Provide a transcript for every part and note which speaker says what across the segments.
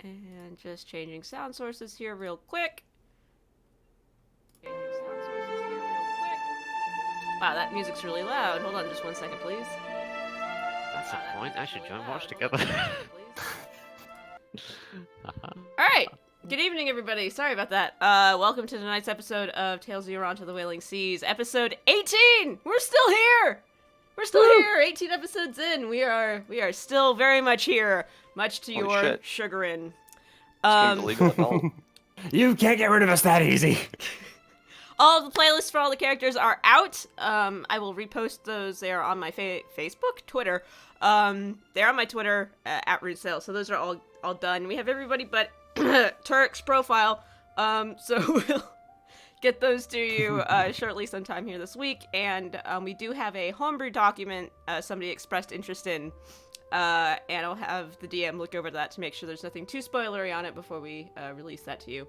Speaker 1: And just changing sound sources here real quick. Wow, that music's really loud. Hold on just one second, please.
Speaker 2: That's the point. I should join watch together.
Speaker 1: Alright! Good evening, everybody. Sorry about that. Welcome to tonight's episode of Tales of Yoranta, the Wailing Seas, episode 18! We're still here! We're still here, 18 episodes in. We are still very much here, much to your chagrin.
Speaker 3: You can't get rid of us that easy.
Speaker 1: All of the playlists for all the characters are out. I will repost those. They are on my Facebook, Twitter. They're on my Twitter at RootSale. So those are all done. We have everybody but Turk's profile. So we'll get those to you shortly sometime here this week. And we do have a homebrew document somebody expressed interest in. And I'll have the DM look over that to make sure there's nothing too spoilery on it before we release that to you.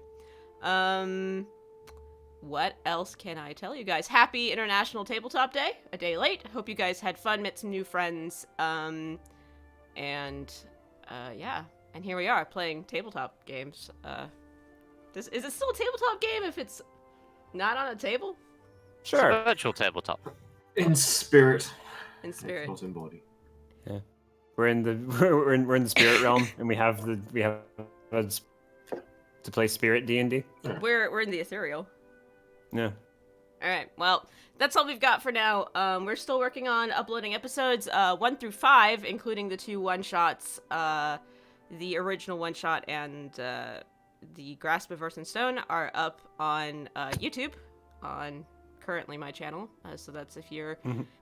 Speaker 1: What else can I tell you guys? Happy International Tabletop Day, a day late. Hope you guys had fun, met some new friends, yeah. And here we are, playing tabletop games. Is it still a tabletop game if it's not on a table?
Speaker 3: Sure.
Speaker 2: It's a virtual tabletop.
Speaker 4: In spirit.
Speaker 1: In spirit.
Speaker 4: Not in body.
Speaker 3: Yeah. We're in the spirit realm, and we have to play spirit D&D.
Speaker 1: We're in the ethereal.
Speaker 3: Yeah.
Speaker 1: Alright, well, that's all we've got for now. We're still working on uploading episodes 1 through 5, including the 2 one-shots, the original one-shot and the Grasp of Earth and Stone are up on YouTube, on currently my channel. So that's if you're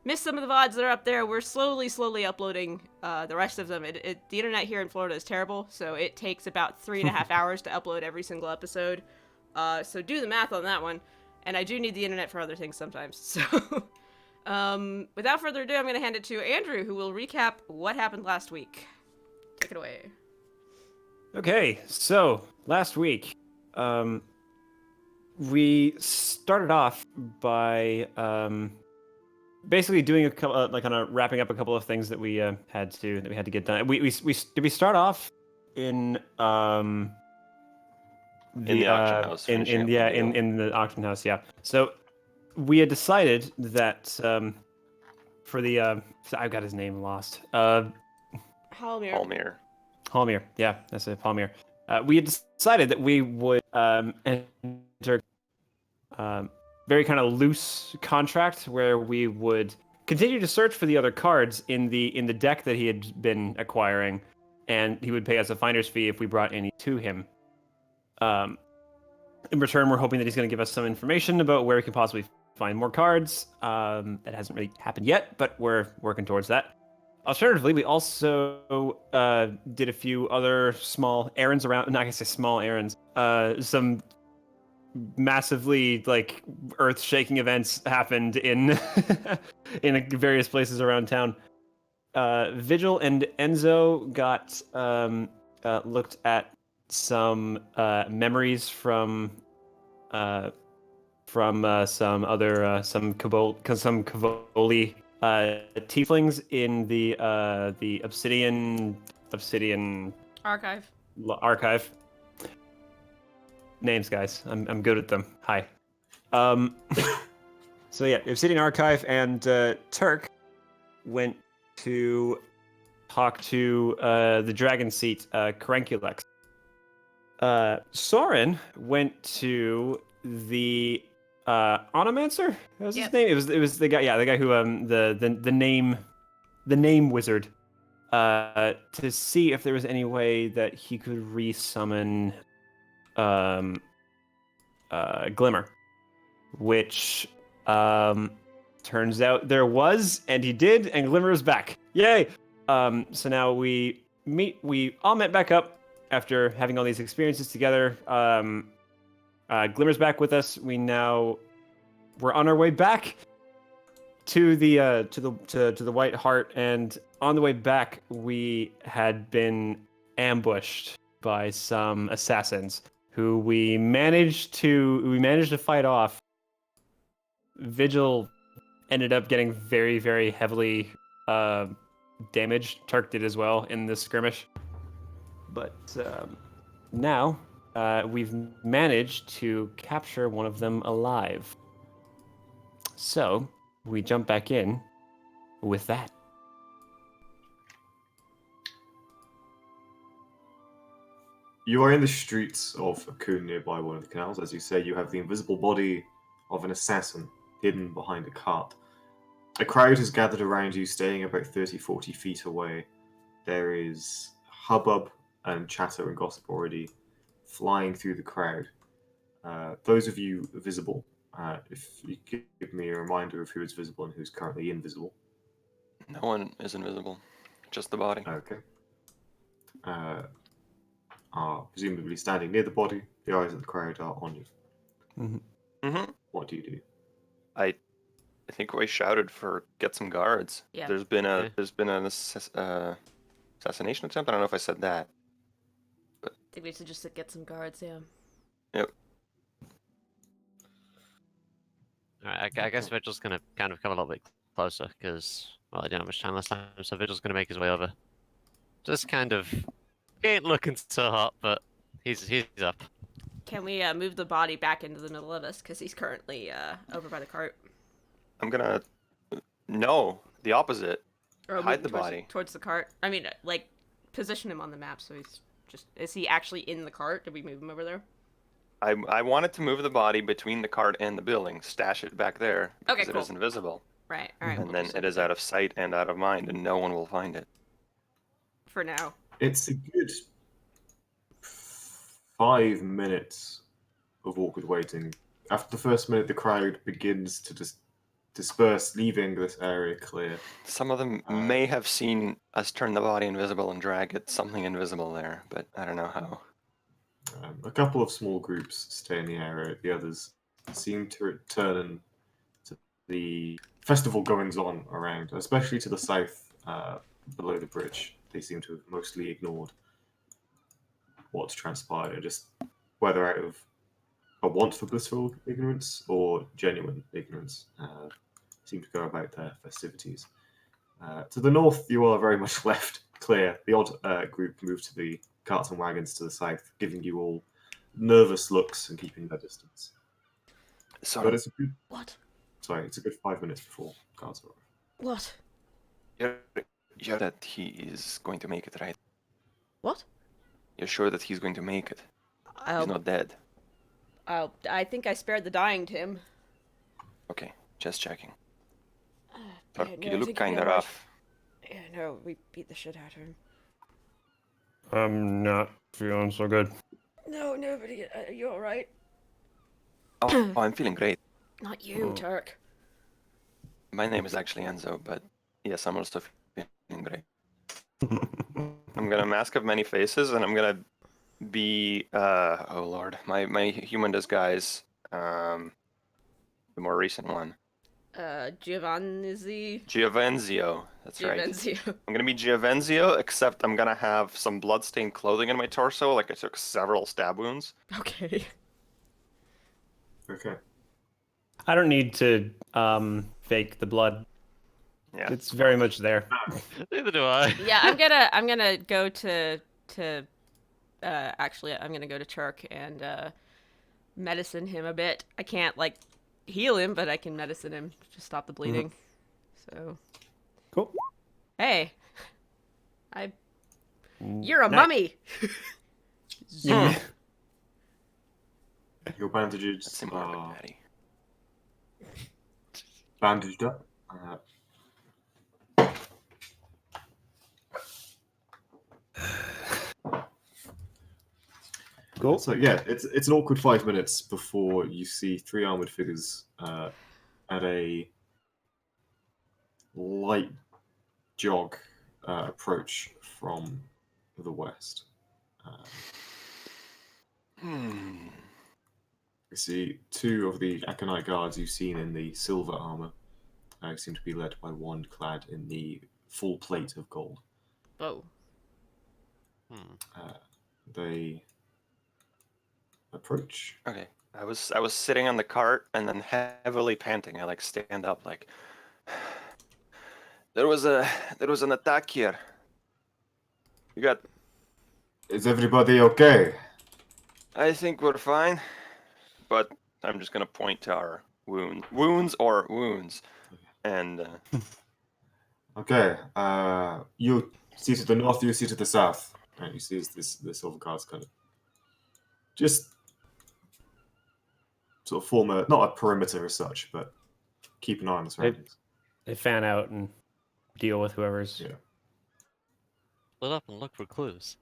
Speaker 1: missed some of the VODs that are up there. We're slowly uploading the rest of them. The internet here in Florida is terrible, so it takes about 3.5 hours to upload every single episode. So do the math on that one. And I do need the internet for other things sometimes. So, without further ado, I'm going to hand it to Andrew, who will recap what happened last week. Take it away.
Speaker 3: Okay, so last week, we started off by basically doing a couple, kind of wrapping up a couple of things that we had to get done. We did we start off in
Speaker 5: the auction house.
Speaker 3: In the auction house, yeah. So we had decided that for the I've got his name lost.
Speaker 1: Halmir.
Speaker 3: Halmir, yeah, that's it, Halmir. We had decided that we would enter very kind of loose contract where we would continue to search for the other cards in the deck that he had been acquiring, and he would pay us a finder's fee if we brought any to him. In return, we're hoping that he's going to give us some information about where we can possibly find more cards. That hasn't really happened yet, but we're working towards that. Alternatively, we also did a few other small errands around. Not gonna say small errands. Some massively earth-shaking events happened in in various places around town. Vigil and Enzo got looked at some memories from some Cavoli tieflings in the obsidian archive. Names, guys. I'm good at them. Hi. So yeah, obsidian archive, and Turk went to talk to the dragon seat, Caranculex. Soren went to the Onomancer? What was his name? It was the guy who the name wizard. To see if there was any way that he could resummon Glimmer, which turns out there was, and he did, and Glimmer is back. Yay! So now we all met back up after having all these experiences together. Glimmer's back with us. We're on our way back to the White Hart, and on the way back we had been ambushed by some assassins who we managed to fight off. Vigil ended up getting very, very heavily damaged. Turk did as well in this skirmish. But now we've managed to capture one of them alive. So we jump back in with that.
Speaker 4: You are in the streets of Akun nearby one of the canals. As you say, you have the invisible body of an assassin hidden behind a cart. A crowd has gathered around you, staying about 30-40 feet away. There is hubbub and chatter and gossip already flying through the crowd. Those of you visible, if you could give me a reminder of who is visible and who's currently invisible.
Speaker 5: No one is invisible, just the body.
Speaker 4: Okay. Are presumably standing near the body. The eyes of the crowd are on you.
Speaker 5: Mm-hmm.
Speaker 4: What do you do?
Speaker 5: I think we shouted for get some guards.
Speaker 1: Yeah.
Speaker 5: There's been an assassination attempt. I don't know if I said that.
Speaker 1: I think we should just get some guards, yeah.
Speaker 5: Yep.
Speaker 2: Alright, I guess Vigil's gonna kind of come a little bit closer, because, well, I didn't have much time last time, so Vigil's gonna make his way over. Just kind of... He ain't looking so hot, but he's up.
Speaker 1: Can we move the body back into the middle of us? Because he's currently over by the cart.
Speaker 5: I'm gonna... No, the opposite.
Speaker 1: Or
Speaker 5: Hide
Speaker 1: move
Speaker 5: the body.
Speaker 1: towards the cart. I mean, like, position him on the map so he's just... Is he actually in the cart? Did we move him over there?
Speaker 5: I wanted to move the body between the cart and the building, stash it back there,
Speaker 1: Okay,
Speaker 5: because
Speaker 1: cool.
Speaker 5: it is invisible.
Speaker 1: Right, alright.
Speaker 5: And then it is out of sight and out of mind, and no one will find it.
Speaker 1: For now.
Speaker 4: It's a good 5 minutes of awkward waiting. After the first minute, the crowd begins to just disperse, leaving this area clear.
Speaker 5: Some of them may have seen us turn the body invisible and drag it something invisible there, but I don't know how.
Speaker 4: A couple of small groups stay in the area. The others seem to return to the festival goings on around, especially to the south, below the bridge. They seem to have mostly ignored what's transpired, just whether out of a want for blissful ignorance or genuine ignorance, seem to go about their festivities. To the north, you are very much left clear. The odd group moved to the carts and wagons to the south, giving you all nervous looks and keeping their distance.
Speaker 5: So,
Speaker 4: But it's a good,
Speaker 1: What?
Speaker 4: it's a good 5 minutes before guards arrive.
Speaker 1: What?
Speaker 5: you're that he is going to make it, right?
Speaker 1: What?
Speaker 5: You're sure that he's going to make it? He's not dead.
Speaker 1: I think I spared the dying, Tim.
Speaker 5: Okay, just checking.
Speaker 1: Yeah,
Speaker 5: Look,
Speaker 1: no,
Speaker 5: you
Speaker 1: I
Speaker 5: look
Speaker 1: think
Speaker 5: kind
Speaker 1: you're
Speaker 5: of
Speaker 1: right.
Speaker 5: rough.
Speaker 1: Yeah, no, we beat the shit out of him.
Speaker 3: I'm not feeling so good.
Speaker 1: No, nobody. Are you alright?
Speaker 5: Oh, I'm feeling great.
Speaker 1: Not you, Turk.
Speaker 5: My name is actually Enzo, but yes, I'm also feeling great. I'm gonna mask of many faces, and I'm gonna be oh lord, my human disguise, the more recent one.
Speaker 1: Giovannizio.
Speaker 5: That's right.
Speaker 1: Giovenzio.
Speaker 5: I'm gonna be Giovenzio, except I'm gonna have some bloodstained clothing in my torso, like I took several stab wounds.
Speaker 1: Okay.
Speaker 4: Okay.
Speaker 3: I don't need to fake the blood.
Speaker 5: Yeah.
Speaker 3: It's very much there.
Speaker 2: Neither do I.
Speaker 1: Yeah, I'm gonna go to actually I'm gonna go to Turk and medicine him a bit. I can't like heal him, but I can medicine him to stop the bleeding. So
Speaker 3: Cool.
Speaker 1: hey, you're a mummy.
Speaker 3: Yeah.
Speaker 4: Your bandages
Speaker 5: That's similar to
Speaker 4: are
Speaker 5: Patty.
Speaker 4: bandaged up.
Speaker 3: Cool.
Speaker 4: So yeah, it's an awkward 5 minutes before you see 3 armored figures at a light jog approach from the west. You see 2 of the Aconite guards you've seen in the silver armor seem to be led by one clad in the full plate of gold.
Speaker 1: Oh.
Speaker 4: They approach.
Speaker 5: Okay. I was sitting on the cart and then heavily panting. I like stand up like there was an attack here. You got
Speaker 4: Is everybody okay?
Speaker 5: I think we're fine, but I'm just gonna point to our wounds, and
Speaker 4: Okay. You see to the north. You see to the south. And you see this silver guards kind of just sort of form not a perimeter as such, but keep an eye on the surroundings.
Speaker 3: They fan out and deal with whoever's.
Speaker 4: Yeah.
Speaker 2: Split up and look for clues.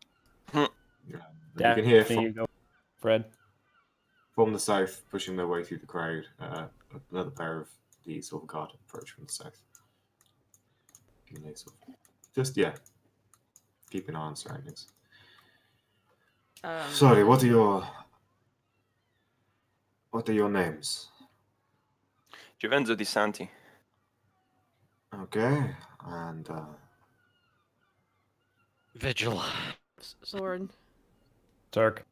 Speaker 4: Yeah. And you can hear
Speaker 3: Daphne, you go, Fred.
Speaker 4: from the south, pushing their way through the crowd, another pair of the silver guard approach from the south. And they sort of just keep an eye on surroundings. Sorry, what are your names?
Speaker 5: Juvenzo di Santi.
Speaker 4: Okay, and
Speaker 2: Vigil.
Speaker 1: Soren.
Speaker 3: Turk.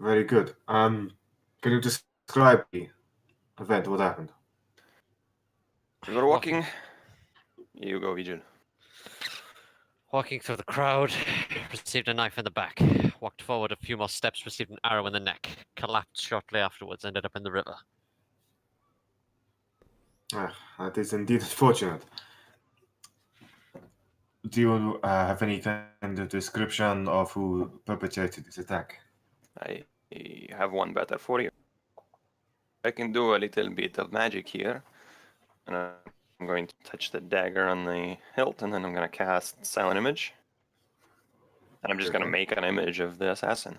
Speaker 4: very good. Can you describe the event? What happened?
Speaker 5: We were walking. You go, Vigil.
Speaker 2: Walking through the crowd, received a knife in the back. Walked forward a few more steps, received an arrow in the neck. Collapsed shortly afterwards, ended up in the river.
Speaker 4: That is indeed unfortunate. Do you have any kind of description of who perpetrated this attack?
Speaker 5: I have one better for you. I can do a little bit of magic here. And I'm going to touch the dagger on the hilt, and then I'm going to cast Silent Image. And I'm just going to make an image of the assassin.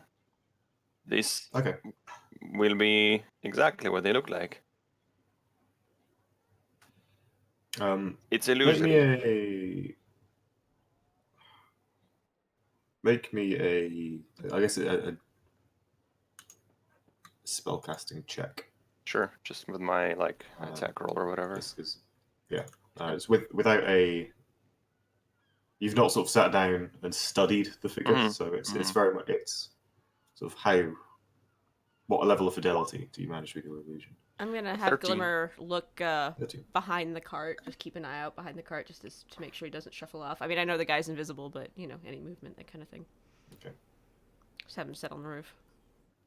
Speaker 5: This
Speaker 4: Okay.
Speaker 5: will be exactly what they look like. It's
Speaker 4: Make
Speaker 5: illusory.
Speaker 4: me a spellcasting check.
Speaker 5: Sure, just with my attack roll or whatever.
Speaker 4: It's without a. You've not sort of sat down and studied the figure,
Speaker 5: Mhm.
Speaker 4: so it's very much sort of what level of fidelity do you manage with your illusion?
Speaker 1: I'm gonna have
Speaker 5: 13.
Speaker 1: Glimmer look
Speaker 4: 13.
Speaker 1: behind the cart. Just keep an eye out behind the cart, just to make sure he doesn't shuffle off. I mean, I know the guy's invisible, but any movement, that kind of thing.
Speaker 4: Okay.
Speaker 1: Just have him sit on the roof,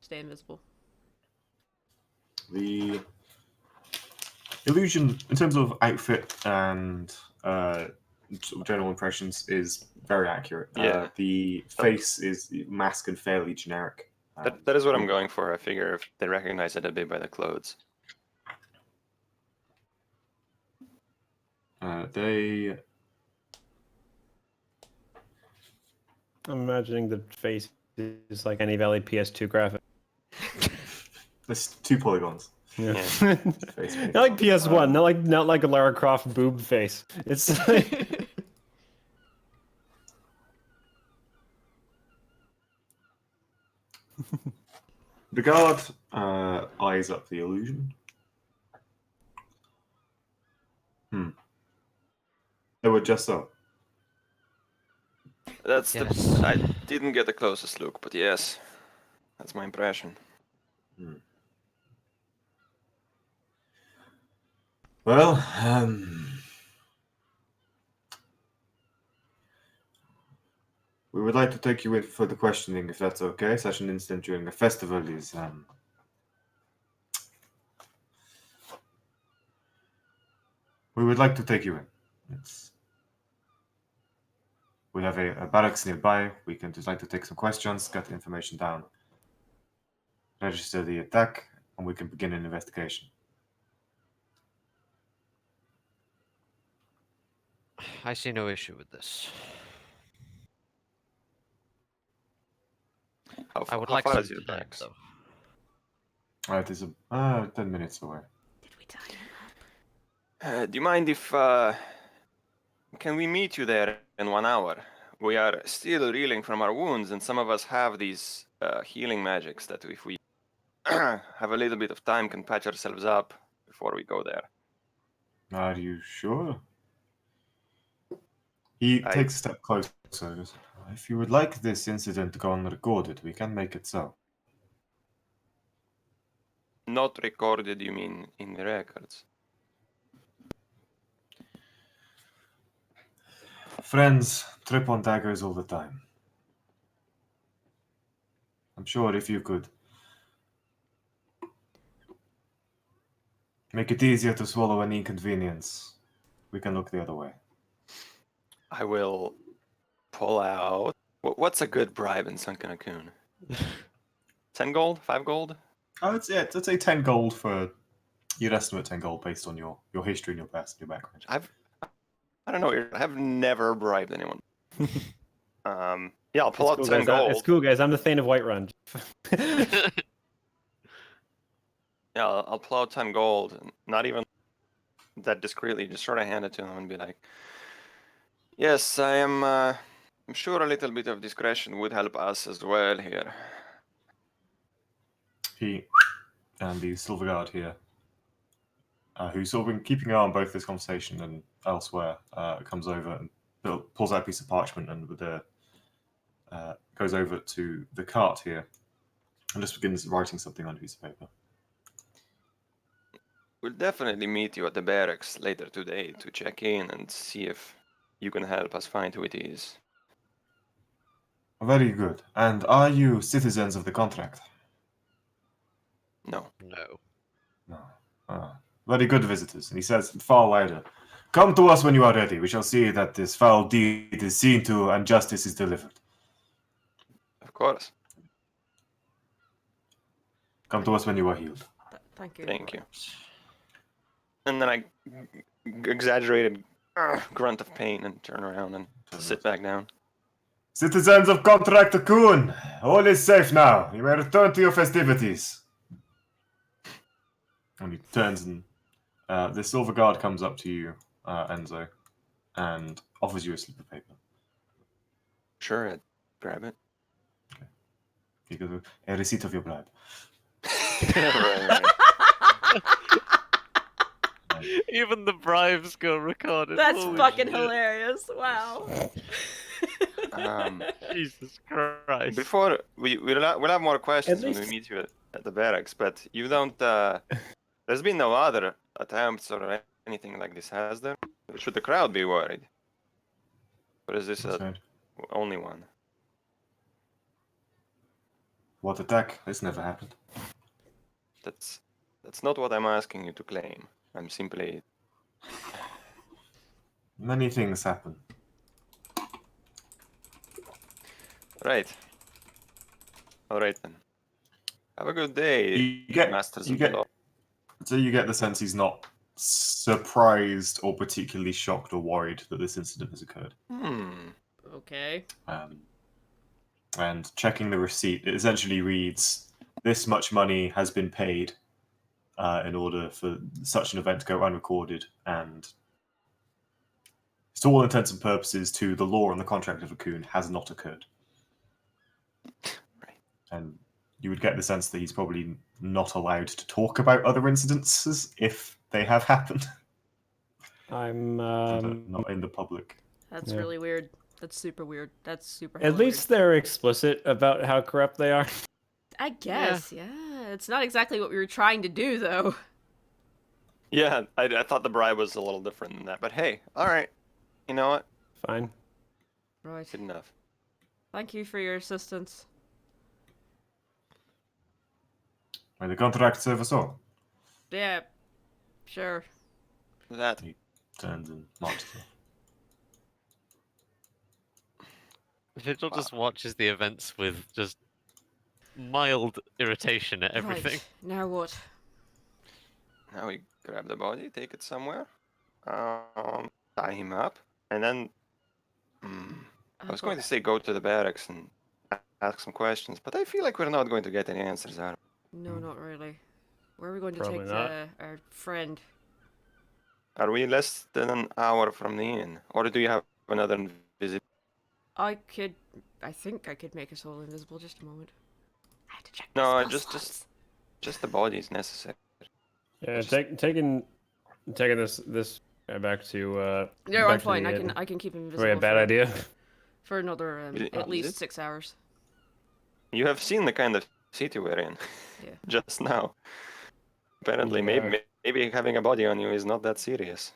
Speaker 1: stay invisible.
Speaker 4: The illusion, in terms of outfit and sort of general impressions, is very accurate.
Speaker 5: Yeah.
Speaker 4: The face is mask and fairly generic.
Speaker 5: That is what I'm going for. I figure if they recognize it, it'd be by the clothes.
Speaker 4: They.
Speaker 3: I'm imagining the face is like any Valley PS2 graphic.
Speaker 4: There's 2 polygons.
Speaker 3: Yeah.
Speaker 4: Face
Speaker 3: Not like PS1, not like a Lara Croft boob face. It's like...
Speaker 4: The guard eyes up the illusion. They were just so.
Speaker 5: That's
Speaker 2: Yes.
Speaker 5: I didn't get the closest look, but yes, that's my impression.
Speaker 4: Well, we would like to take you in for the questioning, if that's okay. Such an incident during a festival is we would like to take you in. We have a barracks nearby. We can just like to take some questions, get the information down, register the attack, and we can begin an investigation.
Speaker 2: I see no issue with this. I would like
Speaker 5: far
Speaker 2: some
Speaker 5: is your
Speaker 2: time,
Speaker 5: backs?
Speaker 2: though.
Speaker 4: It is 10 minutes away.
Speaker 1: Did we tie him up?
Speaker 5: Do you mind if can we meet you there in 1 hour? We are still reeling from our wounds, and some of us have these healing magics that if we have a little bit of time can patch ourselves up before we go there.
Speaker 4: Are you sure? He takes a step closer. If you would like this incident to go unrecorded, we can make it so.
Speaker 5: Not recorded, you mean in the records? Friends
Speaker 4: trip on daggers all the time. I'm sure if you could make it easier to swallow an inconvenience, we can look the other way.
Speaker 5: I will pull out. What's a good bribe in Sunken Cocoon? 10 gold? 5 gold?
Speaker 4: I'd say 10 gold for... You'd estimate 10 gold based on your history and your past and your background.
Speaker 5: I don't know. I've never bribed anyone. Yeah, I'll pull out
Speaker 3: It's
Speaker 5: 10
Speaker 3: cool, guys.
Speaker 5: gold.
Speaker 3: It's cool, guys. I'm the Thane of Whiterun.
Speaker 5: Yeah, I'll pull out 10 gold, and not even that discreetly, just sort of hand it to him and be like, yes, I'm sure a little bit of discretion would help us as well here.
Speaker 4: He and the Silver Guard here, who's sort of been keeping an eye on both this conversation and elsewhere, comes over and pulls out a piece of parchment and with goes over to the cart here and just begins writing something on a piece of paper.
Speaker 5: We'll definitely meet you at the barracks later today to check in and see if you can help us find who it is.
Speaker 4: Very good. And are you citizens of the contract?
Speaker 5: No.
Speaker 2: No.
Speaker 4: No. Very good visitors. And he says far louder, come to us when you are ready. We shall see that this foul deed is seen to and justice is delivered.
Speaker 5: Of course.
Speaker 4: Come to us when you are healed.
Speaker 1: Thank you.
Speaker 5: Thank you. And then I exaggerated grunt of pain and turn around and sit back down.
Speaker 4: Citizens of Contract Cocoon, all is safe now. You may return to your festivities. And he turns and the Silver Guard comes up to you, Enzo, and offers you a slip of paper.
Speaker 5: Sure, I'd grab it.
Speaker 4: He goes, a receipt of your bribe.
Speaker 5: Right.
Speaker 2: Even the bribes go recorded.
Speaker 1: That's
Speaker 2: Holy
Speaker 1: fucking
Speaker 2: shit.
Speaker 1: hilarious. Wow.
Speaker 2: Jesus Christ.
Speaker 5: Before we'll have more questions
Speaker 3: At
Speaker 5: when we
Speaker 3: least-
Speaker 5: meet you at the barracks, but you don't. There's been no other attempts or anything like this, has there? Should the crowd be worried? Or is this
Speaker 4: That's
Speaker 5: the
Speaker 4: right.
Speaker 5: only one?
Speaker 4: What attack? This never happened.
Speaker 5: That's not what I'm asking you to claim. I'm simply.
Speaker 4: Many things happen.
Speaker 5: Right. All right then. Have a good day,
Speaker 4: You get
Speaker 5: masters
Speaker 4: you
Speaker 5: of the
Speaker 4: get
Speaker 5: law.
Speaker 4: so you get the sense he's not surprised or particularly shocked or worried that this incident has occurred.
Speaker 1: Okay.
Speaker 4: And checking the receipt, it essentially reads, "This much money has been paid in order for such an event to go unrecorded, and to all intents and purposes, to the law and the contract of a coon, has not occurred."
Speaker 5: Right.
Speaker 4: And you would get the sense that he's probably not allowed to talk about other incidences if they have happened.
Speaker 3: I'm
Speaker 4: Not in the public.
Speaker 1: That's
Speaker 3: Yeah.
Speaker 1: really weird. That's super weird. That's super.
Speaker 3: at
Speaker 1: hella
Speaker 3: least they're explicit about how corrupt they are.
Speaker 1: weird. I guess. Yeah. It's not exactly what we were trying to do, though.
Speaker 5: Yeah, I thought the bribe was a little different than that, but hey, all right. You know what?
Speaker 3: Fine.
Speaker 1: Right.
Speaker 5: Good enough.
Speaker 1: Thank you for your assistance.
Speaker 4: May the contract serve us all.
Speaker 1: Yeah. Sure.
Speaker 5: That.
Speaker 4: Turns and marches off.
Speaker 2: Vigil just watches the events with just mild irritation at everything.
Speaker 1: Right. Now what?
Speaker 5: Now we grab the body, take it somewhere, tie him up, and then. I was going to say go to the barracks and ask some questions, but I feel like we're not going to get any answers out of it.
Speaker 1: No, not really. Where are we going to
Speaker 3: Probably
Speaker 1: take
Speaker 3: not.
Speaker 1: our friend?
Speaker 5: Are we less than an hour from the inn? Or do you have another visit?
Speaker 1: I think I could make us all invisible. Just a moment. I have to check.
Speaker 5: No,
Speaker 1: my spell
Speaker 5: just-
Speaker 1: slots.
Speaker 5: Just the body is necessary.
Speaker 3: Yeah,
Speaker 5: Just-
Speaker 3: taking this guy back to
Speaker 1: No,
Speaker 3: back
Speaker 1: I'm
Speaker 3: to
Speaker 1: fine.
Speaker 3: the
Speaker 1: I
Speaker 3: inn.
Speaker 1: can keep him
Speaker 3: Oh,
Speaker 1: invisible.
Speaker 3: yeah, bad idea.
Speaker 1: For another
Speaker 5: Is it-
Speaker 1: at
Speaker 5: is
Speaker 1: least
Speaker 5: it?
Speaker 1: 6 hours.
Speaker 5: You have seen the kind of city we're in.
Speaker 1: Yeah.
Speaker 5: Just now. Apparently,
Speaker 3: Yeah.
Speaker 5: maybe having a body on you is not that serious.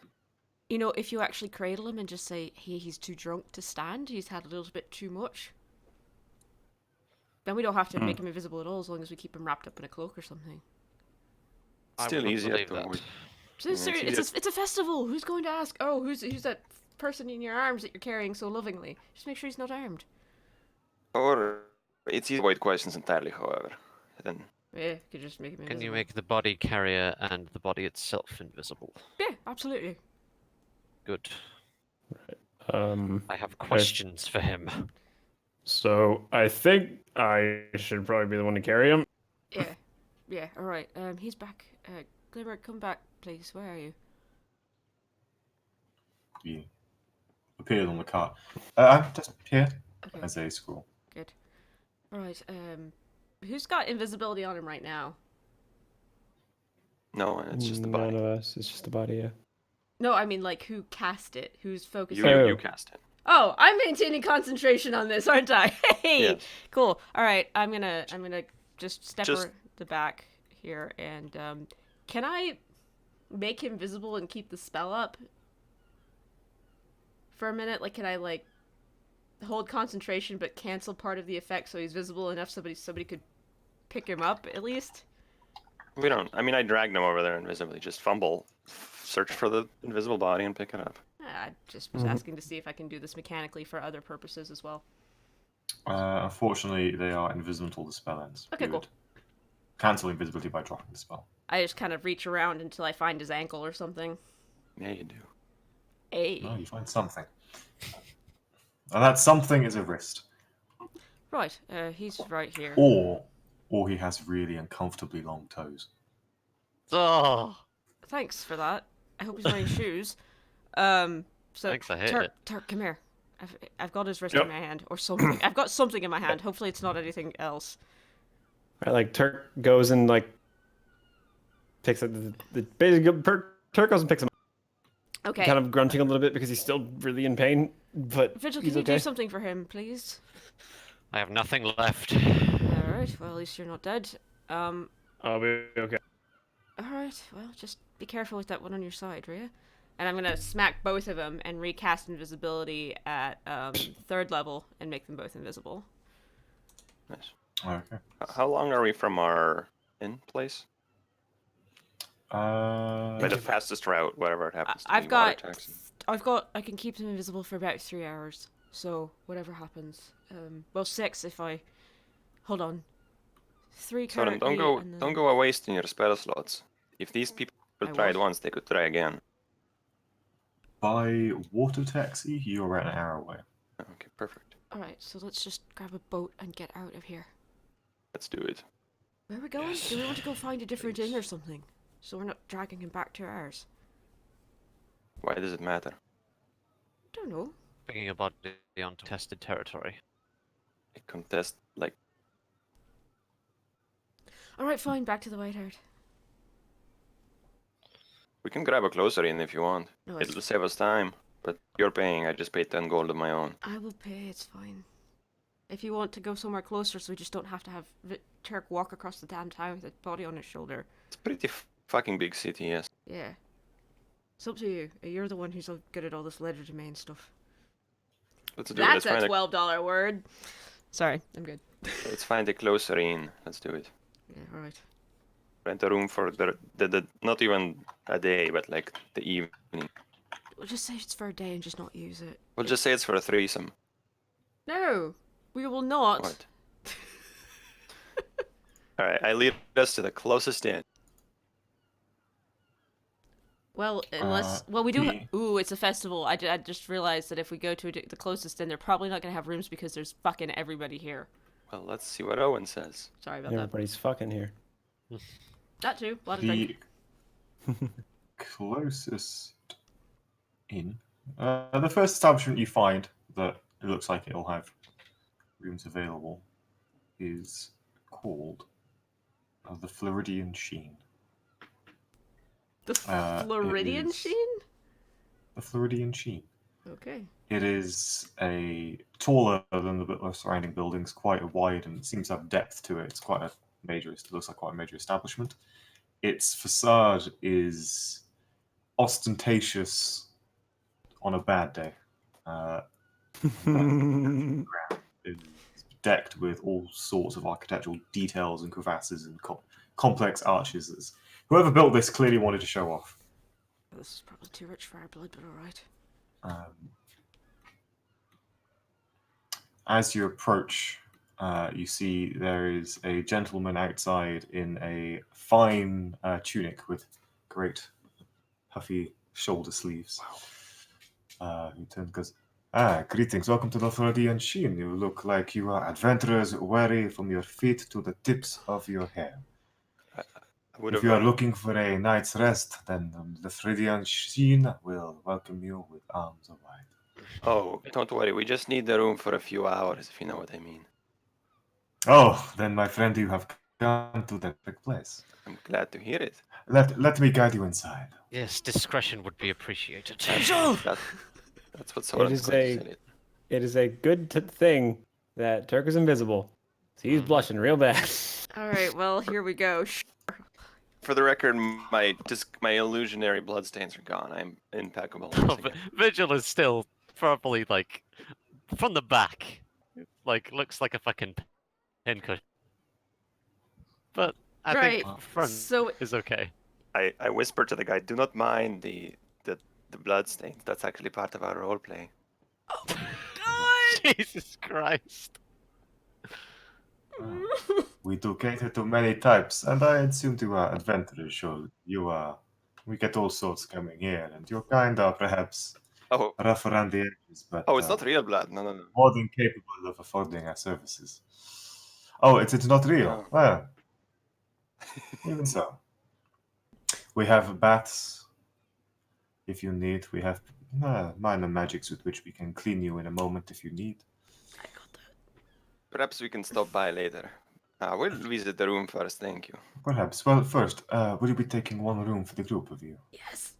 Speaker 1: You know, if you actually cradle him and just say, "Hey, he's too drunk to stand. He's had a little bit too much." Then we don't have to make him invisible at all, as long as we keep him wrapped up in a cloak or something.
Speaker 2: I
Speaker 5: Still
Speaker 2: would not
Speaker 5: easier
Speaker 2: believe
Speaker 5: to
Speaker 2: that.
Speaker 5: avoid.
Speaker 1: It's a festival. Who's going to ask? Oh, who's that person in your arms that you're carrying so lovingly? Just make sure he's not armed.
Speaker 5: Or it's easy to avoid questions entirely, however. Then
Speaker 1: Yeah, could just make him invisible.
Speaker 2: Can you make the body carrier and the body itself invisible?
Speaker 1: Yeah, absolutely.
Speaker 2: Good.
Speaker 3: Um,
Speaker 2: I have questions for him.
Speaker 3: so I think I should probably be the one to carry him.
Speaker 1: Yeah, yeah. All right. He's back. Glimmer, come back, please. Where are you?
Speaker 4: He appeared on the cart. I'm just here
Speaker 1: Okay,
Speaker 4: as a scroll.
Speaker 1: good. All right. Who's got invisibility on him right now?
Speaker 5: no, it's just the
Speaker 3: None
Speaker 5: body.
Speaker 3: of us. It's just the body. Yeah.
Speaker 1: No, I mean like who cast it? Who's focusing?
Speaker 5: You cast it.
Speaker 1: Oh, I'm maintaining concentration on this, aren't I? Hey,
Speaker 5: Yes.
Speaker 1: cool. All right, I'm gonna just step
Speaker 5: Just-
Speaker 1: her the back here, and can I make him visible and keep the spell up for a minute? Like, can I like hold concentration but cancel part of the effect so he's visible enough somebody could pick him up at least?
Speaker 5: We don't. I mean, I dragged him over there invisibly. Just fumble, search for the invisible body, and pick it up.
Speaker 1: I just was asking to see if I can do this mechanically for other purposes as well.
Speaker 4: Unfortunately, they are invisible until the spell ends.
Speaker 1: Okay,
Speaker 4: You
Speaker 1: cool.
Speaker 4: would cancel invisibility by dropping the spell.
Speaker 1: I just kind of reach around until I find his ankle or something.
Speaker 5: Yeah, you do.
Speaker 1: Hey.
Speaker 4: Oh, you find something. And that something is a wrist.
Speaker 1: Right, he's right here.
Speaker 4: Or he has really uncomfortably long toes.
Speaker 2: Oh,
Speaker 1: Thanks for that. I hope he's wearing shoes. So
Speaker 2: Thanks, I hate
Speaker 1: Turk,
Speaker 2: it.
Speaker 1: Turk, come here. I've got his wrist
Speaker 3: Yep.
Speaker 1: in my hand, or something. I've got something in my hand. Hopefully, it's not anything else.
Speaker 3: Right, like Turk goes and like picks up basically Turk goes and picks him up,
Speaker 1: Okay,
Speaker 3: kind of grunting a little bit because he's still really in pain, but
Speaker 1: Vigil,
Speaker 3: he's
Speaker 1: can you
Speaker 3: okay.
Speaker 1: do something for him, please?
Speaker 2: I have nothing left.
Speaker 1: All right. Well, at least you're not dead.
Speaker 3: I'll be okay.
Speaker 1: All right. Well, just be careful with that one on your side, Rhea. And I'm gonna smack both of them and recast invisibility at 3rd level and make them both invisible.
Speaker 5: Nice.
Speaker 4: Okay.
Speaker 5: How long are we from our in place?
Speaker 4: Uh,
Speaker 5: By the fastest route, whatever it happens to
Speaker 1: I've
Speaker 5: be. water
Speaker 1: got,
Speaker 5: taxi.
Speaker 1: I can keep them invisible for about 3 hours. So whatever happens, well 6 if I, hold on, 3
Speaker 5: So then
Speaker 1: currently. and then...
Speaker 5: don't go wasting your spell slots. If these people
Speaker 1: I
Speaker 5: tried
Speaker 1: won't.
Speaker 5: once, they could try again.
Speaker 4: by water taxi, you're about an hour away.
Speaker 5: Okay, perfect.
Speaker 1: All right, so let's just grab a boat and get out of here.
Speaker 5: Let's do it.
Speaker 1: Where are we going? Do we want to go find a different inn or something, so we're not dragging him back to ours?
Speaker 5: Why does it matter?
Speaker 1: Don't know.
Speaker 2: Bringing a body onto tested territory.
Speaker 5: A contest like
Speaker 1: All right, fine. Back to the White Hart.
Speaker 5: we can grab a closer in if you want.
Speaker 1: No,
Speaker 5: It'll save us time. But you're paying. I just paid 10 gold of my own.
Speaker 1: I will pay. It's fine. If you want to go somewhere closer, so we just don't have to have Turk walk across the damn town with a body on his shoulder.
Speaker 5: It's a pretty fucking big city, yes.
Speaker 1: Yeah. It's up to you. You're the one who's so good at all this legerdemain stuff.
Speaker 5: Let's do it.
Speaker 1: That's
Speaker 5: Let's
Speaker 1: a
Speaker 5: find
Speaker 1: $12 word. Sorry, I'm good.
Speaker 5: let's find a closer inn. Let's do it.
Speaker 1: Yeah, all right.
Speaker 5: Rent a room for the not even a day, but like the evening.
Speaker 1: We'll just say it's for a day and just not use it.
Speaker 5: We'll just say it's for a threesome.
Speaker 1: No, we will not.
Speaker 5: What? All right, I lead us to the closest inn.
Speaker 1: Well, unless we do. Ooh, it's a festival. I just realized that if we go to the closest inn, they're probably not gonna have rooms because there's fucking everybody here.
Speaker 5: Well, let's see what Owen says.
Speaker 1: Sorry about that.
Speaker 3: Everybody's fucking here.
Speaker 1: That too. A lot of drink.
Speaker 4: The closest inn. The first establishment you find that it looks like it'll have rooms available is called the Floridian Sheen.
Speaker 1: The
Speaker 4: it
Speaker 1: Floridian
Speaker 4: is-
Speaker 1: Sheen?
Speaker 4: The Floridian Sheen.
Speaker 1: Okay.
Speaker 4: It is taller than the surrounding buildings, quite wide, and it seems to have depth to it. It's quite a major. It looks like quite a major establishment. Its facade is ostentatious on a bad day. Is decked with all sorts of architectural details and crevasses and complex arches. Whoever built this clearly wanted to show off.
Speaker 1: This is probably too rich for our blood, but alright.
Speaker 4: As you approach, you see there is a gentleman outside in a fine tunic with great puffy shoulder sleeves. He turns and goes, greetings, welcome to the Freudian Sheen. You look like you are adventurers weary from your feet to the tips of your hair. If you are looking for a night's rest, then the Freudian Sheen will welcome you with arms wide.
Speaker 5: Oh, don't worry. We just need the room for a few hours, if you know what I mean.
Speaker 4: Oh, then my friend, you have come to the perfect place.
Speaker 5: I'm glad to hear it.
Speaker 4: Let me guide you inside.
Speaker 2: Yes, discretion would be appreciated.
Speaker 5: That's what someone
Speaker 3: is
Speaker 5: said it.
Speaker 3: It is a good thing that Turk is invisible. So he's blushing real bad.
Speaker 1: Alright, well, here we go.
Speaker 5: For the record, my illusionary bloodstains are gone. I'm impeccable. once again.
Speaker 2: Vigil is still probably like from the back, like looks like a fucking pincushion. But I
Speaker 1: Right,
Speaker 2: think front
Speaker 1: so-
Speaker 2: is okay.
Speaker 5: I whisper to the guy, do not mind the bloodstains. That's actually part of our roleplay.
Speaker 1: God!
Speaker 2: Jesus Christ.
Speaker 4: We do cater to many types, and I assume you are adventurers, so you are. We get all sorts coming here, and your kind are perhaps
Speaker 5: Oh,
Speaker 4: rough around the edges, but
Speaker 5: it's not real blood. No.
Speaker 4: more than capable of affording our services. Oh, it's not real.
Speaker 5: No.
Speaker 4: Well, even so. We have bats, if you need. We have minor magics with which we can clean you in a moment if you need.
Speaker 1: I got that.
Speaker 5: Perhaps we can stop by later. We'll visit the room first, thank you.
Speaker 4: Perhaps. Well, first, will you be taking one room for the group of you?
Speaker 1: Yes.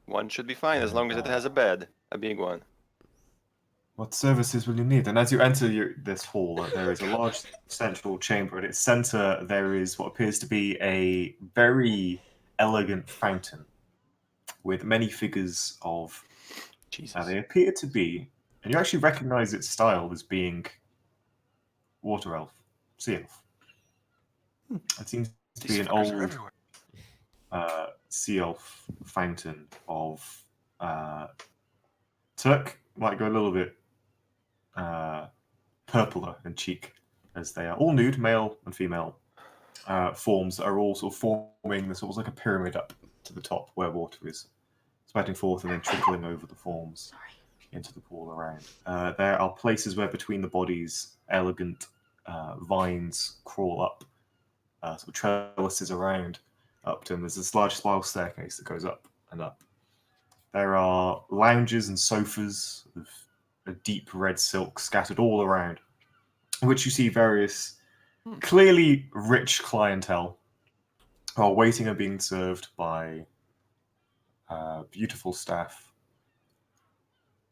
Speaker 5: One should be fine as long as it has a bed, a big one.
Speaker 4: What services will you need? And as you enter this hall, there is a large central chamber. At its center, there is what appears to be a very elegant fountain with many figures of.
Speaker 5: Jesus.
Speaker 4: They appear to be, and you actually recognize its style as being water elf, sea elf. It seems to be an old sea elf fountain of Turk might go a little bit purpler in cheek, as they are all nude, male and female forms are all sort of forming this almost like a pyramid up to the top where water is spouting forth and then trickling over the forms into the pool around. There are places where between the bodies elegant vines crawl up, sort of trellises around up to them. There's this large spiral staircase that goes up and up. There are lounges and sofas of a deep red silk scattered all around, in which you see various clearly rich clientele who are waiting and being served by beautiful staff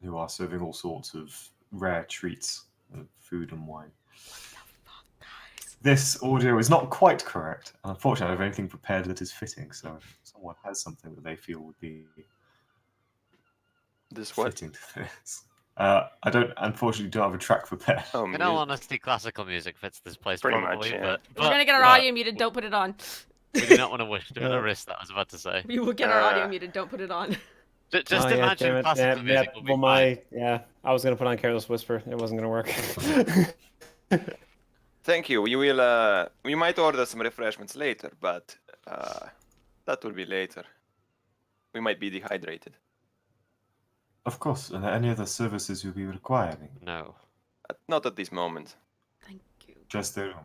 Speaker 4: who are serving all sorts of rare treats of food and wine. This audio is not quite correct. Unfortunately, I don't have anything prepared that is fitting, so if someone has something that they feel would be
Speaker 5: This what?
Speaker 4: fitting to this. Unfortunately, don't have a track prepared.
Speaker 5: Oh,
Speaker 2: In all honesty, classical music fits this place
Speaker 5: Pretty much,
Speaker 2: probably,
Speaker 5: yeah.
Speaker 2: but
Speaker 1: We're gonna get our
Speaker 2: but
Speaker 1: audio muted, don't put it on.
Speaker 2: we do not want to risk that. I was about to say.
Speaker 1: We will get our audio muted, don't put it on.
Speaker 2: Just
Speaker 3: Oh, yeah,
Speaker 2: imagine
Speaker 3: damn it.
Speaker 2: classical music will be fine.
Speaker 3: I was gonna put on Careless Whisper. It wasn't gonna work.
Speaker 5: Thank you. We might order some refreshments later, but that will be later. We might be dehydrated.
Speaker 4: Of course, and any other services you'll be requiring?
Speaker 2: No.
Speaker 5: Not at this moment.
Speaker 1: Thank you.
Speaker 4: Just the room.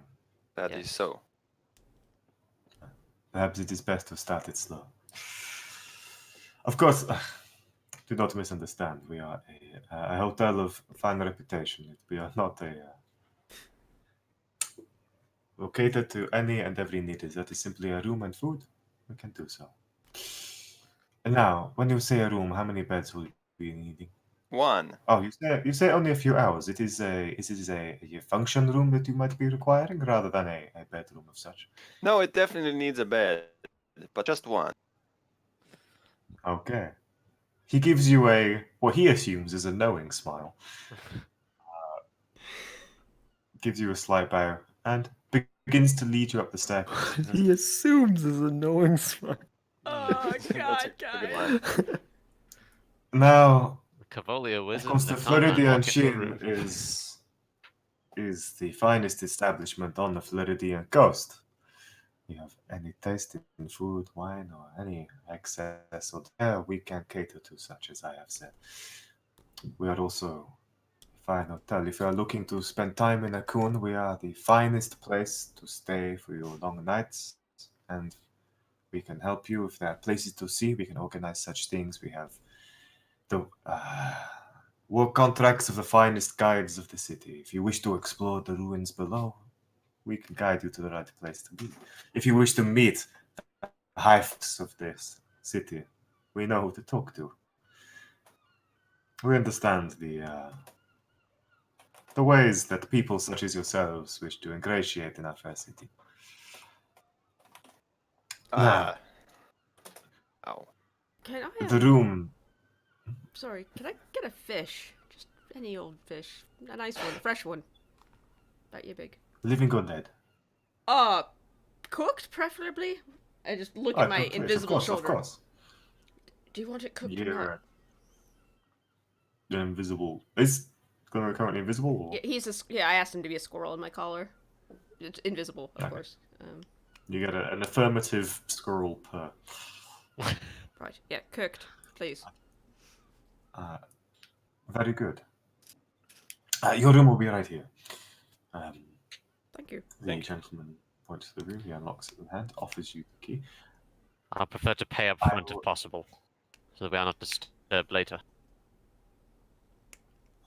Speaker 5: That is
Speaker 2: Yes.
Speaker 5: so.
Speaker 4: Perhaps it is best to start it slow. Of course, do not misunderstand. We are a hotel of fine reputation. We are not we'll cater to any and every need. That is simply a room and food. We can do so. And now, when you say a room, how many beds will you be needing?
Speaker 5: One.
Speaker 4: Oh, you say only a few hours. Is it a function room that you might be requiring rather than a bedroom of such?
Speaker 5: No, it definitely needs a bed, but just one.
Speaker 4: Okay. He gives you what he assumes is a knowing smile. gives you a slight bow and begins to lead you up the staircase.
Speaker 3: He assumes his annoying smile.
Speaker 1: Oh
Speaker 5: That's a
Speaker 1: God,
Speaker 5: good
Speaker 1: guys.
Speaker 5: line.
Speaker 4: Now,
Speaker 2: The Cavalier
Speaker 4: of
Speaker 2: wizard.
Speaker 4: course,
Speaker 2: and
Speaker 4: the
Speaker 2: the con man
Speaker 4: Floridian
Speaker 2: walk into a
Speaker 4: Chin
Speaker 2: room.
Speaker 4: is the finest establishment on the Floridian coast. You have any taste in food, wine, or any excess or we can cater to such as I have said. We are also a fine hotel. If you are looking to spend time in Akun, we are the finest place to stay for your long nights, and we can help you if there are places to see. We can organize such things. We have the work contracts of the finest guides of the city. If you wish to explore the ruins below, we can guide you to the right place to be. If you wish to meet the hives of this city, we know who to talk to. We understand the ways that people such as yourselves wish to ingratiate in our fair city.
Speaker 5: Ah. Oh.
Speaker 1: Can I?
Speaker 4: The room.
Speaker 1: Sorry, can I get a fish? Just any old fish, a nice one, a fresh one. About you big.
Speaker 4: Living or dead?
Speaker 1: Cooked preferably. I just look
Speaker 4: Oh,
Speaker 1: at my
Speaker 4: cooked fish,
Speaker 1: invisible
Speaker 4: of
Speaker 1: shoulder.
Speaker 4: course.
Speaker 1: Do you want it cooked or not?
Speaker 4: You're invisible. Is Glimmer currently invisible? Or?
Speaker 1: Yeah, I asked him to be a squirrel in my collar. It's invisible, of
Speaker 4: Okay.
Speaker 1: course.
Speaker 4: You get an affirmative squirrel per.
Speaker 1: Right. Yeah, cooked, please.
Speaker 4: Very good. Your room will be right here.
Speaker 1: Thank you.
Speaker 4: The gentleman points to the room. He unlocks it with hand, offers you the key.
Speaker 2: I prefer to pay up
Speaker 4: I
Speaker 2: front
Speaker 4: will-
Speaker 2: if possible, so that we are not disturbed later.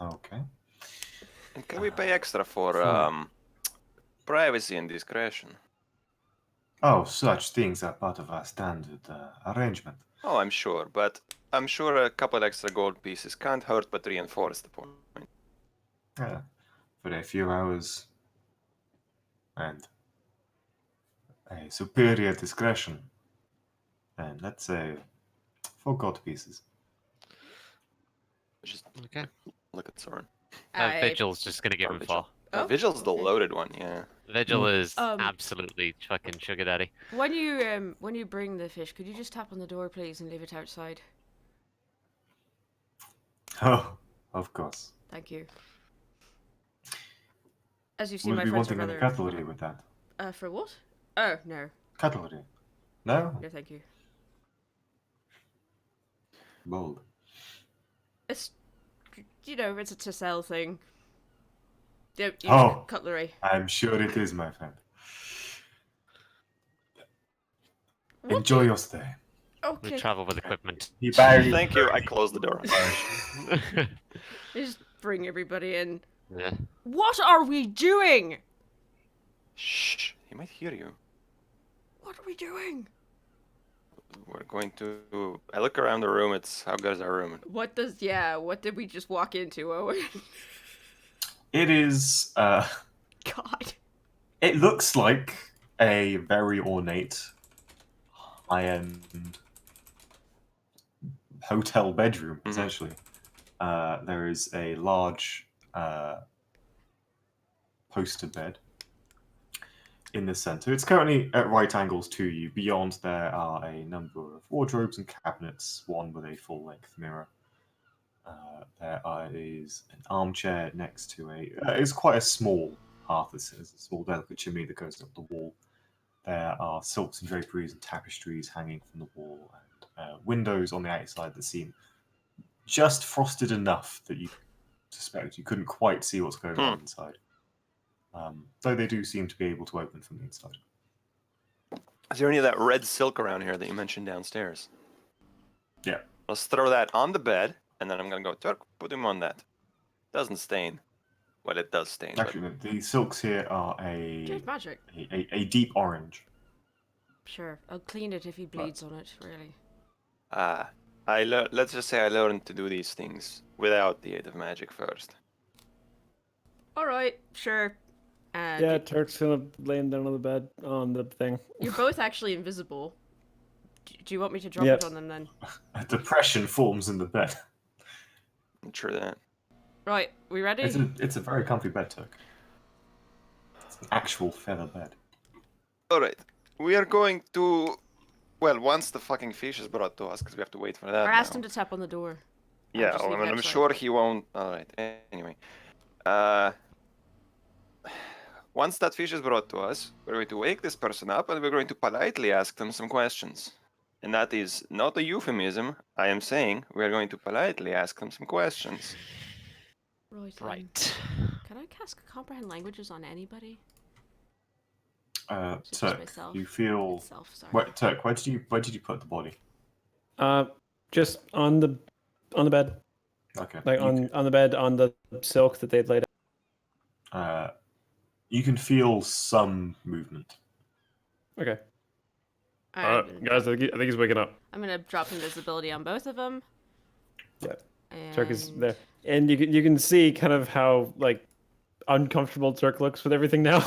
Speaker 4: Okay.
Speaker 5: And can we pay extra for
Speaker 4: Fine.
Speaker 5: privacy and discretion?
Speaker 4: Oh, such things are part of our standard arrangement.
Speaker 5: Oh, I'm sure, but I'm sure a couple extra gold pieces can't hurt but reinforce the point.
Speaker 4: For a few hours and a superior discretion. And let's say 4 gold pieces.
Speaker 5: Just
Speaker 2: Okay.
Speaker 5: look at Soren.
Speaker 2: Vigil's just gonna give
Speaker 5: Or
Speaker 2: him
Speaker 5: Vigil.
Speaker 2: 4.
Speaker 5: Vigil's the
Speaker 1: okay.
Speaker 5: loaded one, yeah.
Speaker 2: Vigil is
Speaker 1: Um,
Speaker 2: absolutely fucking sugar daddy.
Speaker 1: When you bring the fish, could you just tap on the door, please, and leave it outside?
Speaker 4: Oh, of course.
Speaker 1: Thank you. As you've seen,
Speaker 4: Would
Speaker 1: my
Speaker 4: be
Speaker 1: friends are
Speaker 4: wanting any
Speaker 1: rather.
Speaker 4: cutlery with that.
Speaker 1: For what? Oh no,
Speaker 4: Cutlery? No?
Speaker 1: no, thank you.
Speaker 4: Bold.
Speaker 1: It's, it's a to sell thing. Don't use
Speaker 4: Oh.
Speaker 1: cutlery.
Speaker 4: I'm sure it is, my friend.
Speaker 1: What
Speaker 4: Enjoy
Speaker 1: do
Speaker 4: your stay.
Speaker 2: We
Speaker 1: Okay.
Speaker 2: travel with equipment.
Speaker 4: He barely.
Speaker 5: Thank you, I closed the door.
Speaker 1: Just bring everybody in.
Speaker 2: Yeah.
Speaker 1: What are we doing?
Speaker 5: Shh, he might hear you.
Speaker 1: What are we doing?
Speaker 5: We're going to... I look around the room, it's... How good is our room?
Speaker 1: What did we just walk into, Owen?
Speaker 4: It is.
Speaker 1: God.
Speaker 4: It looks like a very ornate, high-end hotel bedroom, essentially. There is a large poster bed in the center. It's currently at right angles to you. Beyond there are a number of wardrobes and cabinets, one with a full-length mirror. There is an armchair next to it's quite a small hearth. There's a small delicate chimney that goes up the wall. There are silks and draperies and tapestries hanging from the wall, and windows on the outside that seem just frosted enough that you suspect you couldn't quite see what's going on inside. Though they do seem to be able to open from the inside.
Speaker 5: Is there any of that red silk around here that you mentioned downstairs?
Speaker 4: Yeah.
Speaker 5: Let's throw that on the bed, and then I'm gonna go, Turk, put him on that. Doesn't stain. Well, it does stain.
Speaker 4: Actually, the silks here are
Speaker 1: Just magic.
Speaker 4: a deep orange.
Speaker 1: Sure, I'll clean it if he bleeds on it, really.
Speaker 5: Let's just say I learned to do these things without the aid of magic first.
Speaker 1: Alright, sure. And
Speaker 3: Yeah, Turk's gonna lay him down on the bed on the thing.
Speaker 1: you're both actually invisible. Do you want me to drop
Speaker 3: Yep.
Speaker 1: it on them then?
Speaker 4: A depression forms in the bed.
Speaker 5: I'm sure that.
Speaker 1: Right, we ready?
Speaker 4: It's a very comfy bed, Turk. actual feather bed.
Speaker 5: All right, we are going to. Well, once the fucking fish is brought to us, because we have to wait for that.
Speaker 1: Or asked
Speaker 5: now.
Speaker 1: him to tap on the door.
Speaker 5: Yeah,
Speaker 1: just leave it
Speaker 5: I'm
Speaker 1: outside.
Speaker 5: sure he won't. All right. Anyway, once that fish is brought to us, we're going to wake this person up and we're going to politely ask them some questions. And that is not a euphemism. I am saying we are going to politely ask them some questions.
Speaker 1: Right.
Speaker 2: Right.
Speaker 1: Can I cast comprehend languages on anybody? Is it just
Speaker 4: Turk,
Speaker 1: myself?
Speaker 4: you feel.
Speaker 1: Itself, sorry.
Speaker 4: Wait, Turk, where did you put the body?
Speaker 3: Just on the bed,
Speaker 4: Okay.
Speaker 3: like on the bed on the silk that they'd laid out.
Speaker 4: You can feel some movement.
Speaker 3: Okay.
Speaker 1: Alright,
Speaker 3: Guys, I think he's waking up.
Speaker 1: I'm gonna drop invisibility on both of them.
Speaker 3: Yeah.
Speaker 1: And...
Speaker 3: Turk is there, and you can see kind of how like uncomfortable Turk looks with everything now.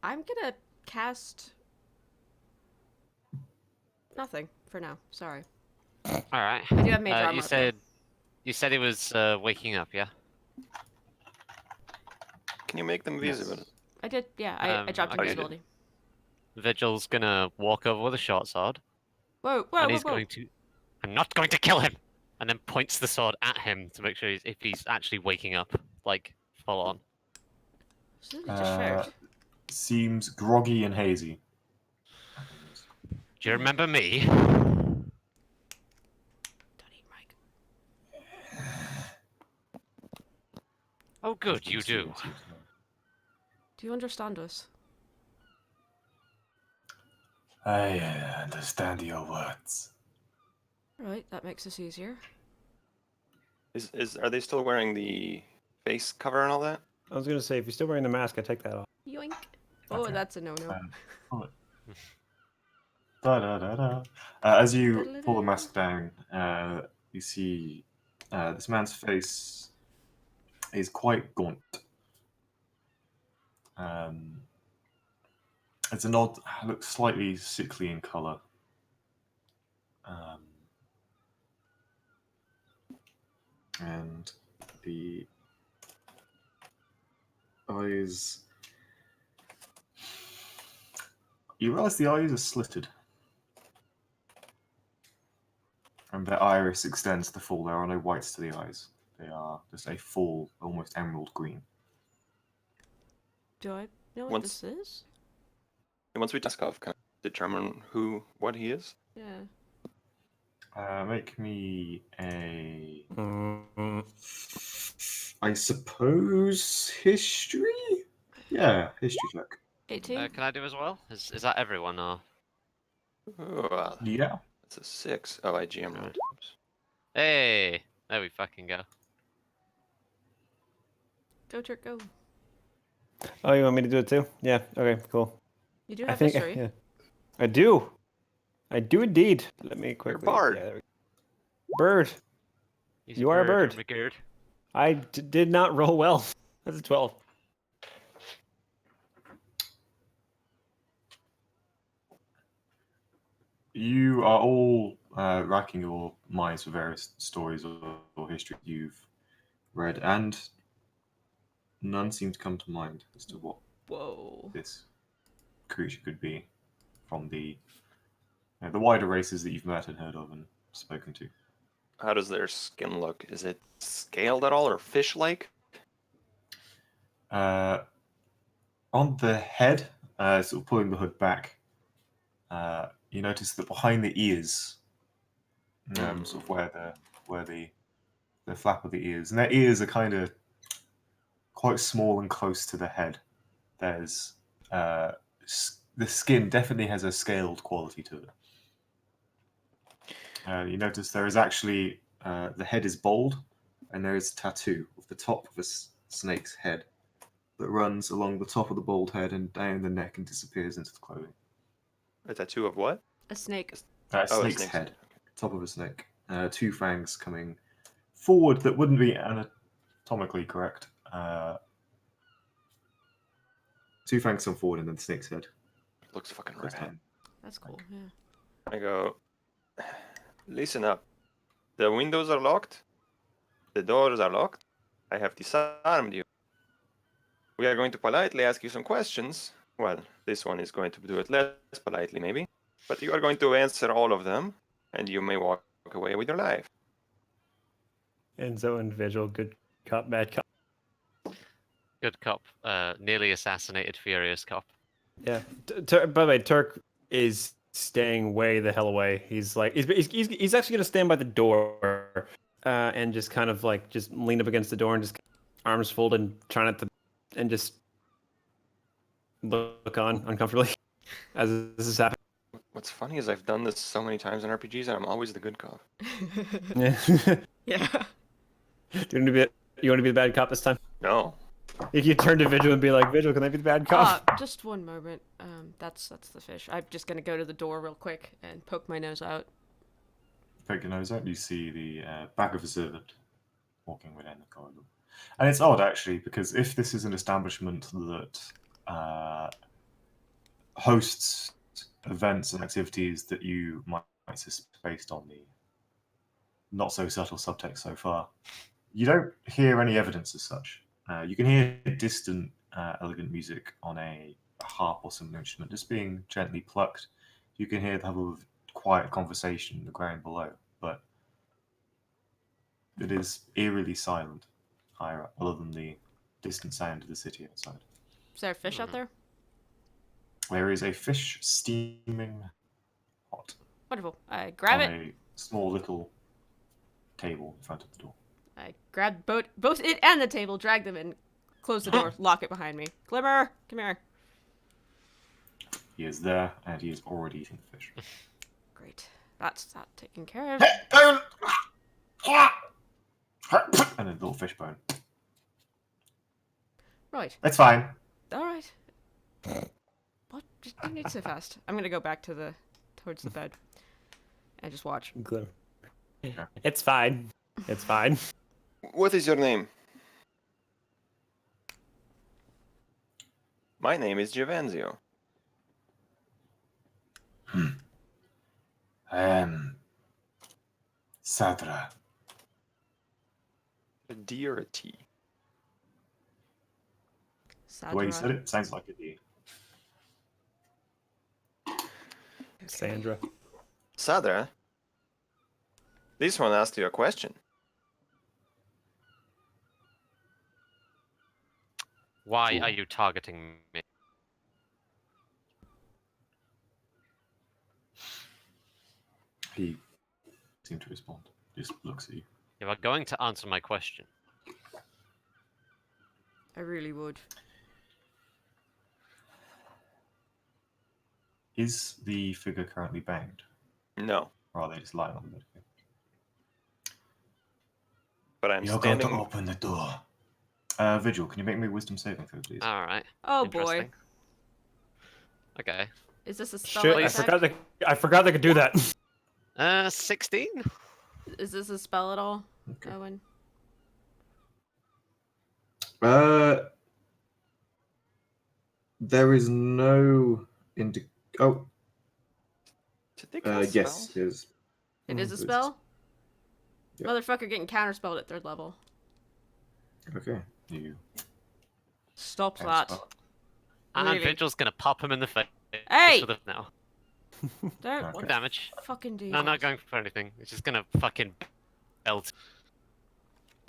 Speaker 1: I'm gonna cast nothing for now. Sorry.
Speaker 2: All right.
Speaker 1: I do have major armor.
Speaker 2: You said he was waking up, yeah?
Speaker 5: Can you make them visible?
Speaker 4: Yes.
Speaker 1: I did. Yeah, I dropped
Speaker 2: okay.
Speaker 1: invisibility.
Speaker 2: Vigil's gonna walk over with a short sword,
Speaker 1: Whoa!
Speaker 2: and he's going to. I'm not going to kill him. And then points the sword at him to make sure if he's actually waking up, like full on.
Speaker 1: Just shared.
Speaker 4: Seems groggy and hazy.
Speaker 2: Do you remember me?
Speaker 1: Don't eat Mike.
Speaker 2: Oh, good, you do.
Speaker 1: Do you understand us?
Speaker 4: I understand your words.
Speaker 1: Right, that makes us easier.
Speaker 5: Are they still wearing the face cover and all that?
Speaker 3: I was gonna say, if you're still wearing the mask, I take that off.
Speaker 1: Yoink. Oh,
Speaker 4: Okay.
Speaker 1: that's a no-no.
Speaker 4: As you pull the mask down, you see this man's face is quite gaunt. It's an odd, looks slightly sickly in color. And the eyes. You realize the eyes are slitted. And their iris extends to the full. There are no whites to the eyes. They are just a full, almost emerald green.
Speaker 1: Do I know what
Speaker 5: Once-
Speaker 1: this is?
Speaker 5: And once we task off, can I determine what he is?
Speaker 1: Yeah.
Speaker 4: Make me a,
Speaker 3: Mm,
Speaker 4: I suppose, history? Yeah, history check.
Speaker 1: 18?
Speaker 2: Can I do as well? Is that everyone or?
Speaker 5: Oh,
Speaker 4: Yeah.
Speaker 5: that's a 6. Oh, I GM rolled. Oops.
Speaker 2: Hey, there we fucking go.
Speaker 1: Go, Turk, go.
Speaker 3: Oh, you want me to do it too? Yeah. Okay. Cool.
Speaker 1: You do
Speaker 3: I
Speaker 1: have
Speaker 3: think.
Speaker 1: history.
Speaker 3: Yeah. I do. I do indeed. Let me quickly.
Speaker 5: bard.
Speaker 3: Yeah, there we go. Bird.
Speaker 2: He's
Speaker 3: You are a bird.
Speaker 2: McGird.
Speaker 3: I did not roll well. That's a 12.
Speaker 4: You are all racking your minds for various stories or history you've read, and none seem to come to mind as to what
Speaker 1: Whoa.
Speaker 4: this creature could be from the wider races that you've met and heard of and spoken to.
Speaker 5: How does their skin look? Is it scaled at all or fish-like?
Speaker 4: On the head, sort of pulling the hood back, you notice that behind the ears, sort of where the flap of the ears, and their ears are kind of quite small and close to the head. There's the skin definitely has a scaled quality to it. You notice there is actually the head is bald, and there is a tattoo of the top of a snake's head that runs along the top of the bald head and down the neck and disappears into the clothing.
Speaker 5: A tattoo of what?
Speaker 1: A snake.
Speaker 5: A
Speaker 4: Snake's
Speaker 5: snake's
Speaker 4: head, top of a snake. Two fangs coming forward that wouldn't be anatomically correct. Two fangs come forward and then the snake's head.
Speaker 5: Looks fucking
Speaker 4: goes
Speaker 5: rad.
Speaker 4: down.
Speaker 1: That's cool, yeah.
Speaker 5: I go, listen up. The windows are locked. The doors are locked. I have disarmed you. we are going to politely ask you some questions. Well, this one is going to do it less politely, maybe. But you are going to answer all of them, and you may walk away with your life.
Speaker 3: Enzo and Vigil, good cop, bad cop.
Speaker 2: Good cop, nearly assassinated furious cop.
Speaker 3: Yeah. By the way, Turk is staying way the hell away. He's like, he's actually gonna stand by the door, and just kind of like just lean up against the door and just arms folded, trying not to, and just look on uncomfortably as this is happening.
Speaker 5: What's funny is I've done this so many times in RPGs, and I'm always the good cop.
Speaker 3: Yeah.
Speaker 1: Yeah.
Speaker 3: Do you want to be the bad cop this time?
Speaker 5: No.
Speaker 3: If you turn to Vigil and be like, Vigil, can I be the bad cop?
Speaker 1: Just one moment. That's the fish. I'm just gonna go to the door real quick and poke my nose out.
Speaker 4: Poke your nose out, you see the back of a servant walking within the corridor. And it's odd, actually, because if this is an establishment that hosts events and activities that you might suspect based on the not so subtle subtext so far, you don't hear any evidence as such. You can hear distant, elegant music on a harp or some instrument just being gently plucked. You can hear the level of quiet conversation in the ground below, but it is eerily silent higher up, other than the distant sound of the city outside.
Speaker 1: Is there a fish out there?
Speaker 4: There is a fish steaming hot
Speaker 1: Wonderful. I grab
Speaker 4: on
Speaker 1: it.
Speaker 4: a small little table in front of the door.
Speaker 1: I grab both it and the table, drag them in, close the door, lock it behind me. Glimmer, come here.
Speaker 4: He is there, and he is already eating the fish.
Speaker 1: Great. That's that taken care of.
Speaker 4: And a little fish bone.
Speaker 1: Right.
Speaker 4: It's fine.
Speaker 1: All right. What? You need so fast. I'm gonna go back towards the bed, and just watch.
Speaker 3: Glimmer. It's fine. It's fine.
Speaker 5: What is your name? My name is Giovanzio.
Speaker 4: Sadra.
Speaker 5: A D or a T?
Speaker 4: The way you said it sounds like a D.
Speaker 3: Sandra.
Speaker 5: Sadra? This one asked you a question.
Speaker 2: Why are you targeting me?
Speaker 4: He seemed to respond. Just looks at you.
Speaker 2: You are going to answer my question.
Speaker 1: I really would.
Speaker 4: Is the figure currently bound?
Speaker 5: No,
Speaker 4: Or are they just lying on the bed?
Speaker 5: but I'm
Speaker 4: You're going
Speaker 5: standing.
Speaker 4: to open the door. Vigil, can you make me a wisdom saving throw, please?
Speaker 2: All right.
Speaker 1: Oh boy.
Speaker 2: Interesting. Okay.
Speaker 1: Is this a spell?
Speaker 3: Shit, I
Speaker 1: attack?
Speaker 3: forgot they could do that.
Speaker 2: 16.
Speaker 1: Is this a spell at all,
Speaker 4: Okay.
Speaker 1: Owen?
Speaker 4: There is no Oh,
Speaker 5: Did they cast
Speaker 4: yes,
Speaker 5: spells?
Speaker 4: it is.
Speaker 1: It is a
Speaker 4: it's-
Speaker 1: spell?
Speaker 4: Yep.
Speaker 1: Motherfucker getting counterspelled at 3rd level.
Speaker 4: Okay, you.
Speaker 1: Stop
Speaker 4: can
Speaker 1: that.
Speaker 4: spell.
Speaker 2: And
Speaker 1: Really?
Speaker 2: Vigil's gonna pop him in the face.
Speaker 1: Hey!
Speaker 2: With a... No.
Speaker 1: Don't
Speaker 4: Okay.
Speaker 1: what
Speaker 2: Damage.
Speaker 1: the fucking do
Speaker 2: No,
Speaker 1: that?
Speaker 2: not going for anything. It's just gonna fucking belt.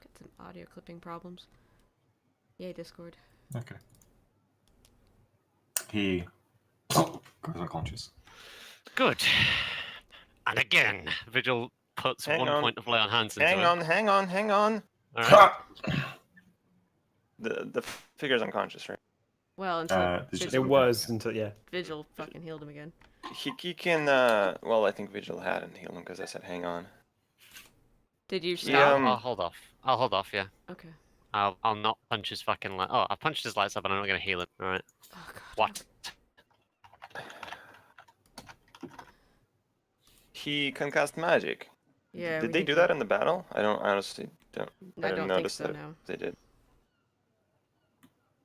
Speaker 1: Got some audio clipping problems. Yay, Discord.
Speaker 4: Okay. He goes unconscious.
Speaker 2: Good. And again, Vigil puts
Speaker 5: Hang
Speaker 2: one
Speaker 5: on.
Speaker 2: point of lay on hands into
Speaker 5: Hang
Speaker 2: him.
Speaker 5: on.
Speaker 2: All right.
Speaker 5: The figure's unconscious, right?
Speaker 1: Well, until
Speaker 4: There's just-
Speaker 1: Vigil,
Speaker 3: It was until
Speaker 1: Vigil fucking healed him again.
Speaker 5: He can. Well, I think Vigil hadn't healed him because I said hang on.
Speaker 1: Did you stop?
Speaker 5: Yeah,
Speaker 2: I'll hold off. I'll hold off. Yeah.
Speaker 1: Okay.
Speaker 2: I'll not punch his fucking light. Oh, I punched his lights up, and I'm not gonna heal him. All right.
Speaker 1: Oh god.
Speaker 2: What?
Speaker 5: He can cast magic.
Speaker 1: Yeah.
Speaker 5: Did
Speaker 1: we
Speaker 5: they
Speaker 1: can
Speaker 5: do that in the battle? I don't honestly don't.
Speaker 1: I
Speaker 5: didn't
Speaker 1: don't think
Speaker 5: notice
Speaker 1: so.
Speaker 5: that
Speaker 1: No.
Speaker 5: they did.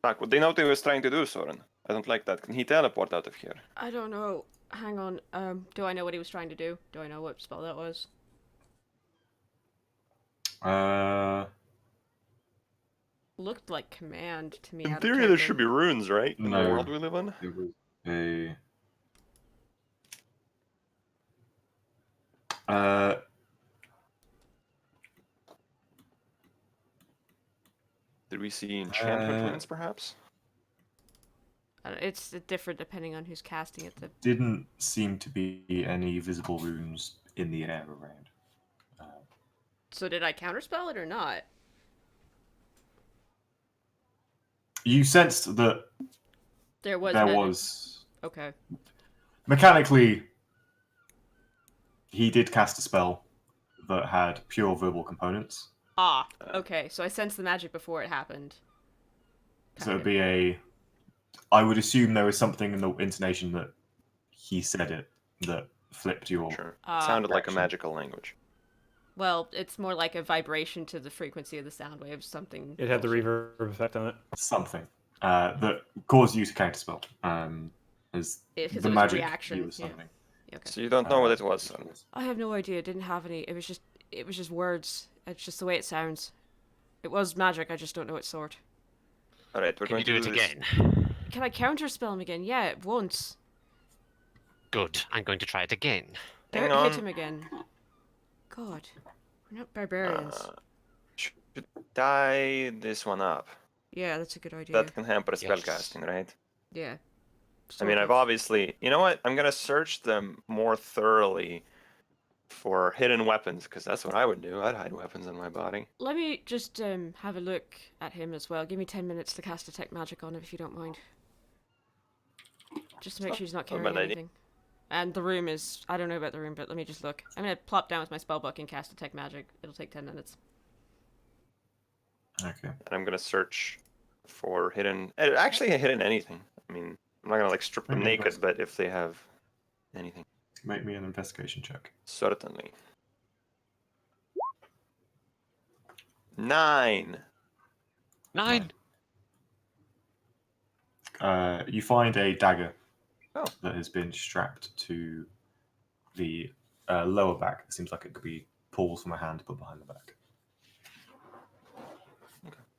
Speaker 5: Fuck, what they know what he was trying to do, Soren. I don't like that. Can he teleport out of here?
Speaker 1: I don't know. Hang on. Do I know what he was trying to do? Do I know what spell that was? Looked like command to me.
Speaker 5: In
Speaker 1: out of
Speaker 5: theory, there should be
Speaker 1: character.
Speaker 5: runes, right? In the
Speaker 4: No.
Speaker 5: world we live in.
Speaker 4: It was a.
Speaker 5: Did we see enchantment
Speaker 4: Uh,
Speaker 5: runes, perhaps?
Speaker 1: It's different depending on who's casting it.
Speaker 4: Didn't seem to be any visible runes in the air around.
Speaker 1: So did I counterspell it or not?
Speaker 4: You sensed that
Speaker 1: There was.
Speaker 4: there
Speaker 1: magic.
Speaker 4: was
Speaker 1: Okay.
Speaker 4: mechanically. He did cast a spell that had pure verbal components.
Speaker 1: Ah. Okay. So I sensed the magic before it happened.
Speaker 4: So it'd be a. I would assume there was something in the intonation that he said it that flipped your.
Speaker 5: Sure.
Speaker 1: Ah.
Speaker 5: Sounded like a
Speaker 4: Reaction.
Speaker 5: magical language.
Speaker 1: Well, it's more like a vibration to the frequency of the sound waves. Something.
Speaker 3: It had the
Speaker 1: bullshit.
Speaker 3: reverb effect on it.
Speaker 4: Something that caused you to counterspell. As
Speaker 1: Because
Speaker 4: the
Speaker 1: it was a
Speaker 4: magic
Speaker 1: reaction,
Speaker 4: you were
Speaker 1: yeah.
Speaker 4: summoning.
Speaker 1: Okay.
Speaker 5: So you don't know what it was. Son.
Speaker 1: I have no idea. It didn't have any. It was just words. It's just the way it sounds. It was magic. I just don't know what sort.
Speaker 5: All right, we're
Speaker 2: Can
Speaker 5: going
Speaker 2: you do
Speaker 5: to
Speaker 2: it
Speaker 5: do this.
Speaker 2: again?
Speaker 1: Can I counterspell him again? Yeah, once.
Speaker 2: Good. I'm going to try it again.
Speaker 5: Hang
Speaker 1: Don't hit
Speaker 5: on.
Speaker 1: him again. God, we're not barbarians.
Speaker 5: Should tie this one up.
Speaker 1: Yeah, that's a good idea.
Speaker 5: That can hamper
Speaker 2: Yes.
Speaker 5: spellcasting, right?
Speaker 1: Yeah.
Speaker 5: I mean,
Speaker 1: Sort
Speaker 5: I've
Speaker 1: of.
Speaker 5: obviously. You know what? I'm gonna search them more thoroughly for hidden weapons, because that's what I would do. I'd hide weapons in my body.
Speaker 1: Let me just have a look at him as well. Give me 10 minutes to cast detect magic on him if you don't mind. Just to make sure he's not
Speaker 5: Not a bad
Speaker 1: carrying
Speaker 5: idea.
Speaker 1: anything. And the room is... I don't know about the room, but let me just look. I'm going to plop down with my spellbook and cast detect magic. It'll take 10 minutes.
Speaker 4: Okay.
Speaker 5: And I'm gonna search for hidden. Actually, hidden anything. I mean, I'm not gonna like strip them
Speaker 4: Okay,
Speaker 5: naked,
Speaker 4: that's-
Speaker 5: but if they have anything,
Speaker 4: Make me an investigation check.
Speaker 5: certainly. 9.
Speaker 2: 9.
Speaker 4: You find a dagger
Speaker 5: Oh.
Speaker 4: that has been strapped to the lower back. It seems like it could be pulled from a hand put behind the back.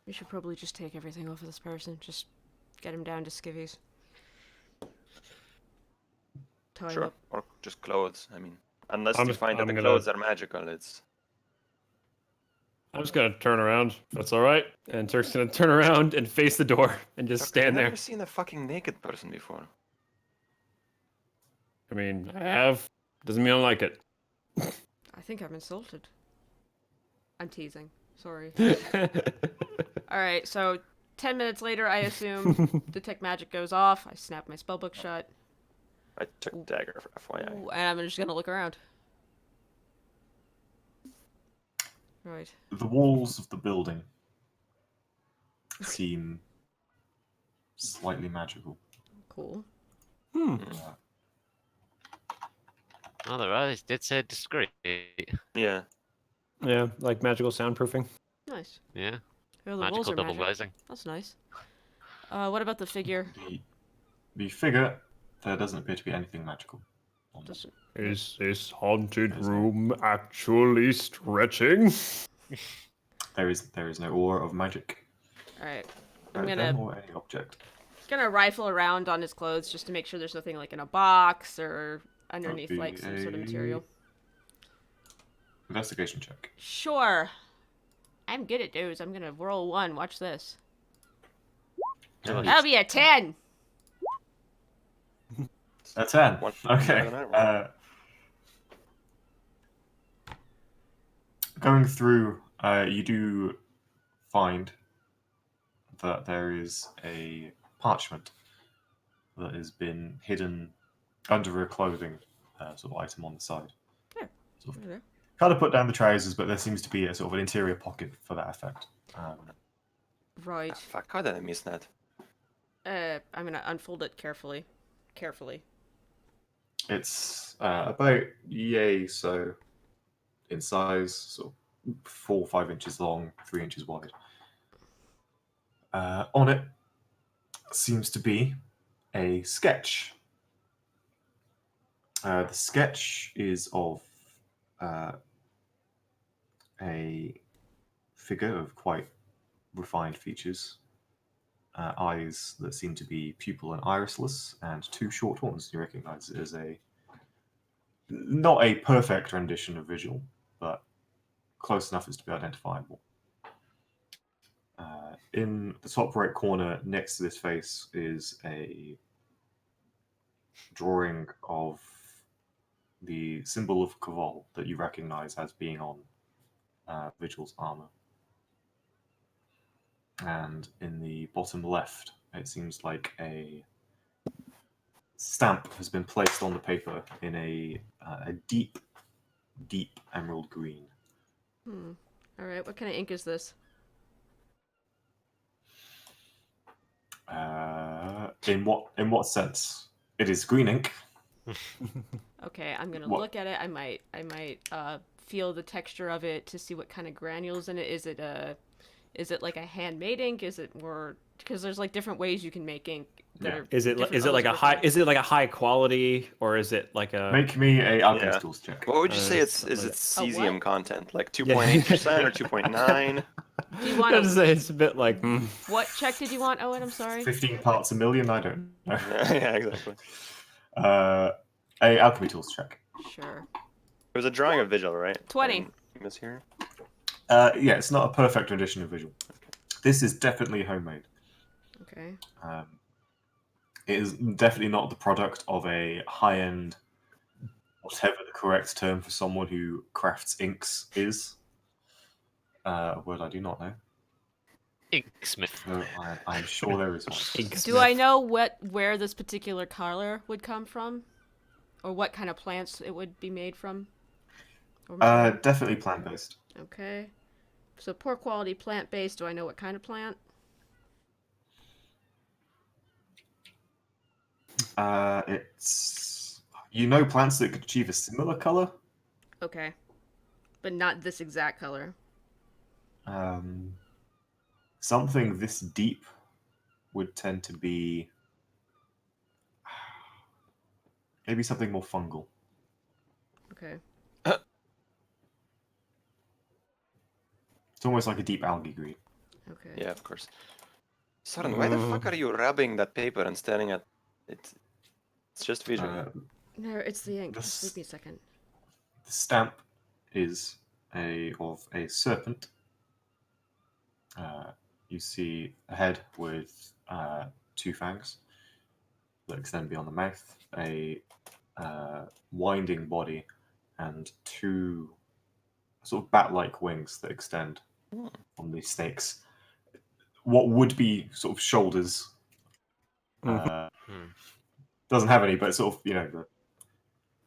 Speaker 1: We should probably just take everything off of this person. Just get him down to skivvies. Tie him
Speaker 5: Sure.
Speaker 1: up.
Speaker 5: Or just clothes. I mean, unless
Speaker 3: I'm
Speaker 5: you
Speaker 3: just-
Speaker 5: find that
Speaker 3: I'm
Speaker 5: the
Speaker 3: gonna-
Speaker 5: clothes are magical, it's.
Speaker 3: I'm just gonna turn around. If that's all right. And Turk's gonna turn around and face the door and just
Speaker 5: Tucker,
Speaker 3: stand
Speaker 5: I've
Speaker 3: there.
Speaker 5: never seen a fucking naked person before.
Speaker 3: I mean, I have. Doesn't mean I like it.
Speaker 1: I think I'm insulted. I'm teasing. Sorry. Alright, so 10 minutes later, I assume detect magic goes off. I snap my spellbook shut.
Speaker 5: I took the dagger, for FYI.
Speaker 1: Ooh, and I'm just gonna look around. Right.
Speaker 4: The walls of the building seem slightly magical.
Speaker 1: Cool.
Speaker 3: Hmm.
Speaker 2: Oh, the eyes did say discreet.
Speaker 5: Yeah.
Speaker 3: Yeah, like magical soundproofing.
Speaker 1: Nice.
Speaker 2: Yeah.
Speaker 1: Well, the walls
Speaker 2: Magical
Speaker 1: are
Speaker 2: double
Speaker 1: magic.
Speaker 2: glazing.
Speaker 1: That's nice. What about the figure?
Speaker 4: The figure, there doesn't appear to be anything magical. on it.
Speaker 1: Doesn't...
Speaker 3: Is this haunted
Speaker 4: There's no-
Speaker 3: room actually stretching?
Speaker 4: There is no aura of magic.
Speaker 1: Alright. I'm
Speaker 4: about
Speaker 1: gonna
Speaker 4: them or any object.
Speaker 1: rifle around on his clothes just to make sure there's nothing like in a box or underneath
Speaker 4: be
Speaker 1: like some sort of
Speaker 4: a-
Speaker 1: material.
Speaker 4: Investigation check.
Speaker 1: Sure. I'm good at those. I'm gonna roll 1. Watch this.
Speaker 2: Oh,
Speaker 1: That'll be a 10.
Speaker 4: A 10.
Speaker 5: One-
Speaker 4: Okay.
Speaker 5: better than I rolled.
Speaker 4: Going through, you do find that there is a parchment that has been hidden under a clothing sort of item on the side.
Speaker 1: Yeah.
Speaker 4: Sort of,
Speaker 1: Okay.
Speaker 4: kind of put down the trousers, but there seems to be a sort of an interior pocket for that effect.
Speaker 1: Right.
Speaker 5: Fuck, how did I miss that?
Speaker 1: I'm gonna unfold it carefully. Carefully.
Speaker 4: It's about yay so in size, sort of 4 or 5 inches long, 3 inches wide. On it seems to be a sketch. The sketch is of a figure of quite refined features, eyes that seem to be pupil and irisless, and 2 short horns. You recognize it as not a perfect rendition of visual, but close enough as to be identifiable. In the top right corner next to this face is a drawing of the symbol of Kavol that you recognize as being on Vigil's armor. And in the bottom left, it seems like a stamp has been placed on the paper in a deep, deep emerald green.
Speaker 1: All right, what kind of ink is this?
Speaker 4: In what sense? It is green ink.
Speaker 1: Okay, I'm gonna
Speaker 4: What?
Speaker 1: look at it. I might feel the texture of it to see what kind of granules in it. Is it like a handmade ink? Is it more, because there's like different ways you can make ink. That
Speaker 4: Yeah.
Speaker 1: are
Speaker 3: Is it
Speaker 1: different
Speaker 3: like
Speaker 1: levels
Speaker 3: a
Speaker 1: of
Speaker 3: high? Is it like a high quality, or is it like a?
Speaker 4: Make me a alchemist
Speaker 5: Yeah.
Speaker 4: tools check.
Speaker 5: What would you say
Speaker 3: something
Speaker 5: is
Speaker 3: like
Speaker 5: its
Speaker 1: A what?
Speaker 5: cesium content? Like 2.8% or 2.9?
Speaker 1: Do you want
Speaker 3: I was
Speaker 1: to?
Speaker 3: gonna say it's a bit like.
Speaker 1: What check did you want, Owen? I'm sorry.
Speaker 4: 15 parts a million. I don't know.
Speaker 5: Yeah, exactly.
Speaker 4: A alchemy tools check.
Speaker 1: Sure.
Speaker 5: It was a drawing of Vigil, right?
Speaker 1: 20.
Speaker 5: Miss here.
Speaker 4: Yeah, it's not a perfect rendition of visual. This is definitely homemade.
Speaker 1: Okay.
Speaker 4: It is definitely not the product of a high-end, whatever the correct term for someone who crafts inks is. A word I do not know.
Speaker 2: Inksmith.
Speaker 4: Though I am sure there is one.
Speaker 1: Do I know where this particular color would come from, or what kind of plants it would be made from? Or material?
Speaker 4: Definitely plant-based.
Speaker 1: Okay. So poor quality plant-based. Do I know what kind of plant?
Speaker 4: It's plants that could achieve a similar color.
Speaker 1: Okay. But not this exact color.
Speaker 4: Something this deep would tend to be maybe something more fungal.
Speaker 1: Okay.
Speaker 4: It's almost like a deep algae green.
Speaker 1: Okay.
Speaker 5: Yeah, of course. Soren, why the fuck are you rubbing that paper and staring at it? It's just visual.
Speaker 1: No, it's the ink.
Speaker 4: This-
Speaker 1: Just leave me a second.
Speaker 4: The stamp is of a serpent. You see a head with 2 fangs that extend beyond the mouth, a winding body, and 2 sort of bat-like wings that extend on these snakes. What would be sort of shoulders. Doesn't have any, but sort of,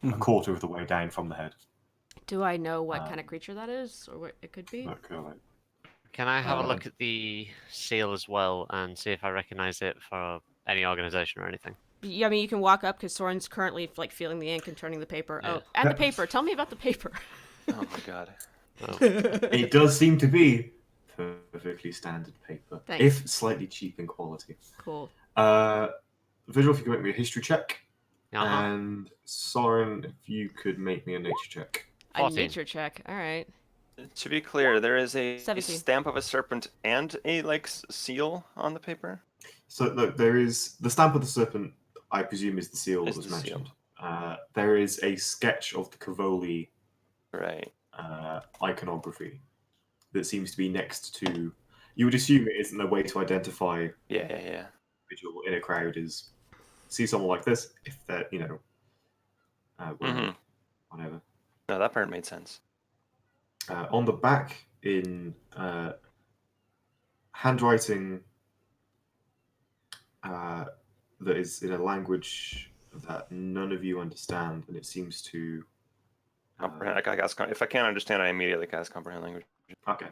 Speaker 4: a quarter of the way down from the head.
Speaker 1: Do I know what kind of creature that is, or what it could be?
Speaker 4: Look,
Speaker 2: Can I have a look at the seal as well and see if I recognize it for any organization or anything?
Speaker 1: Yeah, I mean, you can walk up because Soren's currently like feeling the ink and turning the paper.
Speaker 2: Yeah.
Speaker 1: Oh, and the paper. Tell me about the paper.
Speaker 5: Oh my god.
Speaker 4: It does seem to be perfectly standard paper,
Speaker 1: Thanks.
Speaker 4: if slightly cheap in quality.
Speaker 1: Cool.
Speaker 4: Visual, if you could make me a history check,
Speaker 2: Uh-huh.
Speaker 4: and Soren, if you could make me a nature check.
Speaker 1: A
Speaker 2: 14.
Speaker 1: nature check. All right.
Speaker 5: To be clear, there is a
Speaker 1: 17.
Speaker 5: stamp of a serpent and a seal on the paper.
Speaker 4: So look, there is the stamp of the serpent. I presume is the seal
Speaker 5: Is
Speaker 4: that was
Speaker 5: the seal.
Speaker 4: mentioned. There is a sketch of the Cavoli
Speaker 5: Right.
Speaker 4: iconography that seems to be next to. You would assume it isn't a way to identify
Speaker 5: Yeah.
Speaker 4: individual in a crowd is see someone like this if they're wearing whatever.
Speaker 5: No, that part made sense.
Speaker 4: On the back in handwriting that is in a language that none of you understand, and it seems to
Speaker 5: Comprehend. I guess if I can't understand, I immediately cast comprehend language.
Speaker 4: okay,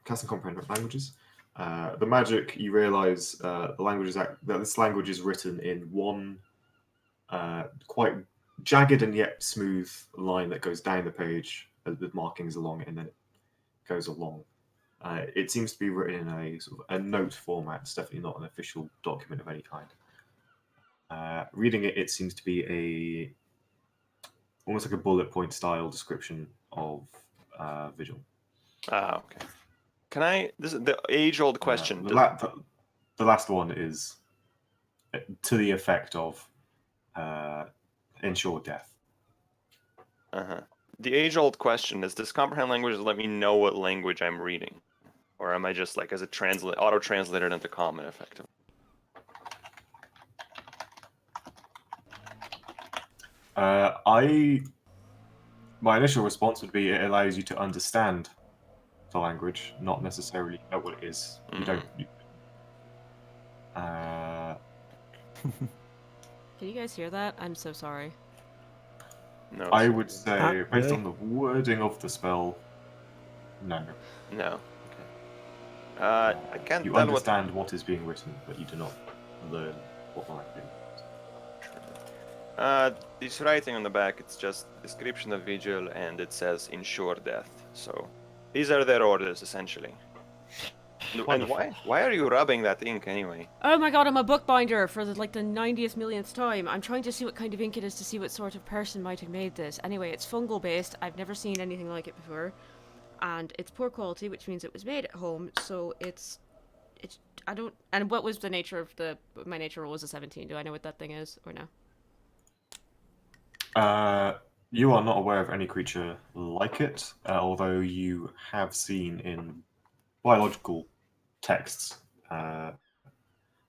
Speaker 4: cast and comprehend languages. The magic, you realize the language is that this language is written in one quite jagged and yet smooth line that goes down the page with markings along it, and then it goes along. It seems to be written in a sort of a note format. It's definitely not an official document of any kind. Reading it, it seems to be almost like a bullet point style description of Vigil.
Speaker 5: Ah, okay. Can I? This is the age-old question.
Speaker 4: The last one is to the effect of ensure death.
Speaker 5: The age-old question is: does comprehend language let me know what language I'm reading, or am I just like as a auto-translated into common effectively?
Speaker 4: My initial response would be it allows you to understand the language, not necessarily know what it is. You don't.
Speaker 1: Can you guys hear that? I'm so sorry.
Speaker 5: No.
Speaker 4: I would say,
Speaker 3: Not
Speaker 4: based
Speaker 3: really.
Speaker 4: on the wording of the spell, no.
Speaker 5: No. Okay. I can't
Speaker 4: You
Speaker 5: tell
Speaker 4: understand what is being written, but you do not learn what might be.
Speaker 5: This writing on the back, it's just description of vigil, and it says ensure death. So these are their orders essentially. And
Speaker 2: Wonderful.
Speaker 5: why are you rubbing that ink anyway?
Speaker 1: Oh my god, I'm a bookbinder for the 90th millionth time. I'm trying to see what kind of ink it is to see what sort of person might have made this. Anyway, it's fungal based. I've never seen anything like it before. And it's poor quality, which means it was made at home, so I don't. And what was the nature of my nature roll was a 17. Do I know what that thing is or no?
Speaker 4: You are not aware of any creature like it, although you have seen in biological texts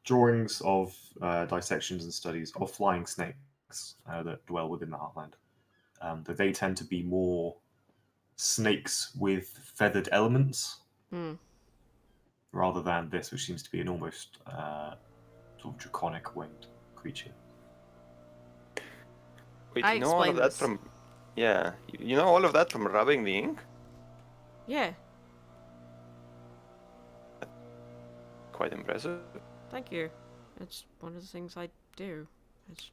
Speaker 4: drawings of dissections and studies of flying snakes that dwell within the heartland. That they tend to be more snakes with feathered elements rather than this, which seems to be an almost sort of draconic winged creature.
Speaker 5: Wait,
Speaker 1: I
Speaker 5: you know all of
Speaker 1: explained
Speaker 5: that
Speaker 1: this.
Speaker 5: from? Yeah, you know all of that from rubbing the ink?
Speaker 1: Yeah,
Speaker 5: Quite impressive.
Speaker 1: thank you. It's one of the things I do. I just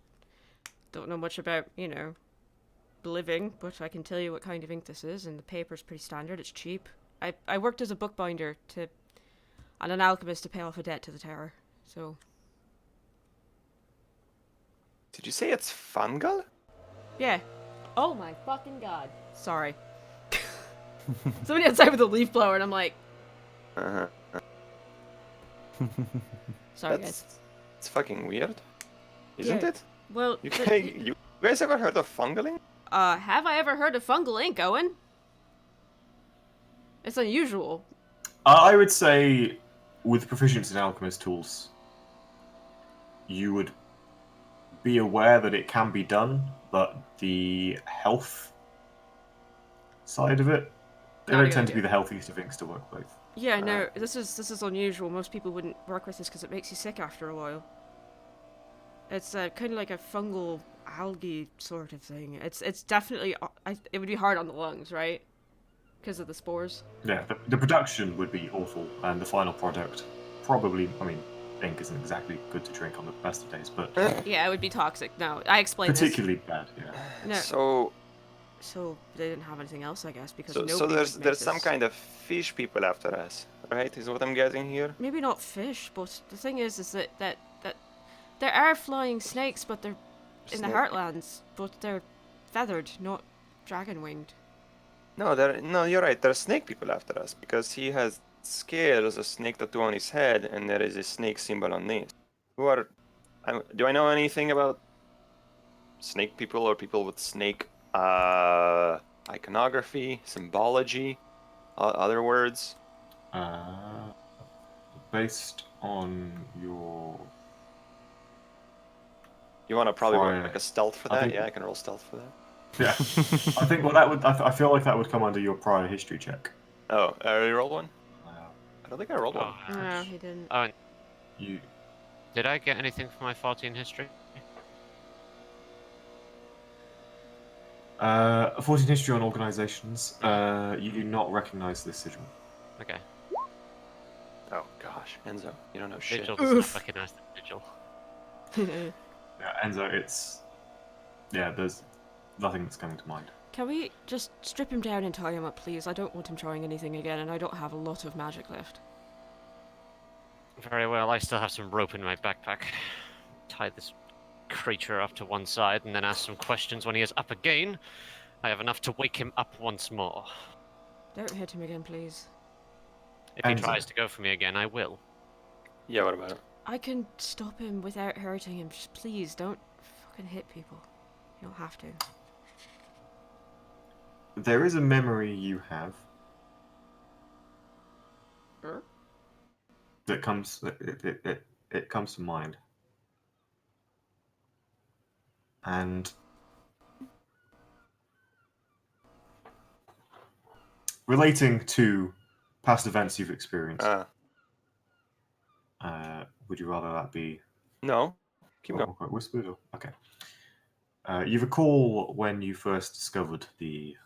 Speaker 1: don't know much about, living, but I can tell you what kind of ink this is, and the paper's pretty standard. It's cheap. I worked as a bookbinder and an alchemist to pay off a debt to the tower, so...
Speaker 5: Did you say it's fungal?
Speaker 1: Yeah. Oh my fucking god. Sorry. Somebody outside with a leaf blower, and I'm like,
Speaker 5: Uh-huh.
Speaker 1: sorry guys.
Speaker 5: It's fucking weird, isn't
Speaker 1: Yeah.
Speaker 5: it?
Speaker 1: Well,
Speaker 5: You guys ever heard of fungaling?
Speaker 1: have I ever heard of fungal ink, Owen? It's unusual.
Speaker 4: I would say, with proficiency in alchemist tools, you would be aware that it can be done, but the health side of it, they
Speaker 1: Not a
Speaker 4: don't
Speaker 1: good
Speaker 4: tend to be
Speaker 1: idea.
Speaker 4: the healthiest of things to work with.
Speaker 1: Yeah, no, this is unusual. Most people wouldn't work with this because it makes you sick after a while. It's kind of like a fungal algae sort of thing. It's definitely it would be hard on the lungs, right? Because of the spores.
Speaker 4: Yeah, the production would be awful, and the final product probably, I mean, ink isn't exactly good to drink on the best of days, but
Speaker 1: Yeah, it would be toxic. No, I explained
Speaker 4: particularly bad, yeah.
Speaker 1: this. No,
Speaker 5: So
Speaker 1: so they didn't have anything else, I guess, because
Speaker 5: so
Speaker 1: nobody
Speaker 5: there's
Speaker 1: would make
Speaker 5: some
Speaker 1: this.
Speaker 5: kind of fish people after us, right? Is what I'm getting here.
Speaker 1: Maybe not fish, but the thing is that there are flying snakes, but they're in the
Speaker 5: Snake.
Speaker 1: heartlands, but they're feathered, not dragon winged.
Speaker 5: No, you're right. There are snake people after us because he has scales, a snake tattoo on his head, and there is a snake symbol on this. Do I know anything about snake people or people with snake iconography, symbology, other words?
Speaker 4: Based on your...
Speaker 5: You want to probably roll
Speaker 4: Prior-
Speaker 5: like a stealth for
Speaker 4: I
Speaker 5: that?
Speaker 4: think-
Speaker 5: Yeah, I can roll stealth for that.
Speaker 4: Yeah, I think that would. I feel like that would come under your prior history check.
Speaker 5: Oh, I already rolled one?
Speaker 4: Uh,
Speaker 5: I don't think I rolled one.
Speaker 2: Oh,
Speaker 1: No, he didn't.
Speaker 2: oh, and
Speaker 4: you
Speaker 2: did I get anything for my 14 history?
Speaker 4: 14 history on organizations. You do not recognize this sigil.
Speaker 2: Okay.
Speaker 5: Oh gosh, Enzo, you don't know shit.
Speaker 2: Vigil does not recognize the vigil.
Speaker 4: Yeah, Enzo, there's nothing that's coming to mind.
Speaker 1: Can we just strip him down and tie him up, please? I don't want him trying anything again, and I don't have a lot of magic left.
Speaker 2: Very well, I still have some rope in my backpack. Tie this creature up to one side and then ask some questions when he is up again. I have enough to wake him up once more.
Speaker 1: Don't hit him again, please.
Speaker 2: If he
Speaker 4: Enzo.
Speaker 2: tries to go for me again, I will.
Speaker 5: Yeah, what about it?
Speaker 1: I can stop him without hurting him. Just please don't fucking hit people. You don't have to.
Speaker 4: There is a memory you have that comes it comes to mind, and relating to past events you've experienced. Would you rather that be?
Speaker 5: No. Keep going.
Speaker 4: Quite whispered. Okay. You recall when you first discovered the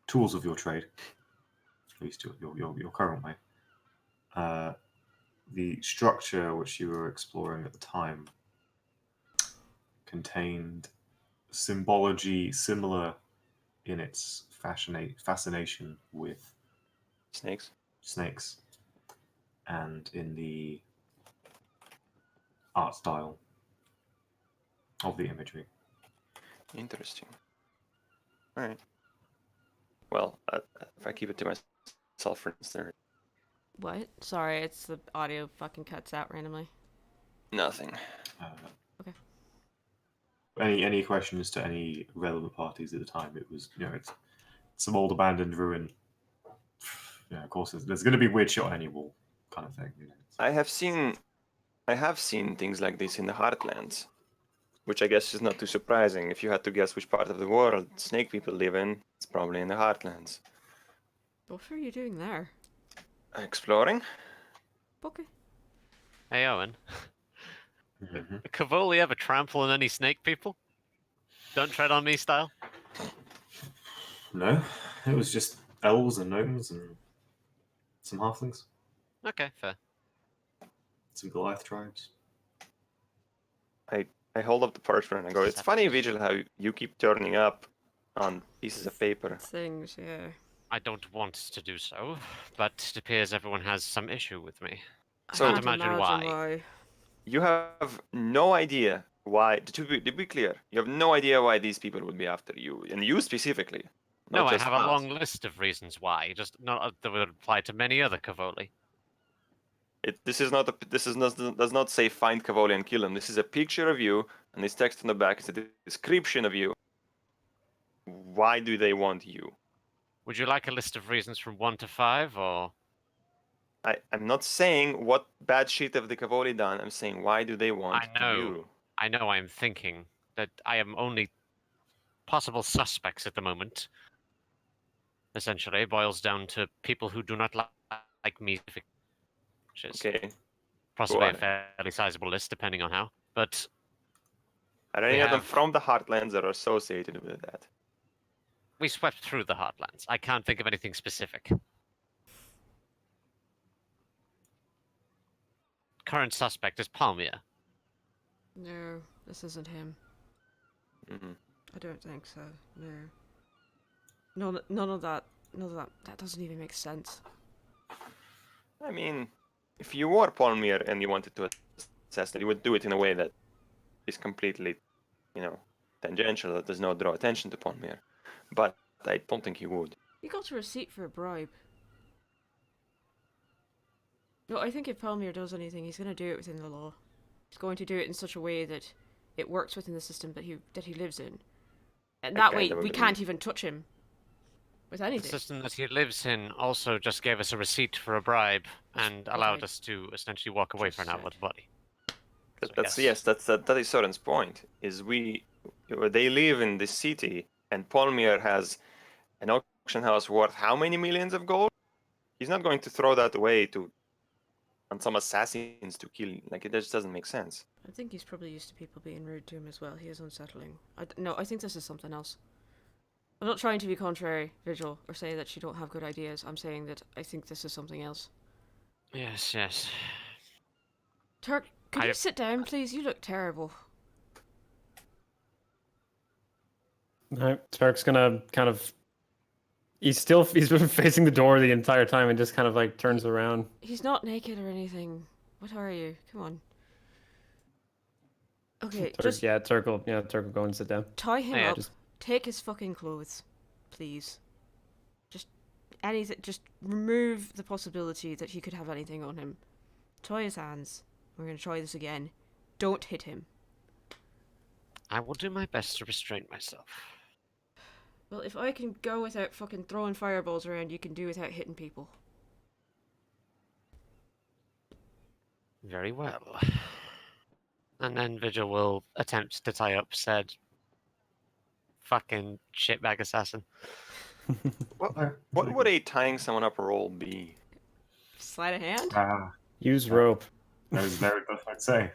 Speaker 4: tools of your trade, at least your current way. The structure which you were exploring at the time contained symbology similar in its fascination with
Speaker 5: Snakes.
Speaker 4: and in the art style of the imagery.
Speaker 5: Interesting. All right. Well, if I keep it to myself, for instance,
Speaker 1: What? Sorry, it's the audio fucking cuts out randomly.
Speaker 5: nothing.
Speaker 1: Okay.
Speaker 4: Any questions to any relevant parties at the time? It was, it's some old abandoned ruin. Yeah, of course, there's going to be weird shit on any wall, kind of thing.
Speaker 5: I have seen things like this in the Heartlands, which I guess is not too surprising. If you had to guess which part of the world snake people live in, it's probably in the Heartlands.
Speaker 1: What are you doing there?
Speaker 5: Exploring?
Speaker 1: Okay.
Speaker 2: Hey, Owen.
Speaker 4: Mm-hmm.
Speaker 2: Cavoli ever trample on any snake people? Don't tread on me style?
Speaker 4: No, it was just elves and gnomes and some halflings,
Speaker 2: Okay, fair.
Speaker 4: some Goliath tribes.
Speaker 5: I hold up the parchment and I go, it's funny, Vigil, how you keep turning up on pieces of paper.
Speaker 1: Things, yeah.
Speaker 2: I don't want to do so, but it appears everyone has some issue with me.
Speaker 5: So-
Speaker 1: I
Speaker 2: Can't
Speaker 1: can't
Speaker 2: imagine why.
Speaker 5: You have no idea why, to be clear, you have no idea why these people would be after you, and you specifically.
Speaker 2: No,
Speaker 5: not
Speaker 2: I
Speaker 5: just
Speaker 2: have a
Speaker 5: us.
Speaker 2: long list of reasons why, just not that would apply to many other Cavoli.
Speaker 5: This is not does not say find Cavoli and kill him. This is a picture of you, and this text on the back is a description of you. Why do they want you?
Speaker 2: Would you like a list of reasons from 1 to 5, or...?
Speaker 5: I'm not saying what bad shit have the Cavoli done. I'm saying why do they want
Speaker 2: I know.
Speaker 5: you?
Speaker 2: I know I'm thinking that I am only possible suspects at the moment. Essentially, it boils down to people who do not like me, which is
Speaker 5: Okay.
Speaker 2: possibly a
Speaker 5: on.
Speaker 2: fairly sizable list, depending on how. But
Speaker 5: Are any of them
Speaker 2: have-
Speaker 5: from the Heartlands that are associated with that?
Speaker 2: we swept through the Heartlands. I can't think of anything specific. Current suspect is Palmia.
Speaker 1: No, this isn't him.
Speaker 5: Hmm.
Speaker 1: I don't think so. No. None of that. That doesn't even make sense.
Speaker 5: I mean, if you were Palmier and you wanted to assassinate, you would do it in a way that is completely, tangential, that does not draw attention to Palmier. But I don't think he would.
Speaker 1: You got a receipt for a bribe. No, I think if Palmier does anything, he's going to do it within the law. He's going to do it in such a way that it works within the system that he lives in. And
Speaker 5: I
Speaker 1: that way,
Speaker 5: kind of
Speaker 1: we
Speaker 5: agree.
Speaker 1: can't even touch him with
Speaker 2: The
Speaker 1: anything.
Speaker 2: system that he lives in also just gave us a receipt for a bribe and
Speaker 1: what
Speaker 2: allowed
Speaker 1: I
Speaker 2: us to essentially walk away
Speaker 1: just
Speaker 2: for now with
Speaker 1: said.
Speaker 2: the body. So
Speaker 5: That is Soren's point. Is they live in this city, and Palmier has an auction house worth how many millions of gold? He's not going to throw that away on some assassins to kill. Like, it just doesn't make sense.
Speaker 1: I think he's probably used to people being rude to him as well. He is unsettling. No, I think this is something else. I'm not trying to be contrary, Vigil, or say that you don't have good ideas. I'm saying that I think this is something else.
Speaker 2: Yes.
Speaker 1: Turk, could you sit down, please? You look terrible.
Speaker 3: No, Turk's gonna kind of. He's been facing the door the entire time and just kind of like turns around.
Speaker 1: He's not naked or anything. What are you? Come on. Okay, just
Speaker 3: Turk will go and sit down.
Speaker 1: tie him
Speaker 2: Yeah,
Speaker 1: up.
Speaker 3: just-
Speaker 1: Take his fucking clothes, please. Just anything. Just remove the possibility that he could have anything on him. Tie his hands. We're gonna try this again. Don't hit him.
Speaker 2: I will do my best to restrain myself.
Speaker 1: Well, if I can go without fucking throwing fireballs around, you can do without hitting people.
Speaker 2: Very well. And then Vigil will attempt to tie up said fucking shitbag assassin.
Speaker 5: What would a tying someone up roll be?
Speaker 1: Sleight of hand?
Speaker 3: Use rope.
Speaker 4: That is very tough, I'd say.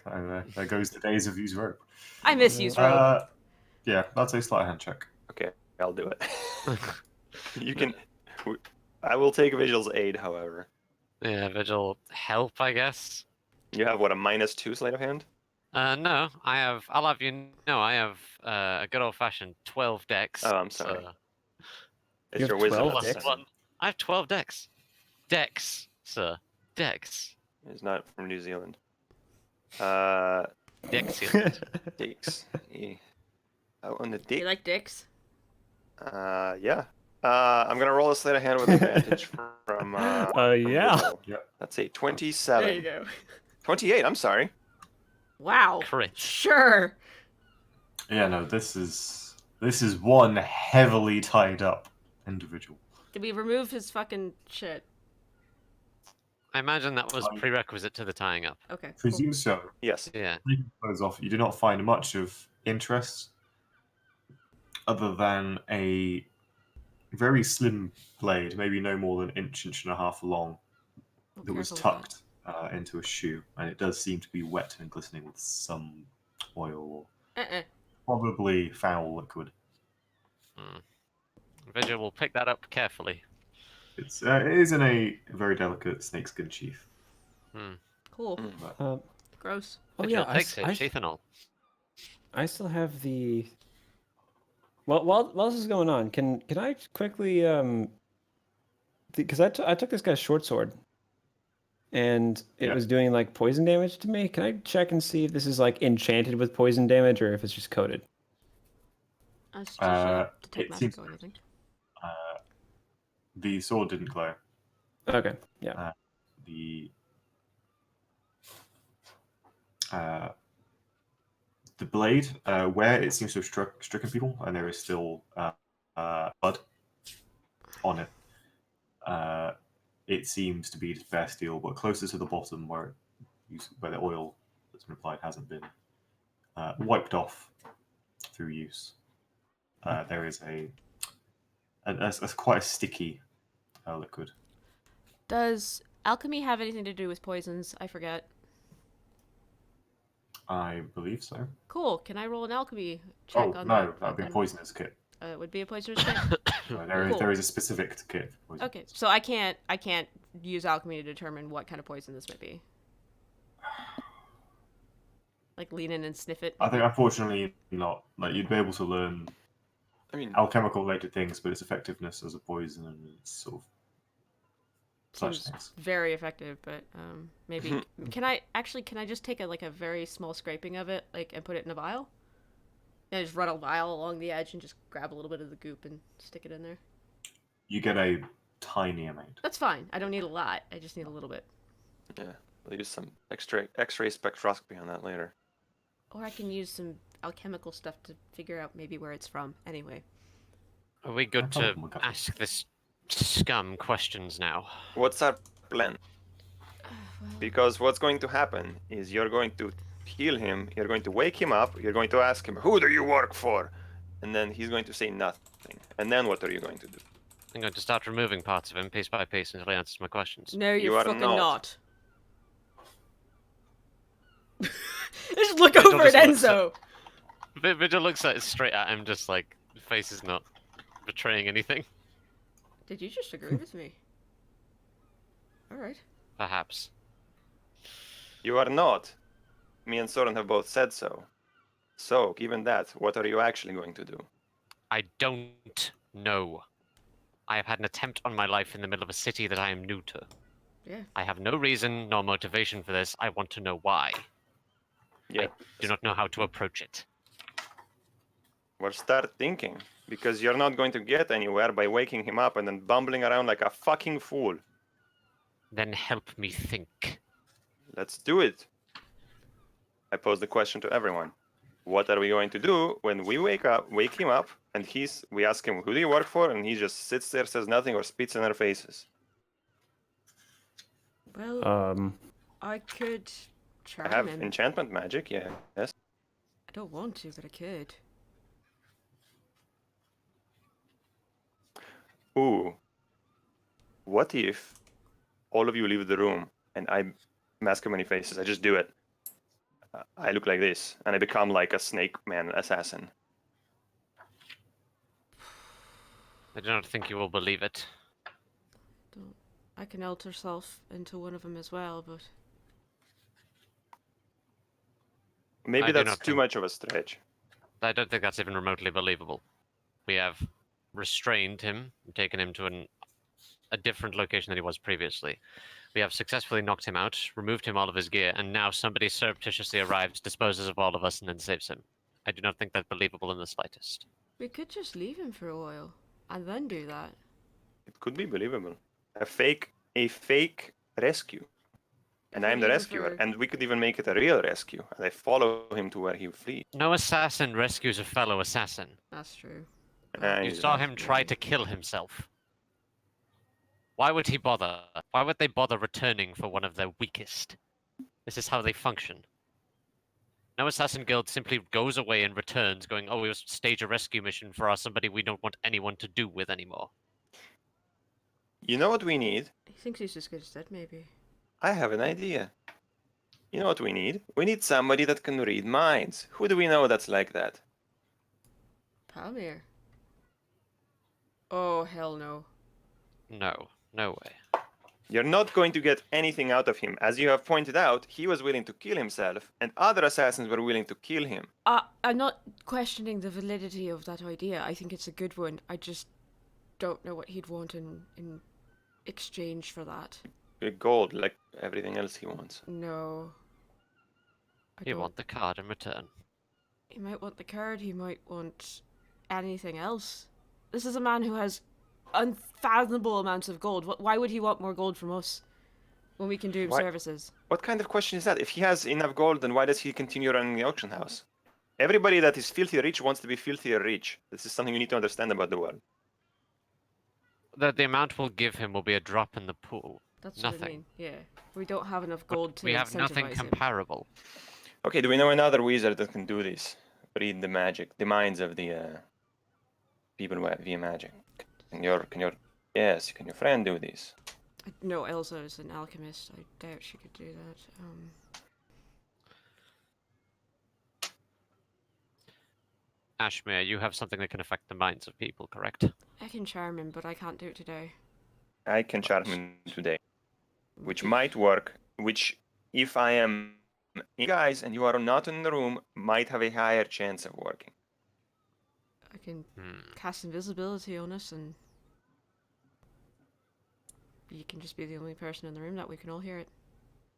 Speaker 4: There goes the days of use rope.
Speaker 1: I misuse rope.
Speaker 4: Yeah, that's a sleight of hand check.
Speaker 5: Okay, I'll do it. You can. I will take Vigil's aid, however.
Speaker 2: Yeah, Vigil help, I guess.
Speaker 5: You have what, a -2 sleight of hand?
Speaker 2: No, I'll have you know, I have a good old-fashioned 12 decks.
Speaker 5: Oh, I'm sorry.
Speaker 2: So
Speaker 5: It's
Speaker 3: You
Speaker 5: your
Speaker 3: have
Speaker 5: wisdom.
Speaker 3: 12
Speaker 2: plus
Speaker 3: decks?
Speaker 2: one. I have 12 decks. Decks, sir. Decks.
Speaker 5: He's not from New Zealand.
Speaker 2: Decks.
Speaker 5: Dicks. Out on the
Speaker 1: You
Speaker 5: dick.
Speaker 1: like dicks?
Speaker 5: Yeah. I'm gonna roll a sleight of hand with advantage from.
Speaker 3: Yeah.
Speaker 5: Vigil.
Speaker 4: Yep.
Speaker 5: That's a
Speaker 1: There
Speaker 5: 27.
Speaker 1: you go.
Speaker 5: 28. I'm sorry.
Speaker 1: Wow.
Speaker 2: Crit.
Speaker 1: Sure.
Speaker 4: Yeah, no, this is one heavily tied up individual.
Speaker 1: Did we remove his fucking shit?
Speaker 2: I imagine that was
Speaker 4: Um,
Speaker 2: prerequisite to the tying up.
Speaker 1: Okay. Cool.
Speaker 4: Presume so.
Speaker 5: Yes.
Speaker 2: Yeah.
Speaker 4: Taking clothes off, you do not find much of interest other than a very slim blade, maybe no more than an inch and a half long,
Speaker 1: Oh,
Speaker 4: that was
Speaker 1: careful with
Speaker 4: tucked into a shoe, and it does seem to be wet and glistening with some oil or
Speaker 1: that.
Speaker 4: probably foul liquid.
Speaker 2: Vigil will pick that up carefully.
Speaker 4: It is in a very delicate snakeskin sheath.
Speaker 1: Cool.
Speaker 5: Mm.
Speaker 1: Gross.
Speaker 3: Oh
Speaker 2: Vigil
Speaker 3: yeah,
Speaker 2: takes it, sheath and all.
Speaker 3: I still have the. Well, while this is going on, can I quickly because I took this guy's short sword, and it
Speaker 4: Yeah.
Speaker 3: was doing like poison damage to me. Can I check and see if this is like enchanted with poison damage or if it's just coated?
Speaker 1: That's just a detect
Speaker 4: it
Speaker 1: magic
Speaker 4: seems-
Speaker 1: or anything.
Speaker 4: The sword didn't glow.
Speaker 3: Okay, yeah.
Speaker 4: The blade, where it seems to have stricken people, and there is still blood on it. It seems to be just bare steel, but closer to the bottom where the oil that's been applied hasn't been wiped off through use. There is a quite a sticky liquid.
Speaker 1: Does alchemy have anything to do with poisons? I forget.
Speaker 4: I believe so.
Speaker 1: Cool. Can I roll an alchemy check
Speaker 4: Oh
Speaker 1: on
Speaker 4: no,
Speaker 1: that?
Speaker 4: that would be a
Speaker 1: then?
Speaker 4: poisonous kit.
Speaker 1: It would be a poisonous check.
Speaker 4: No,
Speaker 1: Cool.
Speaker 4: there is a specific kit for poison.
Speaker 1: Okay, so I can't use alchemy to determine what kind of poison this might be. Like lean in and sniff it.
Speaker 4: I think unfortunately not. Like you'd be able to learn
Speaker 5: I mean,
Speaker 4: alchemical related things, but its effectiveness as a poison and its sort of such
Speaker 1: Seems
Speaker 4: things.
Speaker 1: very effective, but maybe can I just take a very small scraping of it, like, and put it in a vial? And just run a vial along the edge and just grab a little bit of the goop and stick it in there.
Speaker 4: You get a tiny amount.
Speaker 1: That's fine. I don't need a lot. I just need a little bit.
Speaker 5: yeah, we'll use some X-ray spectroscopy on that later.
Speaker 1: Or I can use some alchemical stuff to figure out maybe where it's from. Anyway.
Speaker 2: Are we good to
Speaker 4: Oh my God.
Speaker 2: ask this scum questions now?
Speaker 5: What's our plan?
Speaker 1: Well,
Speaker 5: Because what's going to happen is you're going to heal him, you're going to wake him up, you're going to ask him, "Who do you work for?" And then he's going to say nothing. And then what are you going to do?
Speaker 2: I'm going to start removing parts of him piece by piece until he answers my questions.
Speaker 1: no,
Speaker 5: You
Speaker 1: you're
Speaker 5: are
Speaker 1: fucking
Speaker 5: not.
Speaker 1: not. Just look
Speaker 2: Vigil
Speaker 1: over at
Speaker 2: just looks
Speaker 1: Enzo.
Speaker 2: Vigil looks straight at him, just like the face is not betraying anything.
Speaker 1: Did you just agree with me? Alright.
Speaker 2: Perhaps.
Speaker 5: You are not. Me and Soren have both said so. So, given that, what are you actually going to do?
Speaker 2: I don't know. I have had an attempt on my life in the middle of a city that I am new to.
Speaker 1: Yeah.
Speaker 2: I have no reason nor motivation for this. I want to know why.
Speaker 5: Yeah.
Speaker 2: Do not know how to approach it.
Speaker 5: Well, start thinking. Because you're not going to get anywhere by waking him up and then bumbling around like a fucking fool.
Speaker 2: Then help me think.
Speaker 5: Let's do it. I pose the question to everyone. What are we going to do when we wake him up, and we ask him, who do you work for? And he just sits there, says nothing, or spits in our faces.
Speaker 1: Well, I could charm
Speaker 5: I have
Speaker 1: him.
Speaker 5: enchantment magic, yes.
Speaker 1: I don't want to, but I could.
Speaker 5: Ooh. What if all of you leave the room and I mask of many faces? I just do it. I look like this, and I become like a snake man assassin.
Speaker 2: I do not think you will believe it.
Speaker 1: Don't. I can alter self into one of them as well, but
Speaker 5: Maybe
Speaker 2: I do
Speaker 5: that's
Speaker 2: not
Speaker 5: too
Speaker 2: think-
Speaker 5: much of a stretch.
Speaker 2: I don't think that's even remotely believable. We have restrained him and taken him to a different location than he was previously. We have successfully knocked him out, removed him all of his gear, and now somebody surreptitiously arrives, disposes of all of us, and then saves him. I do not think that's believable in the slightest.
Speaker 1: we could just leave him for a while and then do that.
Speaker 5: It could be believable. A fake rescue. And
Speaker 1: If we
Speaker 5: I'm the
Speaker 1: leave him
Speaker 5: rescuer,
Speaker 1: for-
Speaker 5: and we could even make it a real rescue. And I follow him to where he flees.
Speaker 2: No assassin rescues a fellow assassin.
Speaker 1: That's true.
Speaker 2: You saw him try to kill himself. Why would he bother? Why would they bother returning for one of their weakest? This is how they function. No assassin guild simply goes away and returns, going, "Oh, we must stage a rescue mission for somebody we don't want anyone to do with anymore."
Speaker 5: You know what we need?
Speaker 1: He thinks he's as good as dead, maybe.
Speaker 5: I have an idea. You know what we need? We need somebody that can read minds. Who do we know that's like that?
Speaker 1: Palmir. Oh, hell no.
Speaker 2: No way.
Speaker 5: You're not going to get anything out of him. As you have pointed out, he was willing to kill himself, and other assassins were willing to kill him.
Speaker 1: I'm not questioning the validity of that idea. I think it's a good one. I just don't know what he'd want in exchange for that.
Speaker 5: Gold, like everything else he wants.
Speaker 1: No.
Speaker 2: You want the card in return.
Speaker 1: He might want the card, he might want anything else. This is a man who has unfathomable amounts of gold. Why would he want more gold from us when we can do him
Speaker 5: Why-
Speaker 1: services?
Speaker 5: What kind of question is that? If he has enough gold, then why does he continue running the auction house? Everybody that is filthy rich wants to be filthier rich. This is something you need to understand about the world.
Speaker 2: The amount we'll give him will be a drop in the pool.
Speaker 1: That's what I
Speaker 2: Nothing.
Speaker 1: mean. Yeah. We don't have enough
Speaker 2: But
Speaker 1: gold to
Speaker 2: we have nothing
Speaker 1: incentivize him.
Speaker 2: comparable.
Speaker 5: Okay, do we know another wizard that can do this? Read the magic, the minds of the people via magic. Can your friend do this?
Speaker 1: No, Elsa is an alchemist. I doubt she could do that.
Speaker 2: Ashmere, you have something that can affect the minds of people, correct?
Speaker 1: I can charm him, but I can't do it today.
Speaker 5: I can charm him today, which might work. Which, if I am in guys and you are not in the room, might have a higher chance of working.
Speaker 1: I can
Speaker 2: Hmm.
Speaker 1: cast invisibility on us, and you can just be the only person in the room that we can all hear it.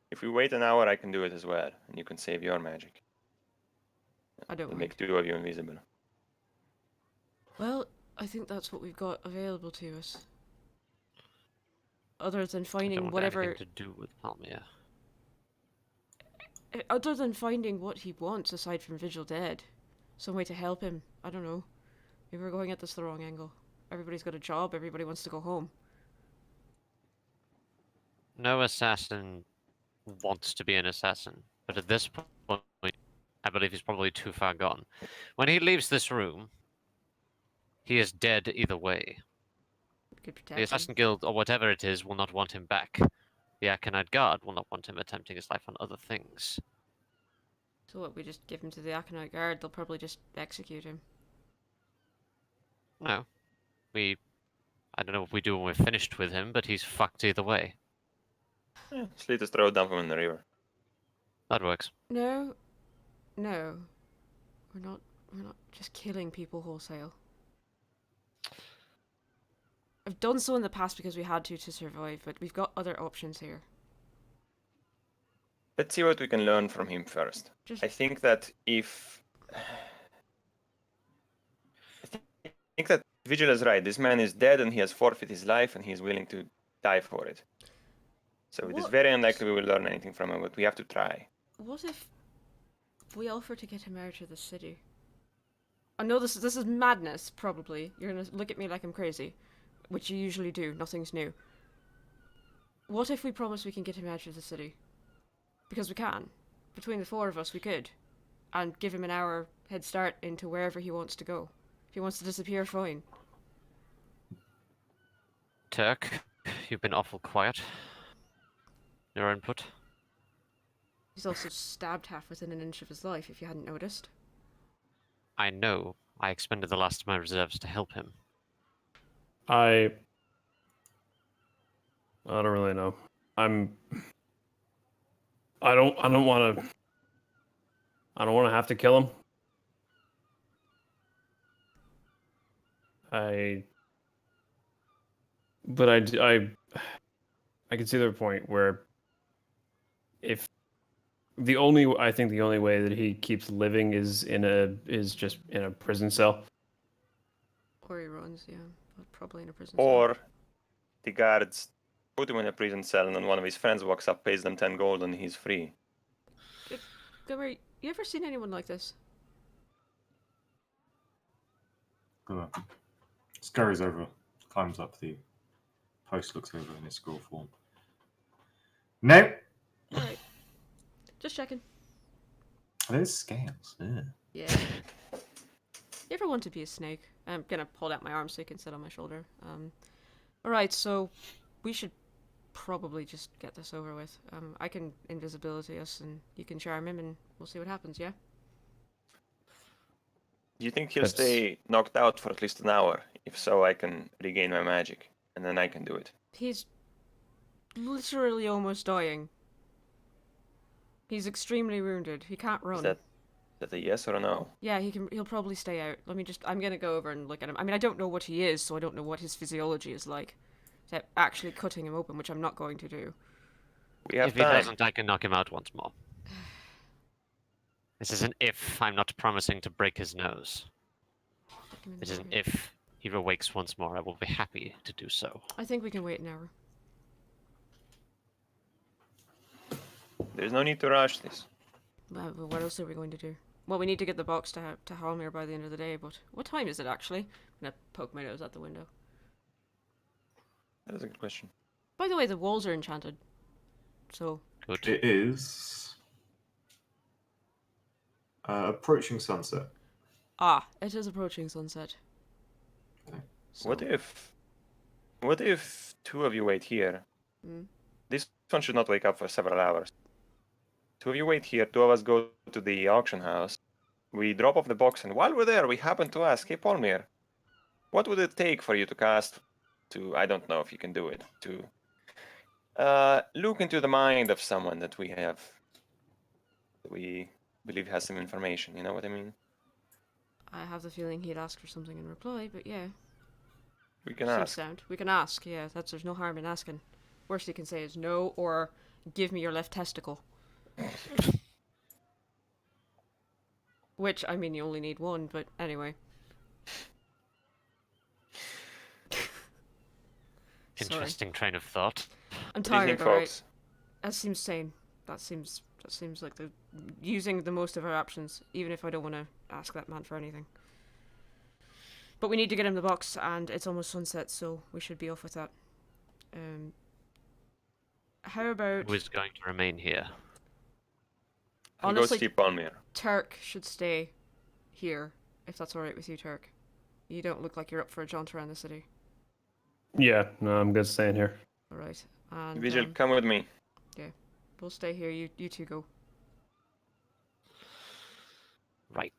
Speaker 5: If we wait an hour, I can do it as well, and you can save your magic.
Speaker 1: I don't
Speaker 5: It'll
Speaker 1: mind.
Speaker 5: make two of you invisible.
Speaker 1: Well, I think that's what we've got available to us. Other than
Speaker 2: I don't
Speaker 1: finding
Speaker 2: want
Speaker 1: whatever,
Speaker 2: anything to do with Palmia.
Speaker 1: other than finding what he wants aside from Vigil Dead, some way to help him. I don't know. Maybe we're going at this the wrong angle. Everybody's got a job. Everybody wants to go home.
Speaker 2: No assassin wants to be an assassin, but at this point, I believe he's probably too far gone. When he leaves this room, he is dead either way.
Speaker 1: We could protect
Speaker 2: The
Speaker 1: him.
Speaker 2: Assassin Guild, or whatever it is, will not want him back. The Aconite Guard will not want him attempting his life on other things.
Speaker 1: So what? We just give him to the Aconite Guard. They'll probably just execute him.
Speaker 2: No. I don't know what we do when we're finished with him, but he's fucked either way.
Speaker 5: Yeah, Sleet just throw it down from in the river.
Speaker 2: That works.
Speaker 1: No, no, we're not. We're not just killing people wholesale. I've done so in the past because we had to survive, but we've got other options here.
Speaker 5: Let's see what we can learn from him first.
Speaker 1: Just
Speaker 5: I think that if think that Vigil is right. This man is dead and he has forfeited his life and he's willing to die for it. So it is
Speaker 1: What?
Speaker 5: very unlikely we will learn anything from him, but we have to try.
Speaker 1: What if we offer to get him out of the city? I know this is madness, probably. You're gonna look at me like I'm crazy, which you usually do. Nothing's new. What if we promise we can get him out of the city? Because we can. Between the four of us, we could. And give him an hour head start into wherever he wants to go. If he wants to disappear, fine.
Speaker 2: Turk, you've been awful quiet. Your input?
Speaker 1: He's also stabbed half within an inch of his life, if you hadn't noticed.
Speaker 2: I know. I expended the last of my reserves to help him.
Speaker 3: I don't really know. I don't want to. I don't want to have to kill him. But I can see their point where if I think the only way that he keeps living is just in a prison cell.
Speaker 1: Or he runs, yeah. But probably in a prison cell.
Speaker 5: Or the guards put him in a prison cell and then one of his friends walks up, pays them 10 gold and he's free.
Speaker 1: Gummer, you ever seen anyone like this?
Speaker 4: Scurries over, climbs up the post, looks over in his scroll form. No.
Speaker 1: Alright. Just checking.
Speaker 4: There's scales. Yeah.
Speaker 1: Yeah. You ever want to be a snake? I'm gonna hold out my arm so you can sit on my shoulder. Alright, so we should probably just get this over with. I can invisibility us and you can charm him and we'll see what happens, yeah?
Speaker 5: Do you think he'll
Speaker 3: That's-
Speaker 5: stay knocked out for at least an hour? If so, I can regain my magic and then I can do it.
Speaker 1: He's literally almost dying. He's extremely wounded. He can't run.
Speaker 5: Is that a yes or a no?
Speaker 1: Yeah, he'll probably stay out. I'm gonna go over and look at him. I mean, I don't know what he is, so I don't know what his physiology is like. So actually cutting him open, which I'm not going to do.
Speaker 5: We have
Speaker 2: If he
Speaker 5: time.
Speaker 2: doesn't, I can knock him out once more. This is an if. I'm not promising to break his nose.
Speaker 1: Stick him in the
Speaker 2: It is an
Speaker 1: bucket.
Speaker 2: if he awakes once more. I will be happy to do so.
Speaker 1: I think we can wait an hour.
Speaker 5: There's no need to rush this.
Speaker 1: Well, what else are we going to do? Well, we need to get the box to Halmir by the end of the day, but what time is it actually? I'm gonna poke my nose out the window.
Speaker 5: That is a good question.
Speaker 1: By the way, the walls are enchanted. So,
Speaker 2: Good.
Speaker 4: It is approaching sunset.
Speaker 1: it is approaching sunset. So,
Speaker 5: What if two of you wait here?
Speaker 1: Hmm?
Speaker 5: This one should not wake up for several hours. Two of you wait here, two of us go to the auction house. We drop off the box, and while we're there, we happen to ask, hey, Palmir, what would it take for you to cast to, I don't know if you can do it, to look into the mind of someone that we believe has some information, you know what I mean?
Speaker 1: I have the feeling he'd ask for something in reply, but yeah.
Speaker 5: We can
Speaker 1: Seems
Speaker 5: ask.
Speaker 1: sound. We can ask, yeah. There's no harm in asking. Worst he can say is no, or give me your left testicle. Which, I mean, you only need one, but anyway. Sorry.
Speaker 2: Interesting train of thought.
Speaker 1: I'm
Speaker 5: What do you think,
Speaker 1: tired, alright?
Speaker 5: folks?
Speaker 1: That seems sane. That seems like the using the most of our options, even if I don't want to ask that man for anything. But we need to get him the box, and it's almost sunset, so we should be off with that. How about
Speaker 2: Who is going to remain here?
Speaker 5: I'll go
Speaker 1: honestly,
Speaker 5: see Palmir.
Speaker 1: Turk should stay here, if that's alright with you, Turk. You don't look like you're up for a jaunt around the city.
Speaker 3: Yeah, no, I'm good staying here.
Speaker 1: Alright. And
Speaker 5: Vigil, come with me.
Speaker 1: we'll stay here, you two go.
Speaker 2: Right.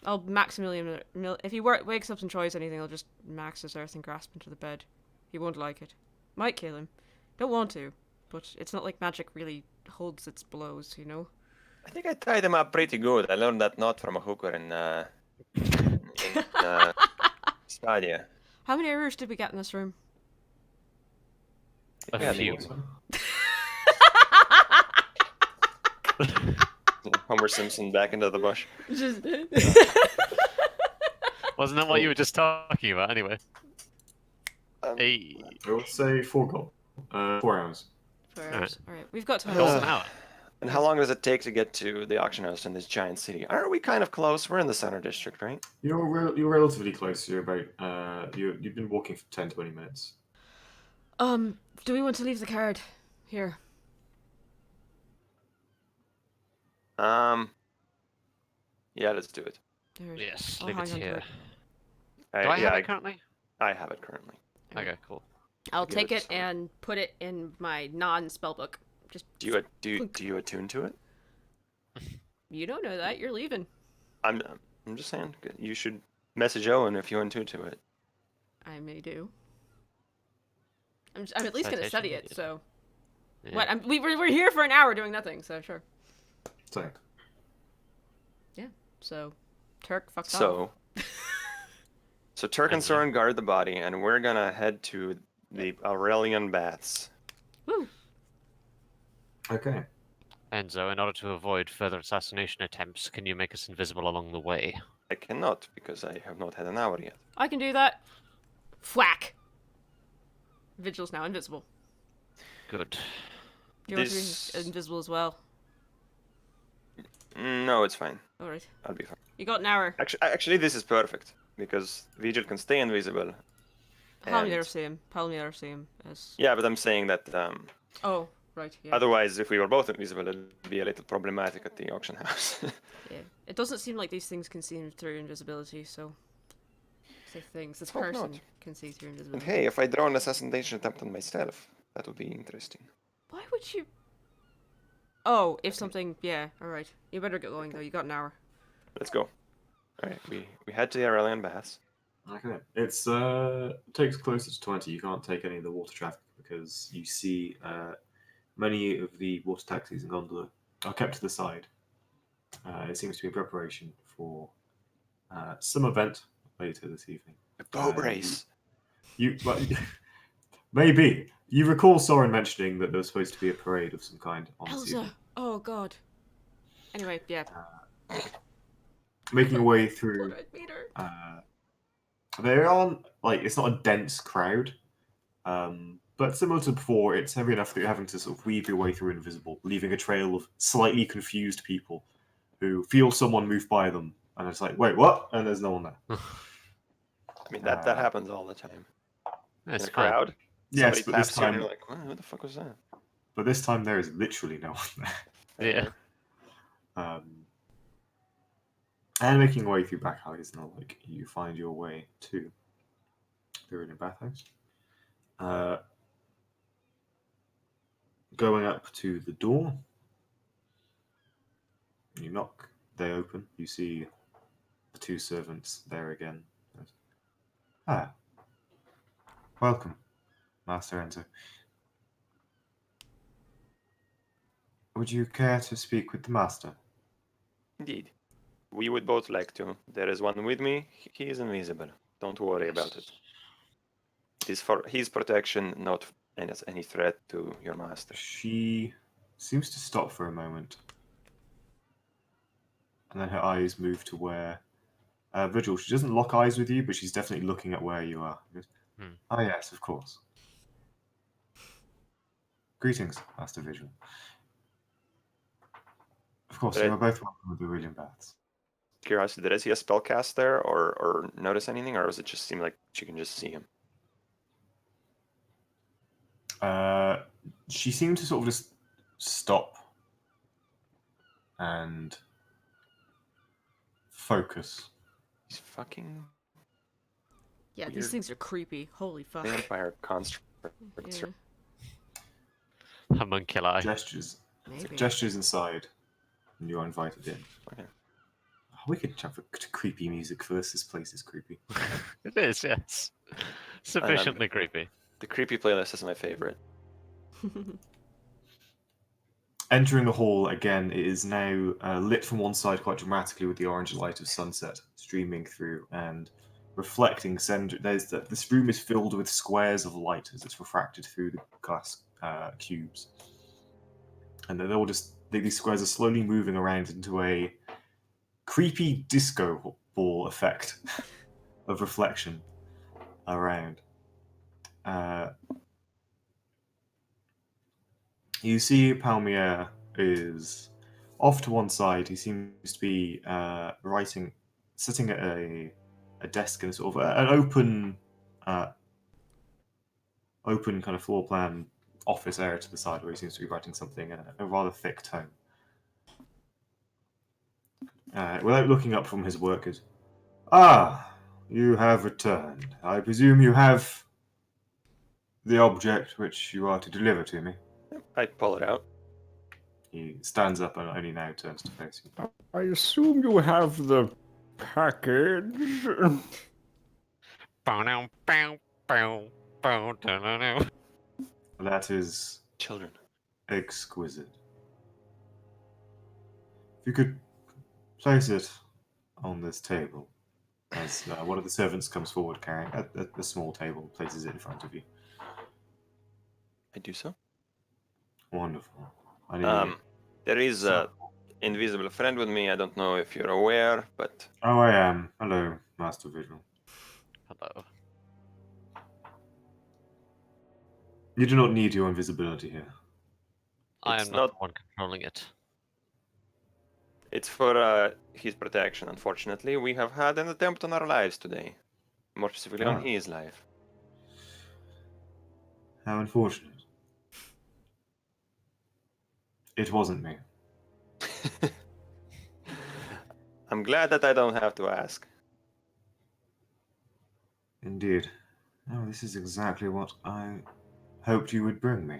Speaker 1: I'll Maximilian if he wakes up and tries anything, I'll just max his earth and grasp into the bed. He won't like it. Might kill him. Don't want to, but it's not like magic really holds its blows, you know?
Speaker 5: I think I tied him up pretty good. I learned that knot from a hooker in Stadia.
Speaker 1: How many errors did we get in this room?
Speaker 2: A
Speaker 5: Yeah,
Speaker 2: few.
Speaker 5: Homer Simpson back into the bush.
Speaker 1: Just
Speaker 2: Wasn't that what you were just talking about anyway?
Speaker 5: Um,
Speaker 2: Hey,
Speaker 4: I would say 4 gold. 4 hours.
Speaker 1: 4
Speaker 2: Alright.
Speaker 1: hours. All right, we've got time.
Speaker 2: gold
Speaker 5: Ugh.
Speaker 2: an hour.
Speaker 5: And how long does it take to get to the auction house in this giant city? Aren't we kind of close? We're in the center district, right?
Speaker 4: You're relatively close. You're about you've been walking for 10-20 minutes.
Speaker 1: Do we want to leave the card here?
Speaker 5: Yeah, let's do it.
Speaker 1: There.
Speaker 2: Yes,
Speaker 1: I'll
Speaker 2: leave it
Speaker 1: hang on to
Speaker 2: here.
Speaker 1: it.
Speaker 2: Do I
Speaker 5: yeah,
Speaker 2: have it currently?
Speaker 5: I have it currently.
Speaker 2: Okay, cool.
Speaker 1: I'll
Speaker 5: Give
Speaker 1: take
Speaker 5: it
Speaker 1: it
Speaker 5: some.
Speaker 1: and put it in my non-spell book. Just
Speaker 5: Do you attune to it?
Speaker 1: you don't know that you're leaving.
Speaker 5: I'm just saying. You should message Owen if you attune to it.
Speaker 1: I may do. I'm at least gonna
Speaker 2: Citation
Speaker 1: study it.
Speaker 2: needed.
Speaker 1: So
Speaker 2: Yeah.
Speaker 1: what? We're here for an hour doing nothing. So sure.
Speaker 4: So,
Speaker 1: So Turk fucked off.
Speaker 5: So Turk and
Speaker 2: And,
Speaker 5: Soren guard the body, and we're gonna head to the Aurelian Baths.
Speaker 1: Woo.
Speaker 4: okay.
Speaker 2: Enzo, in order to avoid further assassination attempts, can you make us invisible along the way?
Speaker 5: I cannot because I have not had an hour yet.
Speaker 1: I can do that. Whack. Vigil's now invisible.
Speaker 2: Good.
Speaker 1: Do you want
Speaker 5: This-
Speaker 1: to be invisible as well?
Speaker 5: No, it's fine.
Speaker 1: All right.
Speaker 5: I'll be fine.
Speaker 1: You got an hour.
Speaker 5: Actually, this is perfect because Vigil can stay invisible.
Speaker 1: Probably
Speaker 5: and-
Speaker 1: never see him. Probably never see him. As...
Speaker 5: Yeah, but I'm saying that
Speaker 1: Oh, right. Yeah.
Speaker 5: otherwise, if we were both invisible, it'd be a little problematic at the auction house.
Speaker 1: Yeah. It doesn't seem like these things can see him through invisibility. So. Say things. This
Speaker 5: Hope
Speaker 1: person
Speaker 5: not.
Speaker 1: can see through
Speaker 5: and
Speaker 1: invisibility.
Speaker 5: hey, if I draw an assassination attempt on myself, that would be interesting.
Speaker 1: Why would you? Oh, if something. Yeah. All right. You better get going though. You got an hour.
Speaker 5: Let's go. All right, we head to the Aurelian Baths.
Speaker 4: Okay. It's takes closer to 20. You can't take any of the water traffic because you see many of the water taxis and gondola are kept to the side. It seems to be in preparation for some event later this evening.
Speaker 5: A boat race.
Speaker 4: Well, maybe. You recall Soren mentioning that there was supposed to be a parade of some kind on this evening.
Speaker 1: Elsa. Oh God. Anyway, yeah.
Speaker 4: Making your way through.
Speaker 1: Thought I'd meet her.
Speaker 4: They're on, like, it's not a dense crowd, but similar to before, it's heavy enough that you're having to sort of weave your way through invisible, leaving a trail of slightly confused people who feel someone move by them, and it's like, wait, what? And there's no one there.
Speaker 5: I mean, that happens all the time.
Speaker 2: That's
Speaker 5: In a
Speaker 2: fine.
Speaker 5: crowd,
Speaker 4: Yes,
Speaker 5: somebody
Speaker 4: but this
Speaker 5: taps you and
Speaker 4: time,
Speaker 5: you're like, who the fuck was that?
Speaker 4: there is literally no one there.
Speaker 2: Yeah.
Speaker 4: And making your way through back alleys and the like, you find your way to the Aurelian Bathhouse. Going up to the door, you knock, they open, you see the two servants there again. Ah, welcome, Master Enzo. Would you care to speak with the Master?
Speaker 5: Indeed. We would both like to. There is one with me. He is invisible. Don't worry about it. It is for his protection, not any threat to your master.
Speaker 4: She seems to stop for a moment. And then her eyes move to where... Vigil, she doesn't lock eyes with you, but she's definitely looking at where you are. She goes, Ah, yes, of course. Greetings, Master Vigil. Of course, you are both welcome to the Aurelian Baths.
Speaker 5: Curiosity, did I see a spell cast there or notice anything, or does it just seem like she can just see him?
Speaker 4: She seemed to sort of just stop and focus.
Speaker 5: He's fucking
Speaker 1: Yeah, these
Speaker 5: Weird.
Speaker 1: things are creepy. Holy fuck.
Speaker 5: vampire construct.
Speaker 1: Yeah,
Speaker 2: Homunculi.
Speaker 4: Gestures.
Speaker 1: maybe.
Speaker 4: Gestures inside, and you're invited in.
Speaker 5: Okay.
Speaker 4: Oh, we could have creepy music first. This place is creepy.
Speaker 2: It is, yes. Sufficiently creepy.
Speaker 5: The creepy playlist is my favorite.
Speaker 4: Entering the hall again, it is now lit from one side quite dramatically with the orange light of sunset streaming through and reflecting. This room is filled with squares of light as it's refracted through the glass cubes, and they're all just these squares are slowly moving around into a creepy disco ball effect. of reflection around. You see Palmier is off to one side. He seems to be sitting at a desk in a sort of an open kind of floor plan office area to the side where he seems to be writing something in a rather thick tome. Without looking up from his work, you have returned. I presume you have the object which you are to deliver to me.
Speaker 5: I pull it out.
Speaker 4: He stands up and only now turns to face you.
Speaker 3: I assume you have the package.
Speaker 4: That is
Speaker 5: Children.
Speaker 4: exquisite. If you could place it on this table, as one of the servants comes forward carrying a small table, places it in front of you.
Speaker 5: I do so.
Speaker 4: Wonderful. I need
Speaker 5: There is a invisible friend with me. I don't know if you're aware, but
Speaker 4: Oh, I am. Hello, Master Vigil.
Speaker 2: Hello.
Speaker 4: You do not need your invisibility here.
Speaker 2: I
Speaker 5: It's
Speaker 2: am not
Speaker 5: not-
Speaker 2: the one controlling it.
Speaker 5: it's for his protection. Unfortunately, we have had an attempt on our lives today. More specifically, on
Speaker 4: Ah.
Speaker 5: his life.
Speaker 4: How unfortunate. It wasn't me.
Speaker 5: I'm glad that I don't have to ask.
Speaker 4: Indeed. Oh, this is exactly what I hoped you would bring me.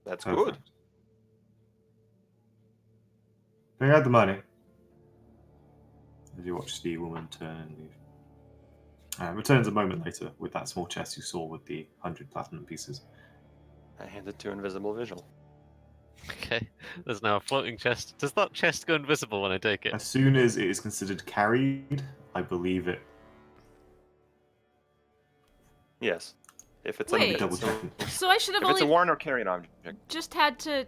Speaker 5: That's
Speaker 4: Perfect.
Speaker 5: good.
Speaker 4: Bring out the money. As you watch the woman turn and leave. Returns a moment later with that small chest you saw with the 100 platinum pieces.
Speaker 5: I hand it to Invisible Vigil.
Speaker 2: Okay. There's now a floating chest. Does that chest go invisible when I take it?
Speaker 4: As soon as it is considered carried, I believe it.
Speaker 5: Yes. If it's
Speaker 1: Wait.
Speaker 5: a
Speaker 4: Double
Speaker 5: so,
Speaker 4: checking.
Speaker 1: So I should have
Speaker 5: if it's a
Speaker 1: only
Speaker 5: worn or carried object.
Speaker 1: just had to.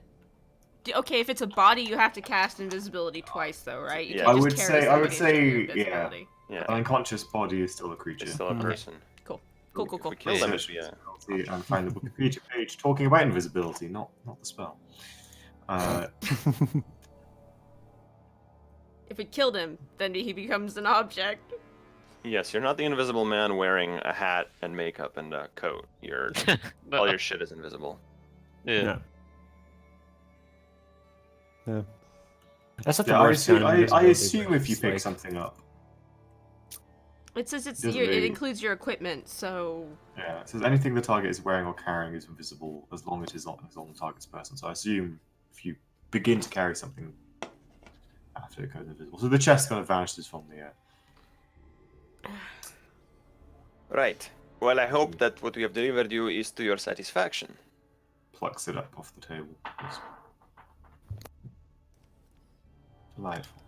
Speaker 1: Okay, if it's a body, you have to cast invisibility twice, though, right? You
Speaker 5: Yeah.
Speaker 1: can't
Speaker 4: I
Speaker 1: just
Speaker 4: would
Speaker 1: carry
Speaker 4: say- I would
Speaker 1: somebody and show your
Speaker 4: say, yeah.
Speaker 1: invisibility.
Speaker 5: Yeah.
Speaker 4: An unconscious body is still a creature.
Speaker 5: It's still a
Speaker 3: Mhm.
Speaker 5: person.
Speaker 1: Cool,
Speaker 5: If
Speaker 1: cool.
Speaker 5: we kill them, it'd
Speaker 4: Search
Speaker 5: be a...
Speaker 4: invisibility and find the Wikipedia page talking about invisibility, not the spell.
Speaker 1: If we killed him, then he becomes an object.
Speaker 5: Yes, you're not the Invisible Man wearing a hat and makeup and a coat. You're
Speaker 2: No.
Speaker 5: all your shit is invisible.
Speaker 2: Yeah.
Speaker 3: Yeah. That's not the
Speaker 4: Yeah,
Speaker 3: worst kind of
Speaker 4: I
Speaker 3: invisibility,
Speaker 4: assume
Speaker 3: but
Speaker 4: if you
Speaker 3: it's
Speaker 4: pick
Speaker 3: like-
Speaker 4: something up.
Speaker 1: It says it's
Speaker 4: Doesn't
Speaker 1: it
Speaker 4: really-
Speaker 1: includes your equipment, so
Speaker 4: Yeah, it says anything the target is wearing or carrying is invisible as long as it is on the target's person. So I assume if you begin to carry something after it goes invisible. So the chest kind of vanishes from the air.
Speaker 5: Right. Well, I hope that what we have delivered you is to your satisfaction.
Speaker 4: Plucks it up off the table. It's delightful.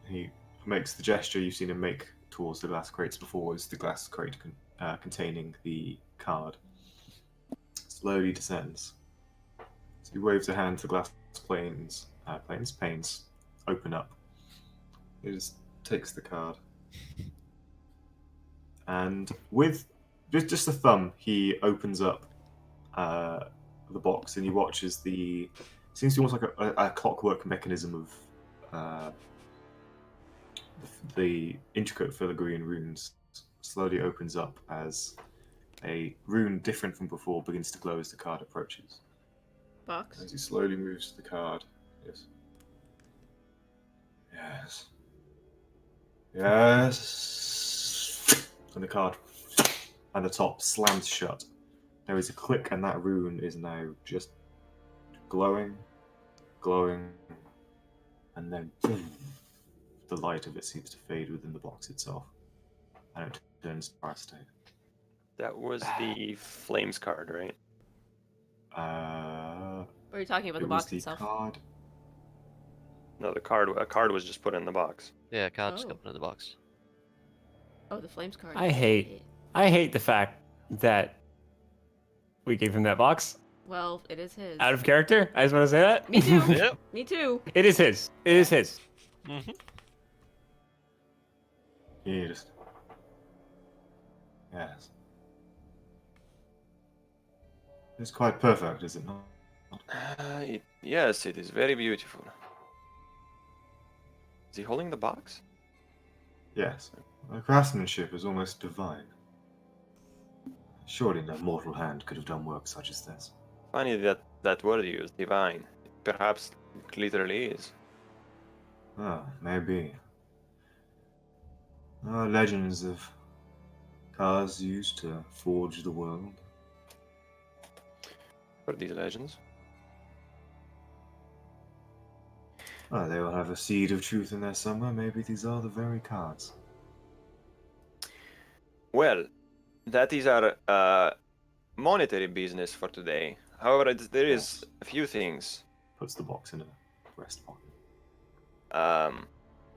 Speaker 4: He makes the gesture you've seen him make towards the glass crates before. Is the glass crate containing the card. Slowly descends. So he waves a hand to glass panes open up. He just takes the card. And with just a thumb, he opens up the box and he watches seems to be almost like a clockwork mechanism of the intricate filigree runes slowly opens up as a rune different from before begins to glow as the card approaches.
Speaker 1: box.
Speaker 4: As he slowly moves the card. Yes. Yes. Yes. And the card and the top slams shut. There is a click and that rune is now just glowing, and then boom, the light of it seems to fade within the box itself. And it turns to our state.
Speaker 5: That was the Flames card, right?
Speaker 1: Or are you talking about
Speaker 4: It
Speaker 1: the
Speaker 4: was
Speaker 1: box
Speaker 4: the
Speaker 1: itself?
Speaker 4: card.
Speaker 5: No, a card was just put in the box.
Speaker 2: Yeah, cards
Speaker 1: Oh.
Speaker 2: coming in the box.
Speaker 1: Oh, the flames card.
Speaker 3: I hate the fact that we gave him that box.
Speaker 1: Well, it is his.
Speaker 3: Out of character? I just want to say that.
Speaker 1: Me too.
Speaker 2: Yep.
Speaker 1: Me too.
Speaker 3: It is his. It is his.
Speaker 2: Mm-hmm.
Speaker 4: Yes. Yes. It's quite perfect, is it not?
Speaker 5: Yes, it is very beautiful. Is he holding the box?
Speaker 4: Yes. The craftsmanship is almost divine. Surely no mortal hand could have done work such as this.
Speaker 5: Funny that word you used, divine. Perhaps it literally is.
Speaker 4: Ah, maybe. Legends of cars used to forge the world.
Speaker 5: What are these legends?
Speaker 4: They will have a seed of truth in there somewhere. Maybe these are the very cards.
Speaker 5: Well, that is our monetary business for today. However, there is
Speaker 4: Yes.
Speaker 5: a few things.
Speaker 4: Puts the box in a breast pocket.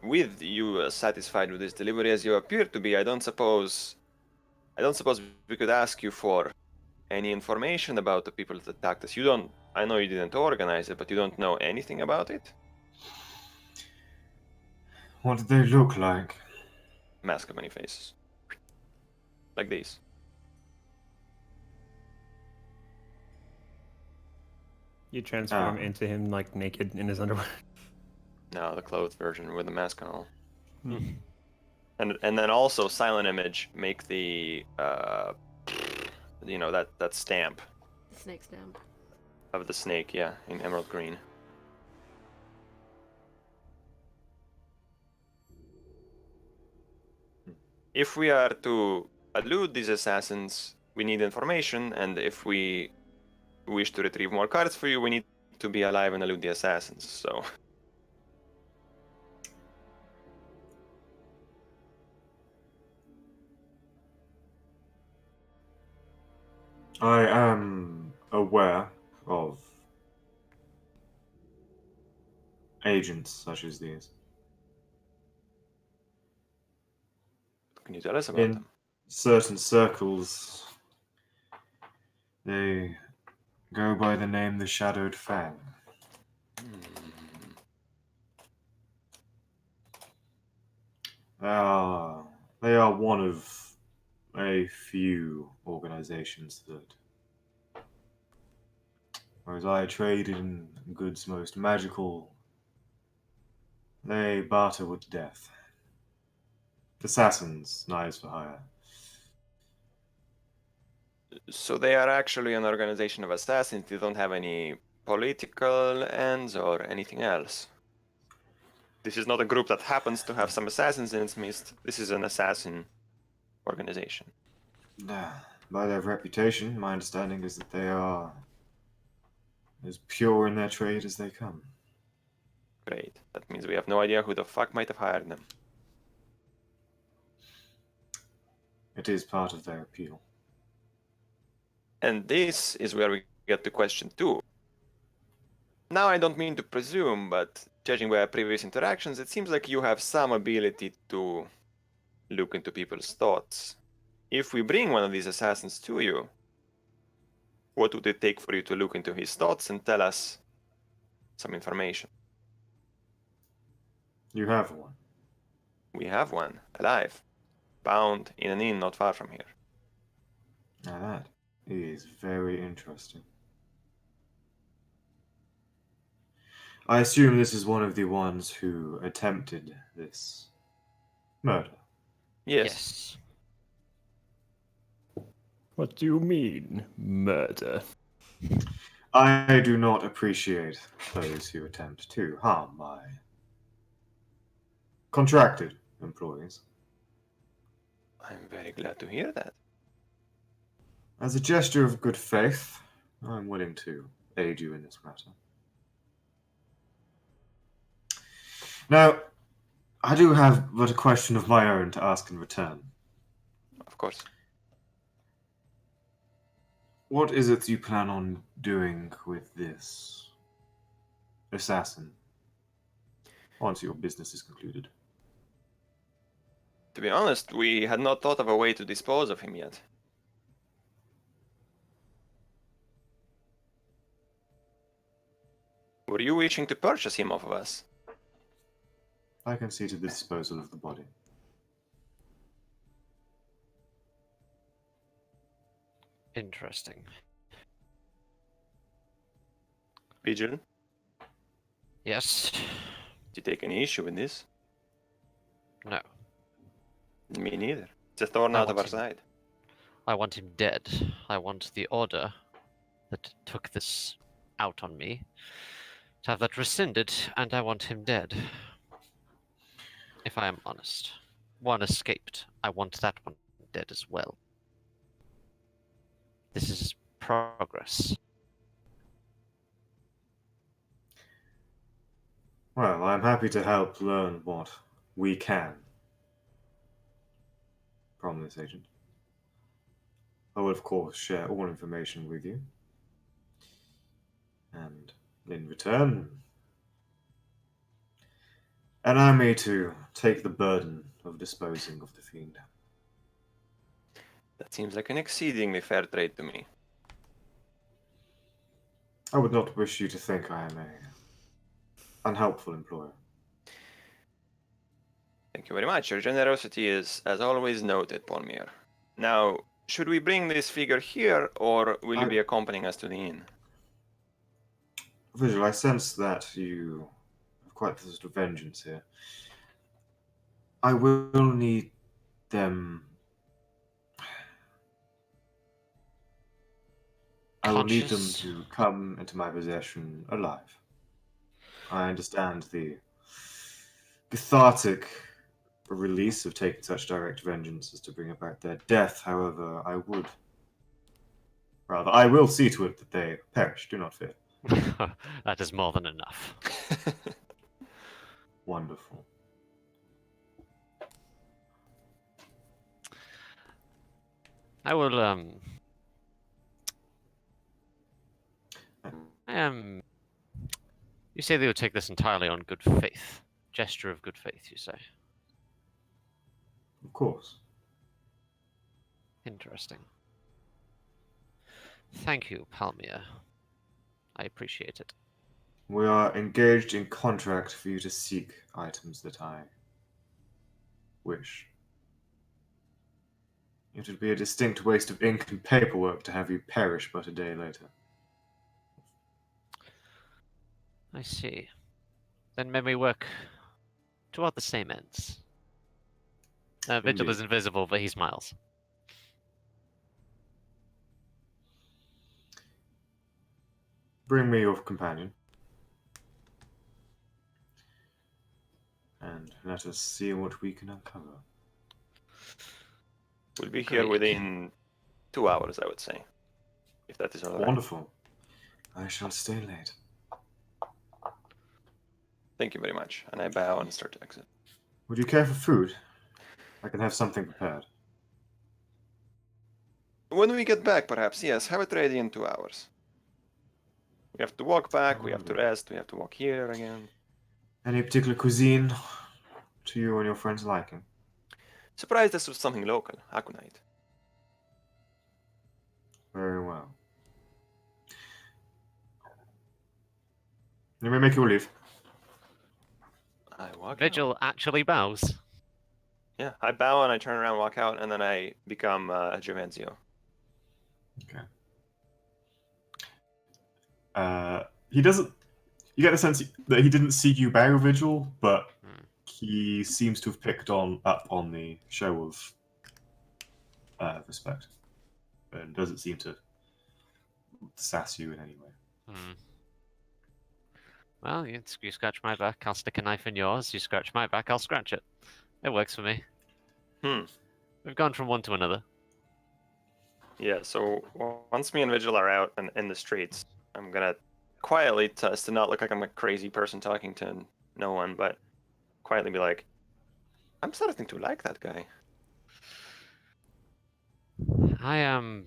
Speaker 5: With you satisfied with this delivery as you appear to be, I don't suppose we could ask you for any information about the people that attacked us. I know you didn't organize it, but you don't know anything about it?
Speaker 4: What did they look like?
Speaker 5: Mask of many faces. Like this.
Speaker 3: You transform
Speaker 4: Ah.
Speaker 3: into him like naked in his underwear.
Speaker 5: No, the clothed version with the mask and all.
Speaker 3: Hmm.
Speaker 5: And then also silent image make the that stamp
Speaker 1: The snake stamp.
Speaker 5: of the snake, yeah, in emerald green. If we are to elude these assassins, we need information, and if we wish to retrieve more cards for you, we need to be alive and elude the assassins. So
Speaker 4: I am aware of agents such as these.
Speaker 5: can you tell us about
Speaker 4: In
Speaker 5: them?
Speaker 4: certain circles, they go by the name the Shadowed Fang. They are one of a few organizations that, whereas I trade in goods most magical, they barter with death. Assassins, knives for hire.
Speaker 5: So they are actually an organization of assassins. They don't have any political ends or anything else. This is not a group that happens to have some assassins in its midst. This is an assassin organization.
Speaker 4: By their reputation, my understanding is that they are as pure in their trade as they come.
Speaker 5: Great. That means we have no idea who the fuck might have hired them.
Speaker 4: It is part of their appeal.
Speaker 5: And this is where we get to question 2. Now, I don't mean to presume, but judging by our previous interactions, it seems like you have some ability to look into people's thoughts. If we bring one of these assassins to you, what would it take for you to look into his thoughts and tell us some information?
Speaker 4: You have one.
Speaker 5: We have one, alive, bound in an inn not far from here.
Speaker 4: Now that is very interesting. I assume this is one of the ones who attempted this murder.
Speaker 5: Yes.
Speaker 3: What do you mean, murder?
Speaker 4: I do not appreciate those who attempt to harm my contracted employees.
Speaker 5: I'm very glad to hear that.
Speaker 4: As a gesture of good faith, I'm willing to aid you in this matter. Now, I do have but a question of my own to ask in return.
Speaker 5: Of course.
Speaker 4: What is it you plan on doing with this assassin once your business is concluded?
Speaker 5: To be honest, we had not thought of a way to dispose of him yet. Were you wishing to purchase him off of us?
Speaker 4: I can see to the disposal of the body.
Speaker 2: Interesting.
Speaker 5: Vigil,
Speaker 2: Yes.
Speaker 5: do you take any issue with this?
Speaker 2: No.
Speaker 5: Me neither. It's a thorn
Speaker 2: I
Speaker 5: out of
Speaker 2: want
Speaker 5: our
Speaker 2: him.
Speaker 5: side.
Speaker 2: I want him dead. I want the order that took this out on me to have that rescinded, and I want him dead. If I am honest. One escaped. I want that one dead as well. This is progress.
Speaker 4: Well, I'm happy to help learn what we can from this agent. I will, of course, share all information with you. And in return, allow me to take the burden of disposing of the fiend.
Speaker 5: That seems like an exceedingly fair trade to me.
Speaker 4: I would not wish you to think I am a unhelpful employer.
Speaker 5: Thank you very much. Your generosity is, as always, noted, Polmir. Now, should we bring this figure here, or will you be accompanying us to the inn?
Speaker 4: Vigil, I sense that you have quite the sort of vengeance here. I will need them. I will need them
Speaker 2: Conscious?
Speaker 4: to come into my possession alive. I understand the cathartic release of taking such direct vengeance as to bring about their death. However, I will see to it that they perish. Do not fear.
Speaker 2: That is more than enough.
Speaker 4: Wonderful.
Speaker 2: I will, You say they would take this entirely on good faith. Gesture of good faith, you say.
Speaker 4: Of course.
Speaker 2: Interesting. Thank you, Palmia. I appreciate it.
Speaker 4: We are engaged in contract for you to seek items that I wish. It would be a distinct waste of ink and paperwork to have you perish but a day later.
Speaker 2: I see. Then may we work toward the same ends. Vigil is
Speaker 4: Indeed.
Speaker 2: invisible, but he smiles.
Speaker 4: Bring me your companion. And let us see what we can uncover.
Speaker 5: We'll be here
Speaker 2: Great.
Speaker 5: within 2 hours, I would say. If that is all right.
Speaker 4: Wonderful. I shall stay late.
Speaker 5: Thank you very much. And I bow and start to exit.
Speaker 4: Would you care for food? I can have something prepared.
Speaker 5: When we get back, perhaps, yes, have it ready in 2 hours. We have to walk back, we have to rest, we have to walk here again.
Speaker 4: Any particular cuisine to you and your friends' liking?
Speaker 5: Surprised this was something local, Aconite.
Speaker 4: Very well. You may make your leave.
Speaker 5: I walk out.
Speaker 2: Vigil actually bows.
Speaker 5: Yeah, I bow and I turn around, walk out, and then I become Juvenzio.
Speaker 4: Okay. He doesn't. You get the sense that he didn't see you bow, Vigil, but he seems to have picked up on the show of respect, and doesn't seem to sass you in any way.
Speaker 2: Well, you scratch my back, I'll stick a knife in yours. You scratch my back, I'll scratch it. It works for me. We've gone from one to another.
Speaker 5: Yeah, so once me and Vigil are out and in the streets, I'm gonna quietly, to not look like I'm a crazy person talking to no one, but quietly be like, I'm starting to like that guy.
Speaker 2: I am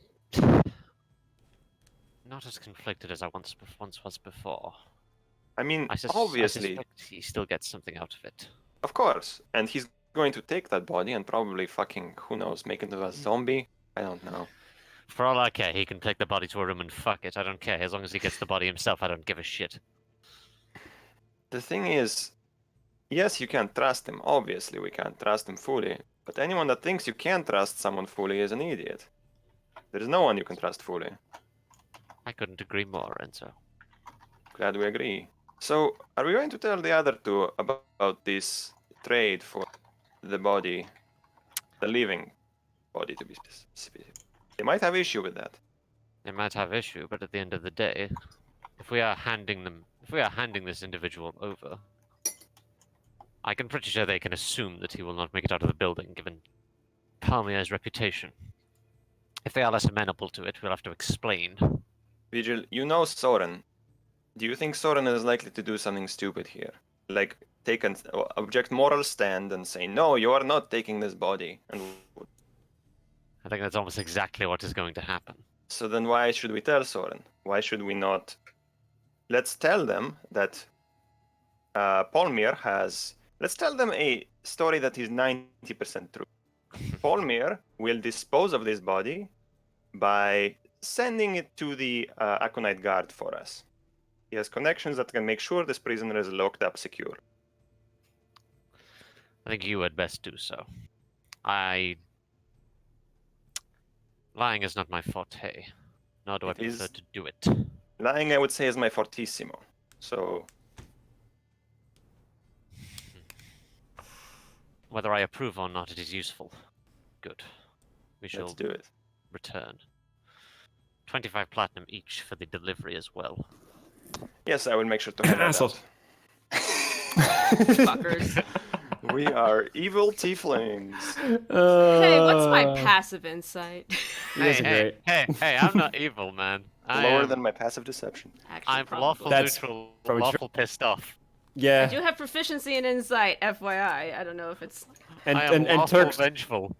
Speaker 2: not as conflicted as I once was before.
Speaker 5: I mean,
Speaker 2: I
Speaker 5: obviously,
Speaker 2: suspect he still gets something out of it.
Speaker 5: of course, and he's going to take that body and probably fucking, who knows, make it into a zombie? I don't know.
Speaker 2: For all I care, he can take the body to a room and fuck it. I don't care. As long as he gets the body himself, I don't give a shit.
Speaker 5: The thing is, yes, you can't trust him. Obviously, we can't trust him fully. But anyone that thinks you can trust someone fully is an idiot. There is no one you can trust fully.
Speaker 2: I couldn't agree more, Enzo.
Speaker 5: Glad we agree. So, are we going to tell the other two about this trade for the body, the living body to be specific? They might have issue with that.
Speaker 2: They might have issue, but at the end of the day, if we are handing this individual over, I can pretty sure they can assume that he will not make it out of the building, given Palmier's reputation. If they are less amenable to it, we'll have to explain.
Speaker 5: Vigil, you know Soren. Do you think Soren is likely to do something stupid here? Like, take an object moral stand and say, no, you are not taking this body. And
Speaker 2: I think that's almost exactly what is going to happen.
Speaker 5: so then why should we tell Soren? Why should we not? Let's tell them that Palmier has... Let's tell them a story that is 90% true. Palmier will dispose of this body by sending it to the Aconite Guard for us. He has connections that can make sure this prisoner is locked up secure.
Speaker 2: I think you had best do so. Lying is not my forte, nor do I
Speaker 5: It
Speaker 2: prefer
Speaker 5: is-
Speaker 2: to do it.
Speaker 5: Lying, I would say, is my fortissimo. So,
Speaker 2: Whether I approve or not, it is useful. Good. We shall
Speaker 5: let's do it.
Speaker 2: return. 25 platinum each for the delivery as well.
Speaker 5: Yes, I will make sure to have that.
Speaker 3: Assholes.
Speaker 1: Fuckers.
Speaker 5: We are evil tieflings.
Speaker 1: Hey, what's my passive insight?
Speaker 3: You guys are great.
Speaker 2: Hey, I'm not evil, man.
Speaker 5: Lower than my passive deception.
Speaker 1: Actually,
Speaker 2: I'm
Speaker 1: probably.
Speaker 2: lawful
Speaker 3: That's
Speaker 2: neutral,
Speaker 3: probably
Speaker 2: lawful pissed off.
Speaker 1: I
Speaker 3: Yeah,
Speaker 1: do have proficiency in insight, FYI. I don't know if it's.
Speaker 3: and
Speaker 2: I am
Speaker 3: and, and
Speaker 2: lawful
Speaker 3: Turk's
Speaker 2: vengeful.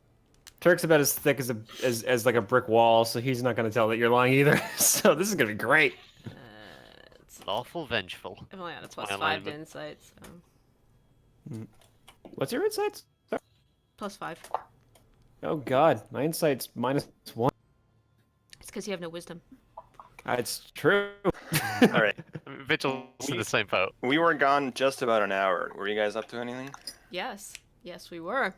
Speaker 3: Turk's about as thick as like a brick wall, so he's not gonna tell that you're lying either. So this is gonna be great.
Speaker 1: It's
Speaker 2: Lawful vengeful.
Speaker 1: I'm only on a
Speaker 2: That's
Speaker 1: plus
Speaker 2: my
Speaker 1: 5 to
Speaker 2: alignment.
Speaker 1: insight, so.
Speaker 3: What's your insights?
Speaker 1: Plus 5.
Speaker 3: Oh God, my insight's -1.
Speaker 1: It's because you have no wisdom.
Speaker 3: It's true.
Speaker 5: All right.
Speaker 2: Vigil's in the same boat.
Speaker 5: We were gone just about an hour. Were you guys up to anything?
Speaker 1: Yes. Yes, we were.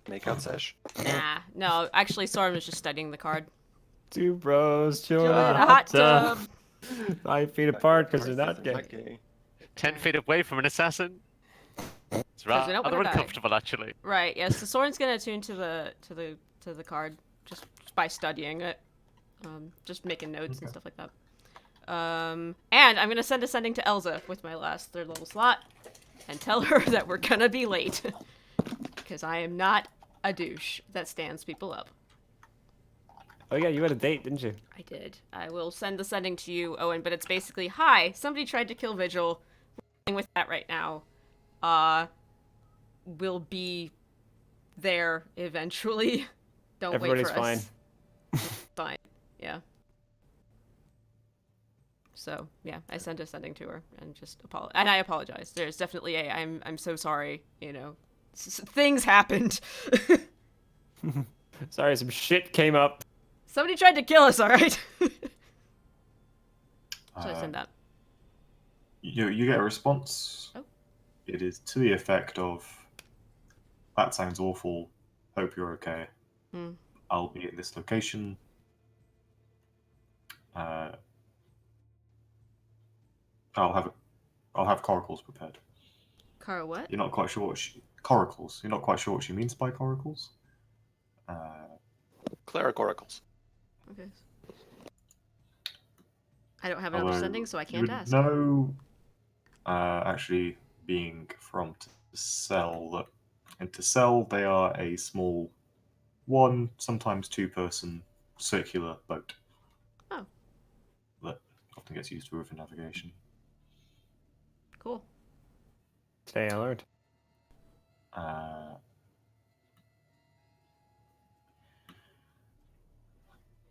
Speaker 5: Make out sesh?
Speaker 1: Nah. No, actually, Soren was just studying the card.
Speaker 3: Two bros chilling
Speaker 1: Join
Speaker 3: in
Speaker 1: a hot tub.
Speaker 3: 5 feet apart because they're not gay.
Speaker 5: Okay.
Speaker 2: 10 feet away from an assassin. It's
Speaker 1: we don't
Speaker 2: rather
Speaker 1: wanna die.
Speaker 2: uncomfortable, actually.
Speaker 1: Right. Yes. So Soren's gonna attune to the card just by studying it, just making notes and stuff like that. And I'm gonna send a sending to Elza with my last 3rd level slot, and tell her that we're gonna be late, because I am not a douche that stands people up.
Speaker 3: Oh yeah, you had a date, didn't you?
Speaker 1: I did. I will send the sending to you, Owen, but it's basically, hi, somebody tried to kill Vigil. We're dealing with that right now. We'll be there eventually. Don't
Speaker 3: Everybody's
Speaker 1: wait for us. Fine. Yeah. So, yeah, I sent a sending to her and just and I apologize. There's definitely I'm so sorry, you know. Things happened.
Speaker 3: Sorry, some shit came up.
Speaker 1: Somebody tried to kill us, all right? Should I send that?
Speaker 4: You get a response.
Speaker 1: Oh.
Speaker 4: It is to the effect of, "That sounds awful. Hope you're okay.
Speaker 1: Hmm.
Speaker 4: I'll be at this location. I'll have coracles prepared."
Speaker 1: Kara, what?
Speaker 4: You're not quite sure what coracles. You're not quite sure what she means by coracles.
Speaker 5: Cleric oracles.
Speaker 1: Okay. I don't have another
Speaker 4: Although
Speaker 1: sending, so I
Speaker 4: you
Speaker 1: can't
Speaker 4: would
Speaker 1: ask.
Speaker 4: know, actually, being from Tessel, that in Tessel they are a small 1, sometimes 2-person circular boat.
Speaker 1: Oh.
Speaker 4: That often gets used for river navigation.
Speaker 1: Cool.
Speaker 3: Today I learned.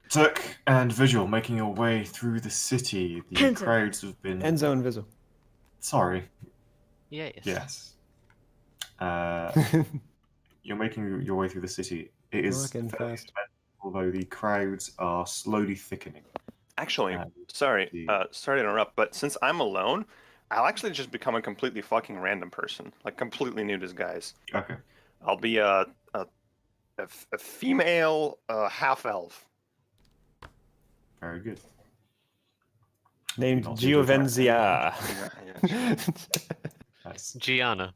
Speaker 4: Turk and Vigil making your way through the city. The
Speaker 1: Enzo.
Speaker 4: crowds have been.
Speaker 3: Enzo and Vizzle.
Speaker 4: Sorry.
Speaker 2: Yes.
Speaker 4: Yes. You're making your way through the city. It is
Speaker 3: Working
Speaker 4: fairly
Speaker 3: fast.
Speaker 4: eventful, although the crowds are slowly thickening.
Speaker 5: Actually,
Speaker 4: Uh,
Speaker 5: sorry,
Speaker 4: the-
Speaker 5: sorry to interrupt, but since I'm alone, I'll actually just become a completely fucking random person, like completely new disguise.
Speaker 4: Okay.
Speaker 5: I'll be a female half elf.
Speaker 4: Very good.
Speaker 3: Named
Speaker 4: Not seem to attract
Speaker 3: Giovenzia.
Speaker 4: That's,
Speaker 2: Gianna.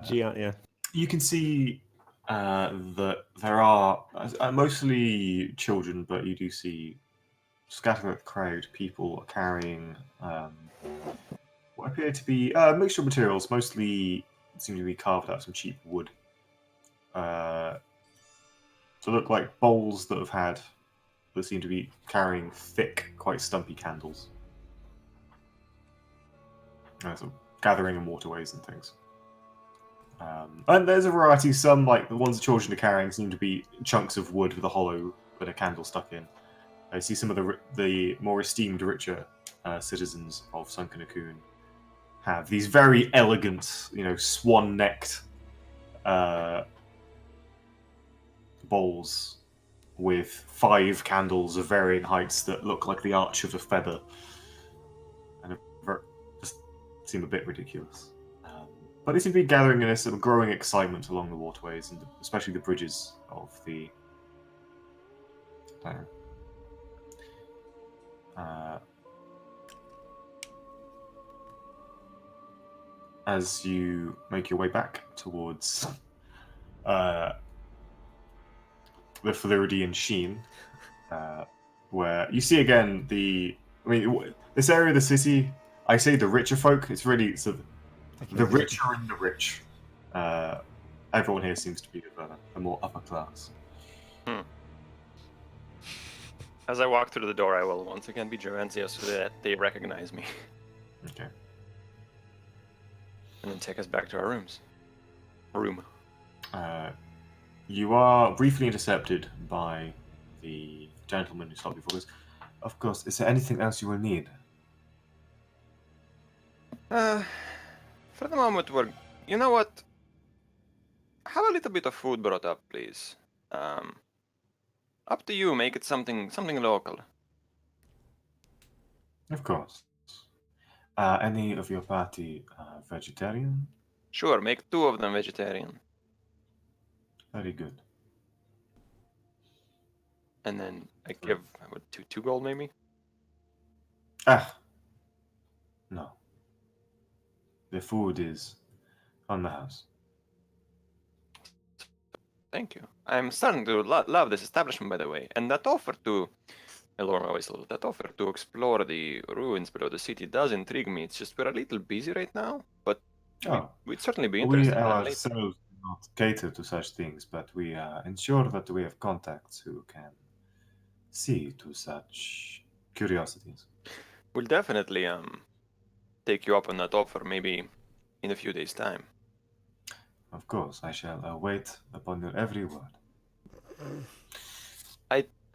Speaker 3: Yeah.
Speaker 4: you can see that there are mostly children, but you do see scattered throughout the crowd. People are carrying what appear to be a mixture of materials. Mostly seem to be carved out of some cheap wood. To look like bowls that seem to be carrying thick, quite stumpy candles. So gathering in waterways and things. And there's a variety. Some, like the ones the children are carrying, seem to be chunks of wood with a hollow with a candle stuck in. I see some of the more esteemed, richer citizens of Sunken have these very elegant, swan-necked bowls with 5 candles of varying heights that look like the arch of a feather, and just seem a bit ridiculous. But they seem to be gathering in a sort of growing excitement along the waterways, and especially the bridges of the town. As you make your way back towards the Floridian Sheen, where you see again this area of the city, I say the richer folk, it's really sort of the richer and the rich. Everyone here seems to be of a more upper class.
Speaker 5: As I walk through the door, I will once again be Jorenzia so that they recognize me.
Speaker 4: Okay.
Speaker 5: And then take us back to our room.
Speaker 4: You are briefly intercepted by the gentleman who stopped before this. Of course, is there anything else you will need?
Speaker 5: For the moment, you know what? Have a little bit of food brought up, please. Up to you. Make it something local.
Speaker 4: Of course. Any of your party vegetarian?
Speaker 5: Sure, make 2 of them vegetarian.
Speaker 4: Very good.
Speaker 5: And then I give two gold maybe.
Speaker 4: No. The food is on the house.
Speaker 5: Thank you. I'm starting to love this establishment, by the way. And that offer to, I lower my voice a little. That offer to explore the ruins below the city does intrigue me. It's just we're a little busy right now, but we'd certainly be
Speaker 4: We
Speaker 5: interested in that later.
Speaker 4: ourselves do not cater to such things, but we ensure that we have contacts who can see to such curiosities.
Speaker 5: We'll definitely take you up on that offer maybe in a few days' time.
Speaker 4: Of course, I shall wait upon your every word.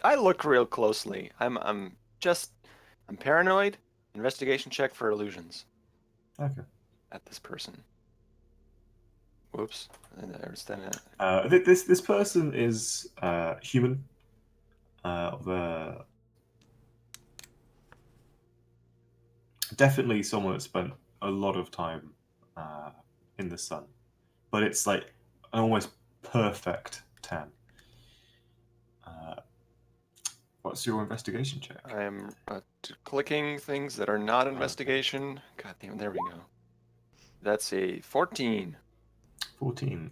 Speaker 5: I look real closely. I'm paranoid. Investigation check for illusions.
Speaker 4: Okay.
Speaker 5: At this person. Whoops. I understand
Speaker 4: This person is human. Definitely someone that spent a lot of time in the sun, but it's like an almost perfect tan. What's your investigation check?
Speaker 5: I'm clicking things that are not investigation. God damn, there we go. That's a 14.
Speaker 4: 14.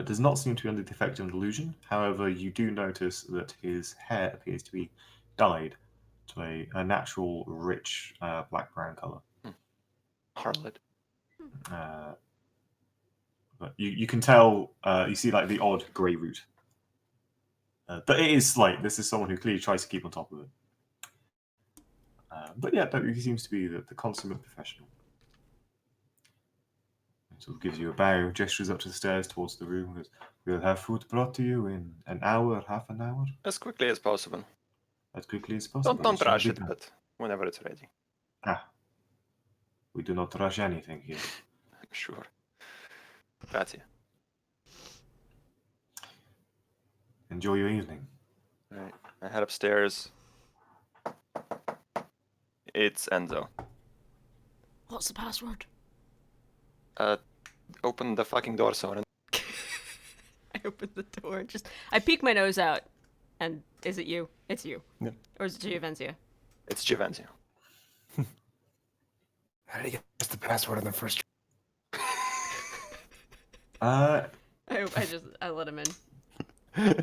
Speaker 4: Does not seem to be under the effect of an illusion. However, you do notice that his hair appears to be dyed to a natural, rich black-brown color.
Speaker 5: Harlot.
Speaker 4: But you can tell, you see like the odd grey root. But it is slight. This is someone who clearly tries to keep on top of it. But yeah, he seems to be the consummate professional. Sort of gives you a bow, gestures up to the stairs towards the room. Goes, "We'll have food brought to you in an hour, half an hour."
Speaker 5: As quickly as possible.
Speaker 4: As quickly as possible.
Speaker 5: Don't
Speaker 4: Shall
Speaker 5: rush
Speaker 4: be
Speaker 5: it,
Speaker 4: done.
Speaker 5: but whenever it's ready.
Speaker 4: We do not rush anything here.
Speaker 5: I'm sure. Grazie.
Speaker 4: Enjoy your evening.
Speaker 5: Alright. I head upstairs. It's Enzo.
Speaker 1: What's the password?
Speaker 5: Open the fucking door, Soren.
Speaker 1: I opened the door. I peek my nose out. And is it you? It's you.
Speaker 3: Yeah.
Speaker 1: Or is it Giovanzia?
Speaker 5: It's Giovanzio.
Speaker 3: How did you guess the password on the first?
Speaker 4: Uh,
Speaker 1: I let him in.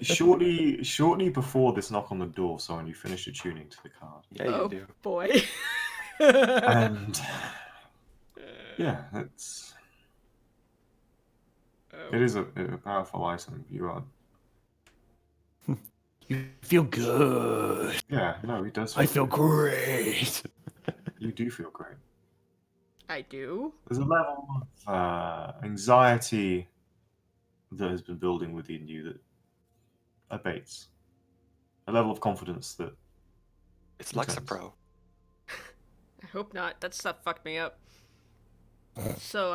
Speaker 4: shortly before this knock on the door, Soren, you finished attuning to the card.
Speaker 5: Yeah, you
Speaker 1: Oh
Speaker 5: do.
Speaker 1: boy.
Speaker 4: And yeah, it is a powerful item. You are.
Speaker 3: You feel good.
Speaker 4: Yeah, no, it does.
Speaker 3: I feel
Speaker 4: good.
Speaker 3: great.
Speaker 4: You do feel great.
Speaker 1: I do.
Speaker 4: There's a level of anxiety that has been building within you that abates. A level of confidence that
Speaker 5: It's
Speaker 4: returns.
Speaker 5: Lexapro.
Speaker 1: I hope not. That stuff fucked me up. So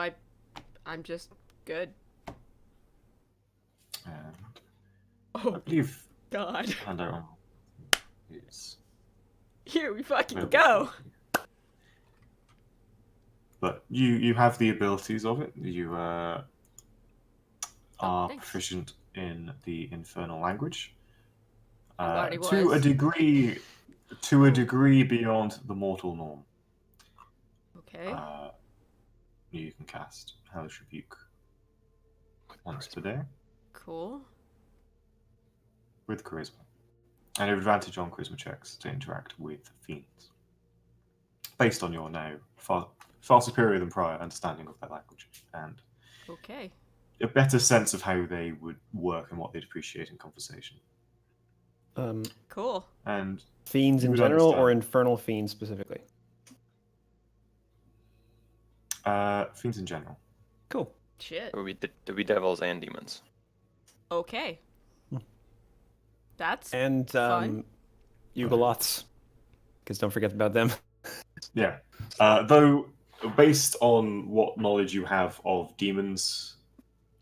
Speaker 1: I'm just good.
Speaker 4: And I
Speaker 1: Oh
Speaker 4: believe
Speaker 1: God.
Speaker 4: hand out is.
Speaker 1: Here we fucking
Speaker 4: available.
Speaker 1: go.
Speaker 4: But you have the abilities of it. You are
Speaker 1: thanks.
Speaker 4: proficient in the infernal language.
Speaker 1: already
Speaker 4: To a
Speaker 1: was.
Speaker 4: degree beyond the mortal norm.
Speaker 1: Okay.
Speaker 4: You can cast Hellish Rebuke once per day
Speaker 1: Cool.
Speaker 4: with charisma, and you have advantage on charisma checks to interact with fiends, based on your now far superior than prior understanding of their language and
Speaker 1: Okay.
Speaker 4: a better sense of how they would work and what they'd appreciate in conversation.
Speaker 1: Cool.
Speaker 4: And
Speaker 3: Fiends
Speaker 4: you
Speaker 3: in
Speaker 4: would
Speaker 3: general, or
Speaker 4: understand.
Speaker 3: infernal fiends specifically?
Speaker 4: Fiends in general.
Speaker 3: Cool.
Speaker 1: Shit.
Speaker 5: To be devils and demons.
Speaker 1: Okay. That's
Speaker 3: And
Speaker 1: fun.
Speaker 3: Ugolots, because don't forget about them.
Speaker 4: Yeah. Though, based on what knowledge you have of demons,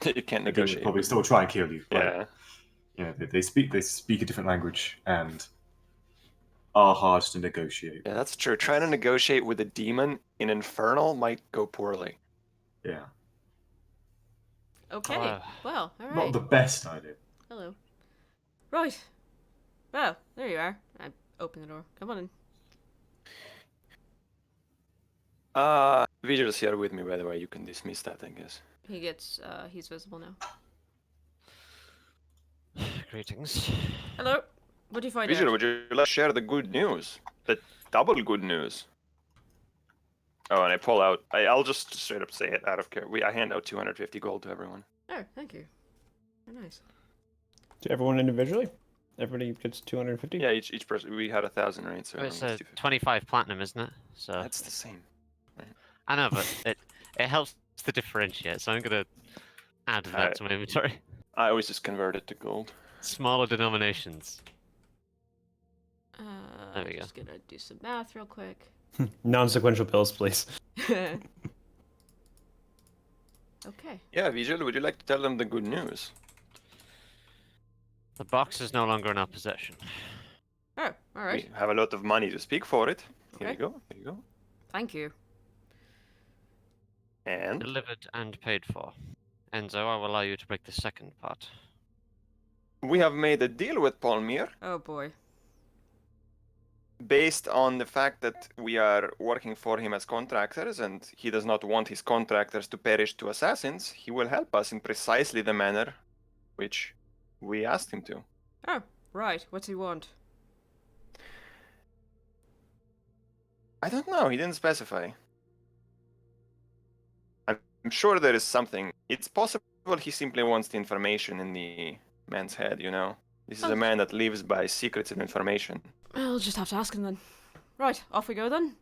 Speaker 5: You can't
Speaker 4: the demons
Speaker 5: negotiate.
Speaker 4: probably still try and kill you.
Speaker 5: Yeah.
Speaker 4: You know, they speak a different language and are hard to negotiate.
Speaker 5: Yeah, that's true. Trying to negotiate with a demon in Infernal might go poorly.
Speaker 4: Yeah.
Speaker 1: Okay.
Speaker 2: Hello.
Speaker 1: Well, all right.
Speaker 4: Not the best idea.
Speaker 1: Hello. Right. Well, there you are. I open the door. Come on in.
Speaker 5: Vigil's here with me, by the way. You can dismiss that, I guess.
Speaker 1: He's visible now.
Speaker 2: Greetings.
Speaker 1: Hello. What do you find
Speaker 5: Vigil,
Speaker 1: out?
Speaker 5: would you like to share the good news? The double good news. Oh, and I pull out. I'll just straight up say it out of care. I hand out 250 gold to everyone.
Speaker 1: Oh, thank you. Very nice.
Speaker 3: To everyone individually? Everybody gets 250?
Speaker 5: Yeah, each person. We had 1,000, right? So
Speaker 2: It's
Speaker 5: everyone
Speaker 2: a
Speaker 5: gets 250.
Speaker 2: 25 platinum, isn't it? So
Speaker 5: That's the same.
Speaker 2: I know, but it helps to differentiate. So I'm gonna add that to my inventory.
Speaker 5: I always just convert it to gold.
Speaker 2: Smaller denominations. There we go.
Speaker 1: Just gonna do some math real quick.
Speaker 3: Non-sequential bills, please.
Speaker 1: Okay.
Speaker 5: Yeah, Vigil, would you like to tell them the good news?
Speaker 2: The box is no longer in our possession.
Speaker 1: Oh, all right.
Speaker 5: We have a lot of money to speak for it. Here you
Speaker 1: Okay.
Speaker 5: go. Here you go.
Speaker 1: Thank you.
Speaker 5: And
Speaker 2: Delivered and paid for. Enzo, I will allow you to break the second part.
Speaker 5: we have made a deal with Palmyr
Speaker 1: Oh boy.
Speaker 5: based on the fact that we are working for him as contractors and he does not want his contractors to perish to assassins. He will help us in precisely the manner which we asked him to.
Speaker 1: Oh, right. What's he want?
Speaker 5: I don't know. He didn't specify. I'm sure there is something. It's possible he simply wants the information in the man's head, you know? This is a man that lives by secrets and information.
Speaker 1: I'll just have to ask him then. Right, off we go then.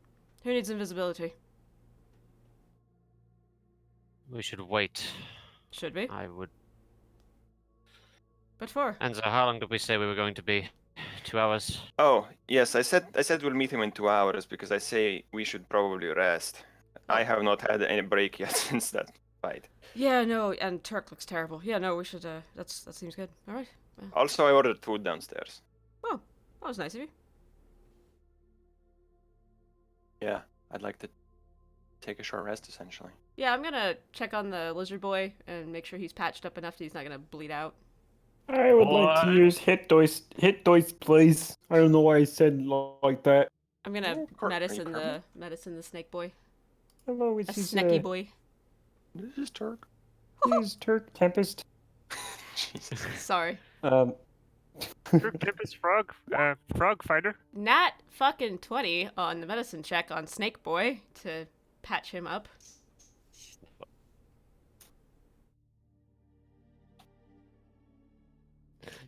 Speaker 1: Who needs invisibility?
Speaker 2: We should wait.
Speaker 1: Should we?
Speaker 2: I would.
Speaker 1: But for?
Speaker 2: Enzo, how long did we say we were going to be? 2 hours?
Speaker 5: Oh, yes, I said we'll meet him in 2 hours because I say we should probably rest. I have not had any break yet since that fight.
Speaker 1: Yeah, no, and Turk looks terrible. Yeah, no, we should, that seems good. Alright.
Speaker 5: Also, I ordered food downstairs.
Speaker 1: Oh, that was nice of you.
Speaker 5: Yeah, I'd like to take a short rest, essentially.
Speaker 1: Yeah, I'm gonna check on the lizard boy and make sure he's patched up enough that he's not gonna bleed out.
Speaker 3: I would like to
Speaker 2: Boy.
Speaker 3: use hit dice, please. I don't know why I said like that.
Speaker 1: I'm gonna
Speaker 5: Yeah, are you
Speaker 1: medicine
Speaker 5: permanent?
Speaker 1: the snake boy.
Speaker 3: Hello,
Speaker 1: A
Speaker 3: it's his,
Speaker 1: snacky boy.
Speaker 5: This is Turk.
Speaker 3: He's Turk Tempest.
Speaker 5: Jesus.
Speaker 1: Sorry.
Speaker 6: Tempest frog, frog fighter.
Speaker 1: Nat fucking 20 on the medicine check on Snake Boy to patch him up.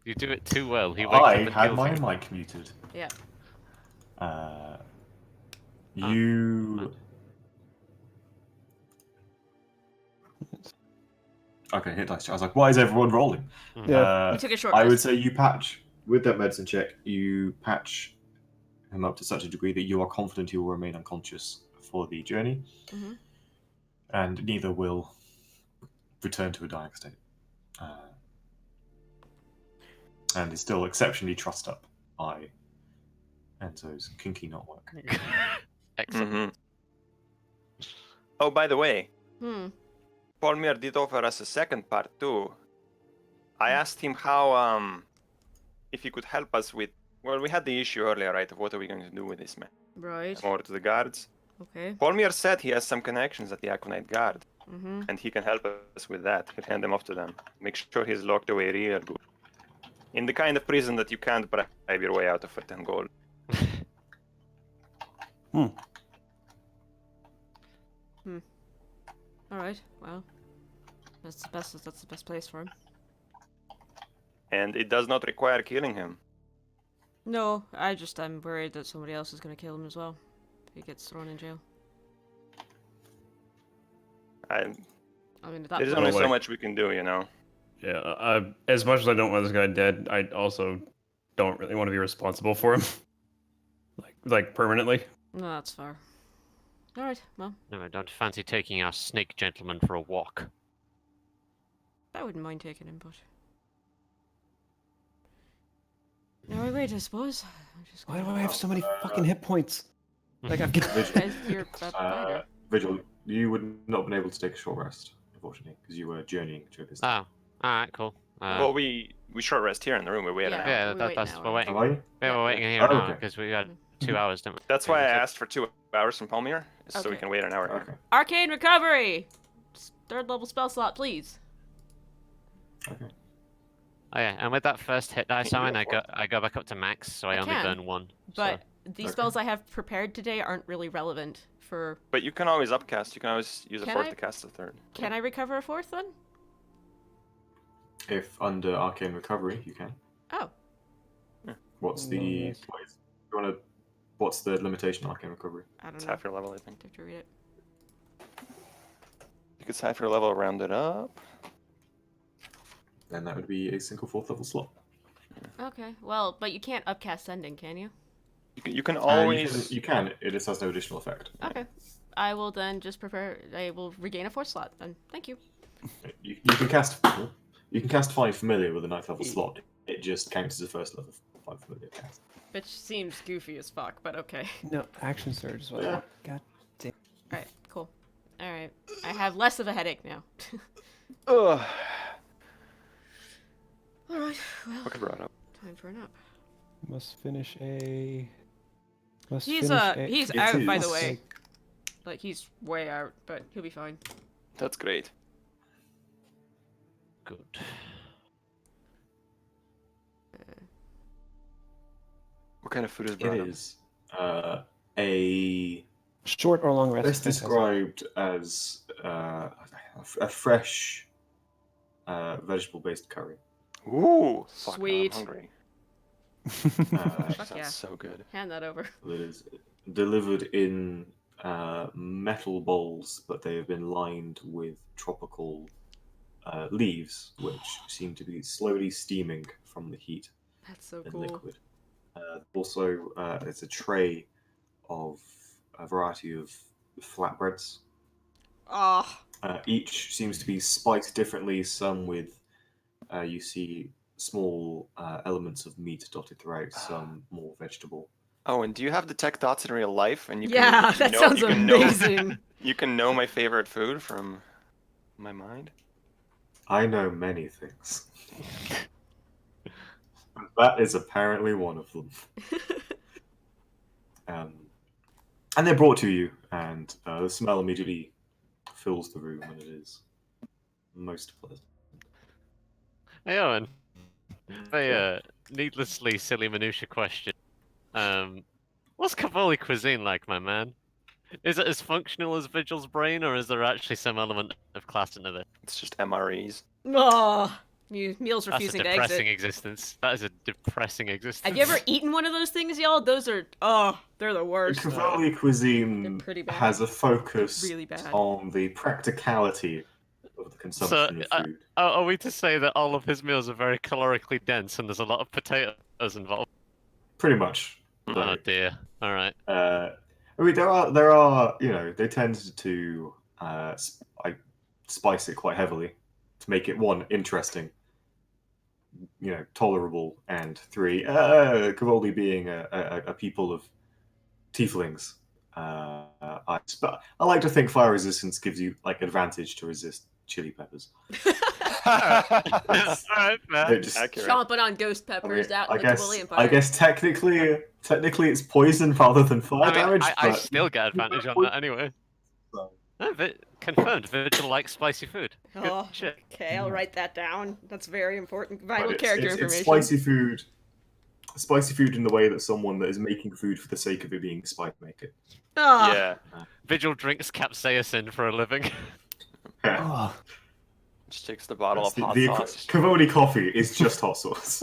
Speaker 2: You do it too well. He wakes up
Speaker 4: I
Speaker 2: and
Speaker 4: had
Speaker 2: heals
Speaker 4: my
Speaker 2: you.
Speaker 4: mic muted.
Speaker 1: Yeah.
Speaker 4: You. Okay, hit dice. I was like, why is everyone rolling?
Speaker 3: Yeah.
Speaker 1: You took a short
Speaker 4: I would
Speaker 1: rest.
Speaker 4: say you patch with that medicine check. You patch him up to such a degree that you are confident he will remain unconscious for the journey,
Speaker 1: Mhm.
Speaker 4: and neither will return to a dying state, and is still exceptionally trussed up by Enzo's kinky knot work.
Speaker 2: Excellent.
Speaker 5: Mm-hmm. Oh, by the way,
Speaker 1: Hmm.
Speaker 5: Polmir did offer us a second part too. I asked him how, if he could help us with. Well, we had the issue earlier, right? Of what are we going to do with this man?
Speaker 1: Right.
Speaker 5: Over to the guards.
Speaker 1: Okay.
Speaker 5: Polmir said he has some connections at the Aconite Guard,
Speaker 1: Mhm.
Speaker 5: and he can help us with that. He'll hand them off to them. Make sure he's locked away real good. In the kind of prison that you can't bribe your way out of for 10 gold.
Speaker 1: All right. Well, that's the best. That's the best place for him.
Speaker 5: And it does not require killing him.
Speaker 1: No, I'm worried that somebody else is gonna kill him as well. If he gets thrown in jail. I mean, at that
Speaker 5: There's
Speaker 1: point,
Speaker 5: only
Speaker 3: like-
Speaker 5: so much we can do, you know.
Speaker 3: Yeah, as much as I don't want this guy dead, I also don't really want to be responsible for him. like permanently.
Speaker 1: no, that's fair. All right. Well,
Speaker 2: No, I don't fancy taking our snake gentleman for a walk.
Speaker 1: I wouldn't mind taking him, but. No, wait, I suppose. I'm just
Speaker 3: Why do
Speaker 1: gonna...
Speaker 3: I have so many fucking hit points? Like I've got.
Speaker 1: Guys, you're a fighter.
Speaker 4: Vigil, you would not have been able to take a short rest, unfortunately, because you were journeying to a business.
Speaker 2: Oh, alright, cool.
Speaker 5: Well, we short rest here in the room. We wait an
Speaker 1: Yeah.
Speaker 5: hour.
Speaker 2: yeah,
Speaker 1: we
Speaker 2: that,
Speaker 1: wait
Speaker 2: that's
Speaker 1: an
Speaker 2: we're
Speaker 1: hour.
Speaker 2: waiting.
Speaker 4: Am I?
Speaker 2: Yeah,
Speaker 1: Yeah.
Speaker 2: we're waiting here
Speaker 4: Oh,
Speaker 2: now
Speaker 4: okay.
Speaker 2: because we had 2 hours, didn't we?
Speaker 5: That's why I asked for 2 hours from Palmyra, so we
Speaker 1: Okay.
Speaker 5: can wait an hour.
Speaker 4: Okay.
Speaker 1: Arcane recovery. Third level spell slot, please.
Speaker 4: Okay.
Speaker 2: Oh yeah, and with that first hit dice
Speaker 5: Can you
Speaker 2: on,
Speaker 5: go
Speaker 2: I go back up to max, so I
Speaker 1: I
Speaker 2: only
Speaker 1: can,
Speaker 2: burn 1.
Speaker 1: But
Speaker 2: so.
Speaker 1: the
Speaker 4: Okay.
Speaker 1: spells I have prepared today aren't really relevant for.
Speaker 5: But you can always upcast. You can always use a
Speaker 1: Can
Speaker 5: fourth
Speaker 1: I?
Speaker 5: to cast a third.
Speaker 1: Can I recover a fourth then?
Speaker 4: If under arcane recovery, you can.
Speaker 1: Oh,
Speaker 4: What's the
Speaker 3: Yes.
Speaker 4: what's the limitation on arcane recovery?
Speaker 1: I don't
Speaker 5: It's
Speaker 1: know.
Speaker 5: half your level, I think.
Speaker 1: I have to read it.
Speaker 5: You could half your level, round it up.
Speaker 4: Then that would be a single fourth level slot.
Speaker 1: Okay. Well, but you can't upcast sending, can you?
Speaker 5: You can
Speaker 4: You
Speaker 5: always.
Speaker 4: can, you can. It just has no additional effect.
Speaker 1: Okay. I will then just prepare. I will regain a fourth slot then. Thank you.
Speaker 4: You can cast. You can cast Find Familiar with a 9th level slot. It just counts as a first level Find Familiar cast.
Speaker 1: Which seems goofy as fuck, but okay.
Speaker 3: No, action surge as well.
Speaker 4: Yeah.
Speaker 3: God.
Speaker 1: Alright, cool. Alright. I have less of a headache now.
Speaker 5: Ugh.
Speaker 1: Alright, well,
Speaker 5: Okay, brought up.
Speaker 1: time for a nap.
Speaker 3: Must finish a. Must
Speaker 1: He's
Speaker 3: finish a...
Speaker 1: he's
Speaker 4: It
Speaker 1: out by the
Speaker 4: is.
Speaker 1: way. Like he's way out, but he'll be fine.
Speaker 5: That's great.
Speaker 2: Good.
Speaker 5: What kind of food is brought
Speaker 4: It
Speaker 5: up?
Speaker 4: is a
Speaker 3: Short or long rest?
Speaker 4: best described as a fresh vegetable-based curry.
Speaker 5: Ooh, fuck,
Speaker 1: Sweet.
Speaker 5: I'm hungry.
Speaker 1: Fuck
Speaker 5: Sounds
Speaker 1: yeah.
Speaker 5: so good.
Speaker 1: Hand that over.
Speaker 4: That is delivered in metal bowls, but they have been lined with tropical leaves, which seem to be slowly steaming from the heat
Speaker 1: That's so
Speaker 4: and
Speaker 1: cool.
Speaker 4: liquid. Also, it's a tray of a variety of flatbreads.
Speaker 1: Oh,
Speaker 4: Each seems to be spiced differently. Some with you see small elements of meat dotted throughout. Some more vegetable.
Speaker 5: Oh, and do you have detect thoughts in real life? And you
Speaker 1: Yeah,
Speaker 5: can
Speaker 1: that
Speaker 5: know,
Speaker 1: sounds
Speaker 5: you can know,
Speaker 1: amazing.
Speaker 5: you can know my favorite food from my mind.
Speaker 4: I know many things. That is apparently one of them. And they're brought to you, and the smell immediately fills the room, and it is most pleasant.
Speaker 2: Hey, Owen. A needlessly silly minutia question. What's Cavoli cuisine like, my man? Is it as functional as Vigil's brain, or is there actually some element of class into this?
Speaker 5: It's just MREs.
Speaker 1: Oh, meals
Speaker 2: That's a
Speaker 1: refusing to
Speaker 2: depressing
Speaker 1: exit.
Speaker 2: existence. That is a depressing existence.
Speaker 1: Have you ever eaten one of those things, y'all? Those are they're the worst.
Speaker 4: Cavoli
Speaker 1: They're
Speaker 4: cuisine
Speaker 1: pretty bad.
Speaker 4: has a focus
Speaker 1: Really bad.
Speaker 4: on the practicality of the consumption of food.
Speaker 2: Are we to say that all of his meals are very calorically dense and there's a lot of potatoes involved?
Speaker 4: Pretty much.
Speaker 2: Oh dear. All right.
Speaker 4: I mean, there are, they tend to spice it quite heavily to make it, one, interesting, tolerable, and three, Cavoli being a people of tieflings. But I like to think fire resistance gives you advantage to resist chili peppers.
Speaker 2: All right, fair.
Speaker 5: Accurate.
Speaker 1: Stomping on ghost peppers out in the Cavoli Empire.
Speaker 4: I guess technically it's poison rather than fire damage.
Speaker 2: I
Speaker 4: but-
Speaker 2: still get advantage on that anyway.
Speaker 4: So-
Speaker 2: Confirmed. Vigil likes spicy food. Good
Speaker 1: Oh,
Speaker 2: shit.
Speaker 1: okay, I'll write that down. That's very important, vital
Speaker 4: But
Speaker 1: character
Speaker 4: it's
Speaker 1: information.
Speaker 4: spicy food. Spicy food in the way that someone that is making food for the sake of it being spice make it.
Speaker 1: Ah,
Speaker 5: Yeah.
Speaker 2: Vigil drinks capsaicin for a living.
Speaker 3: Oh,
Speaker 5: Just takes the bottle of hot
Speaker 4: The
Speaker 5: sauce.
Speaker 4: Cavoli coffee is just hot sauce.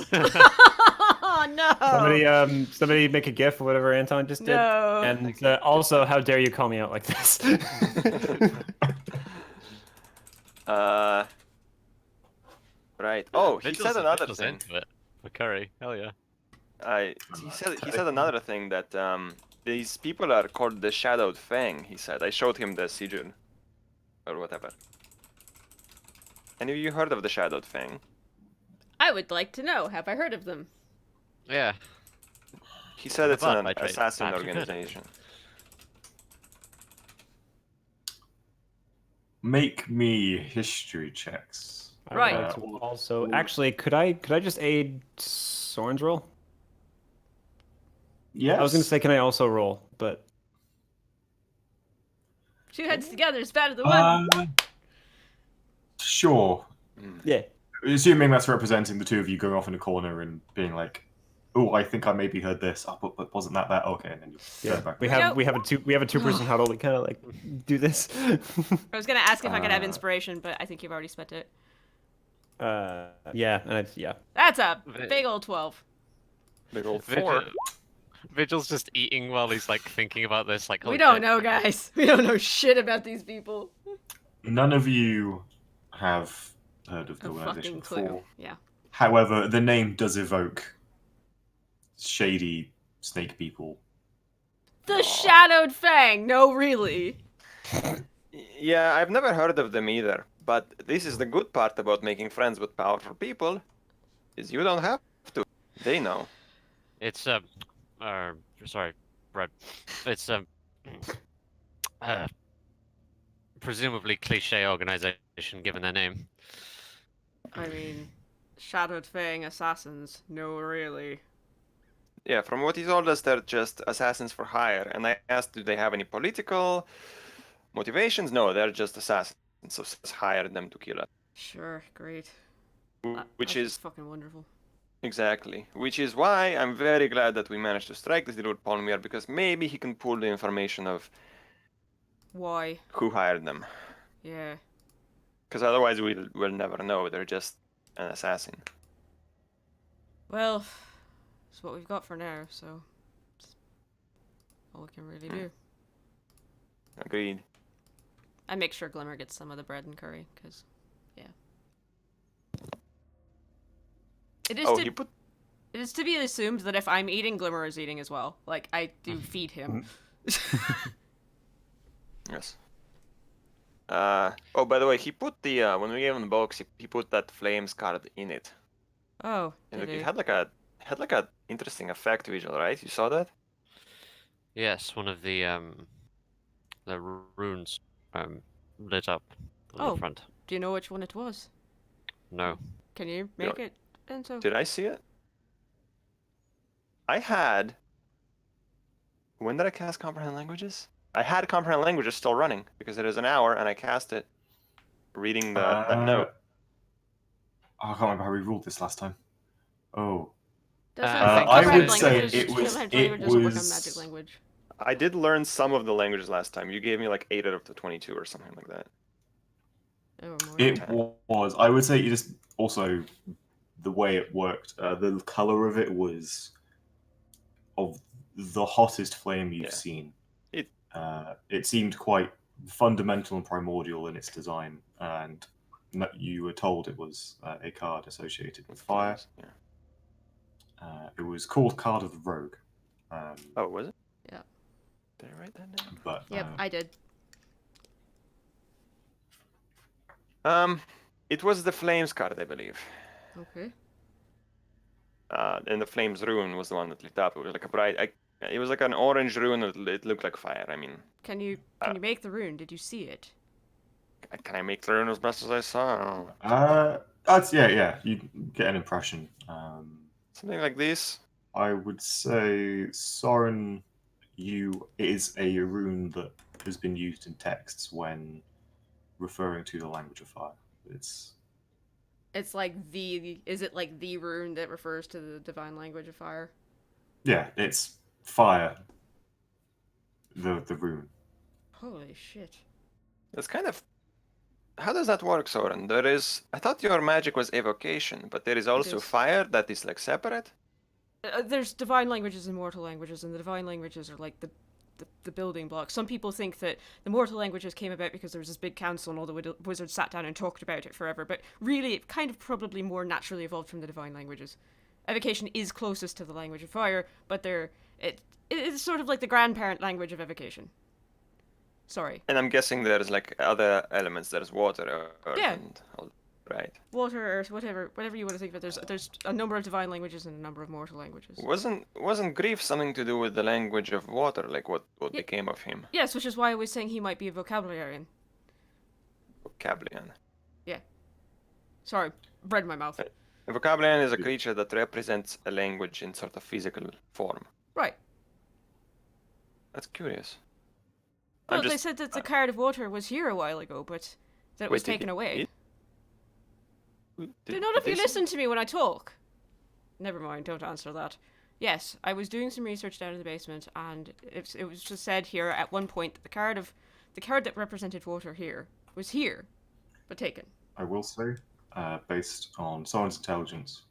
Speaker 1: Oh no!
Speaker 3: somebody make a gif of whatever Anton just did.
Speaker 1: No.
Speaker 3: And also, how dare you call me out like this?
Speaker 5: Right. Oh, he
Speaker 2: Vigil's-
Speaker 5: said another
Speaker 2: Vigil's
Speaker 5: thing.
Speaker 2: into it. For curry. Hell yeah.
Speaker 5: He said another thing that these people are called the Shadowed Fang. He said. I showed him the sigil, or whatever. Any of you heard of the Shadowed Fang?
Speaker 1: I would like to know. Have I heard of them?
Speaker 2: Yeah.
Speaker 5: He said it's
Speaker 2: But
Speaker 5: an
Speaker 2: by trade,
Speaker 5: assassin
Speaker 2: perhaps you could.
Speaker 5: organization.
Speaker 4: Make me history checks.
Speaker 3: I would
Speaker 1: Right.
Speaker 3: like to also, actually, could I just aid Soren's roll?
Speaker 4: Yes.
Speaker 3: I was gonna say, can I also roll? But
Speaker 1: Two heads together is better than one.
Speaker 4: Sure.
Speaker 3: yeah,
Speaker 4: Assuming that's representing the two of you going off in a corner and being like, "Oh, I think I maybe heard this. Oh, but wasn't that that? Okay." And then you
Speaker 3: yeah.
Speaker 4: go back.
Speaker 3: We have a two-person huddle to kind of like do this.
Speaker 1: I was gonna ask if I could have
Speaker 4: Uh,
Speaker 1: inspiration, but I think you've already spent it.
Speaker 3: Yeah, and yeah.
Speaker 1: That's a big old 12.
Speaker 5: Big old
Speaker 2: Vigil, Vigil's just eating while he's like thinking about this. Like,
Speaker 1: We
Speaker 2: holy
Speaker 1: don't
Speaker 2: shit.
Speaker 1: know, guys. We don't know shit about these people.
Speaker 4: None of you have heard of the
Speaker 1: A
Speaker 4: organization
Speaker 1: fucking clue.
Speaker 4: before.
Speaker 1: Yeah.
Speaker 4: However, the name does evoke shady snake people.
Speaker 1: The Shadowed Fang. No, really.
Speaker 5: Yeah, I've never heard of them either. But this is the good part about making friends with powerful people, is you don't have to. They know.
Speaker 2: It's sorry, Brad. It's presumably cliche organization given their name.
Speaker 1: I mean, Shadowed Fang assassins. No, really.
Speaker 5: Yeah, from what he told us, they're just assassins for hire. And I asked, do they have any political motivations? No, they're just assassins. So just hired them to kill us.
Speaker 1: Sure, great.
Speaker 5: Which
Speaker 1: That's
Speaker 5: is
Speaker 1: fucking wonderful.
Speaker 5: exactly. Which is why I'm very glad that we managed to strike this deal with Polmir, because maybe he can pull the information of
Speaker 1: Why?
Speaker 5: who hired them.
Speaker 1: Yeah.
Speaker 5: Because otherwise we'll never know. They're just an assassin.
Speaker 1: Well, it's what we've got for now, so it's all we can really do.
Speaker 5: Agreed.
Speaker 1: I make sure Glimmer gets some of the bread and curry, because, yeah. It is
Speaker 5: Oh,
Speaker 1: to
Speaker 5: he put.
Speaker 1: it is to be assumed that if I'm eating, Glimmer is eating as well. Like, I do feed him.
Speaker 5: Yes. Oh, by the way, he put the when we gave him the box, he put that flames card in it.
Speaker 1: Oh,
Speaker 5: And
Speaker 1: did
Speaker 5: it
Speaker 1: he?
Speaker 5: had like a interesting effect visual, right? You saw that?
Speaker 2: Yes, one of the runes lit up on
Speaker 1: Oh.
Speaker 2: the front.
Speaker 1: Do you know which one it was?
Speaker 2: No.
Speaker 1: Can you make it, Enzo?
Speaker 5: Did I see it? I had. When did I cast Comprehend Languages? I had Comprehend Languages still running because it is an hour, and I cast it reading that note.
Speaker 4: I can't remember how we ruled this last time. Oh.
Speaker 1: Doesn't
Speaker 2: I think
Speaker 4: I
Speaker 1: comprehend
Speaker 4: would say
Speaker 1: languages,
Speaker 4: it was-
Speaker 1: comprehend
Speaker 4: it
Speaker 1: language doesn't work on
Speaker 4: was-
Speaker 1: magic language.
Speaker 5: I did learn some of the languages last time. You gave me like 8 out of the 22 or something like that.
Speaker 1: Or more.
Speaker 4: It was. I would say you just also the way it worked. The color of it was of the hottest flame you've
Speaker 5: Yeah.
Speaker 4: seen.
Speaker 5: It-
Speaker 4: It seemed quite fundamental and primordial in its design, and you were told it was a card associated with fire.
Speaker 5: Yeah.
Speaker 4: It was called Card of the Rogue.
Speaker 5: Oh, was it?
Speaker 1: Yeah.
Speaker 5: Did I write that down?
Speaker 4: But
Speaker 1: Yep, I did.
Speaker 5: It was the Flames card, I believe.
Speaker 1: Okay.
Speaker 5: And the Flames rune was the one that lit up. It was like a bright. It was like an orange rune. It looked like fire. I mean,
Speaker 1: Can you make the rune? Did you see it?
Speaker 5: can I make the rune as best as I saw?
Speaker 4: that's yeah. You get an impression.
Speaker 5: Something like this.
Speaker 4: I would say Soren, is a rune that has been used in texts when referring to the language of fire.
Speaker 1: It's like is it like the rune that refers to the divine language of fire?
Speaker 4: It's fire. The rune.
Speaker 1: Holy shit.
Speaker 5: It's kind of. How does that work, Soren? I thought your magic was evocation, but there is also
Speaker 1: is.
Speaker 5: fire that is like separate.
Speaker 1: There's divine languages and mortal languages, and the divine languages are like the building blocks. Some people think that the mortal languages came about because there was this big council and all the wizards sat down and talked about it forever, but really it kind of probably more naturally evolved from the divine languages. Evocation is closest to the language of fire, but it's sort of like the grandparent language of evocation. Sorry.
Speaker 5: And I'm guessing there's like other elements. There's water, earth,
Speaker 1: Yeah.
Speaker 5: and all, right.
Speaker 1: Water, earth, whatever you want to think of it. There's a number of divine languages and a number of mortal languages.
Speaker 5: Wasn't grief something to do with the language of water, like what became of him?
Speaker 1: Yes, which is why I was saying he might be a vocabularian.
Speaker 5: Vocabularian.
Speaker 1: Sorry, bread in my mouth.
Speaker 5: A vocabularian is a creature that represents a language in sort of physical form.
Speaker 1: Right.
Speaker 5: That's curious.
Speaker 1: Well, they said that the card of water was here a while ago, but that it was taken away. Do not if you listen to me when I talk. Never mind, don't answer that. Yes, I was doing some research down in the basement, and it was just said here at one point that the card that represented water here was here, but taken.
Speaker 4: I will say, based on someone's intelligence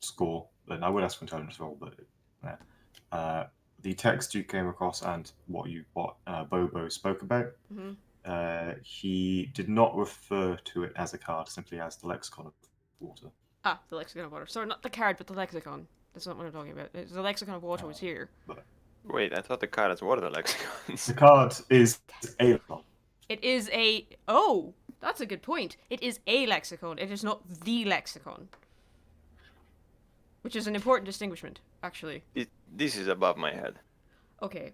Speaker 4: score, and I would ask for intelligence roll, but the text you came across and what Bobo spoke about, he did not refer to it as a card, simply as the lexicon of water.
Speaker 1: Ah, the lexicon of water. Sorry, not the card, but the lexicon. That's not what I'm talking about. The lexicon of water was here.
Speaker 5: Wait, I thought the card is water lexicons.
Speaker 4: The card is a lexicon.
Speaker 1: It is a... Oh, that's a good point. It is a lexicon. It is not the lexicon. Which is an important distinguishment, actually.
Speaker 5: This is above my head.
Speaker 1: Okay.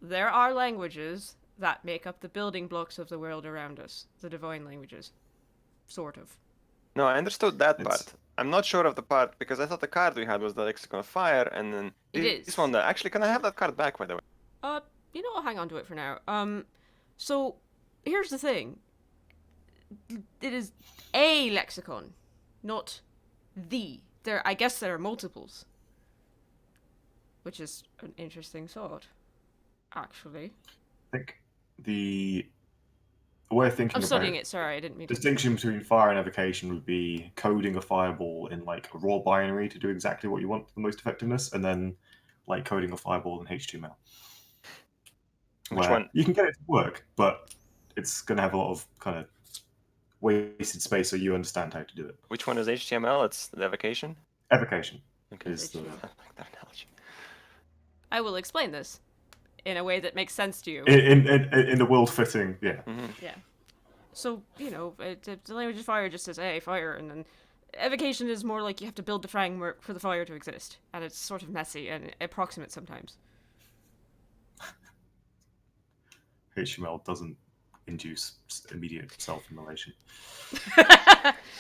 Speaker 1: There are languages that make up the building blocks of the world around us. The divine languages. Sort of.
Speaker 5: No, I understood that
Speaker 4: It's-
Speaker 5: part. I'm not sure of the part, because I thought the card we had was the lexicon of fire, and then
Speaker 1: It
Speaker 5: this
Speaker 1: is.
Speaker 5: one. Actually, can I have that card back, by the way?
Speaker 1: I'll hang on to it for now. So, here's the thing. It is a lexicon, not the. I guess there are multiples. Which is an interesting thought, actually.
Speaker 4: I think the way of thinking
Speaker 1: I'm
Speaker 4: about
Speaker 1: studying it, sorry, I didn't mean to.
Speaker 4: distinction between fire and evocation would be coding a fireball in like a raw binary to do exactly what you want for the most effectiveness, and then like coding a fireball in HTML.
Speaker 5: Which
Speaker 4: Where
Speaker 5: one?
Speaker 4: You can get it to work, but it's going to have a lot of kind of wasted space, so you understand how to do it.
Speaker 5: Which one is HTML? It's the evocation.
Speaker 4: Evocation
Speaker 5: Okay.
Speaker 4: is the
Speaker 1: HTML.
Speaker 5: I like that analogy.
Speaker 1: I will explain this in a way that makes sense to you.
Speaker 4: in the world fitting. Yeah,
Speaker 1: Yeah. So, the language of fire just says, hey, fire, and then evocation is more like you have to build the framework for the fire to exist, and it's sort of messy and approximate sometimes.
Speaker 4: HTML doesn't induce immediate self-immolation.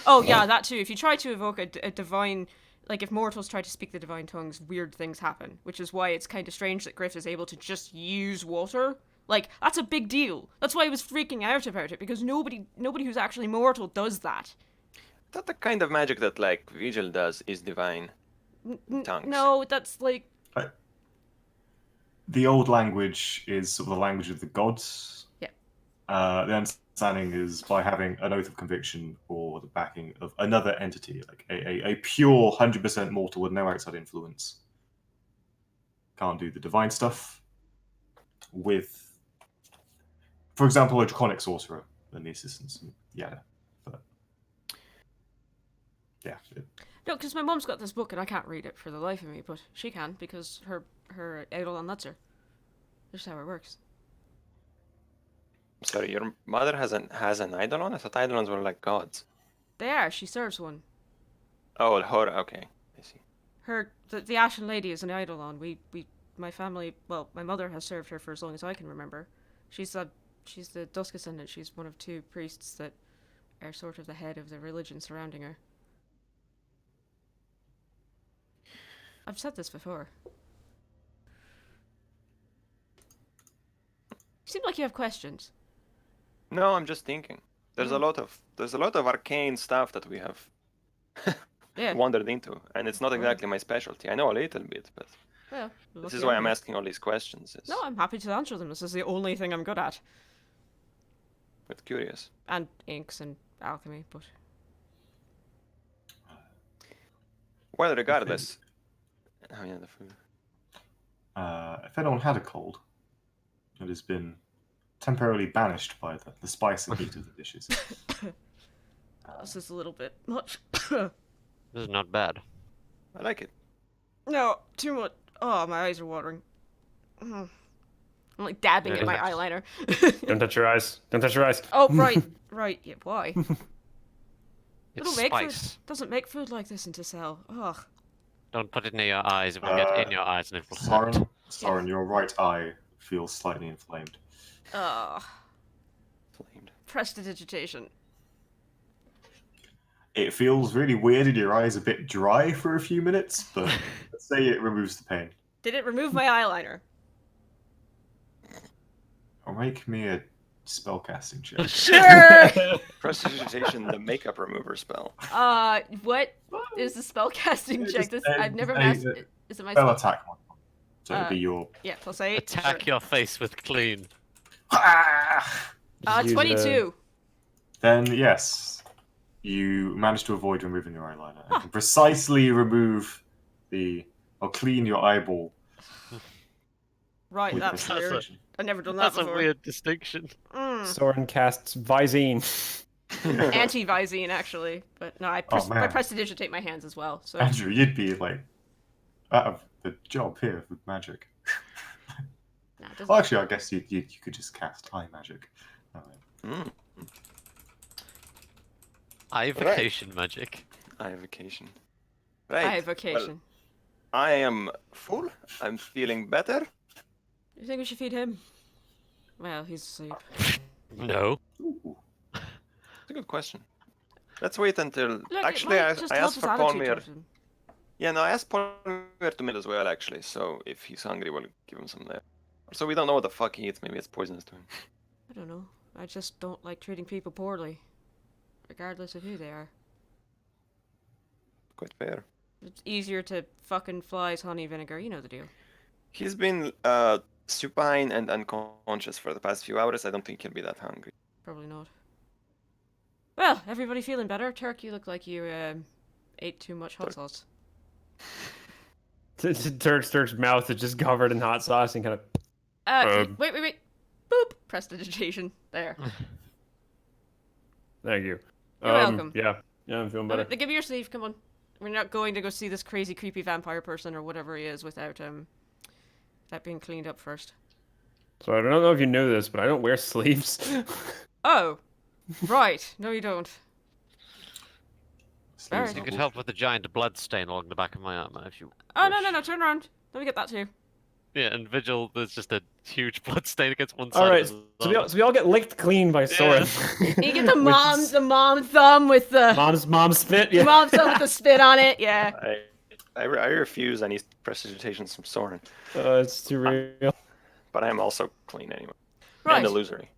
Speaker 1: Oh yeah, that too. If you try to evoke a divine, like if mortals try to speak the divine tongues, weird things happen. Which is why it's kind of strange that Griff is able to just use water. Like that's a big deal. That's why I was freaking out about it, because nobody who's actually mortal does that.
Speaker 5: That the kind of magic that like Vigil does is divine tongues.
Speaker 1: No, that's like
Speaker 4: The old language is sort of the language of the gods.
Speaker 1: Yeah.
Speaker 4: The understanding is by having an oath of conviction or the backing of another entity, like a pure 100% mortal with no outside influence. Can't do the divine stuff with, for example, a draconic sorcerer and the assistance. Yeah. But, yeah.
Speaker 1: no, because my mom's got this book and I can't read it for the life of me, but she can because her Eidolon lets her. That's how it works.
Speaker 5: Sorry, your mother has an Eidolon? I thought Eidolons were like gods.
Speaker 1: They are. She serves one.
Speaker 5: Oh, her. Okay, I see.
Speaker 1: The Ashen Lady is an Eidolon. My family, well, my mother has served her for as long as I can remember. She's the Dusk Ascendant. She's one of 2 priests that are sort of the head of the religion surrounding her. I've said this before. You seem like you have questions.
Speaker 5: No, I'm just thinking. There's a lot of arcane stuff that we have
Speaker 1: Yeah.
Speaker 5: wandered into, and it's not exactly my specialty. I know a little bit, but
Speaker 1: Well,
Speaker 5: this is why I'm asking all these questions.
Speaker 1: No, I'm happy to answer them. This is the only thing I'm good at.
Speaker 5: But curious.
Speaker 1: And inks and alchemy, but...
Speaker 5: Well, regardless. Oh yeah, the food.
Speaker 4: If anyone had a cold, it has been temporarily banished by the spice and heat of the dishes.
Speaker 1: This is a little bit much.
Speaker 2: This is not bad.
Speaker 5: I like it.
Speaker 1: No, too much. Oh, my eyes are watering. I'm like dabbing at my eyeliner.
Speaker 3: Don't touch your eyes. Don't touch your eyes.
Speaker 1: Oh, right. Right, yeah, why?
Speaker 2: It's
Speaker 1: Make
Speaker 2: spice.
Speaker 1: food. Doesn't make food like this into Cell. Ugh.
Speaker 2: Don't put it near your eyes. It will get in your eyes and it will hurt.
Speaker 4: Soren, your right eye feels slightly inflamed.
Speaker 1: Ugh.
Speaker 5: Flamed.
Speaker 1: Prestidigitation.
Speaker 4: It feels really weird and your eye's a bit dry for a few minutes, but let's say it removes the pain.
Speaker 1: Did it remove my eyeliner?
Speaker 4: Or make me a spellcasting check.
Speaker 1: Sure!
Speaker 5: Prestidigitation, the makeup remover spell.
Speaker 1: What is the spellcasting check? This I've never
Speaker 4: a
Speaker 1: mastered. Is it my
Speaker 4: spell
Speaker 1: spell?
Speaker 4: attack one. So it'd be your...
Speaker 1: Yeah, +8.
Speaker 2: Attack
Speaker 1: Sure.
Speaker 2: your face with clean.
Speaker 3: Use
Speaker 1: 22.
Speaker 4: Then, yes, you manage to avoid removing your eyeliner. And can precisely remove or clean your eyeball.
Speaker 1: Right,
Speaker 4: with
Speaker 1: that's weird.
Speaker 4: prestidigitation.
Speaker 1: I've never done that
Speaker 2: That's a
Speaker 1: before.
Speaker 2: weird distinction.
Speaker 3: Soren casts Visine.
Speaker 1: Anti-Visine, actually. But no, I
Speaker 4: Oh, man.
Speaker 1: prestidigitate my hands as well. So
Speaker 4: Andrew, you'd be like out of the job here with magic.
Speaker 1: Nah, it doesn't-
Speaker 4: Well, actually, I guess you could just cast eye magic.
Speaker 5: Mm.
Speaker 2: Evocation magic.
Speaker 5: I vacation. Right.
Speaker 1: I have vocation.
Speaker 5: Well, I am full. I'm feeling better.
Speaker 1: You think we should feed him? Well, he's asleep.
Speaker 2: No.
Speaker 4: Ooh.
Speaker 5: It's a good question. Let's wait until.
Speaker 1: Look,
Speaker 5: Actually,
Speaker 1: it
Speaker 5: I
Speaker 1: might just help
Speaker 5: asked
Speaker 1: his
Speaker 5: for
Speaker 1: attitude
Speaker 5: Polmir.
Speaker 1: towards him.
Speaker 5: Yeah, no, I asked Polmir to meal as well, actually. So if he's hungry, we'll give him some there. So we don't know what the fuck he eats. Maybe it's poisonous to him.
Speaker 1: I don't know. I just don't like treating people poorly, regardless of who they are.
Speaker 5: Quite fair.
Speaker 1: It's easier to fucking flies, honey, vinegar. You know the deal.
Speaker 5: He's been supine and unconscious for the past few hours. I don't think he'll be that hungry.
Speaker 1: Probably not. Well, everybody feeling better? Turk, you look like you ate too much hot sauce.
Speaker 3: Turk's mouth is just covered in hot sauce and kind of.
Speaker 1: Wait. Boop! Prestidigitation. There.
Speaker 3: Thank you.
Speaker 1: You're welcome.
Speaker 3: Yeah, I'm feeling better.
Speaker 1: Give me your sleeve, come on. We're not going to go see this crazy, creepy vampire person or whatever he is without that being cleaned up first.
Speaker 3: So I don't know if you knew this, but I don't wear sleeves.
Speaker 1: Oh! Right. No, you don't.
Speaker 4: Sleeves
Speaker 2: You
Speaker 4: are
Speaker 2: could help with the giant blood stain along the back of my armor if you.
Speaker 1: Oh,
Speaker 2: wish.
Speaker 1: no, turn around. Let me get that too.
Speaker 2: Yeah, and Vigil, there's just a huge blood stain against one
Speaker 3: All
Speaker 2: side
Speaker 3: right,
Speaker 2: of his
Speaker 3: so we all get licked clean by Soren.
Speaker 1: You get the
Speaker 3: With
Speaker 1: mom thumb with the
Speaker 3: mom's spit.
Speaker 1: the
Speaker 3: Yeah.
Speaker 1: mom thumb with the spit on it. Yeah.
Speaker 5: I refuse any prestidigitations from Soren,
Speaker 3: It's too real.
Speaker 5: but I'm also clean anyway.
Speaker 1: Right.
Speaker 5: And illusory.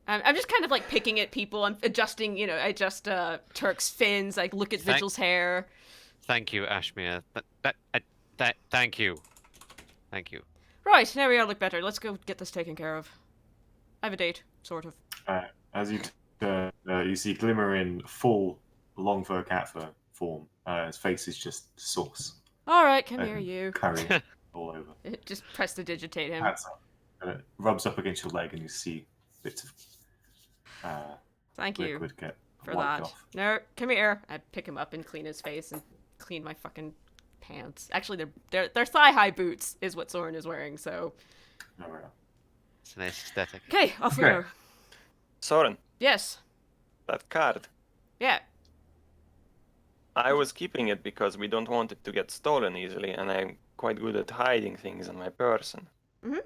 Speaker 1: I'm just kind of like picking at people. I'm adjusting, I adjust Turk's fins. I look at Vigil's hair.
Speaker 2: Thank you, Ashmere. Thank you. Thank you.
Speaker 1: Right, now we all look better. Let's go get this taken care of. I have a date, sort of.
Speaker 4: As you you see Glimmer in full long fur cat fur form. His face is just sauce.
Speaker 1: All right, come here, you.
Speaker 4: Curry all over.
Speaker 1: Just prestidigitate him.
Speaker 4: Pats up, and it rubs up against your leg, and you see bits of
Speaker 1: Thank you
Speaker 4: liquid get
Speaker 1: for
Speaker 4: wiped
Speaker 1: that.
Speaker 4: off.
Speaker 1: No, come here. I pick him up and clean his face and clean my fucking pants. Actually, they're thigh-high boots is what Soren is wearing. So.
Speaker 4: Oh, yeah.
Speaker 2: It's a nice aesthetic.
Speaker 1: Okay, off we
Speaker 4: Okay.
Speaker 1: go.
Speaker 5: Soren,
Speaker 1: Yes.
Speaker 5: that card.
Speaker 1: Yeah.
Speaker 5: I was keeping it because we don't want it to get stolen easily, and I'm quite good at hiding things in my person.
Speaker 1: Mhm.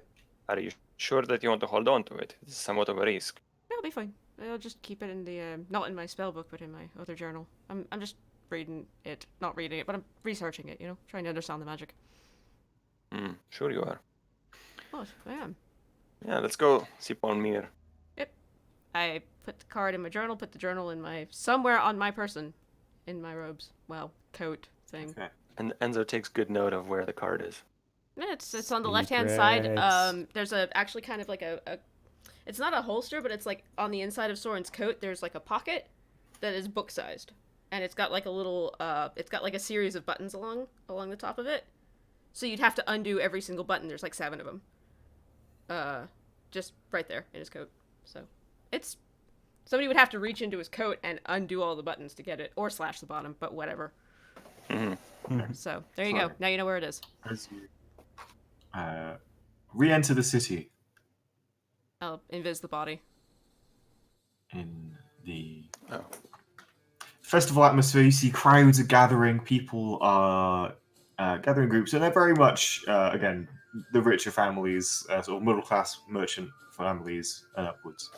Speaker 5: Are you sure that you want to hold on to it? It's somewhat of a risk.
Speaker 1: That'll be fine. I'll just keep it in the not in my spell book, but in my other journal. I'm just reading it, not reading it, but I'm researching it. Trying to understand the magic.
Speaker 5: Sure you are.
Speaker 1: What? I am.
Speaker 5: Yeah, let's go see Palmyr.
Speaker 1: I put the card in my journal. Put the journal in somewhere on my person, in my robes. Well, coat thing.
Speaker 4: Okay.
Speaker 5: And Enzo takes good note of where the card is.
Speaker 1: Yeah, it's on the left-hand side.
Speaker 3: Secrets.
Speaker 1: There's actually kind of like a it's not a holster, but it's like on the inside of Soren's coat. There's like a pocket that is book-sized, and it's got like a little it's got like a series of buttons along the top of it. So you'd have to undo every single button. There's like 7 of them. Just right there in his coat. So it's somebody would have to reach into his coat and undo all the buttons to get it, or slash the bottom, but whatever. So there you go.
Speaker 4: Sorry.
Speaker 1: Now you know where it is.
Speaker 4: As you re-enter the city
Speaker 1: I'll invis the body.
Speaker 4: in the
Speaker 5: Oh.
Speaker 4: festival atmosphere, you see crowds are gathering. People are gathering groups, and they're very much again the richer families, sort of middle class merchant families and upwards.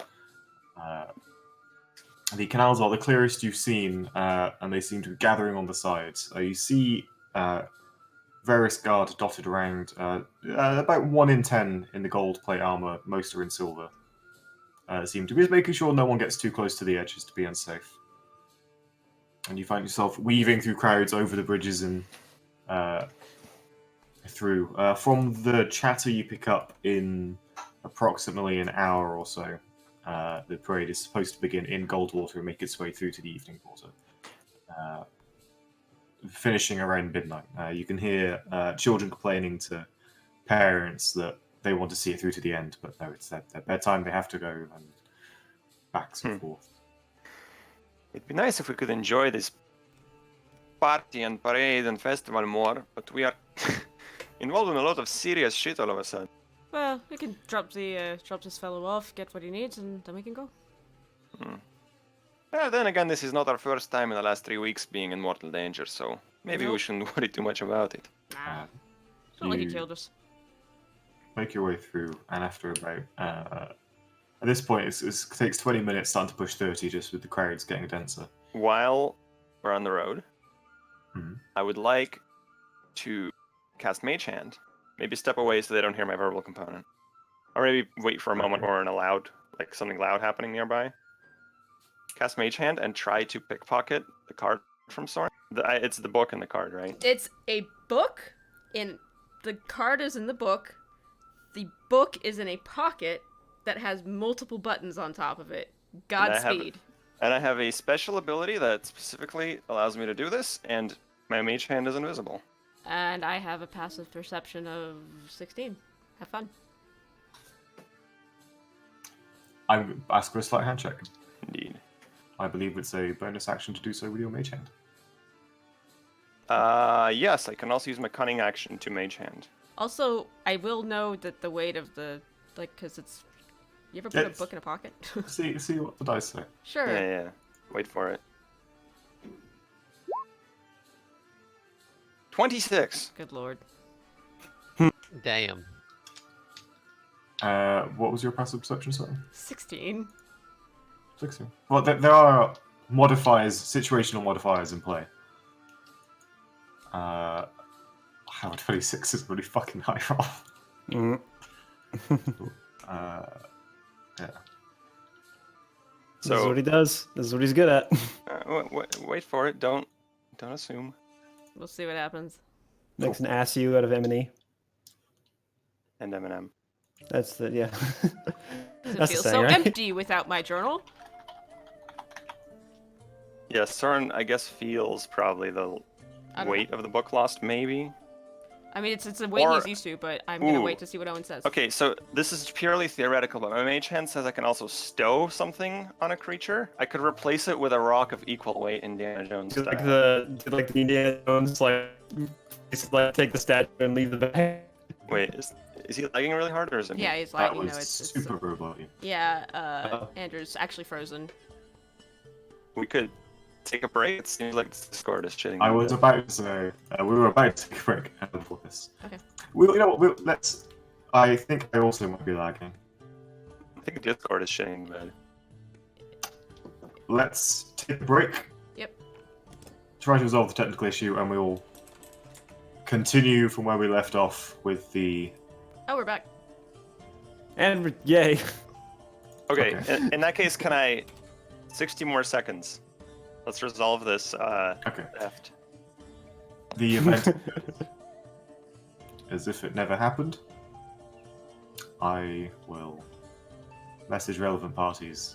Speaker 4: The canals are the clearest you've seen, and they seem to be gathering on the sides. You see various guards dotted around, about 1 in 10 in the gold plate armor, most are in silver. Seem to be making sure no one gets too close to the edges to be unsafe. And you find yourself weaving through crowds over the bridges and through. From the chatter you pick up in approximately an hour or so, the parade is supposed to begin in Goldwater and make its way through to the evening quarter. Finishing around midnight. You can hear children complaining to parents that they want to see it through to the end, but no, it's their bedtime, they have to go, and back and forth.
Speaker 5: It'd be nice if we could enjoy this party and parade and festival more, but we are involved in a lot of serious shit all of a sudden.
Speaker 1: Well, we can drop this fellow off, get what he needs, and then we can go.
Speaker 5: Well, then again, this is not our first time in the last 3 weeks being in mortal danger, so maybe we
Speaker 1: Nope.
Speaker 5: shouldn't worry too much about it.
Speaker 1: Nah, it's not like he
Speaker 4: you-
Speaker 1: killed us.
Speaker 4: Make your way through, and after about at this point, it takes 20 minutes, starting to push 30, just with the crowds getting denser.
Speaker 5: While we're on the road,
Speaker 4: Mhm.
Speaker 5: I would like to cast Mage Hand. Maybe step away so they don't hear my verbal component. Or maybe wait for a moment or something loud happening nearby. Cast Mage Hand and try to pickpocket the card from Soren. It's the book and the card, right?
Speaker 1: It's a book. The card is in the book. The book is in a pocket that has multiple buttons on top of it. Godspeed.
Speaker 5: And I have a special ability that specifically allows me to do this, and my Mage Hand is invisible.
Speaker 1: And I have a passive perception of 16. Have fun.
Speaker 4: I ask for a sleight hand check.
Speaker 5: Indeed.
Speaker 4: I believe it's a bonus action to do so with your mage hand.
Speaker 5: Yes, I can also use my cunning action to Mage Hand.
Speaker 1: Also, I will know that the weight of because it's... You ever put
Speaker 4: Yes.
Speaker 1: a book in a pocket?
Speaker 4: See what the dice say.
Speaker 1: Sure.
Speaker 5: Yeah. Wait for it. 26.
Speaker 1: Good lord.
Speaker 2: Damn.
Speaker 4: What was your passive perception, sorry?
Speaker 1: 16.
Speaker 4: 16. Well, there are modifiers, situational modifiers in play. Howard 26 is a really fucking high roll.
Speaker 3: Mm.
Speaker 4: Yeah.
Speaker 3: This is
Speaker 5: So
Speaker 3: what he does. This is what he's good at.
Speaker 5: wait for it. Don't assume.
Speaker 1: We'll see what happens.
Speaker 3: Makes an ass you out of M&E.
Speaker 5: And Eminem.
Speaker 3: That's the yeah.
Speaker 1: It
Speaker 3: That's the
Speaker 1: feels
Speaker 3: saying,
Speaker 1: so
Speaker 3: right?
Speaker 1: empty without my journal.
Speaker 5: Yeah, Soren, I guess, feels probably the
Speaker 1: I don't
Speaker 5: weight of the book lost, maybe.
Speaker 1: I mean, it's a weight
Speaker 5: Or-
Speaker 1: he's used to, but I'm gonna
Speaker 5: Ooh.
Speaker 1: wait to see what Owen says.
Speaker 5: Okay, so this is purely theoretical, but my mage hand says I can also stow something on a creature. I could replace it with a rock of equal weight, Indiana Jones
Speaker 3: Do
Speaker 5: style.
Speaker 3: like the Indiana Jones it's like take the statue and leave the bag.
Speaker 5: Wait, is he lagging really hard, or is it me?
Speaker 1: Yeah, he's
Speaker 4: That
Speaker 1: lagging.
Speaker 4: was
Speaker 1: No, it's
Speaker 4: super robot.
Speaker 1: yeah.
Speaker 3: Uh-oh.
Speaker 1: Andrew's actually frozen.
Speaker 5: We could take a break. It seems like Discord is shitting.
Speaker 4: I
Speaker 5: me.
Speaker 4: was about to say, we were about to take a break for this.
Speaker 1: Okay.
Speaker 4: You know what, let's... I think I also might be lagging.
Speaker 5: I think Discord is shitting, but
Speaker 4: Let's take a break.
Speaker 1: Yep.
Speaker 4: Try to resolve the technical issue, and we will continue from where we left off with the...
Speaker 1: Oh, we're back.
Speaker 3: And yay.
Speaker 5: okay.
Speaker 4: Okay.
Speaker 5: In that case, can I 60 more seconds? Let's resolve this
Speaker 4: Okay.
Speaker 5: theft.
Speaker 4: The event as if it never happened. I will message relevant parties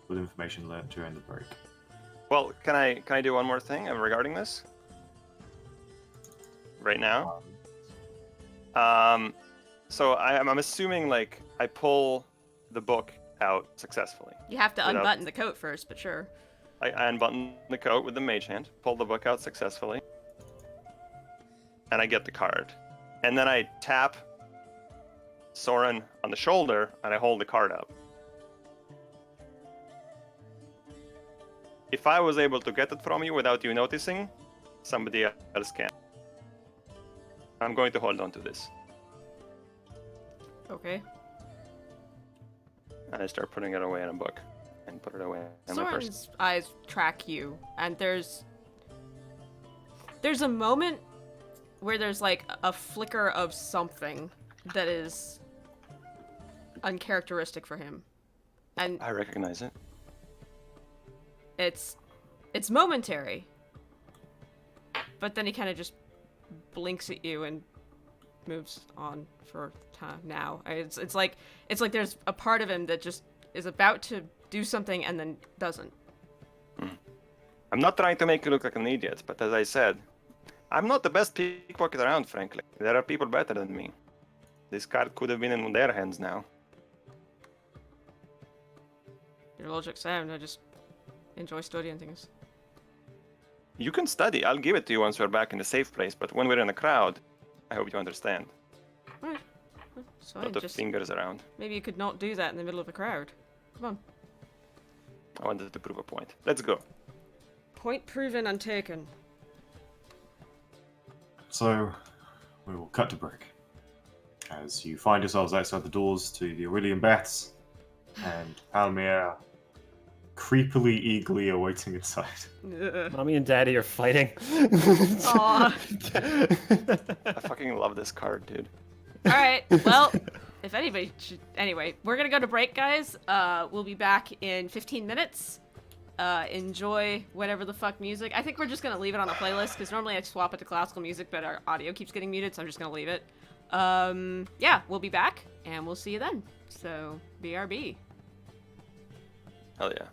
Speaker 4: with information learned during the break.
Speaker 5: Well, can I do one more thing regarding this? Right now? So I'm assuming like I pull the book out successfully.
Speaker 1: You have to
Speaker 5: Without-
Speaker 1: unbutton the coat first, but sure.
Speaker 5: I unbutton the coat with the mage hand, pull the book out successfully, and I get the card. And then I tap Soren on the shoulder and I hold the card up. If I was able to get it from you without you noticing, somebody else can. I'm going to hold on to this.
Speaker 1: Okay.
Speaker 5: And I start putting it away in a book and put it away in my purse.
Speaker 1: Soren's eyes track you, and there's a moment where there's like a flicker of something that is uncharacteristic for him, and
Speaker 5: I recognize it.
Speaker 1: it's momentary. But then he kind of just blinks at you and moves on for time now. It's like there's a part of him that just is about to do something and then doesn't.
Speaker 5: I'm not trying to make you look like an idiot, but as I said, I'm not the best pickpocket around, frankly. There are people better than me. This card could have been in their hands now.
Speaker 1: Your logic sound. I just enjoy studying things.
Speaker 5: You can study. I'll give it to you once we're back in the safe place, but when we're in a crowd, I hope you understand.
Speaker 1: Alright. So
Speaker 5: A lot of fingers around.
Speaker 1: maybe you could not do that in the middle of a crowd. Come on.
Speaker 5: I wanted to prove a point. Let's go.
Speaker 1: Point proven, untaken.
Speaker 4: So, we will cut to break. As you find yourselves outside the doors to the Aurelian Baths, and Palmier creepily, eagerly awaiting inside.
Speaker 1: Ugh.
Speaker 3: Mommy and Daddy are fighting.
Speaker 1: Aw.
Speaker 5: I fucking love this card, dude.
Speaker 1: Alright, well, if anybody should... Anyway, we're gonna go to break, guys. We'll be back in 15 minutes. Enjoy whatever the fuck music. I think we're just gonna leave it on the playlist, because normally I swap it to classical music, but our audio keeps getting muted, so I'm just gonna leave it. Yeah, we'll be back, and we'll see you then. So, BRB.
Speaker 5: Hell yeah.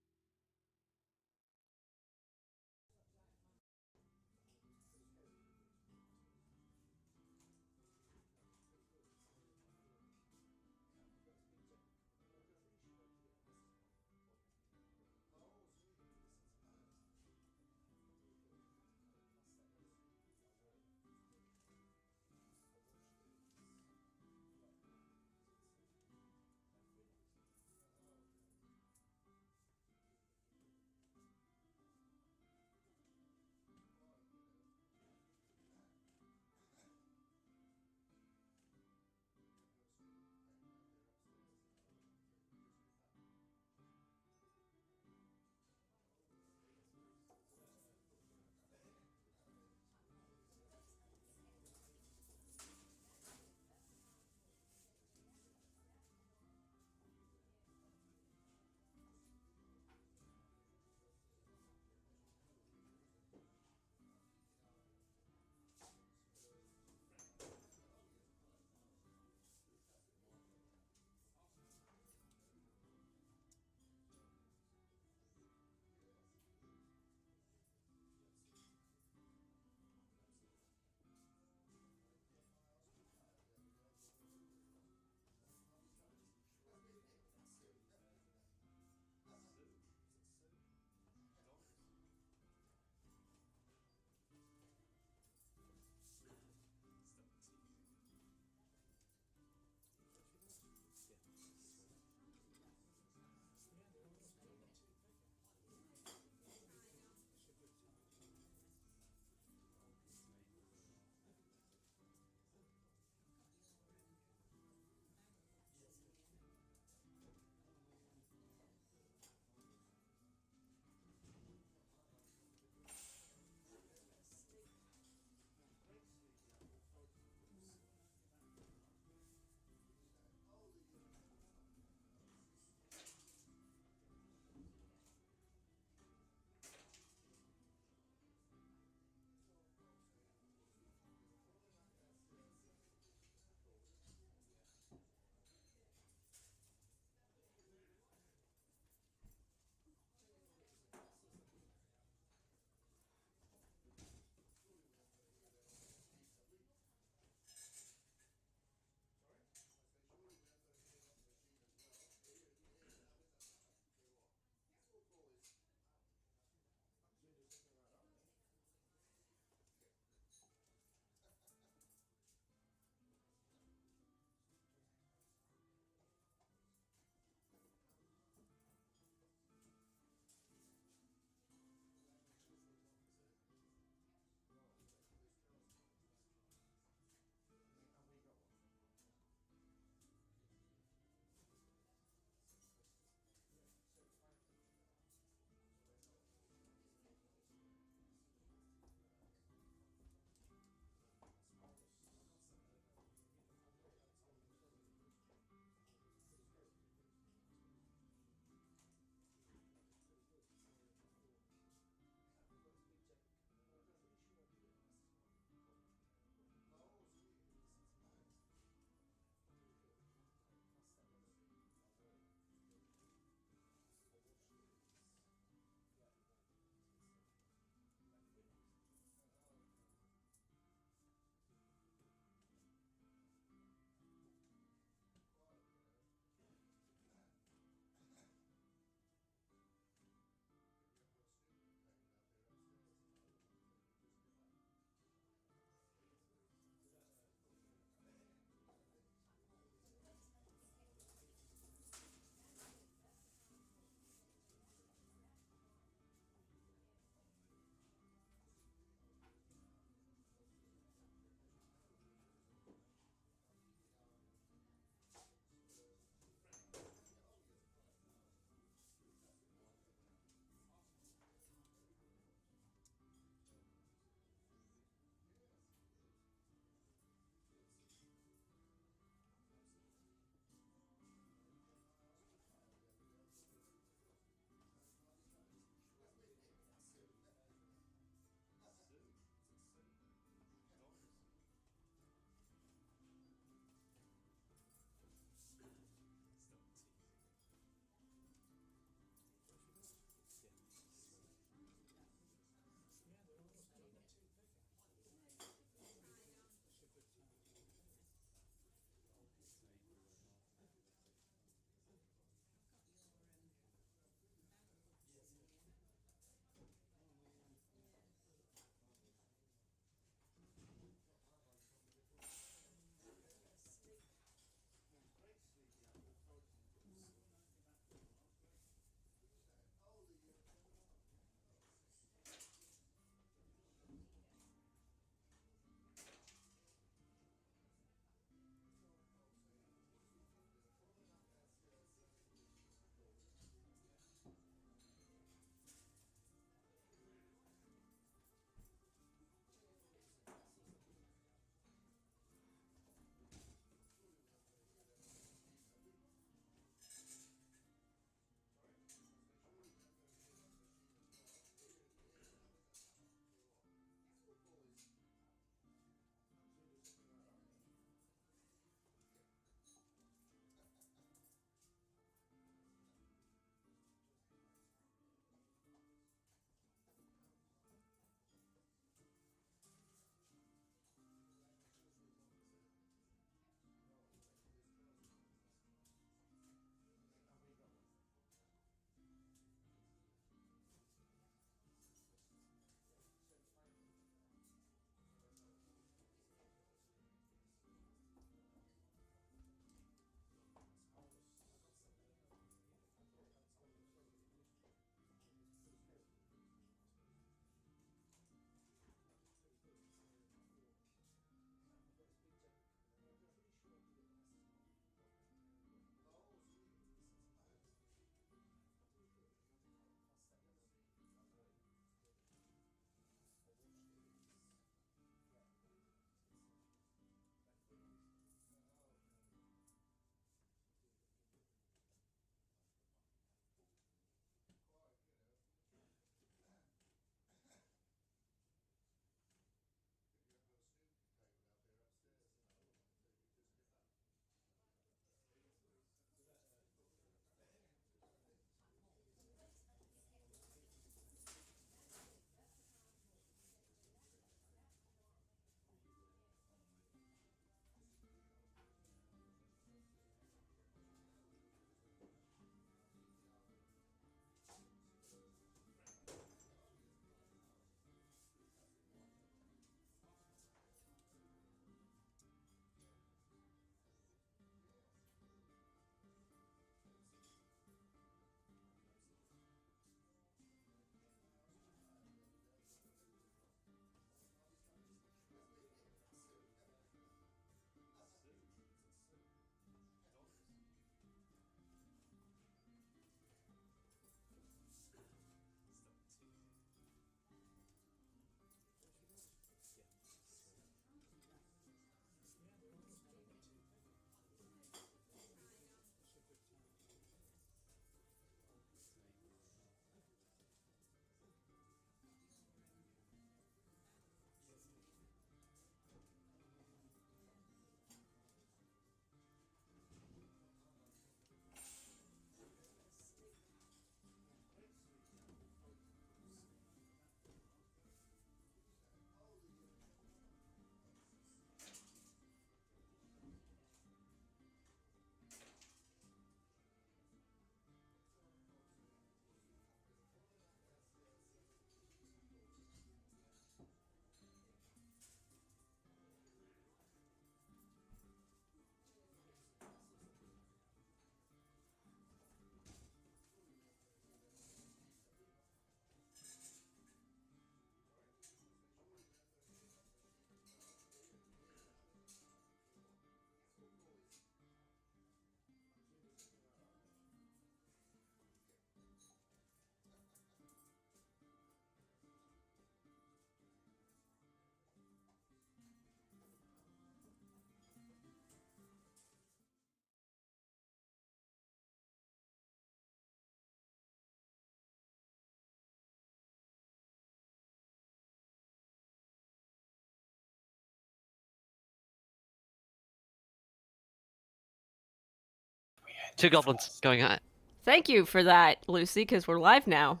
Speaker 2: Two goblins going at it.
Speaker 1: Thank you for that, Lucy, because we're live now.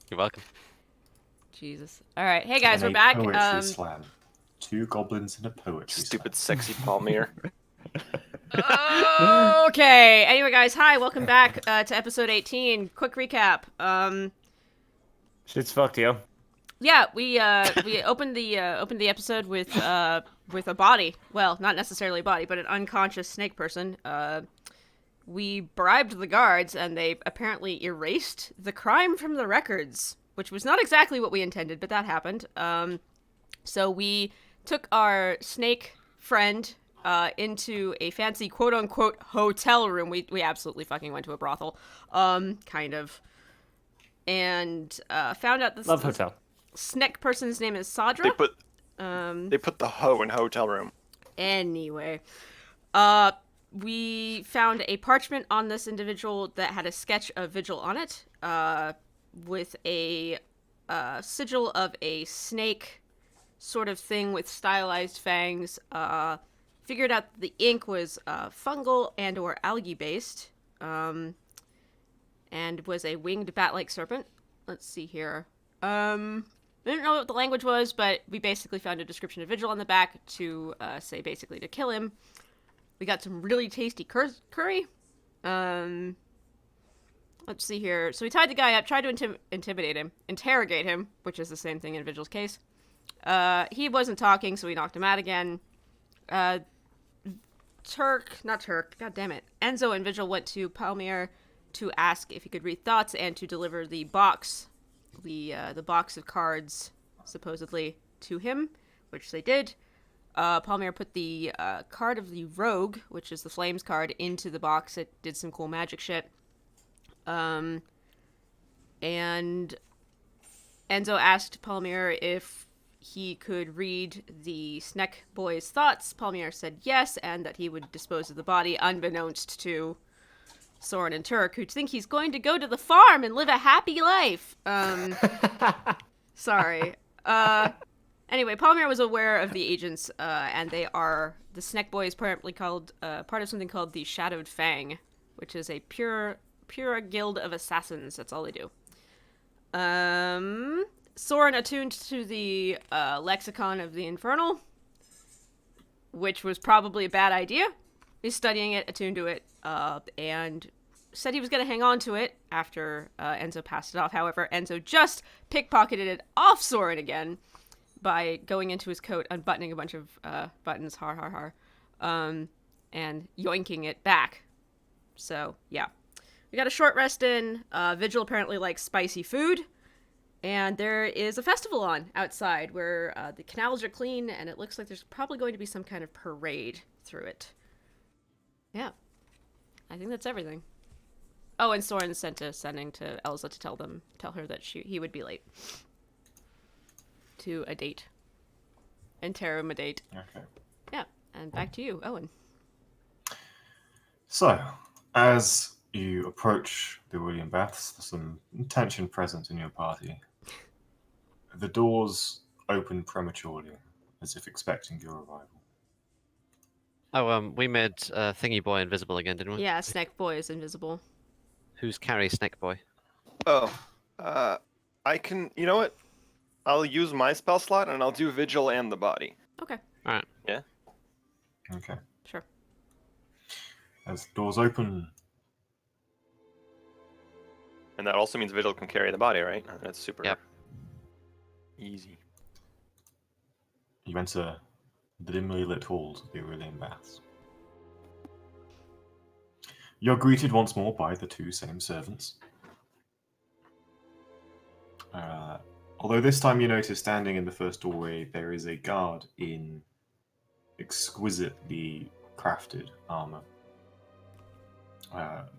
Speaker 2: You're welcome.
Speaker 1: Jesus. All right. Hey, guys,
Speaker 4: And
Speaker 1: we're back.
Speaker 4: Poetry slam. Two goblins in a poetry
Speaker 5: Stupid,
Speaker 4: slam.
Speaker 5: sexy Palmyr.
Speaker 1: Okay. Anyway, guys, hi. Welcome back to episode 18. Quick recap.
Speaker 3: Shit's fucked, yo.
Speaker 1: Yeah, we opened the episode with a body. Well, not necessarily a body, but an unconscious snake person. We bribed the guards, and they apparently erased the crime from the records, which was not exactly what we intended, but that happened. So we took our snake friend into a fancy quote-unquote hotel room. We absolutely fucking went to a brothel, kind of, and found out this
Speaker 3: Love hotel.
Speaker 1: snake person's name is Sadra.
Speaker 5: They put the hoe in hotel room.
Speaker 1: Anyway, we found a parchment on this individual that had a sketch of Vigil on it, with a sigil of a snake sort of thing with stylized fangs. Figured out the ink was fungal and or algae based, and was a winged bat-like serpent. Let's see here. I didn't know what the language was, but we basically found a description of Vigil on the back to say basically to kill him. We got some really tasty curry. Let's see here. So we tied the guy up, tried to interrogate him, which is the same thing in Vigil's case. He wasn't talking, so we knocked him out again. God damn it. Enzo and Vigil went to Palmyr to ask if he could read thoughts and to deliver the box, the box of cards, supposedly, to him, which they did. Palmyr put the card of the rogue, which is the flames card, into the box. It did some cool magic shit. And Enzo asked Palmyr if he could read the Sneck boy's thoughts. Palmyr said yes, and that he would dispose of the body, unbeknownst to Soren and Turk, who think he's going to go to the farm and live a happy life. Sorry. Anyway, Palmyr was aware of the agents, and they are... The Sneck Boy is apparently called part of something called the Shadowed Fang, which is a pure guild of assassins. That's all they do. Soren attuned to the lexicon of the Infernal, which was probably a bad idea. He's studying it, attuned to it, and said he was going to hang on to it after Enzo passed it off. However, Enzo just pickpocketed it off Soren again by going into his coat, unbuttoning a bunch of buttons, and yoinking it back. So, yeah. We got a short rest in. Vigil apparently likes spicy food. And there is a festival on outside where the canals are clean, and it looks like there's probably going to be some kind of parade through it. Yeah. I think that's everything. Oh, and Soren sending to Elsa to tell her that he would be late. To a date. Interim a date.
Speaker 4: Okay.
Speaker 1: Yeah. And back to you, Owen.
Speaker 4: So, as you approach the William Baths, there's some tension present in your party. The doors open prematurely, as if expecting your arrival.
Speaker 2: Oh, we made Thingy Boy invisible again, didn't we?
Speaker 1: Yeah, Snack Boy is invisible.
Speaker 2: Who's carry Snake Boy?
Speaker 5: Oh, I can... You know what? I'll use my spell slot, and I'll do Vigil and the body.
Speaker 1: Okay.
Speaker 2: Alright.
Speaker 5: Yeah?
Speaker 4: Okay.
Speaker 1: Sure.
Speaker 4: As the doors open...
Speaker 5: And that also means Vigil can carry the body, right? That's super
Speaker 2: Yep.
Speaker 5: easy.
Speaker 4: You enter the dimly lit halls of the Aurelian Baths. You're greeted once more by the two same servants. Although this time you notice standing in the first doorway there is a guard in exquisitely crafted armor.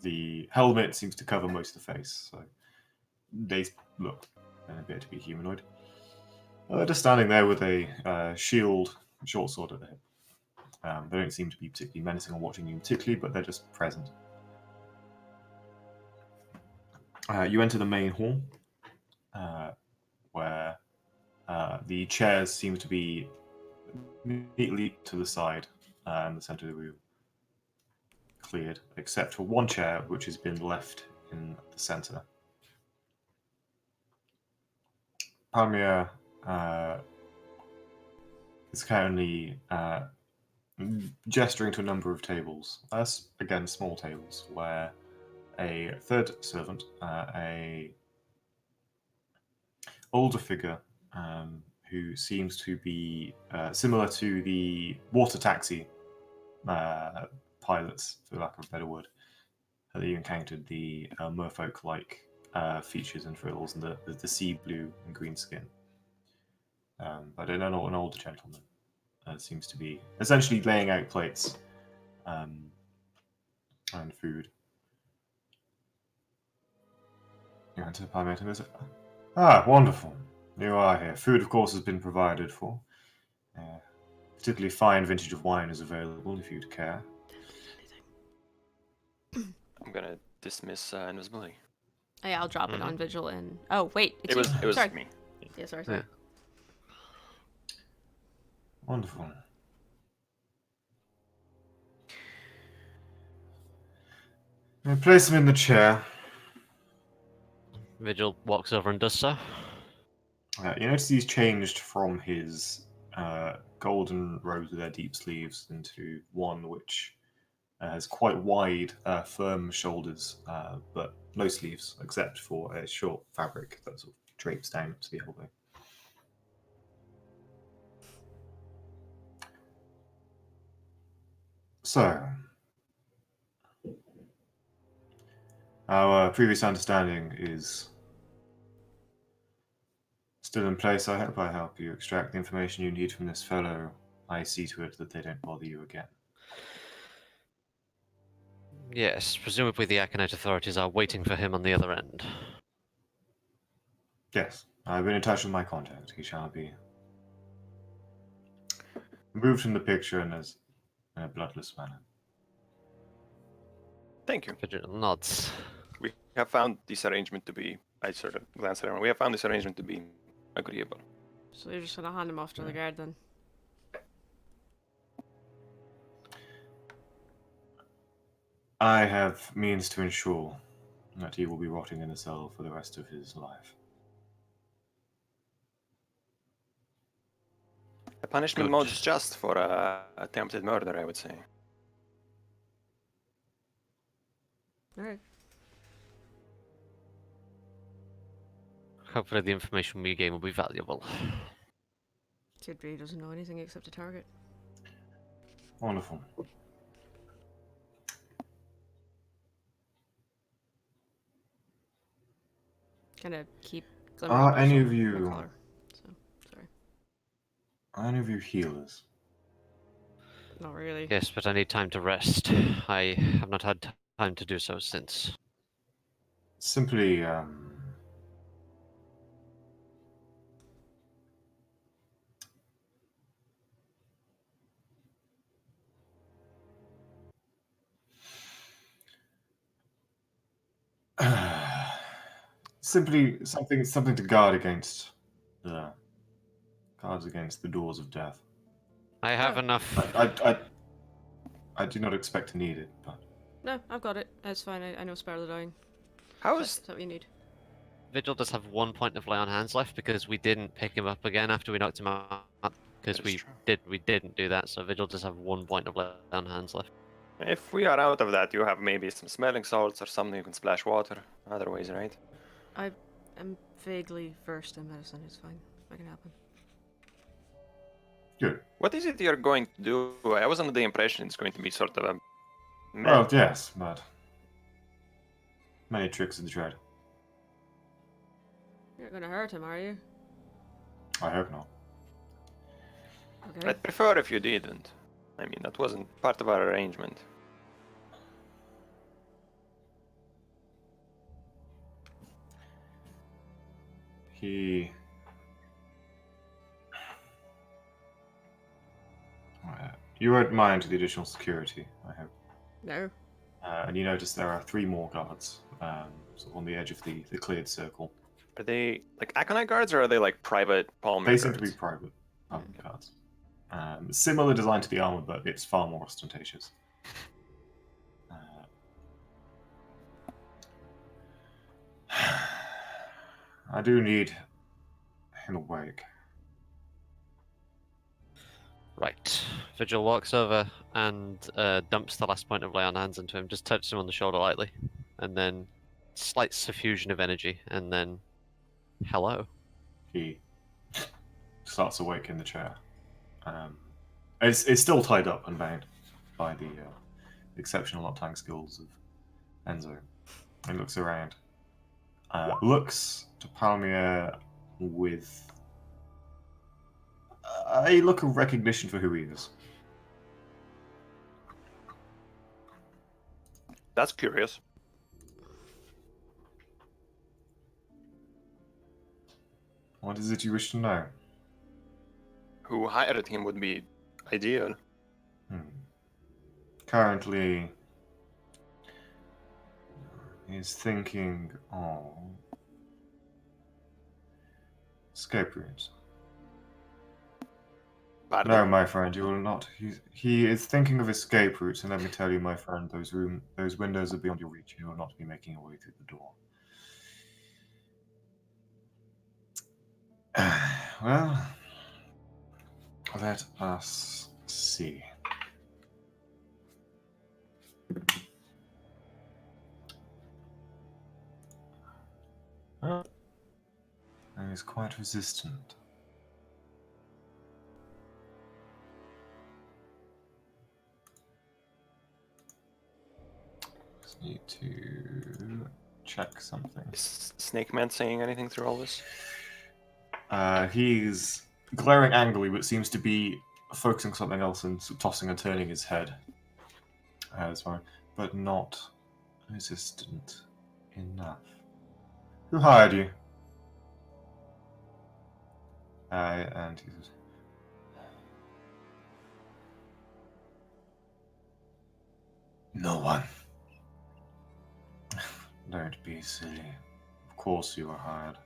Speaker 4: The helmet seems to cover most of the face, so they look and appear to be humanoid. They're just standing there with a shield, short sword at the hip. They don't seem to be particularly menacing or watching you particularly, but they're just present. You enter the main hall, where the chairs seem to be neatly to the side in the center of the room. cleared, except for one chair which has been left in the center. Palmier is currently gesturing to a number of tables. Again, small tables, where a third servant, a older figure, who seems to be similar to the water taxi pilots, for lack of a better word, that you encountered, the merfolk-like features and frills and the sea blue and green skin. But an older gentleman seems to be essentially laying out plates and food. You enter Palmetto and goes, "Ah, wonderful. You are here. Food, of course, has been provided for. Particularly fine vintage of wine is available if you'd care."
Speaker 5: I'm gonna dismiss invisibility.
Speaker 1: Oh, yeah, I'll drop it on Vigil and... Oh, wait. It's
Speaker 5: It was
Speaker 1: you. Sorry.
Speaker 5: me.
Speaker 1: Yeah, sorry.
Speaker 2: Yeah.
Speaker 4: Wonderful. Now place him in the chair.
Speaker 2: Vigil walks over and does so.
Speaker 4: You notice he's changed from his golden robes with their deep sleeves into one which has quite wide, firm shoulders, but no sleeves, except for a short fabric that sort of drapes down to the elbow. So, our previous understanding is still in place. I hope I help you extract the information you need from this fellow. I see to it that they don't bother you again.
Speaker 2: Yes, presumably the Aconite authorities are waiting for him on the other end.
Speaker 4: Yes, I've been in touch with my contact. He shall be removed from the picture in a bloodless manner.
Speaker 5: Thank you.
Speaker 2: Vigil nods.
Speaker 5: We have found this arrangement to be. I sort of glanced around. We have found this arrangement to be agreeable.
Speaker 1: So you're just gonna hand him off to the guard then?
Speaker 4: I have means to ensure that he will be rotting in a cell for the rest of his life.
Speaker 5: The punishment
Speaker 2: Good.
Speaker 5: most just for attempted murder, I would say.
Speaker 1: Alright.
Speaker 2: Hopefully the information we gain will be valuable.
Speaker 1: Kid really doesn't know anything except a target.
Speaker 4: Wonderful.
Speaker 1: Gonna keep
Speaker 4: Are
Speaker 1: glimmering
Speaker 4: any
Speaker 1: my
Speaker 4: of you-
Speaker 1: collar. So, sorry.
Speaker 4: Are any of you healers?
Speaker 1: Not really.
Speaker 2: Yes, but I need time to rest. I have not had time to do so since.
Speaker 4: Simply, simply something to guard against the guards against the doors of death.
Speaker 2: I have
Speaker 1: Oh.
Speaker 2: enough.
Speaker 4: I do not expect to need it, but
Speaker 1: No, I've got it. It's fine. I know Spare the Dying.
Speaker 5: How
Speaker 1: That's
Speaker 5: is
Speaker 1: what you need.
Speaker 2: Vigil does have 1 point of lay on hands left because we didn't pick him up again after we knocked him out. Because
Speaker 5: That is
Speaker 2: we didn't do that, so Vigil does have 1 point of lay on hands left.
Speaker 5: if we are out of that, you have maybe some smelling salts or something you can splash water. Other ways, right?
Speaker 1: I'm vaguely versed in medicine. It's fine. That can happen.
Speaker 4: good.
Speaker 5: What is it you're going to do? I was under the impression it's going to be sort of a.
Speaker 4: Well, yes, but many tricks in the trade.
Speaker 1: You're not gonna hurt him, are you?
Speaker 4: I hope not.
Speaker 1: Okay.
Speaker 5: I'd prefer if you didn't. I mean, that wasn't part of our arrangement.
Speaker 4: You won't mind the additional security, I hope.
Speaker 1: No.
Speaker 4: And you notice there are 3 more guards, sort of on the edge of the cleared circle.
Speaker 5: Are they like Aconite guards or are they like private Palmer
Speaker 4: They
Speaker 5: guards?
Speaker 4: seem to be private guards. Similar design to the armor, but it's far more ostentatious. I do need him awake.
Speaker 2: Right. Vigil walks over and dumps the last point of lay on hands into him, just touches him on the shoulder lightly, and then slight suffusion of energy, and then hello.
Speaker 4: He starts awake in the chair. It's still tied up and bound by the exceptional knot-tying skills of Enzo. He looks around. Looks to Palmier with a look of recognition for who he is.
Speaker 5: That's curious.
Speaker 4: What is it you wish to know?
Speaker 5: Who hired him would be ideal.
Speaker 4: Currently, he's thinking of escape routes.
Speaker 5: Pardon?
Speaker 4: No, my friend, you will not. He is thinking of escape routes, and let me tell you, my friend, those windows are beyond your reach. You will not be making your way through the door. Well, let us see. And he's quite resistant. Just need to check something.
Speaker 5: Is Snake Man saying anything through all this?
Speaker 4: He's glaring angrily, but seems to be focusing on something else and tossing and turning his head. As far, but not resistant enough. Who hired you? And he says, no one. Don't be silly. Of course you were hired.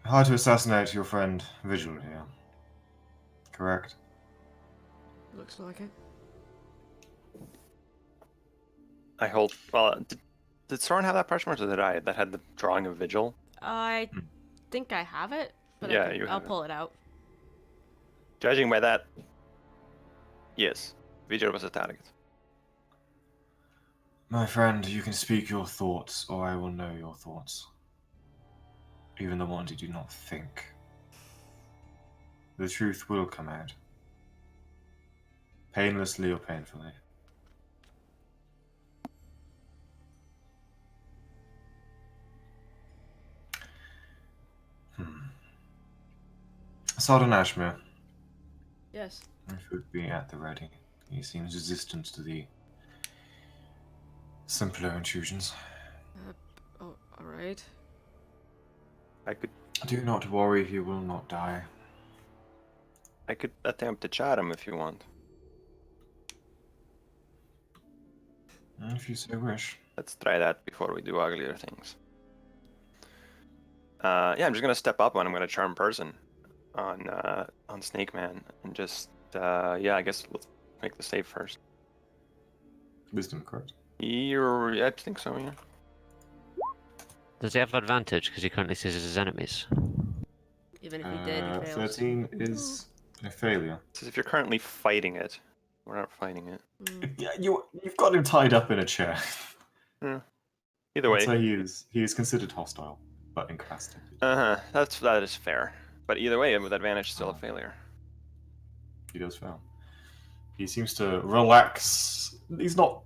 Speaker 4: Hired to assassinate your friend Vigil here. Correct?
Speaker 1: Looks like it.
Speaker 5: I hold. Well, did Soren have that parchment or did I? That had the drawing of Vigil?
Speaker 1: I think I have it, but
Speaker 5: Yeah,
Speaker 1: I'll
Speaker 5: have it.
Speaker 1: pull it out.
Speaker 5: Judging by that, yes, Vigil was a target.
Speaker 4: My friend, you can speak your thoughts, or I will know your thoughts. Even the ones you do not think. The truth will come out. Painlessly or painfully. Sergeant Ashmere.
Speaker 1: Yes.
Speaker 4: If would be at the ready. He seems resistant to the simpler intrusions.
Speaker 1: Oh, all right.
Speaker 5: I could
Speaker 4: Do not worry, he will not die.
Speaker 5: attempt to chat him if you want.
Speaker 4: If you so wish.
Speaker 5: Let's try that before we do uglier things. Yeah, I'm just gonna step up and I'm gonna charm person on Snake Man and just yeah, I guess let's make the save first.
Speaker 4: Wisdom, correct?
Speaker 5: I think so, yeah.
Speaker 2: Does he have advantage because he currently sees his enemies?
Speaker 1: Even if he did, he fails.
Speaker 4: 13 is a failure.
Speaker 5: It says if you're currently fighting it. We're not fighting it.
Speaker 4: Yeah, you've got him tied up in a chair.
Speaker 5: Either way.
Speaker 4: So he is considered hostile, but incapacitated.
Speaker 5: That is fair. But either way, with advantage, still a failure.
Speaker 4: He does fail. He seems to relax. He's not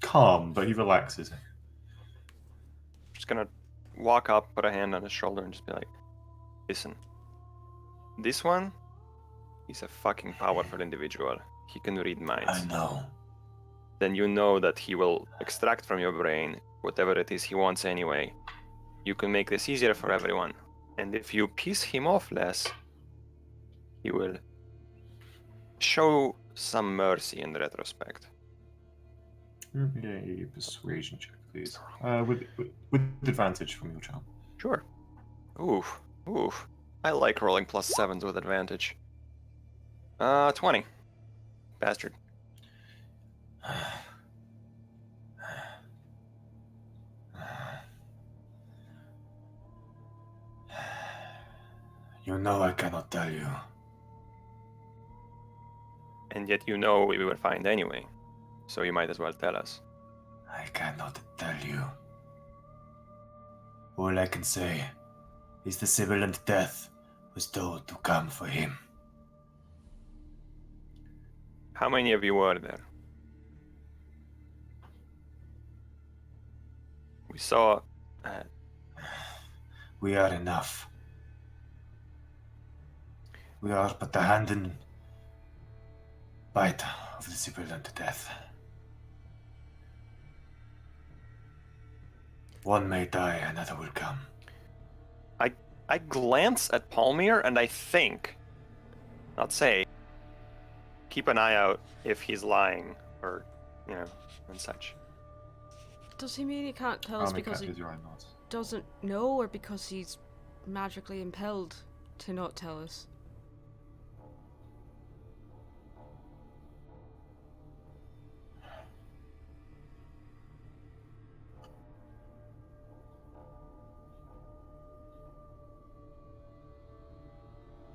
Speaker 4: calm, but he relaxes.
Speaker 5: Just gonna walk up, put a hand on his shoulder, and just be like, listen. This one, he's a fucking powerful individual. He can read minds.
Speaker 4: I know.
Speaker 5: Then you know that he will extract from your brain whatever it is he wants anyway. You can make this easier for everyone. And if you piss him off less, he will show some mercy in retrospect.
Speaker 4: A persuasion check, please. With advantage from your charm.
Speaker 5: Sure. Oof. I like rolling +7s with advantage. 20. Bastard.
Speaker 7: You know I cannot tell you.
Speaker 5: And yet you know we will find anyway. So you might as well tell us.
Speaker 7: I cannot tell you. All I can say is the sibilant death was told to come for him.
Speaker 5: How many of you were there? We saw.
Speaker 7: We are enough. We are but the hand and bite of the sibilant death. One may die, another will come.
Speaker 5: I glance at Palmyr and I think, not say, keep an eye out if he's lying or, and such.
Speaker 1: Does he mean he can't tell us because he doesn't know, or because he's magically impelled to not tell us?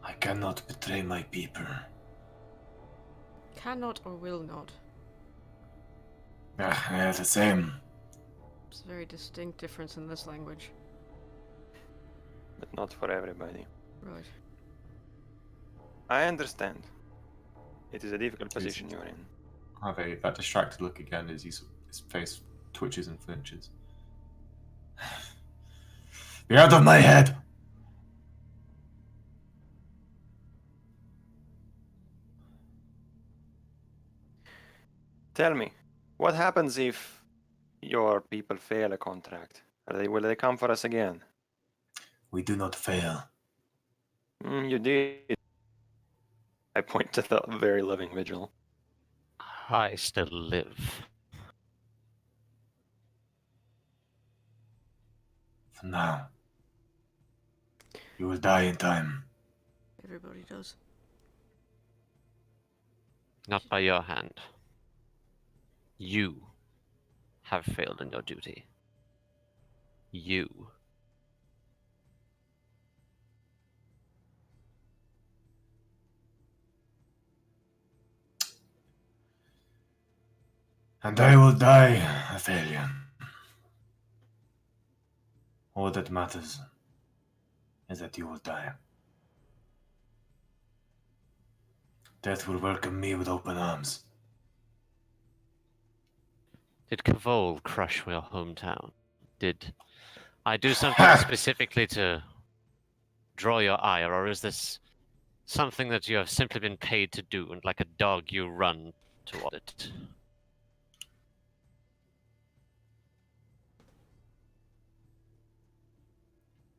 Speaker 7: I cannot betray my people.
Speaker 1: Cannot or will not.
Speaker 7: They're the same.
Speaker 1: It's a very distinct difference in this language.
Speaker 5: But not for everybody.
Speaker 1: Right.
Speaker 5: I understand. It is a difficult position you're in.
Speaker 4: Have that distracted look again as his face twitches and flinches.
Speaker 7: Be out of my head!
Speaker 5: Tell me, what happens if your people fail a contract? Will they come for us again?
Speaker 7: We do not fail.
Speaker 5: You did. I point to the very living vigil.
Speaker 2: I still live.
Speaker 7: For now. You will die in time.
Speaker 1: Everybody does.
Speaker 2: Not by your hand. You have failed in your duty. You.
Speaker 7: And I will die a failure. All that matters is that you will die. Death will welcome me with open arms.
Speaker 2: Did Kavol crush your hometown? Did I do something specifically to draw your ire, or is this something that you have simply been paid to do, and like a dog you run toward it?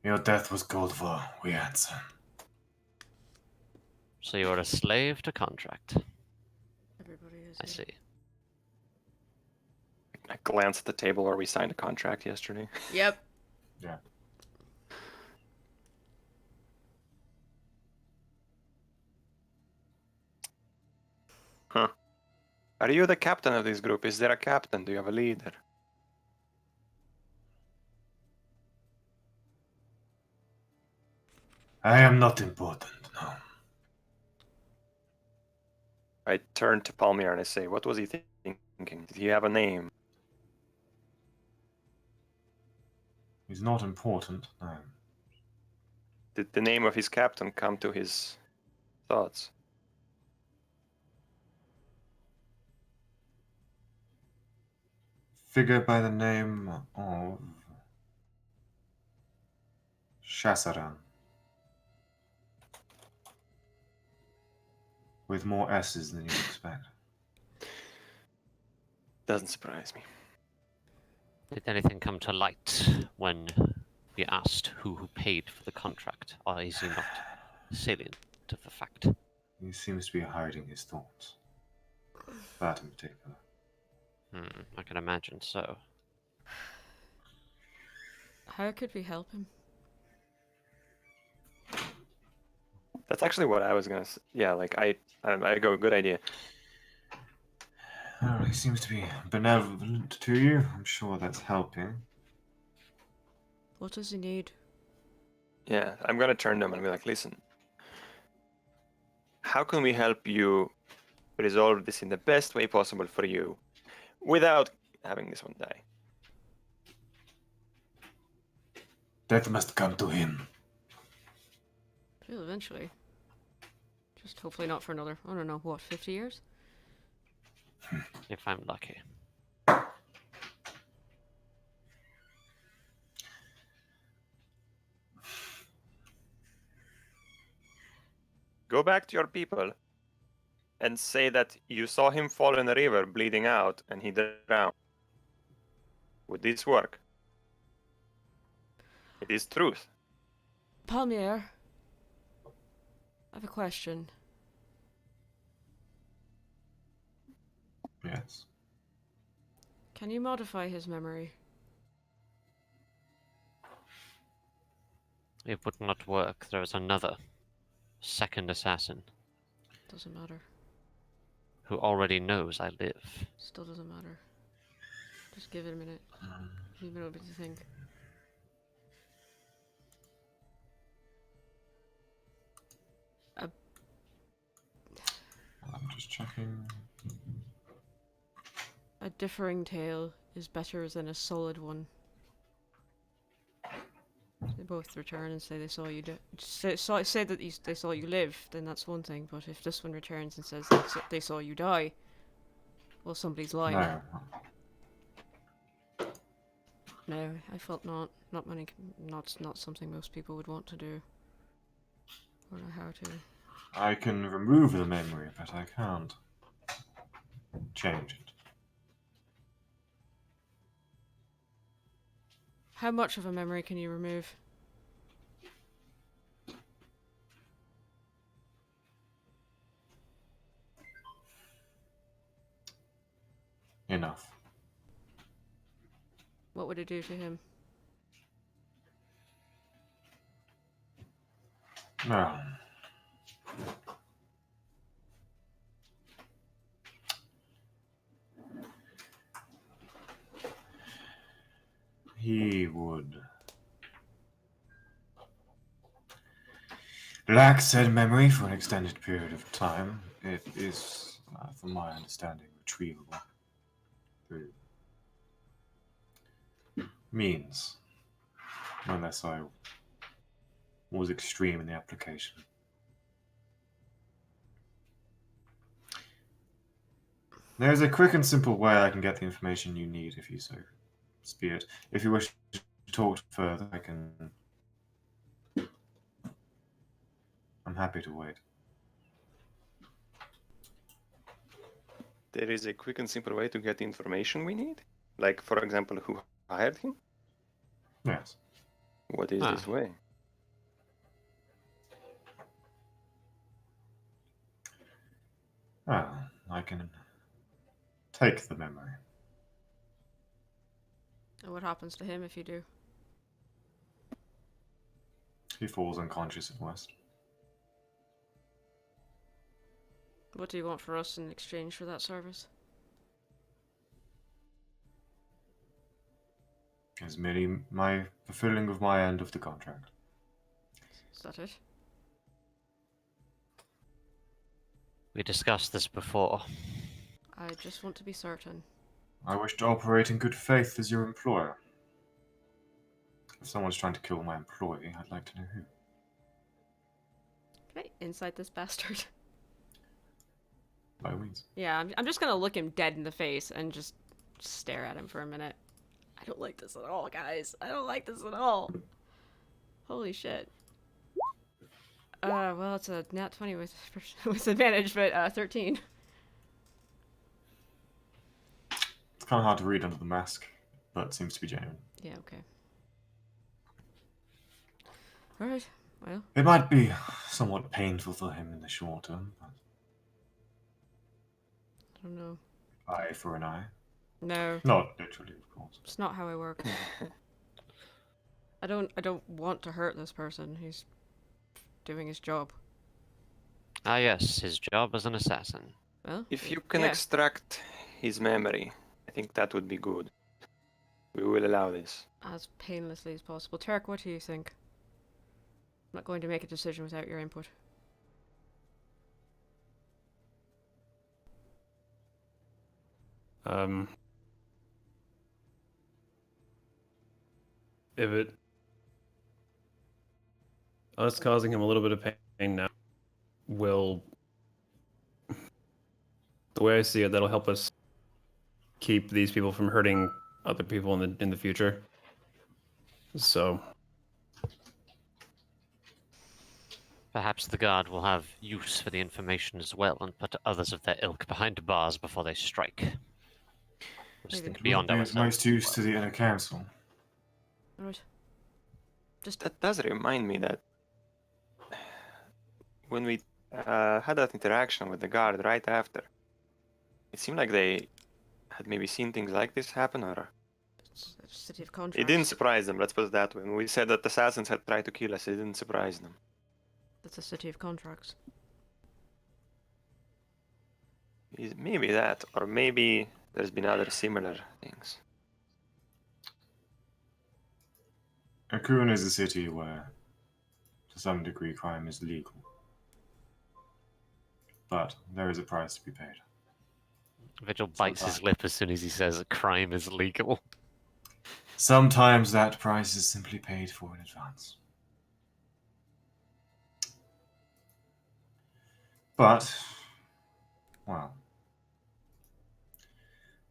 Speaker 7: Your death was called for, we answer.
Speaker 2: So you are a slave to contract.
Speaker 1: Everybody is.
Speaker 2: I see.
Speaker 5: I glance at the table where we signed a contract yesterday.
Speaker 1: Yep.
Speaker 4: Yeah.
Speaker 5: Huh. Are you the captain of this group? Is there a captain? Do you have a leader?
Speaker 7: I am not important, no.
Speaker 5: I turn to Palmyr and I say, what was he thinking? Did he have a name?
Speaker 4: He's not important, no.
Speaker 5: Did the name of his captain come to his thoughts?
Speaker 4: Figure by the name of Shasaran. With more S's than you'd expect.
Speaker 5: Doesn't surprise me.
Speaker 2: Did anything come to light when we asked who paid for the contract, or is he not salient of the fact?
Speaker 4: He seems to be hiding his thoughts. That in particular.
Speaker 2: I can imagine so.
Speaker 1: How could we help him?
Speaker 5: That's actually what I was gonna say. Yeah, like I go, good idea.
Speaker 4: Oh, he seems to be benevolent to you. I'm sure that's helping.
Speaker 1: What does he need?
Speaker 5: Yeah, I'm gonna turn to them and be like, listen, how can we help you resolve this in the best way possible for you without having this one die?
Speaker 7: Death must come to him.
Speaker 1: Well, eventually. Just hopefully not for another, I don't know, what, 50 years?
Speaker 2: If I'm lucky.
Speaker 5: Go back to your people and say that you saw him fall in the river bleeding out and he drowned. Would this work? It is truth.
Speaker 1: Palmier, I have a question.
Speaker 4: Yes.
Speaker 1: Can you modify his memory?
Speaker 2: It would not work. There is another second assassin
Speaker 1: Doesn't matter.
Speaker 2: who already knows I live.
Speaker 1: Still doesn't matter. Just give it a minute. Give me a bit to think.
Speaker 4: I'm just checking.
Speaker 1: A differing tale is better than a solid one. They both return and say they saw you say that they saw you live, then that's one thing. But if this one returns and says they saw you die, well, somebody's lying.
Speaker 4: No.
Speaker 1: No, I felt not. Not many. Not something most people would want to do. Or know how to.
Speaker 4: I can remove the memory, but I can't change it.
Speaker 1: How much of a memory can you remove?
Speaker 4: Enough.
Speaker 1: What would it do to him?
Speaker 4: No. He would lack said memory for an extended period of time. It is, from my understanding, retrievable through means, unless I was extreme in the application. There's a quick and simple way I can get the information you need if you so speed it. If you wish to talk further, I'm happy to wait.
Speaker 5: There is a quick and simple way to get the information we need? Like, for example, who hired him?
Speaker 4: Yes.
Speaker 5: What is this way?
Speaker 4: Well, I can take the memory.
Speaker 1: And what happens to him if you do?
Speaker 4: He falls unconscious at worst.
Speaker 1: What do you want for us in exchange for that service?
Speaker 4: Is merely my fulfilling of my end of the contract.
Speaker 1: Is that it?
Speaker 2: We discussed this before.
Speaker 1: I just want to be certain.
Speaker 4: I wish to operate in good faith as your employer. If someone's trying to kill my employee, I'd like to know who.
Speaker 1: Can I insight this bastard?
Speaker 4: By all means.
Speaker 1: Yeah, I'm just gonna look him dead in the face and just stare at him for a minute. I don't like this at all, guys. I don't like this at all. Holy shit. Well, it's a nat 20 with advantage, but 13.
Speaker 4: It's kind of hard to read under the mask, but it seems to be genuine.
Speaker 1: Yeah, okay. Alright, well.
Speaker 4: It might be somewhat painful for him in the short term, but
Speaker 1: I don't know.
Speaker 4: eye for an eye.
Speaker 1: No,
Speaker 4: Not literally, of course.
Speaker 1: it's not how I work. I don't want to hurt this person. He's doing his job.
Speaker 2: Ah yes, his job as an assassin.
Speaker 1: Well,
Speaker 5: If you can
Speaker 1: yeah.
Speaker 5: extract his memory, I think that would be good. We will allow this.
Speaker 1: As painlessly as possible. Tarek, what do you think? going to make a decision without your input.
Speaker 3: If us causing him a little bit of pain now will, the way I see it, that'll help us keep these people from hurting other people in the future. So
Speaker 2: Perhaps the guard will have use for the information as well and put others of their ilk behind bars before they strike. Just
Speaker 1: Maybe.
Speaker 2: think
Speaker 4: Would
Speaker 2: beyond
Speaker 4: be of
Speaker 2: ourselves.
Speaker 4: most use to the inner council.
Speaker 1: Right. Just
Speaker 5: That does remind me that when we had that interaction with the guard right after, it seemed like they had maybe seen things like this happen, or
Speaker 1: it's a city of contracts.
Speaker 5: it didn't surprise them. Let's put it that way. When we said that the assassins had tried to kill us, it didn't surprise them.
Speaker 1: It's a city of contracts.
Speaker 5: Maybe that, or maybe there's been other similar things.
Speaker 4: Akun is a city where, to some degree, crime is legal. But there is a price to be paid.
Speaker 2: Vigil bites his lip as soon as he says that crime is legal.
Speaker 4: Sometimes that price is simply paid for in advance. But, well,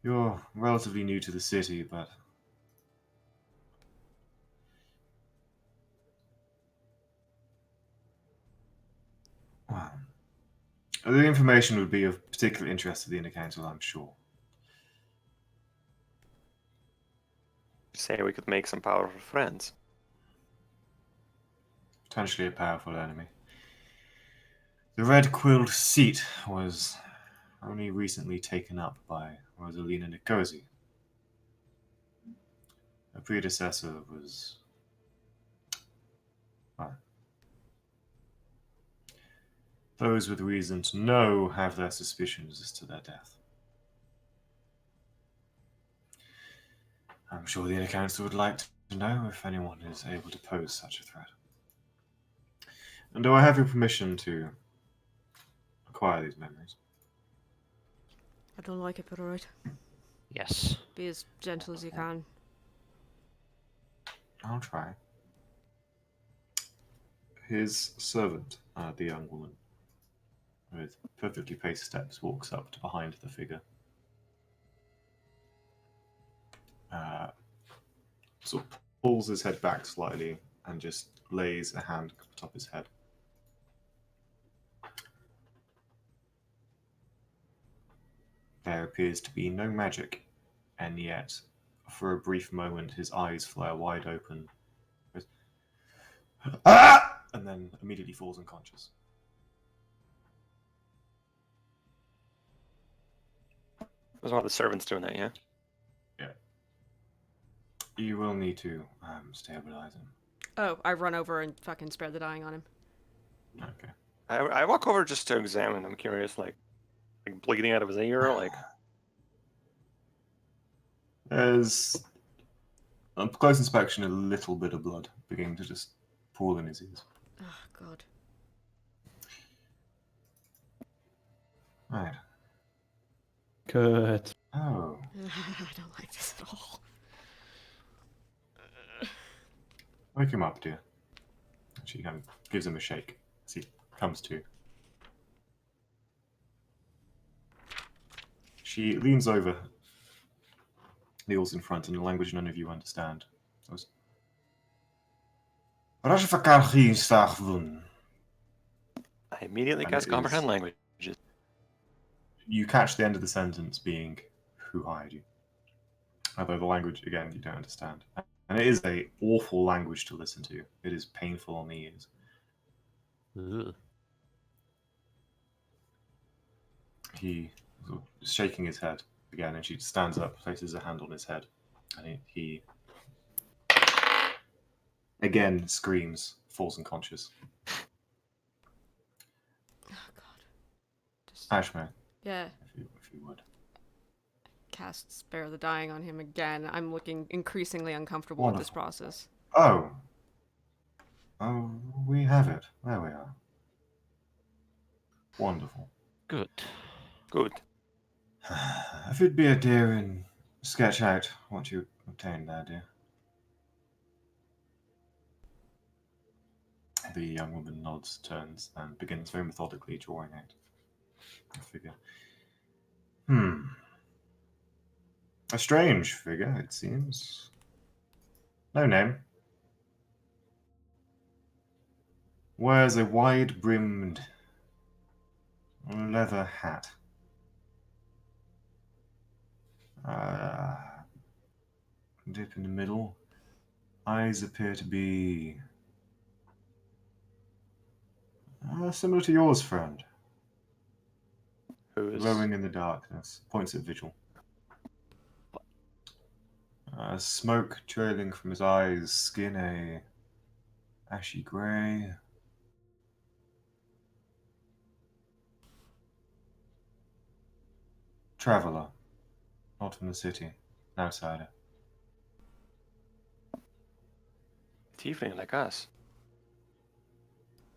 Speaker 4: you're relatively new to the city, but well, the information would be of particular interest to the Inner Council, I'm sure.
Speaker 5: Say we could make some powerful friends.
Speaker 4: Potentially a powerful enemy. The Red Quilled seat was only recently taken up by Rosalina Nicosi. Her predecessor was, well, those with reason to know have their suspicions as to their death. I'm sure the Inner Council would like to know if anyone is able to pose such a threat. And do I have your permission to acquire these memories?
Speaker 1: I don't like it, but alright.
Speaker 2: Yes.
Speaker 1: Be as gentle as you can.
Speaker 4: I'll try. His servant, the young woman, with perfectly paced steps, walks up to behind the figure. Sort of pulls his head back slightly and just lays a hand atop his head. There appears to be no magic, and yet, for a brief moment, his eyes flare wide open. Ah! And then immediately falls unconscious.
Speaker 5: Was one of the servants doing that, yeah?
Speaker 4: Yeah. You will need to stabilize him.
Speaker 1: Oh, I run over and fucking spread the dying on him.
Speaker 4: Okay.
Speaker 5: I walk over just to examine. I'm curious, like bleeding out of his ear, like.
Speaker 4: There's, on close inspection, a little bit of blood beginning to just pool in his ears.
Speaker 1: Oh, God.
Speaker 4: Right.
Speaker 3: good.
Speaker 4: Oh.
Speaker 1: I don't like this at all.
Speaker 4: Wake him up, dear. She kind of gives him a shake as he comes to. She leans over, kneels in front in a language none of you understand. Goes,
Speaker 5: I immediately
Speaker 4: And
Speaker 5: cast
Speaker 4: it
Speaker 5: comprehend
Speaker 4: is-
Speaker 5: languages.
Speaker 4: you catch the end of the sentence being, who hired you? Although the language, again, you don't understand. And it is a awful language to listen to. It is painful on the ears.
Speaker 2: Ugh.
Speaker 4: He is shaking his head again, and she stands up, places a hand on his head, and he again screams, falls unconscious.
Speaker 1: Oh, God. Just,
Speaker 4: Ashmare,
Speaker 1: yeah.
Speaker 4: if you would.
Speaker 1: Cast Spare the Dying on him again. I'm looking increasingly uncomfortable with this process.
Speaker 4: Oh. Oh, we have it. There we are. Wonderful.
Speaker 2: Good.
Speaker 5: Good.
Speaker 4: If it'd be a daring sketch out what you obtained there, dear. The young woman nods, turns, and begins very methodically drawing out a figure. A strange figure, it seems. No name. Wears a wide-brimmed leather hat. Dip in the middle. Eyes appear to be similar to yours, friend.
Speaker 5: Who is?
Speaker 4: Glowing in the darkness. Points at Vigil. Smoke trailing from his eyes. Skin a ashy grey. Traveller. Not from the city. An outsider.
Speaker 5: Tiefling like us.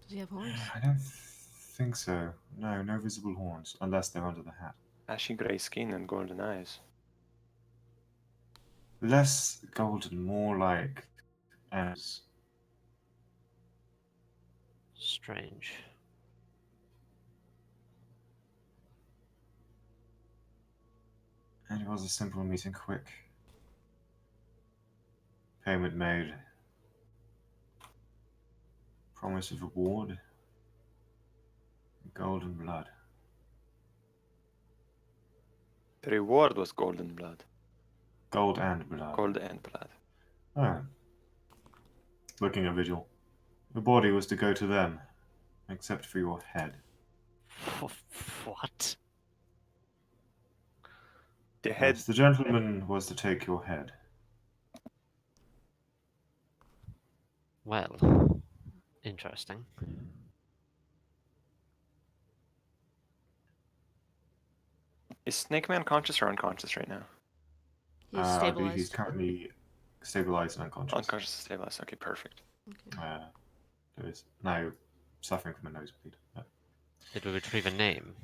Speaker 1: Does he have horns?
Speaker 4: I don't think so. No, no visible horns, unless they're under the hat.
Speaker 5: Ashy grey skin and golden eyes.
Speaker 4: Less golden, more like as
Speaker 2: Strange.
Speaker 4: and it was a simple meeting, quick. Payment made. Promise of reward. Golden blood.
Speaker 5: The reward was golden blood.
Speaker 4: Gold and blood.
Speaker 5: Gold and blood.
Speaker 4: Oh. Looking at Vigil. The body was to go to them, except for your head.
Speaker 2: What?
Speaker 5: The head.
Speaker 4: Yes, the gentleman was to take your head.
Speaker 2: Well, interesting.
Speaker 5: Is Snake Man conscious or unconscious right now?
Speaker 1: He's
Speaker 4: I believe
Speaker 1: stabilized.
Speaker 4: he's currently stabilized and unconscious.
Speaker 5: Unconscious and stabilized. Okay, perfect.
Speaker 1: Okay.
Speaker 4: There is now suffering from a nosebleed.
Speaker 2: Did we retrieve a name?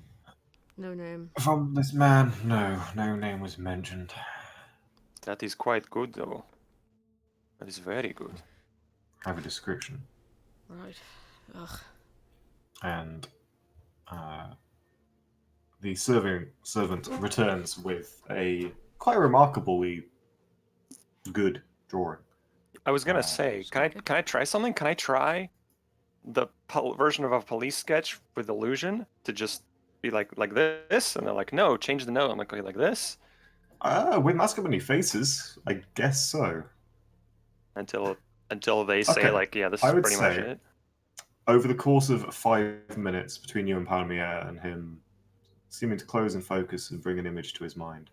Speaker 1: No name.
Speaker 4: From this man, no name was mentioned.
Speaker 5: That is quite good, though. That is very good.
Speaker 4: I have a description.
Speaker 1: Right. Ugh.
Speaker 4: And the servant returns with a quite remarkably good drawing.
Speaker 5: I was gonna say, can I try something? Can I try the version of a police sketch with illusion to just be like this? And they're like, no, change the note. I'm like, okay, like this
Speaker 4: With mask of many faces, I guess so.
Speaker 5: until they say
Speaker 4: Okay,
Speaker 5: like, yeah, this
Speaker 4: I
Speaker 5: is
Speaker 4: would
Speaker 5: pretty much
Speaker 4: say-
Speaker 5: it.
Speaker 4: Over the course of 5 minutes between you and Palmier and him seeming to close and focus and bring an image to his mind.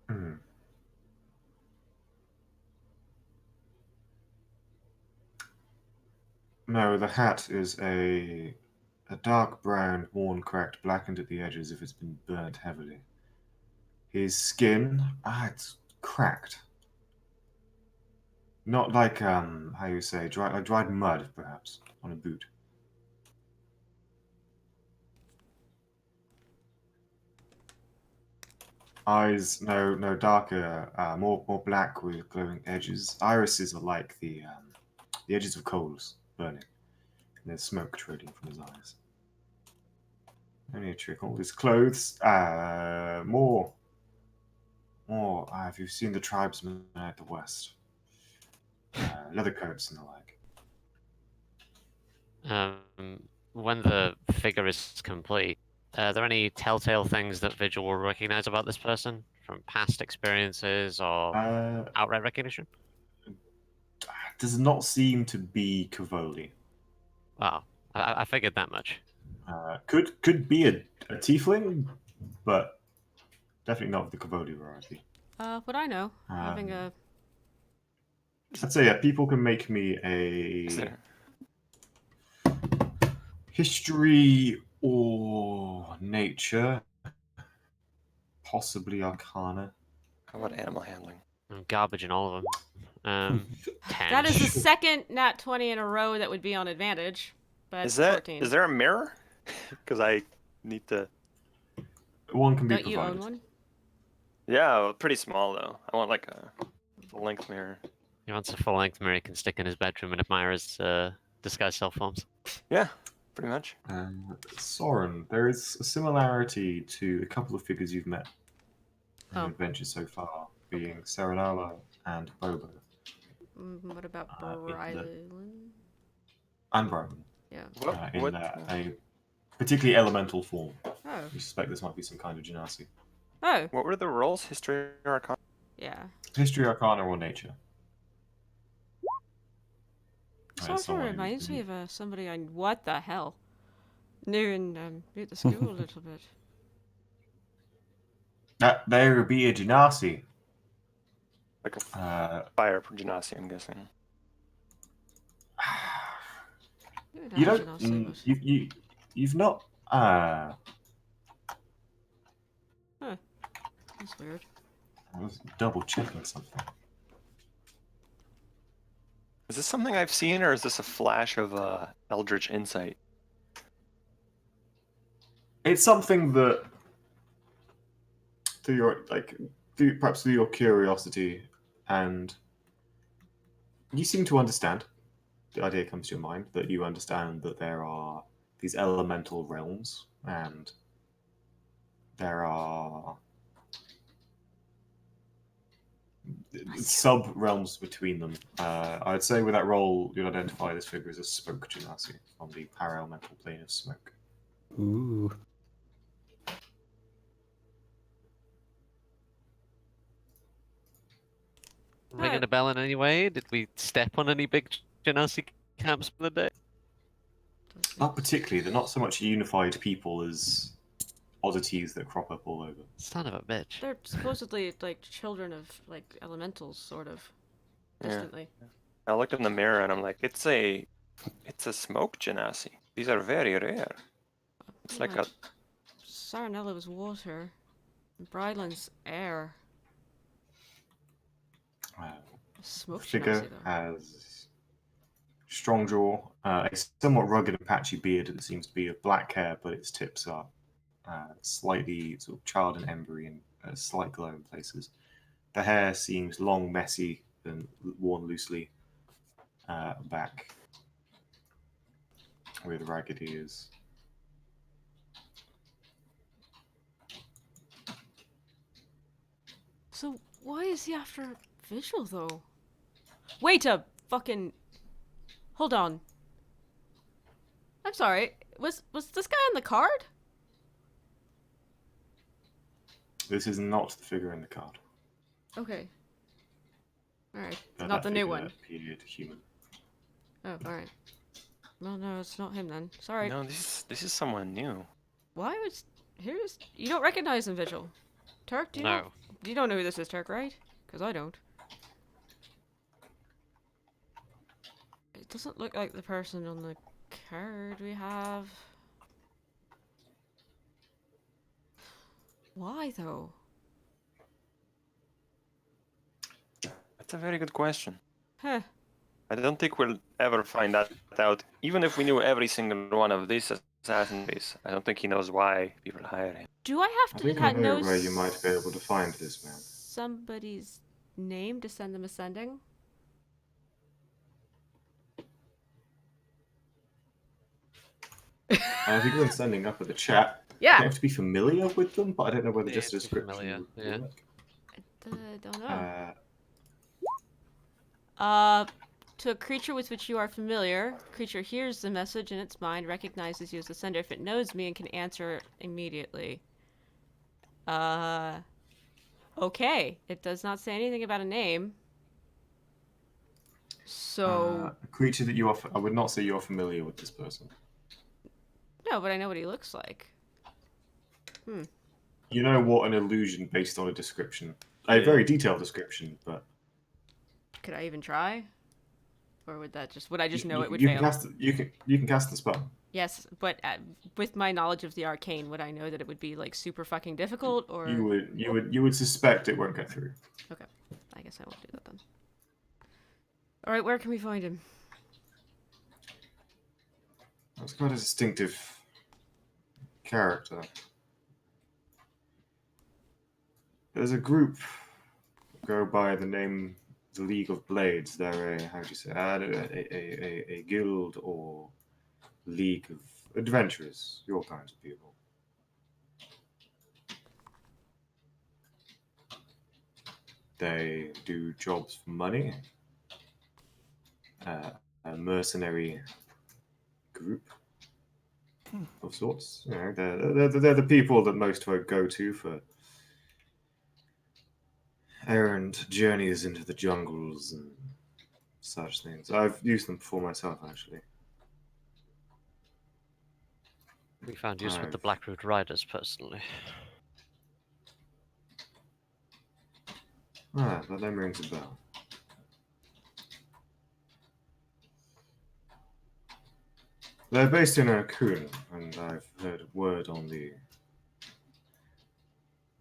Speaker 4: Hmm. No, the hat is a dark brown, worn, cracked, blackened at the edges if it's been burnt heavily. His skin, it's cracked. Not like how you say, like dried mud, perhaps, on a boot. Eyes, no darker, more black with glowing edges. Irises are like the edges of coals burning. And there's smoke trailing from his eyes. Only a trickle. His clothes, more. Have you seen the tribesmen at the west? Leather coats and the like.
Speaker 2: When the figure is complete, are there any telltale things that Vigil will recognize about this person from past experiences or outright recognition?
Speaker 4: Does not seem to be Cavoli.
Speaker 2: Wow, I figured that much.
Speaker 4: Could be a tiefling, but definitely not the Cavoli variety.
Speaker 1: What I know, having a
Speaker 4: I'd say, yeah, people can make me
Speaker 5: Is
Speaker 4: a
Speaker 5: there?
Speaker 4: history or nature, possibly arcana.
Speaker 5: How about animal handling?
Speaker 2: Garbage in all of them. 10.
Speaker 1: That is the second nat 20 in a row that would be on advantage. But
Speaker 5: Is that
Speaker 1: 14.
Speaker 5: is there a mirror? Because I need to.
Speaker 4: One can be
Speaker 1: Don't you
Speaker 4: provided.
Speaker 1: own one?
Speaker 5: Yeah, pretty small though. I want like a full-length mirror.
Speaker 2: He wants a full-length mirror he can stick in his bedroom and admire his disguised self forms.
Speaker 5: Yeah, pretty much.
Speaker 4: Soren, there is a similarity to a couple of figures you've met in
Speaker 1: Oh.
Speaker 4: your adventure so far, being Serenala and Bobo.
Speaker 1: What about
Speaker 4: in the-
Speaker 1: Brylan?
Speaker 4: And Broman.
Speaker 1: Yeah.
Speaker 4: In a particularly elemental form.
Speaker 1: Oh.
Speaker 4: You suspect this might be some kind of genasi.
Speaker 1: Oh.
Speaker 5: What were the roles? History or Arcana?
Speaker 1: Yeah.
Speaker 4: History, Arcana, or Nature.
Speaker 1: Sort of
Speaker 4: someone
Speaker 1: reminds
Speaker 4: who's
Speaker 1: me of somebody I what the hell knew in at the school a little bit.
Speaker 7: That there would be a genasi.
Speaker 5: Like a fire genasi, I'm guessing.
Speaker 4: You don't. You've not.
Speaker 1: That's weird.
Speaker 4: I was double checking something.
Speaker 5: Is this something I've seen, or is this a flash of Eldritch insight?
Speaker 4: It's something that, perhaps through your curiosity, and you seem to understand. The idea comes to your mind that you understand that there are these elemental realms, and there are sub realms between them. I'd say with that role, you'd identify this figure as a smoke genasi on the parallel plane of smoke.
Speaker 3: Ooh.
Speaker 2: Ringing a bell in any way? Did we step on any big genasi camps for the day?
Speaker 4: Not particularly. They're not so much unified people as oddities that crop up all over.
Speaker 2: Son of a bitch.
Speaker 1: They're supposedly like children of like elementals, sort of distantly.
Speaker 5: I looked in the mirror and I'm like, it's a smoke genasi. These are very rare. It's like a
Speaker 1: Saranella was water, and Brylan's air. Smoke
Speaker 4: Figure
Speaker 1: genasi, though.
Speaker 4: has strong jaw, a somewhat rugged and patchy beard that seems to be of black hair, but its tips are slightly sort of charred and embery and a slight glow in places. The hair seems long, messy, and worn loosely back with ragged ears.
Speaker 1: So why is he after Vigil though? Wait a fucking. Hold on. I'm sorry. Was this guy on the card?
Speaker 4: This is not the figure in the card.
Speaker 1: Okay. All right.
Speaker 4: But
Speaker 1: Not
Speaker 4: that
Speaker 1: the new
Speaker 4: figure
Speaker 1: one.
Speaker 4: appeared human.
Speaker 1: Oh, all right. Well, no, it's not him then. Sorry.
Speaker 5: no. This is someone new.
Speaker 1: Why was here's you don't recognize him, Vigil? Turk, do you know?
Speaker 2: No.
Speaker 1: You don't know who this is, Turk, right? Because I don't. It doesn't look like the person on the card we have. Why though?
Speaker 5: That's a very good question.
Speaker 1: Huh.
Speaker 5: I don't think we'll ever find that out. Even if we knew every single one of these assassins, I don't think he knows why people hire him.
Speaker 1: Do I
Speaker 4: I
Speaker 1: have
Speaker 4: think
Speaker 1: to
Speaker 4: I know
Speaker 1: know
Speaker 4: where you might be able to find this man.
Speaker 1: somebody's name to send them a sending?
Speaker 4: If you go and sending up with the chat, you
Speaker 1: Yeah.
Speaker 4: have to be familiar with them, but I don't know whether
Speaker 2: Yeah,
Speaker 4: just a
Speaker 2: to be
Speaker 4: description
Speaker 2: familiar,
Speaker 4: would
Speaker 2: yeah.
Speaker 4: work.
Speaker 1: Don't know.
Speaker 4: Uh,
Speaker 1: To a creature with which you are familiar, creature hears the message in its mind, recognizes you as the sender if it knows me and can answer immediately. Okay. It does not say anything about a name. So,
Speaker 4: a creature that you are. I would not say you are familiar with this person.
Speaker 1: no, but I know what he looks like.
Speaker 4: You know what an illusion based on a description, a very detailed description, but
Speaker 1: Could I even try? Or would I just know it would
Speaker 4: you
Speaker 1: fail?
Speaker 4: can cast. You can cast the spell.
Speaker 1: Yes, but with my knowledge of the arcane, would I know that it would be like super fucking difficult, or
Speaker 4: You would suspect it won't get through.
Speaker 1: okay, I guess I won't do that then. Alright, where can we find him?
Speaker 4: It's quite a distinctive character. There's a group go by the name the League of Blades. They're a, how do you say, a guild or league of adventurers, your kinds of people. They do jobs for money. A mercenary group of sorts. You know, they're the people that most folk go to for errand journeys into the jungles and such things. I've used them before myself, actually.
Speaker 2: We found use with the
Speaker 4: I've-
Speaker 2: Blackroot Riders, personally.
Speaker 4: Ah, that name rings a bell. They're based in Raccoon, and I've heard word on the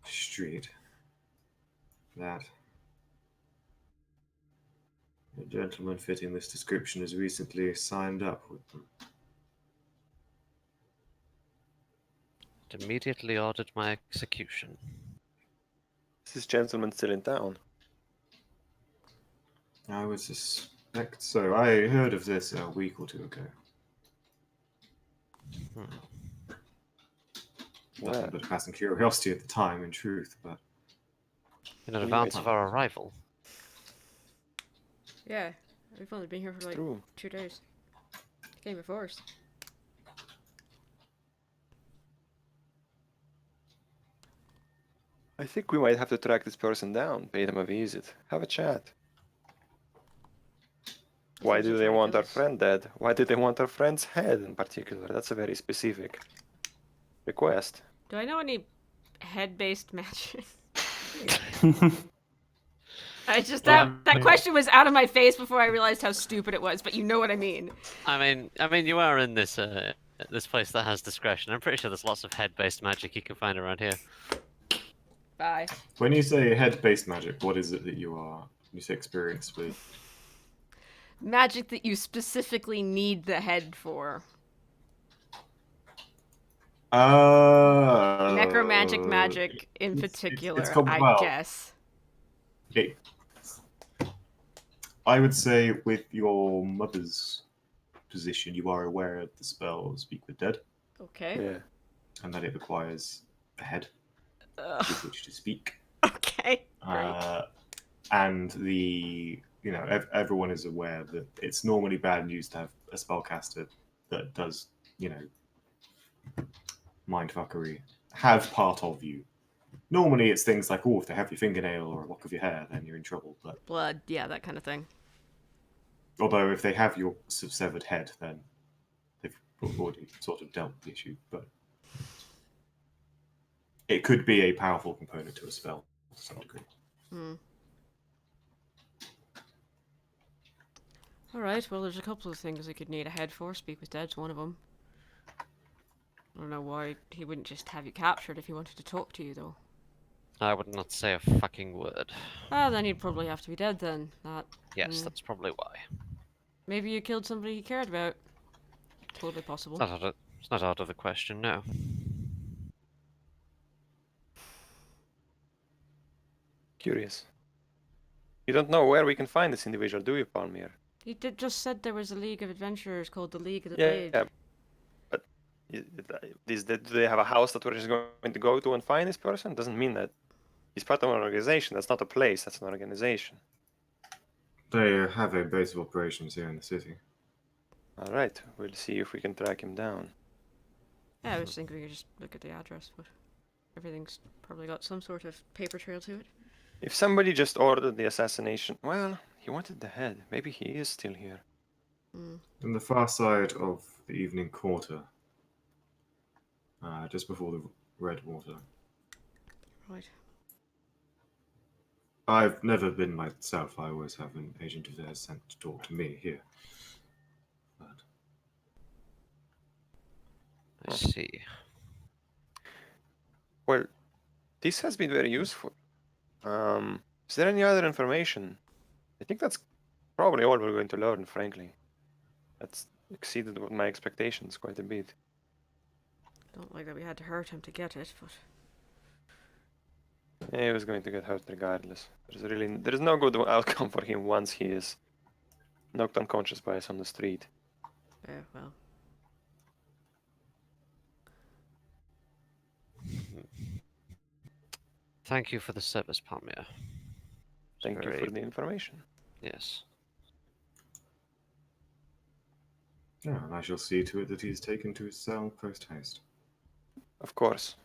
Speaker 4: street that a gentleman fitting this description has recently signed up with them.
Speaker 2: It immediately ordered my execution.
Speaker 5: Is this gentleman still in town?
Speaker 4: I would suspect so. I heard of this a week or two ago.
Speaker 5: Where?
Speaker 4: Nothing but a passing curiosity at the time, in truth, but
Speaker 2: In
Speaker 5: Anyway,
Speaker 2: advance of our arrival.
Speaker 1: Yeah, we've only been here for like
Speaker 5: True.
Speaker 1: 2 days. Came before us.
Speaker 5: I think we might have to track this person down, pay them a visit, have a chat. Why
Speaker 1: Seems
Speaker 5: do they want our
Speaker 1: ridiculous.
Speaker 5: friend dead? Why do they want our friend's head in particular? That's a very specific request.
Speaker 1: Do I know any head-based magic? I just that question was out of my face before I realized how stupid it was, but you know what I mean.
Speaker 2: I mean, you are in this this place that has discretion. I'm pretty sure there's lots of head-based magic you can find around here.
Speaker 1: Bye.
Speaker 4: when you say head-based magic, what is it that you say experienced with?
Speaker 1: Magic that you specifically need the head for. Necromantic magic in particular, I guess.
Speaker 4: It, I would say with your mother's position, you are aware of the spell Speak with Dead,
Speaker 1: Okay.
Speaker 5: Yeah.
Speaker 4: and that it requires a head with which to speak.
Speaker 1: Okay. Great.
Speaker 4: And everyone is aware that it's normally bad news to have a spellcaster that does, mindfuckery have part of you. Normally it's things like, if they have your fingernail or a lock of your hair, then you're in trouble. But
Speaker 1: Blood, yeah, that kind of thing.
Speaker 4: although if they have your severed head, then they've already sort of dealt with the issue. But it could be a powerful component to a spell to some degree.
Speaker 1: Alright, well, there's a couple of things I could need a head for. Speak with Dead's one of them. I don't know why he wouldn't just have you captured if he wanted to talk to you, though.
Speaker 2: I would not say a fucking word.
Speaker 1: Ah, then he'd probably have to be dead then.
Speaker 2: Yes, that's probably why.
Speaker 1: Maybe you killed somebody he cared about. Totally possible.
Speaker 2: It's not out of the question, no.
Speaker 5: Curious. You don't know where we can find this individual, do you, Palmir?
Speaker 1: He just said there was a league of adventurers called the League of the
Speaker 5: Yeah,
Speaker 1: Blade.
Speaker 5: yeah. But do they have a house that we're just going to go to and find this person? Doesn't mean that he's part of an organization. That's not a place. That's an organization.
Speaker 4: They have a base of operations here in the city.
Speaker 5: All right. We'll see if we can track him down.
Speaker 1: Yeah, I was thinking we could just look at the address, but everything's probably got some sort of paper trail to it.
Speaker 5: If somebody just ordered the assassination, well, he wanted the head. Maybe he is still here.
Speaker 4: On the far side of the evening quarter, just before the Red Water.
Speaker 1: Right.
Speaker 4: I've never been myself. I always have an agent of theirs sent to talk to me here. But
Speaker 2: I see.
Speaker 5: Well, this has been very useful. Is there any other information? I think that's probably all we're going to learn, frankly. That's exceeded my expectations quite a bit.
Speaker 1: Don't like that we had to hurt him to get it, but
Speaker 5: He was going to get hurt regardless. There's no good outcome for him once he is knocked unconscious by us on the street.
Speaker 1: well.
Speaker 2: Thank you for the service, Palmia.
Speaker 5: Thank you for the information.
Speaker 2: Yes.
Speaker 4: Yeah, and I shall see to it that he is taken to his cell post-haste.
Speaker 5: Of course.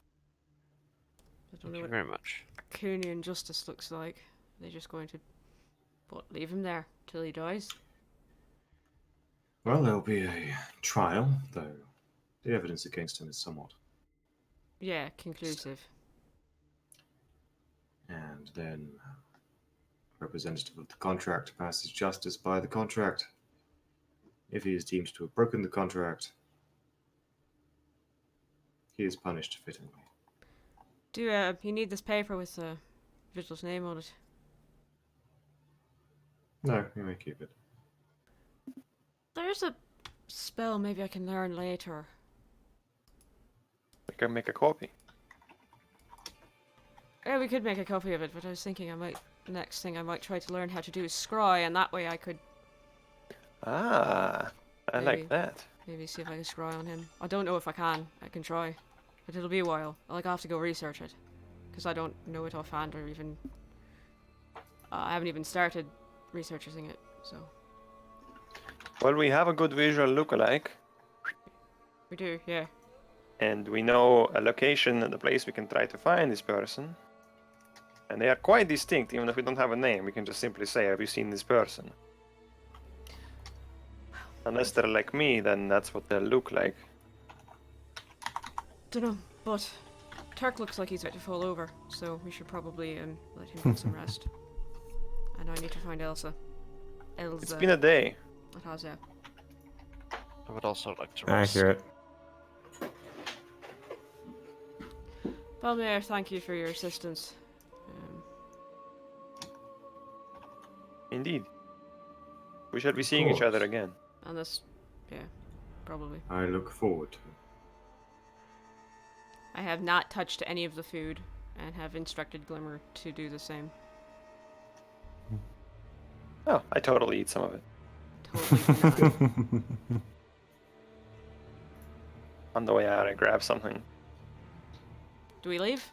Speaker 1: I don't
Speaker 2: Thank
Speaker 1: know
Speaker 2: you
Speaker 1: what
Speaker 2: very much.
Speaker 1: Arcanian justice looks like. They're just going to leave him there till he dies.
Speaker 4: Well, there'll be a trial, though the evidence against him is somewhat.
Speaker 1: Yeah, conclusive.
Speaker 4: And then representative of the contract passes justice by the contract. If he is deemed to have broken the contract, he is punished fittingly.
Speaker 1: Do you need this paper with Vigil's name on it?
Speaker 4: No, you may keep it.
Speaker 1: There's a spell maybe I can learn later.
Speaker 5: We can make a copy.
Speaker 1: Yeah, we could make a copy of it, but I was thinking next thing I might try to learn how to do is scry, and that way I could
Speaker 5: Ah, I
Speaker 1: Maybe.
Speaker 5: like that.
Speaker 1: maybe see if I can scry on him. I don't know if I can. I can try. But it'll be a while. I'll have to go research it. Because I don't know it offhand or even... I haven't even started researching it, so...
Speaker 5: Well, we have a good visual lookalike,
Speaker 1: We do, yeah.
Speaker 5: and we know a location and the place we can try to find this person. And they are quite distinct, even if we don't have a name. We can just simply say, have you seen this person? Unless they're like me, then that's what they'll look like.
Speaker 1: Dunno, but Turk looks like he's about to fall over, so we should probably let him get some rest. And I need to find Elsa.
Speaker 5: It's been a day.
Speaker 1: It has, yeah.
Speaker 2: I would also like to rest.
Speaker 3: Accurate.
Speaker 1: Palmier, thank you for your assistance.
Speaker 5: Indeed. We shall be seeing each
Speaker 4: course.
Speaker 5: other again.
Speaker 1: And this, yeah, probably.
Speaker 4: I look forward to it.
Speaker 1: I have not touched any of the food, and have instructed Glimmer to do the same.
Speaker 5: Oh, I totally eat some of it.
Speaker 1: Totally do not.
Speaker 5: On the way out, I grab something.
Speaker 1: Do we leave?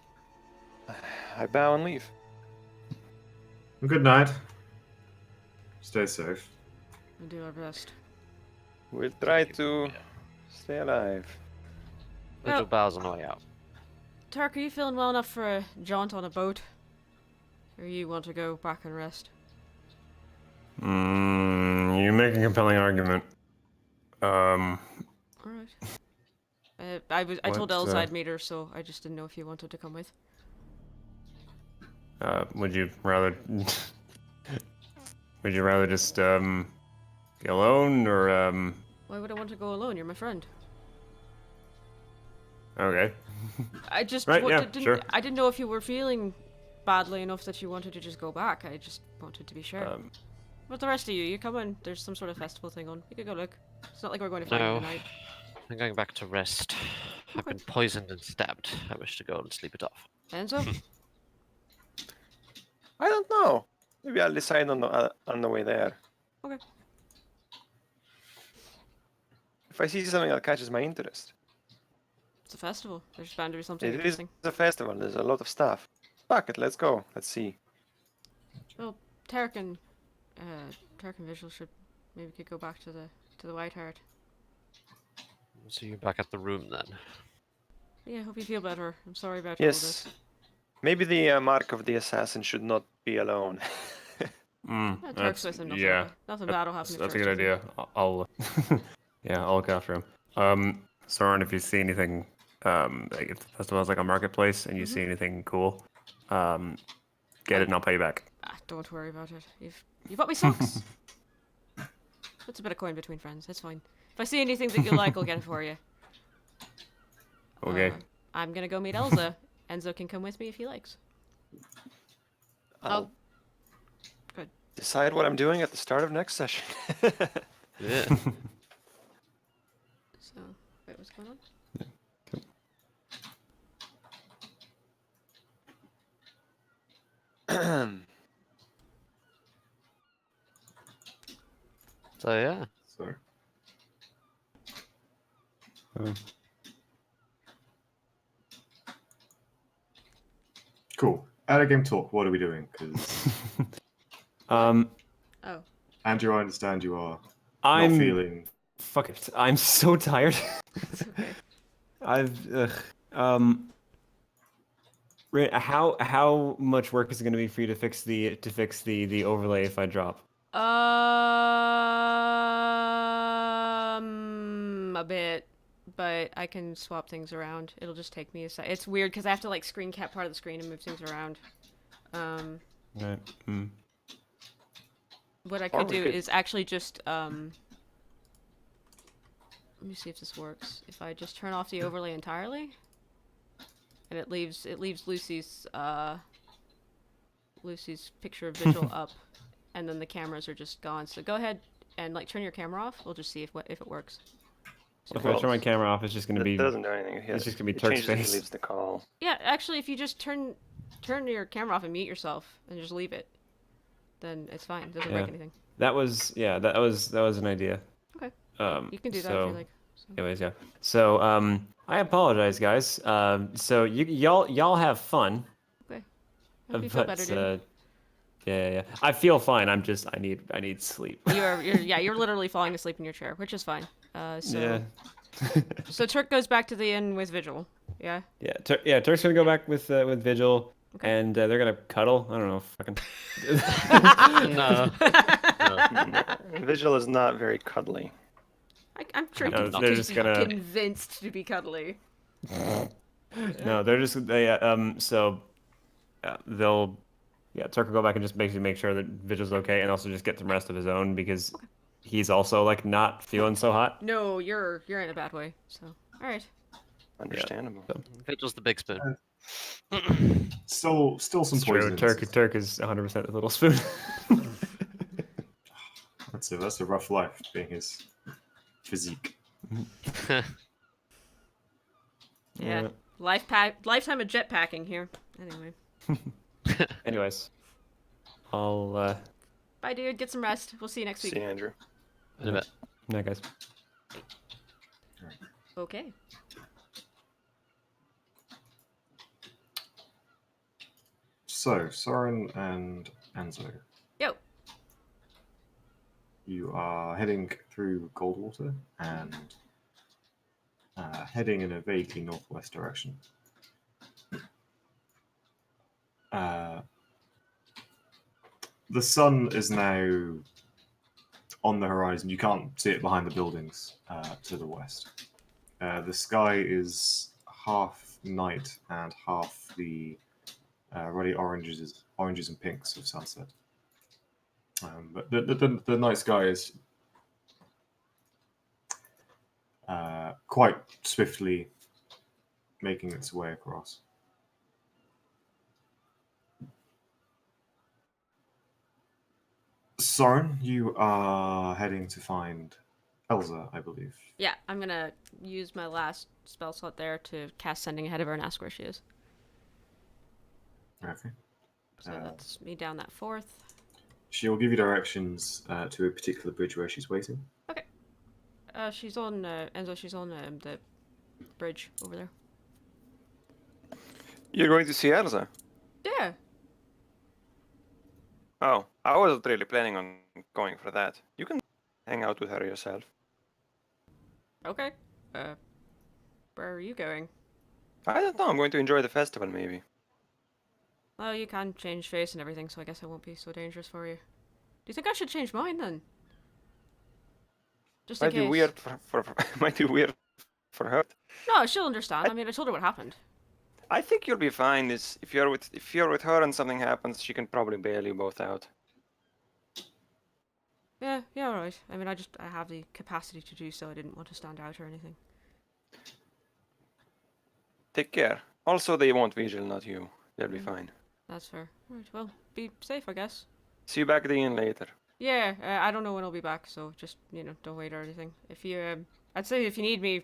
Speaker 5: I bow and leave.
Speaker 4: Good night. Stay safe.
Speaker 1: We'll do our best.
Speaker 5: We'll try to stay alive.
Speaker 2: Little
Speaker 1: Well-
Speaker 2: bows on the way out.
Speaker 1: Turk, are you feeling well enough for a jaunt on a boat? Or you want to go back and rest?
Speaker 3: You make a compelling argument.
Speaker 1: Alright. I told
Speaker 3: What,
Speaker 1: Elsa I'd meet her, so I just didn't know if you wanted to come with.
Speaker 3: Would you rather? Would you rather just go alone or
Speaker 1: Why would I want to go alone? You're my friend.
Speaker 3: Okay.
Speaker 1: I just
Speaker 3: Right, yeah, sure.
Speaker 1: I didn't know if you were feeling badly enough that you wanted to just go back. I just wanted to be sure. But the rest of you come in. There's some sort of festival thing on. You could go look. It's not like we're going to fight
Speaker 2: No.
Speaker 1: tonight.
Speaker 2: I'm going back to rest. I've been poisoned and stabbed. I wish to go and sleep it off.
Speaker 1: Enzo?
Speaker 5: I don't know. Maybe I'll decide on the way there.
Speaker 1: Okay.
Speaker 5: If I see something that catches my interest.
Speaker 1: It's a festival. There's bound to be something
Speaker 5: It is
Speaker 1: interesting.
Speaker 5: a festival. There's a lot of stuff. Fuck it. Let's go. Let's see.
Speaker 1: Well, Tarek and Visual should maybe could go back to the White Hart.
Speaker 2: So you're back at the room then.
Speaker 1: Yeah, hope you feel better. I'm sorry about all
Speaker 5: Yes.
Speaker 1: this.
Speaker 5: Maybe the mark of the assassin should not be alone.
Speaker 1: Yeah, Turk's with him. Nothing,
Speaker 3: yeah.
Speaker 1: nothing bad will happen. if
Speaker 3: That's a
Speaker 1: Turk's
Speaker 3: good
Speaker 1: with him.
Speaker 3: idea. I'll yeah, I'll look after him. Soren, if you see anything, like if the festival has like a marketplace and you see anything cool, get it and I'll pay you back.
Speaker 1: Don't worry about it. You've got me socks. Puts a bit of coin between friends. It's fine. If I see anything that you like, I'll get it for you.
Speaker 3: Okay.
Speaker 1: I'm gonna go meet Elsa. Enzo can come with me if he likes.
Speaker 5: I'll decide what I'm doing at the start of next session.
Speaker 2: Yeah.
Speaker 1: So, wait, what's going on?
Speaker 2: So yeah.
Speaker 4: So,
Speaker 3: Um,
Speaker 4: cool. Out of game talk, what are we doing? Because,
Speaker 3: um,
Speaker 1: Oh.
Speaker 4: Andrew, I understand you are
Speaker 3: I'm
Speaker 4: not feeling.
Speaker 3: fuck it. I'm so tired.
Speaker 1: It's okay.
Speaker 3: How much work is it going to be for you to fix the overlay if I drop?
Speaker 1: A bit, but I can swap things around. It'll just take me a sec. It's weird because I have to like screen cap part of the screen and move things around.
Speaker 3: Right. Mm.
Speaker 1: What I
Speaker 5: Or
Speaker 1: could
Speaker 5: we
Speaker 1: do
Speaker 5: could-
Speaker 1: is actually just let me see if this works. If I just turn off the overlay entirely, and it leaves Lucy's picture of Vigil up, and then the cameras are just gone. So go ahead and like turn your camera off. We'll just see if it works. So
Speaker 3: If I turn my camera off, it's just going to
Speaker 5: It
Speaker 3: be.
Speaker 5: doesn't do anything.
Speaker 3: It's just gonna be
Speaker 5: it
Speaker 3: Turk's
Speaker 5: changes if he
Speaker 3: face.
Speaker 5: leaves the call.
Speaker 1: yeah, actually, if you just turn your camera off and mute yourself and just leave it, then it's fine. It doesn't break
Speaker 3: Yeah.
Speaker 1: anything.
Speaker 3: That was an idea.
Speaker 1: Okay.
Speaker 3: Um,
Speaker 1: You can do that
Speaker 3: so,
Speaker 1: if you like. So.
Speaker 3: Anyways, yeah. So I apologize, guys. So y'all have fun.
Speaker 1: Okay. Hope you feel better, dude.
Speaker 3: Yeah. I feel fine. I need sleep.
Speaker 1: You're literally falling asleep in your chair, which is fine.
Speaker 3: Yeah.
Speaker 1: So Turk goes back to the inn with Vigil. Yeah.
Speaker 3: Yeah. Turk's gonna go back with Vigil,
Speaker 1: Okay.
Speaker 3: and they're gonna cuddle. I don't know, fucking.
Speaker 2: No.
Speaker 5: Visual is not very cuddly.
Speaker 1: I'm sure he
Speaker 3: No,
Speaker 1: can
Speaker 3: they're
Speaker 1: be
Speaker 3: just gonna-
Speaker 1: convinced to be cuddly.
Speaker 3: No, they're just Turk will go back and just basically make sure that Vigil's okay, and also just get some rest of his own because he's also like not feeling so hot.
Speaker 1: No, you're in a bad way. So, all right.
Speaker 5: Understandable.
Speaker 2: Vigil's the big spoon.
Speaker 4: Still some
Speaker 3: It's true.
Speaker 4: poison.
Speaker 3: Turk is 100% a little spoon.
Speaker 4: That's a rough life, being his physique.
Speaker 1: Yeah. Lifetime of jetpacking here. Anyway.
Speaker 3: Anyways, I'll
Speaker 1: Bye, dude. Get some rest. We'll see you next week.
Speaker 5: See you, Andrew.
Speaker 2: In a bit.
Speaker 3: no, guys.
Speaker 1: Okay.
Speaker 4: So, Soren and Enzo,
Speaker 1: Yo.
Speaker 4: you are heading through Goldwater and heading in a vaguely northwest direction. The sun is now on the horizon. You can't see it behind the buildings to the west. The sky is half night and half the ruddy oranges and pinks of sunset. But the night sky is quite swiftly making its way across. Soren, you are heading to find Elsa, I believe.
Speaker 1: Yeah, I'm gonna use my last spell slot there to cast Sending Ahead of her and ask where she is.
Speaker 4: Okay.
Speaker 1: So that's me down that fourth.
Speaker 4: She will give you directions to a particular bridge where she's waiting.
Speaker 1: Okay. She's on Enzo. She's on the bridge over there.
Speaker 5: You're going to see Elsa?
Speaker 1: Yeah.
Speaker 5: Oh, I wasn't really planning on going for that. You can hang out with her yourself.
Speaker 1: Okay. Where are you going?
Speaker 5: I don't know. I'm going to enjoy the festival, maybe.
Speaker 1: Well, you can change face and everything, so I guess it won't be so dangerous for you. Do you think I should change mine then? Just in
Speaker 5: Might
Speaker 1: case.
Speaker 5: be weird might be weird for her.
Speaker 1: No, she'll understand. I mean, I told her what happened.
Speaker 5: I think you'll be fine. If you're with her and something happens, she can probably bail you both out.
Speaker 1: Yeah, alright. I mean, I have the capacity to do so. I didn't want to stand out or anything.
Speaker 5: Take care. Also, they won't vigil, not you. They'll be fine.
Speaker 1: That's fair. Alright, well, be safe, I guess.
Speaker 5: See you back at the inn later.
Speaker 1: Yeah, I don't know when I'll be back, so just, don't wait or anything. If you, I'd say if you need me,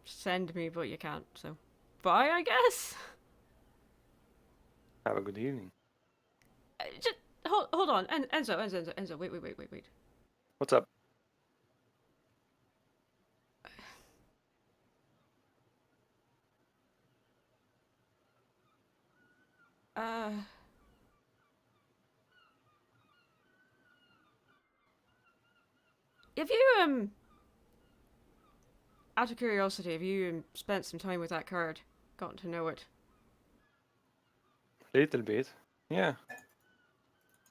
Speaker 1: send me, but you can't, so. Bye, I guess?
Speaker 5: Have a good evening.
Speaker 1: Just, hold on. Enzo, wait.
Speaker 5: What's up?
Speaker 1: Have you, out of curiosity, have you spent some time with that card? Gotten to know it?
Speaker 5: Little bit. Yeah.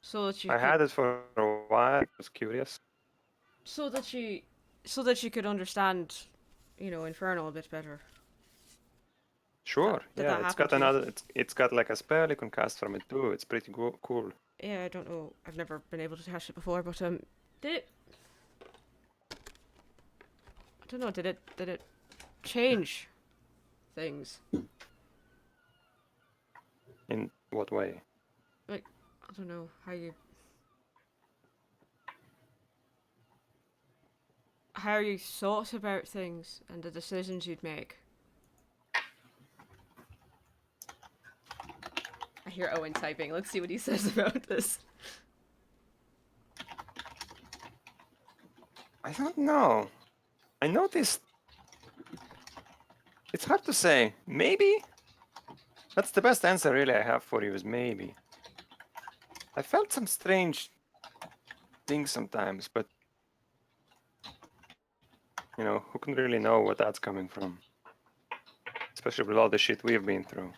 Speaker 1: So that you
Speaker 5: I
Speaker 1: could,
Speaker 5: had it for a while. I was curious.
Speaker 1: so that you could understand, Infernal a bit better.
Speaker 5: Sure.
Speaker 1: Did
Speaker 5: yeah,
Speaker 1: that
Speaker 5: it's
Speaker 1: happen
Speaker 5: got
Speaker 1: to you?
Speaker 5: another. It's got like a spell you can cast from it too. It's pretty cool.
Speaker 1: Yeah, I don't know. I've never been able to test it before, but did it? I don't know. Did it change things?
Speaker 5: In what way?
Speaker 1: Like, I don't know how you thought about things and the decisions you'd make. I hear Owen typing. Let's see what he says about this.
Speaker 5: I don't know. I noticed. It's hard to say. Maybe. That's the best answer really I have for you is maybe. I felt some strange things sometimes, but who can really know what that's coming from? Especially with all the shit we've been through.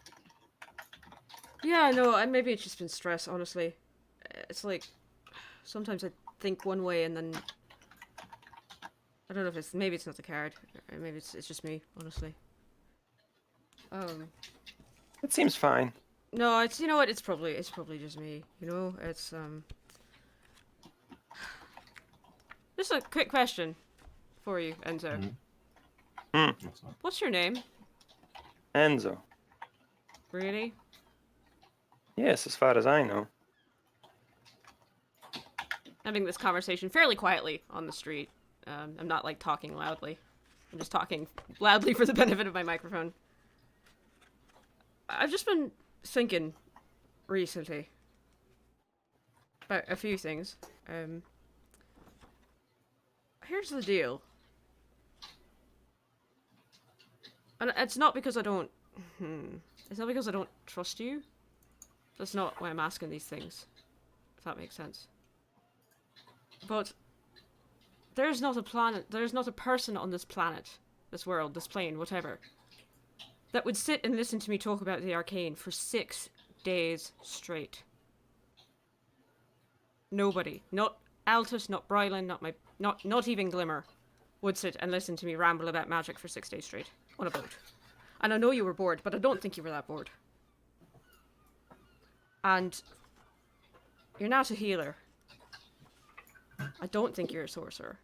Speaker 1: Yeah, no, maybe it's just been stress, honestly. It's like, sometimes I think one way and then... I don't know if maybe it's not the card. Or maybe it's just me, honestly.
Speaker 5: It seems fine.
Speaker 1: No, you know what, it's probably just me, it's, Just a quick question for you, Enzo. What's your name?
Speaker 5: Enzo.
Speaker 1: Really?
Speaker 5: Yes, as far as I know.
Speaker 1: Having this conversation fairly quietly on the street. I'm not, like, talking loudly. I'm just talking loudly for the benefit of my microphone. I've just been thinking recently about a few things. Here's the deal. And it's not because I don't... It's not because I don't trust you. That's not why I'm asking these things. If that makes sense. But... there's not a person on this planet, this world, this plane, whatever, that would sit and listen to me talk about the arcane for 6 days straight. Nobody. Not Altus, not Brylan, not even Glimmer would sit and listen to me ramble about magic for 6 days straight on a boat. And I know you were bored, but I don't think you were that bored. And you're not a healer. I don't think you're a sorcerer.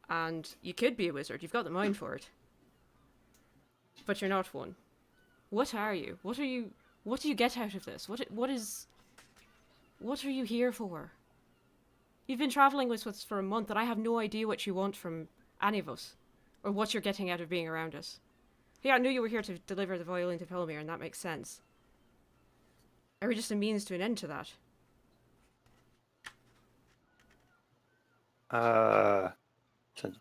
Speaker 1: And you could be a wizard. You've got the mind for it. But you're not one. What are you? What do you get out of this? What are you here for? You've been traveling with us for a month and I have no idea what you want from any of us. Or what you're getting out of being around us. Yeah, I knew you were here to deliver the violin to Pelmir, and that makes sense. Are we just a means to an end to that?
Speaker 5: It's an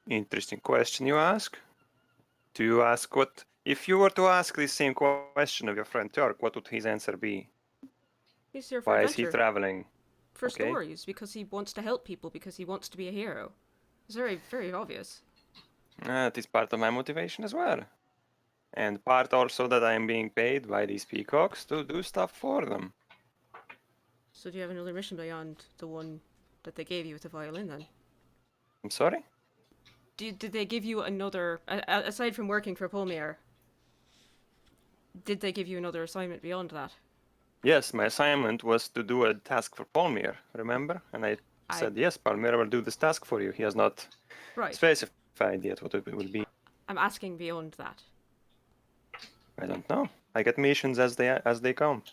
Speaker 5: interesting question you ask. Do you ask what... If you were to ask the same question of your friend Turk, what would his answer be?
Speaker 1: He's here for
Speaker 5: Why is
Speaker 1: adventure.
Speaker 5: he traveling?
Speaker 1: For
Speaker 5: Okay.
Speaker 1: stories, because he wants to help people, because he wants to be a hero. It's very, very obvious.
Speaker 5: That is part of my motivation as well. And part also that I am being paid by these peacocks to do stuff for them.
Speaker 1: So do you have another mission beyond the one that they gave you with the violin, then?
Speaker 5: I'm sorry?
Speaker 1: Did they give you another... aside from working for Pelmir, did they give you another assignment beyond that?
Speaker 5: Yes, my assignment was to do a task for Palmir, remember? And I said, yes, Palmir will do this task for you. He has not
Speaker 1: Right.
Speaker 5: specified yet what it will be.
Speaker 1: I'm asking beyond that.
Speaker 5: I don't know. I get missions as they come.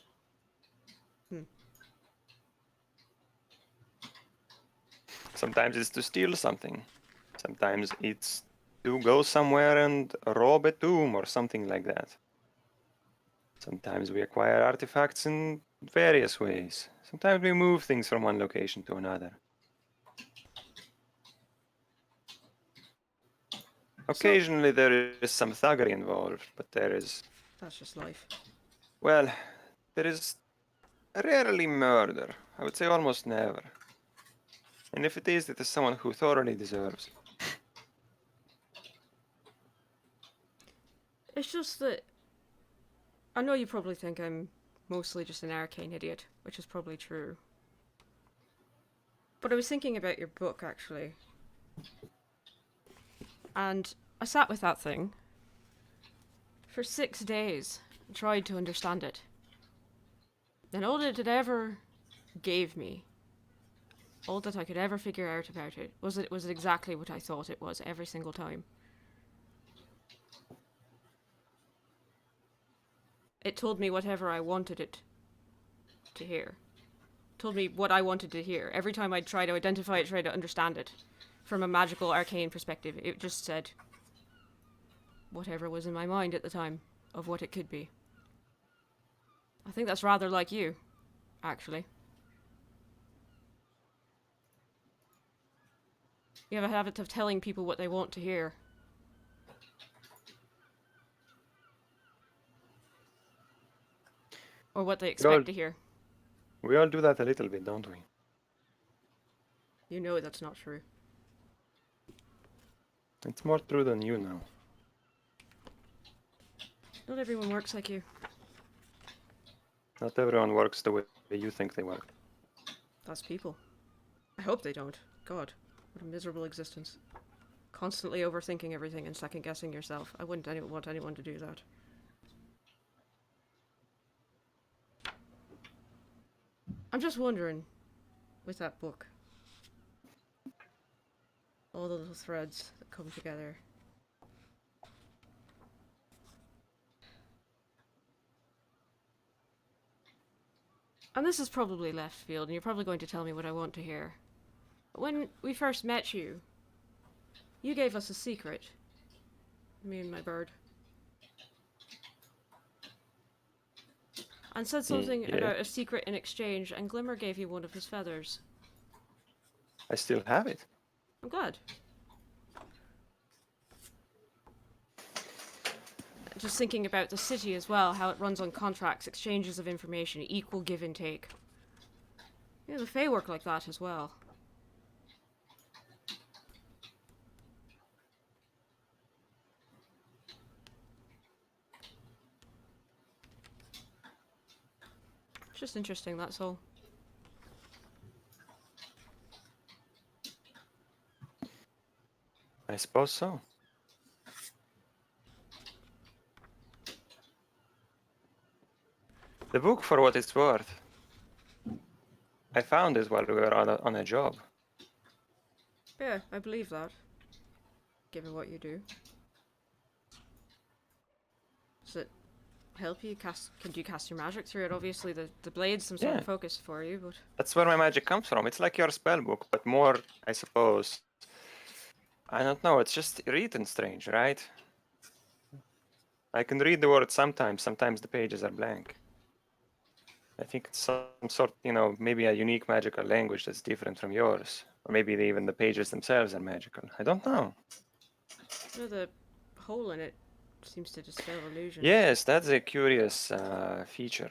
Speaker 5: Sometimes it's to steal something. Sometimes it's to go somewhere and rob a tomb or something like that. Sometimes we acquire artifacts in various ways. Sometimes we move things from one location to another. Occasionally there is some thuggery involved, but
Speaker 1: That's just life.
Speaker 5: well, there is rarely murder. I would say almost never. And if it is someone who thoroughly deserves it.
Speaker 1: It's just that I know you probably think I'm mostly just an arcane idiot, which is probably true. But I was thinking about your book, actually. And I sat with that thing for 6 days and tried to understand it. And all that it ever gave me, all that I could ever figure out about it was exactly what I thought it was every single time. It told me whatever I wanted it to hear. It told me what I wanted to hear. Every time I'd try to identify it, try to understand it from a magical arcane perspective, it just said whatever was in my mind at the time of what it could be. I think that's rather like you, actually. You have a habit of telling people what they want to hear. Or what they expect to hear.
Speaker 5: We all do that a little bit, don't we?
Speaker 1: You know that's not true.
Speaker 5: It's more true than you know.
Speaker 1: Not everyone works like you.
Speaker 5: Not everyone works the way you think they work.
Speaker 1: That's people. I hope they don't. God, what a miserable existence. Constantly overthinking everything and second guessing yourself. I wouldn't want anyone to do that. I'm just wondering, with that book, all the little threads that come together. And this is probably left field, and you're probably going to tell me what I want to hear. When we first met you, you gave us a secret. Me and my bird. And said something about a secret in exchange, and Glimmer gave you one of his feathers.
Speaker 5: I still have it.
Speaker 1: I'm glad. Just thinking about the city as well, how it runs on contracts, exchanges of information, equal give and take. You know, the Fae work like that as well. It's just interesting, that's all.
Speaker 5: I suppose so. The book, for what it's worth, I found it while we were on a job.
Speaker 1: Yeah, I believe that. Given what you do. Does it help you cast? Can you cast your magic through it? Obviously, the blade's some sort of focus for you, but
Speaker 5: That's where my magic comes from. It's like your spell book, but more, I suppose. I don't know. It's just written strange, right? I can read the words sometimes. Sometimes the pages are blank. I think it's some sort, maybe a unique magical language that's different from yours. Or maybe even the pages themselves are magical. I don't know.
Speaker 1: you know, the hole in it seems to dispel illusion.
Speaker 5: Yes, that's a curious feature.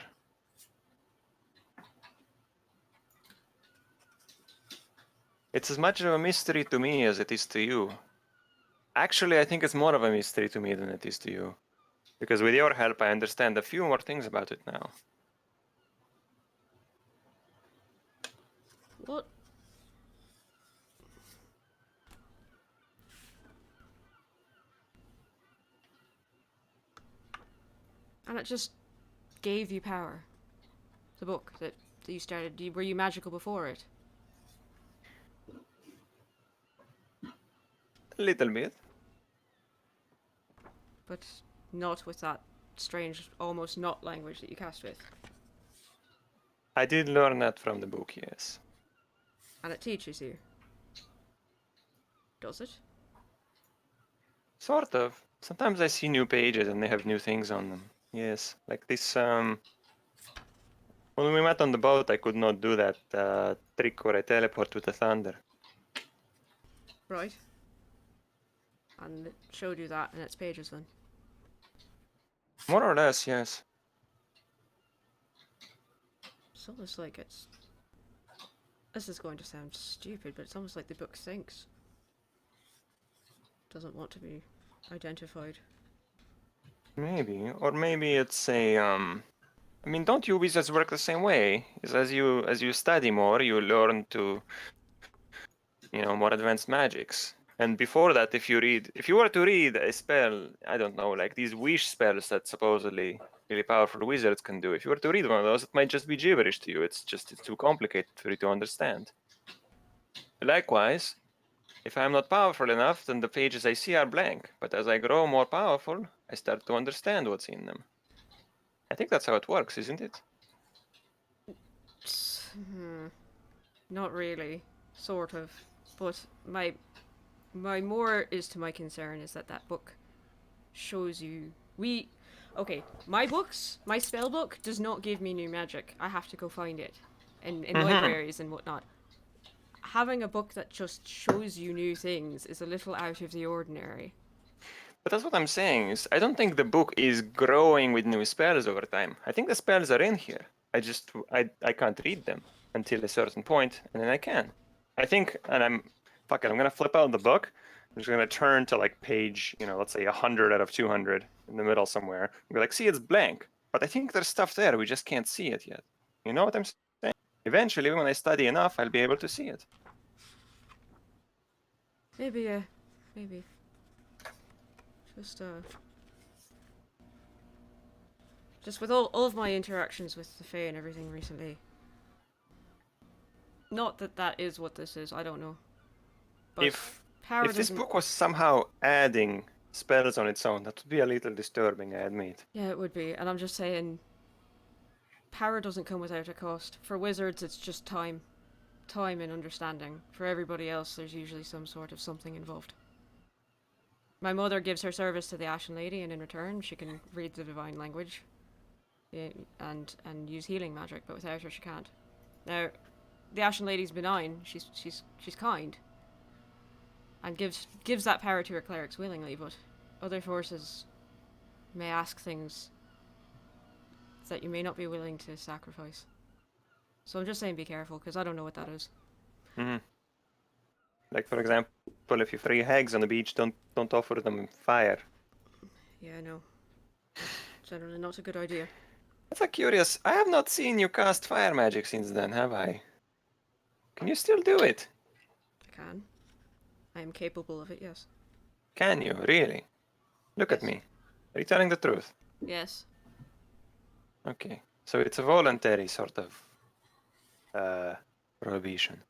Speaker 5: It's as much of a mystery to me as it is to you. Actually, I think it's more of a mystery to me than it is to you. Because with your help, I understand a few more things about it now.
Speaker 1: What? And it just gave you power. The book that you started. Were you magical before it?
Speaker 5: A little bit.
Speaker 1: But not with that strange, almost not language that you cast with.
Speaker 5: I did learn that from the book, yes.
Speaker 1: And it teaches you. Does it?
Speaker 5: Sort of. Sometimes I see new pages and they have new things on them. Yes, like this. When we met on the boat, I could not do that trick where I teleport with the thunder.
Speaker 1: Right. And it showed you that in its pages then.
Speaker 5: More or less, yes.
Speaker 1: It's almost like it's... This is going to sound stupid, but it's almost like the book thinks. Doesn't want to be identified.
Speaker 5: Maybe, or maybe it's a I mean, don't you wizards work the same way? Is as you study more, you learn to, more advanced magics. And before that, if you were to read a spell, I don't know, like these wish spells that supposedly really powerful wizards can do. If you were to read one of those, it might just be gibberish to you. It's too complicated for you to understand. Likewise, if I'm not powerful enough, then the pages I see are blank. But as I grow more powerful, I start to understand what's in them. I think that's how it works, isn't it?
Speaker 1: Not really. Sort of. But my more is to my concern is that book shows you... Okay, my spell book does not give me new magic. I have to go find it in libraries and whatnot. Having a book that just shows you new things is a little out of the ordinary.
Speaker 5: But that's what I'm saying, is I don't think the book is growing with new spells over time. I think the spells are in here. I can't read them until a certain point, and then I can. I think, and I'm gonna flip out the book. I'm just gonna turn to like page, let's say 100 out of 200 in the middle somewhere. And be like, see, it's blank. But I think there's stuff there, we just can't see it yet. You know what I'm saying? Eventually, when I study enough, I'll be able to see it.
Speaker 1: Maybe. Just with all of my interactions with the Fae and everything recently. Not that is what this is, I don't know. But
Speaker 5: If
Speaker 1: power
Speaker 5: this
Speaker 1: doesn't...
Speaker 5: book was somehow adding spells on its own, that would be a little disturbing, I admit.
Speaker 1: Yeah, it would be, and I'm just saying... Power doesn't come without a cost. For wizards, it's just time. Time and understanding. For everybody else, there's usually some sort of something involved. My mother gives her service to the Ashen Lady, and in return, she can read the divine language and use healing magic, but without her, she can't. Now, the Ashen Lady's benign. She's kind, and gives that power to her clerics willingly. But other forces may ask things that you may not be willing to sacrifice. So I'm just saying, be careful, because I don't know what that is.
Speaker 5: Mm-hmm. Like, for example, if you free hags on the beach, don't offer them fire.
Speaker 1: Yeah, no. Generally not a good idea.
Speaker 5: That's a curious. I have not seen you cast fire magic since then, have I? Can you still do it?
Speaker 1: I can. I am capable of it, yes.
Speaker 5: Can you, really? Look at
Speaker 1: Yes.
Speaker 5: me. Are you telling the truth?
Speaker 1: Yes.
Speaker 5: Okay. So it's a voluntary sort of prohibition.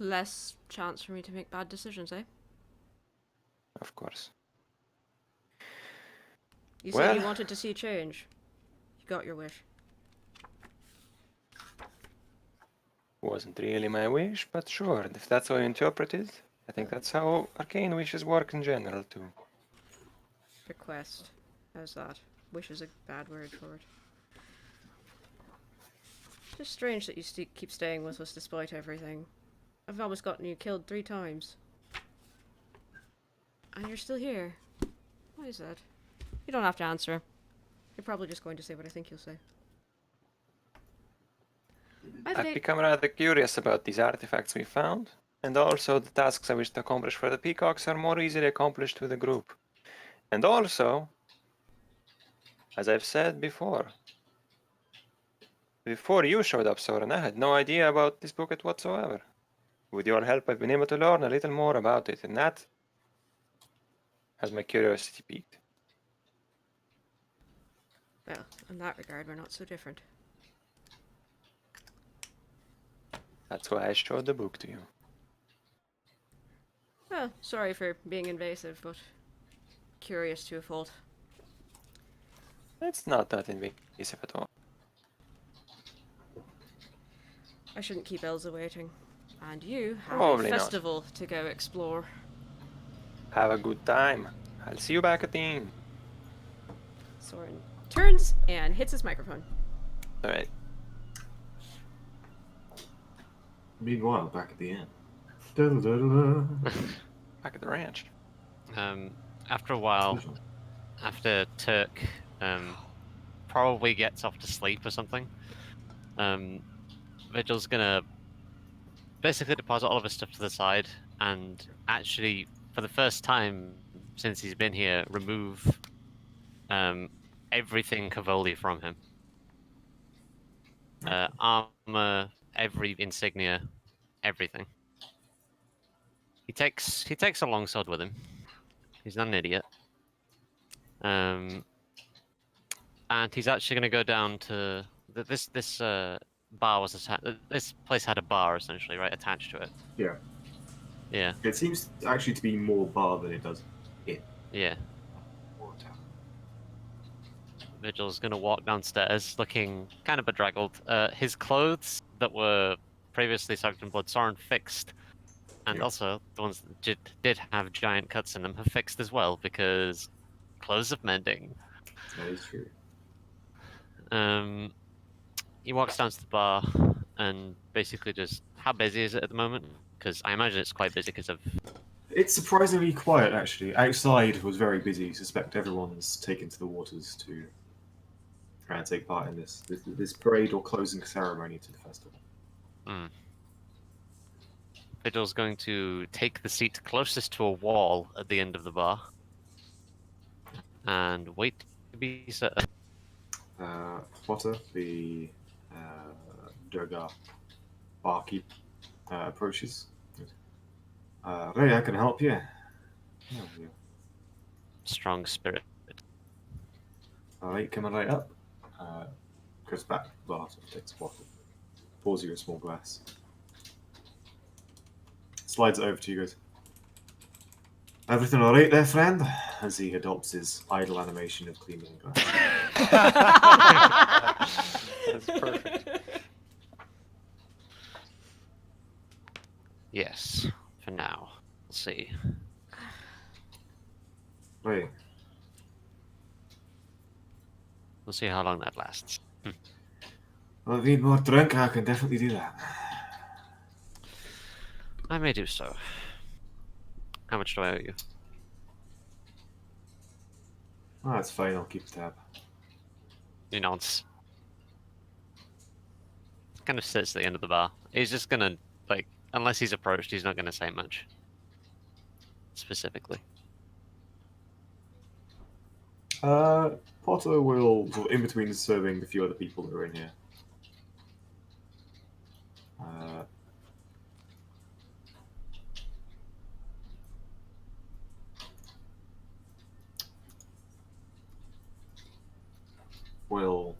Speaker 1: Less chance for me to make bad decisions, eh?
Speaker 5: Of course.
Speaker 1: You said you
Speaker 5: Well-
Speaker 1: wanted to see change. You got your wish.
Speaker 5: Wasn't really my wish, but sure, if that's how you interpret it, I think that's how arcane wishes work in general too.
Speaker 1: Request. How's that? Wish is a bad word for it. Just strange that you keep staying with us despite everything. I've almost gotten you killed 3 times. And you're still here. Why is that? You don't have to answer. You're probably just going to say what I think you'll say.
Speaker 5: I've become rather curious about these artifacts we found, and also the tasks I wish to accomplish for the peacocks are more easily accomplished with a group. And also, as I've said before you showed up, Soren, I had no idea about this book whatsoever. With your help, I've been able to learn a little more about it, and that has my curiosity piqued.
Speaker 1: Well, in that regard, we're not so different.
Speaker 5: That's why I showed the book to you.
Speaker 1: Well, sorry for being invasive, but curious to a fault.
Speaker 5: It's not that invasive at all.
Speaker 1: I shouldn't keep Elsa waiting. And you have
Speaker 5: Probably
Speaker 1: a
Speaker 5: not.
Speaker 1: festival to go explore.
Speaker 5: Have a good time. I'll see you back at the inn.
Speaker 1: Soren turns and hits his microphone.
Speaker 5: All right.
Speaker 4: Meanwhile, back at the inn. Da-da-da-da-da.
Speaker 5: Back at the ranch.
Speaker 2: After a while, after Turk probably gets off to sleep or something, Vigil's gonna basically deposit all of his stuff to the side and actually, for the first time since he's been here, remove everything Cavoli from him. Armor, every insignia, everything. He takes a longsword with him. He's not an idiot. And he's actually going to go down to this bar was this place had a bar essentially, right, attached to it.
Speaker 4: Yeah.
Speaker 2: Yeah.
Speaker 4: It seems actually to be more bar than it does inn.
Speaker 2: Yeah. Vigil's going to walk downstairs looking kind of bedraggled. His clothes that were previously soaked in blood, Soren fixed. And
Speaker 4: Yeah.
Speaker 2: also, the ones that did have giant cuts in them have fixed as well, because clothes of mending.
Speaker 4: That is true.
Speaker 2: He walks down to the bar and basically just... How busy is it at the moment? Because I imagine it's quite busy because of...
Speaker 4: It's surprisingly quiet, actually. Outside was very busy. I suspect everyone's taken to the waters to try and take part in this parade or closing ceremony to the festival.
Speaker 2: Vigil's going to take the seat closest to a wall at the end of the bar and wait to be served.
Speaker 4: Potter, the Durga barkeep, approaches. Ray, I can help you. Oh, yeah.
Speaker 2: Strong spirit.
Speaker 4: Alright, coming right up. Goes back to the bar, sort of takes a bottle. Pours you a small glass. Slides it over to you guys. Everything alright there, friend? As he adopts his idle animation of cleaning glass.
Speaker 5: That's perfect.
Speaker 2: Yes, for now. Let's see.
Speaker 4: Right.
Speaker 2: We'll see how long that lasts.
Speaker 4: Well, if you need more drink, I can definitely do that.
Speaker 2: I may do so. How much do I owe you?
Speaker 4: Oh, that's fine, I'll keep tab.
Speaker 2: He nods. Kind of sits at the end of the bar. He's just gonna, like, unless he's approached, he's not gonna say much. Specifically.
Speaker 4: Potter will, sort of in between serving the few other people that are in here. Will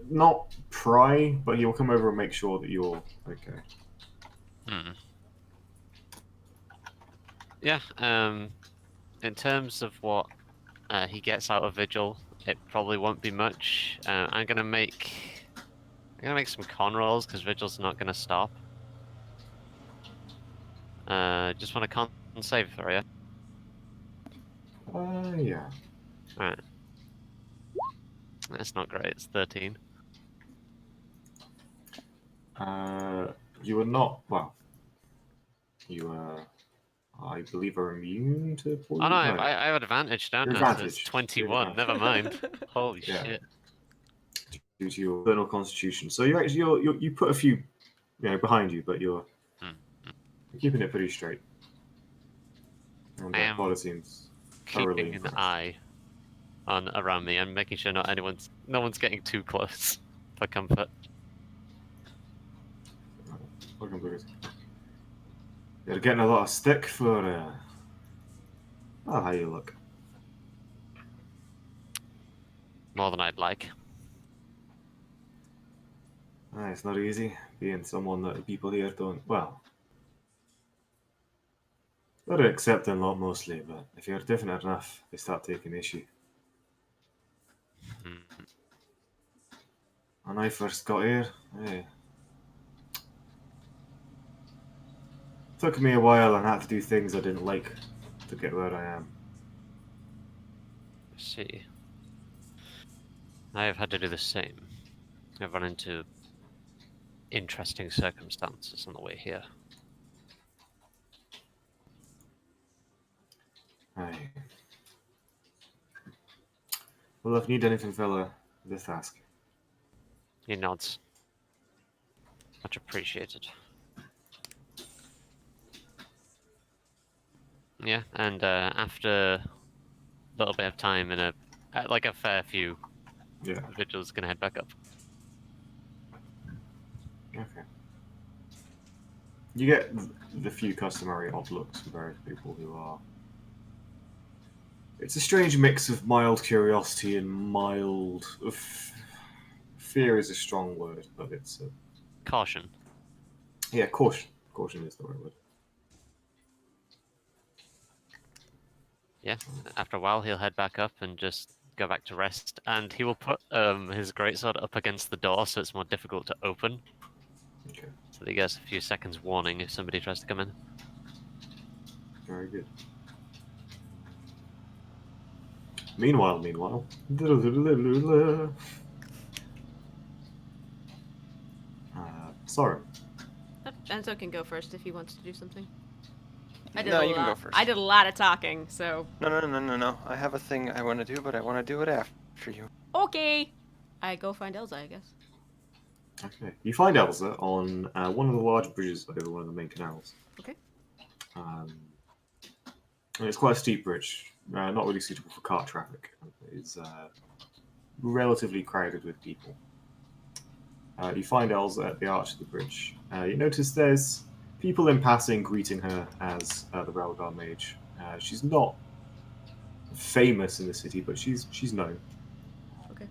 Speaker 4: not pry, but he will come over and make sure that you're okay.
Speaker 2: Yeah, in terms of what he gets out of Vigil, it probably won't be much. I'm gonna make some con rolls because Vigil's not gonna stop. Just want a con save throw, yeah?
Speaker 4: Yeah.
Speaker 2: Alright. That's not great, it's 13.
Speaker 4: You are not, well, you I believe are immune to poison.
Speaker 2: Oh no, I have advantage, don't
Speaker 4: Your
Speaker 2: I? So
Speaker 4: advantage.
Speaker 2: it's 21, never mind. Holy
Speaker 4: Yeah.
Speaker 2: shit.
Speaker 4: Due to your infernal constitution. So you're actually, you put a few, behind you, but you're keeping it pretty straight. And
Speaker 2: I am
Speaker 4: Potter seems thoroughly
Speaker 2: Keeping an
Speaker 4: impressed.
Speaker 2: eye around me and making sure no one's getting too close for comfort.
Speaker 4: Welcome, boys. You're getting a lot of stick for how you look.
Speaker 2: More than I'd like.
Speaker 4: It's not easy being someone that the people here don't. Well, they're accepting a lot mostly, but if you're different enough, they start taking issue. When I first got here, Took me a while and had to do things I didn't like to get where I am.
Speaker 2: I see. I have had to do the same. I've run into interesting circumstances on the way here.
Speaker 4: Aye. Well, if you need anything, fella, just ask.
Speaker 2: He nods. Much appreciated. Yeah, and after a little bit of time and like a fair few,
Speaker 4: Yeah.
Speaker 2: the vigil's gonna head back up.
Speaker 4: Okay. You get the few customary odd looks from various people who are. It's a strange mix of mild curiosity and mild. Fear is a strong word, but it's.
Speaker 2: Caution.
Speaker 4: Yeah, caution. Caution is the right word.
Speaker 2: Yeah, after a while he'll head back up and just go back to rest, and he will put his greatsword up against the door so it's more difficult to open.
Speaker 4: Okay.
Speaker 2: So that he gets a few seconds warning if somebody tries to come in.
Speaker 4: Very good. Meanwhile. Sorry.
Speaker 1: Enzo can go first if he wants to do something. I did
Speaker 5: No,
Speaker 1: a
Speaker 5: you can
Speaker 1: lot.
Speaker 5: go first.
Speaker 1: I did a lot of talking, so
Speaker 5: No. I have a thing I want to do, but I want to do it after you.
Speaker 1: okay. I go find Elsa, I guess.
Speaker 4: Okay. You find Elsa on one of the large bridges over one of the main canals.
Speaker 1: Okay.
Speaker 4: And it's quite a steep bridge, not really suitable for car traffic. It's relatively crowded with people. You find Elsa at the arch of the bridge. You notice there's people in passing greeting her as the Relgar Mage. She's not famous in the city, but she's known,
Speaker 1: Okay.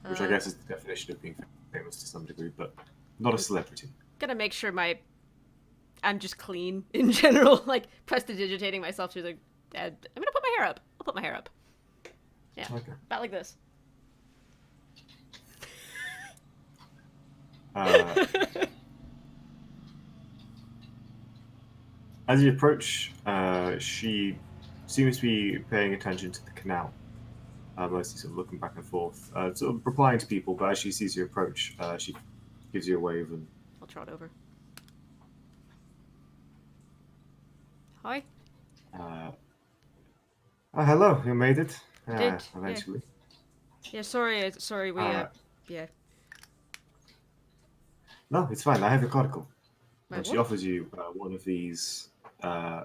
Speaker 4: which I guess is the definition of being famous to some degree, but not a celebrity.
Speaker 1: Gonna make sure I'm just clean in general, like prestidigitating myself through the. I'm gonna put my hair up. I'll put my hair up. Yeah.
Speaker 4: Okay.
Speaker 1: About like this.
Speaker 4: As you approach, she seems to be paying attention to the canal, mostly sort of looking back and forth, sort of replying to people. But as she sees you approach, she gives you a wave and.
Speaker 1: I'll trot over. Hi.
Speaker 4: Oh, hello, you made it.
Speaker 1: Did, yeah.
Speaker 4: Eventually.
Speaker 1: Yeah. Sorry. We. Yeah.
Speaker 4: No, it's fine. I have your cardinal.
Speaker 1: My
Speaker 4: And she
Speaker 1: what?
Speaker 4: offers you one of these,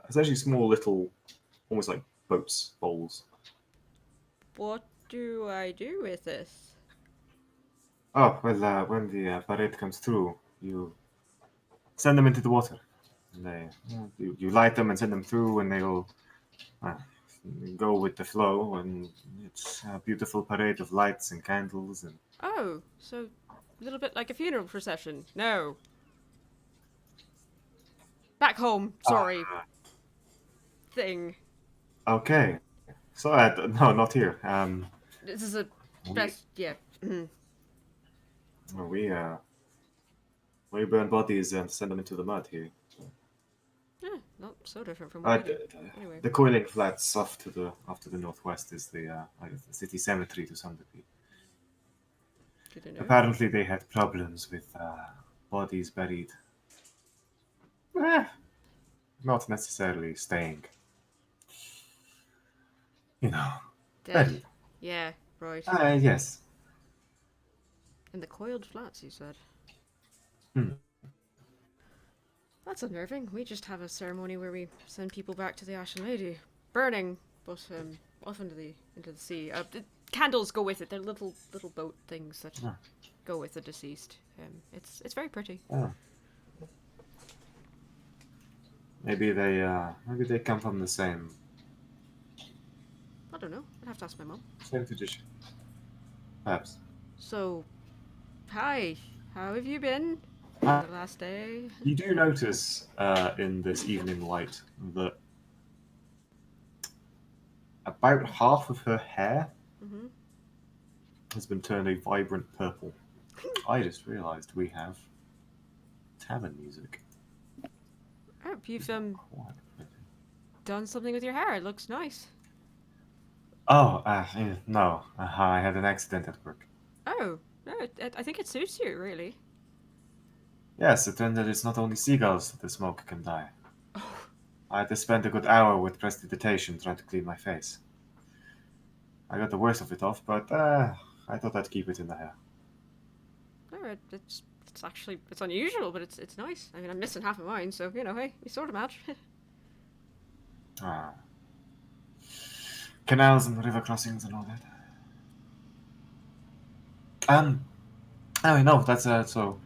Speaker 4: essentially small little, almost like boats, bowls.
Speaker 1: What do I do with this?
Speaker 4: Oh, well, when the parade comes through, you send them into the water. And you light them and send them through, and they will go with the flow. And it's a beautiful parade of lights and candles. And
Speaker 1: Oh, so a little bit like a funeral procession. No. Back home. Sorry. Thing.
Speaker 4: Okay. So, no, not here.
Speaker 1: This is a
Speaker 4: we,
Speaker 1: best. Yeah. Mhm.
Speaker 4: we burn bodies and send them into the mud here.
Speaker 1: Yeah, not so different from what we do. Anyway.
Speaker 4: The Coiling Flats off to the northwest is the city cemetery to some degree.
Speaker 1: Good to know.
Speaker 4: Apparently, they had problems with bodies buried. Not necessarily staying. You know,
Speaker 1: Dead.
Speaker 4: buried.
Speaker 1: Yeah, right.
Speaker 4: Yes.
Speaker 1: In the coiled flats, you said.
Speaker 4: Hmm.
Speaker 1: That's unnerving. We just have a ceremony where we send people back to the Ashen Lady, burning, but off into the sea. The candles go with it. They're little boat things that go with the deceased. It's very pretty.
Speaker 4: Oh. Maybe they come from the same
Speaker 1: I don't know. I'd have to ask my mom.
Speaker 4: tradition. Perhaps.
Speaker 1: So, hi. How have you been?
Speaker 4: Uh,
Speaker 1: The last day.
Speaker 4: You do notice in this evening light that about half of her hair
Speaker 1: Mhm.
Speaker 4: has been turned a vibrant purple. I just realised we have tavern music.
Speaker 1: Hope you've done something with your hair. It looks nice.
Speaker 7: Oh, no. I had an accident at work.
Speaker 1: Oh, no, I think it suits you, really.
Speaker 7: Yes, it turned out it's not only seagulls that the smoke can die.
Speaker 1: Oh,
Speaker 7: I had to spend a good hour with prestidigitation trying to clean my face. I got the worst of it off, but I thought I'd keep it in the hair.
Speaker 1: no, it's actually it's unusual, but it's nice. I mean, I'm missing half of mine, so you know, hey, we sort of match.
Speaker 7: Ah. Canals and river crossings and all that. Oh no, that's so.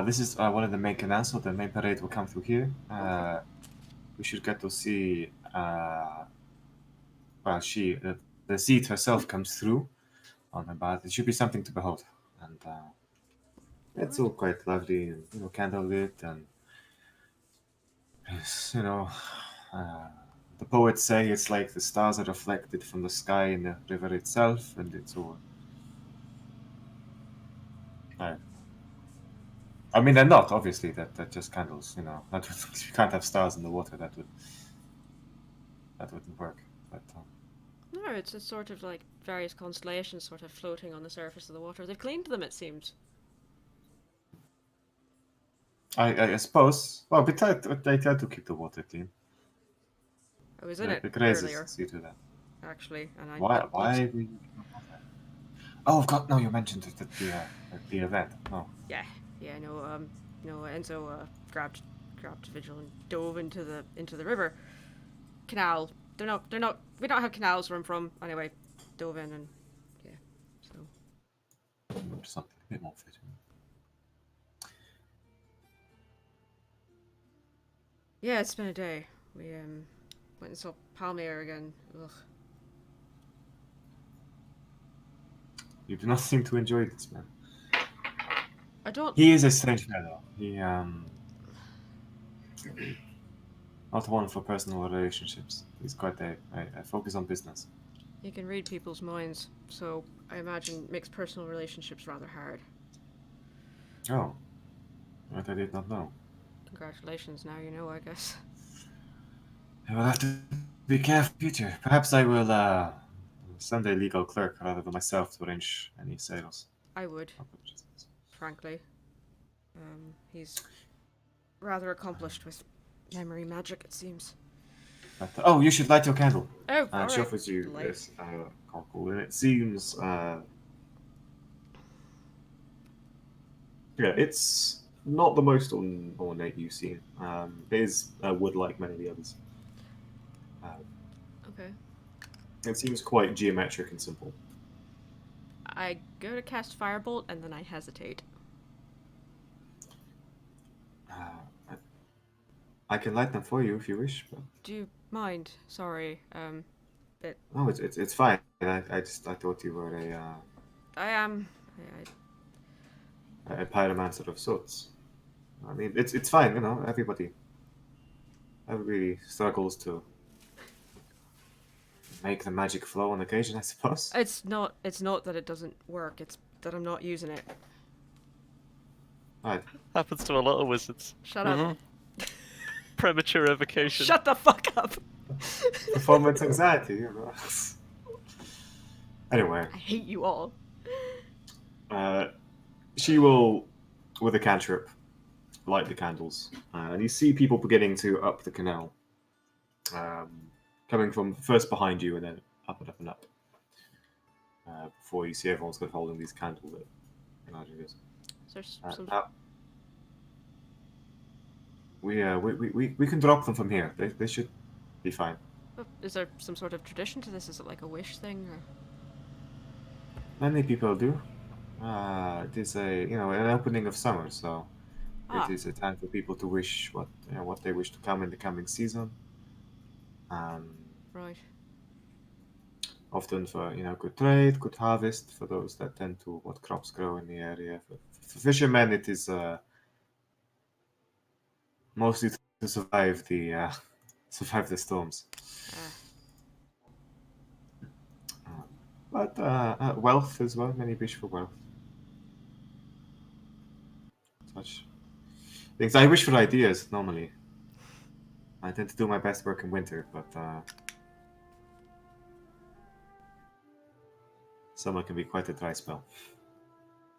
Speaker 7: This is one of the main canals, so the main parade will come through here. We should get to see. Well, the seat herself comes through on her bath. It should be something to behold, and it's all quite lovely, and candlelit, and it's, the poets say it's like the stars are reflected from the sky in the river itself, and it's all. I mean, they're not obviously. They're just candles. That you can't have stars in the water. That wouldn't work. But
Speaker 1: No, it's a sort of like various constellations sort of floating on the surface of the water. They've cleaned them, it seems.
Speaker 7: I suppose. Well, they try to keep the water clean.
Speaker 1: I was in it
Speaker 7: The crazes
Speaker 1: earlier,
Speaker 7: see to that.
Speaker 1: actually, and I
Speaker 7: Why?
Speaker 1: got
Speaker 7: Why? Oh, God! No, you mentioned it at the event. No.
Speaker 1: Yeah, no, Enzo grabbed Vigil and dove into the river canal. They're not. We don't have canals where I'm from. Anyway, dove in and yeah. So
Speaker 7: Something a bit more fitting.
Speaker 1: yeah, it's been a day. We went and saw Palmier again. Ugh.
Speaker 7: You do not seem to enjoy this, man.
Speaker 1: I don't.
Speaker 7: He is a strange fellow. He not one for personal relationships. He's quite a focus on business.
Speaker 1: You can read people's minds, so I imagine makes personal relationships rather hard.
Speaker 7: Oh, that I did not know.
Speaker 1: Congratulations, now you know, I guess.
Speaker 7: I will have to be careful in future. Perhaps I will send a legal clerk rather than myself to arrange any sales.
Speaker 1: I would, frankly. He's rather accomplished with memory magic, it seems.
Speaker 7: But, oh, you should light your candle.
Speaker 1: Oh,
Speaker 4: She
Speaker 1: alright.
Speaker 4: offers you
Speaker 1: Light.
Speaker 4: this cockle, and it seems, yeah, it's not the most ornate you've seen. It is wood like many of the others.
Speaker 1: Okay.
Speaker 4: It seems quite geometric and simple.
Speaker 1: I go to cast Firebolt and then I hesitate.
Speaker 7: I can light them for you if you wish. But...
Speaker 1: Do you mind? Sorry.
Speaker 7: No, it's fine. I thought you were
Speaker 1: I am.
Speaker 7: a pyromancer of sorts. I mean, it's fine. Everybody struggles to make the magic flow on occasion, I suppose.
Speaker 1: It's not that it doesn't work. It's that I'm not using it.
Speaker 7: Right.
Speaker 2: Happens to a lot of wizards.
Speaker 1: Shut up.
Speaker 2: Premature evocation.
Speaker 1: Shut the fuck up.
Speaker 7: Performance anxiety. Anyway.
Speaker 1: I hate you all.
Speaker 4: She will, with a cantrip, light the candles, and you see people beginning to up the canal, coming from first behind you and then up and up and up. Before you see everyone's kind of holding these candles lit.
Speaker 1: Is there some...
Speaker 7: We can drop them from here. They should be fine.
Speaker 1: Is there some sort of tradition to this? Is it like a wish thing? Or...
Speaker 7: Many people do. It is an opening of summer, so it is a time for people to wish what they wish to come in the coming season.
Speaker 1: Right.
Speaker 7: Often for good trade, good harvest for those that tend to what crops grow in the area. For fishermen, it is mostly to survive the storms. But wealth as well. Many wish for wealth. Such things. I wish for ideas normally. I tend to do my best work in winter, but summer can be quite a dry spell.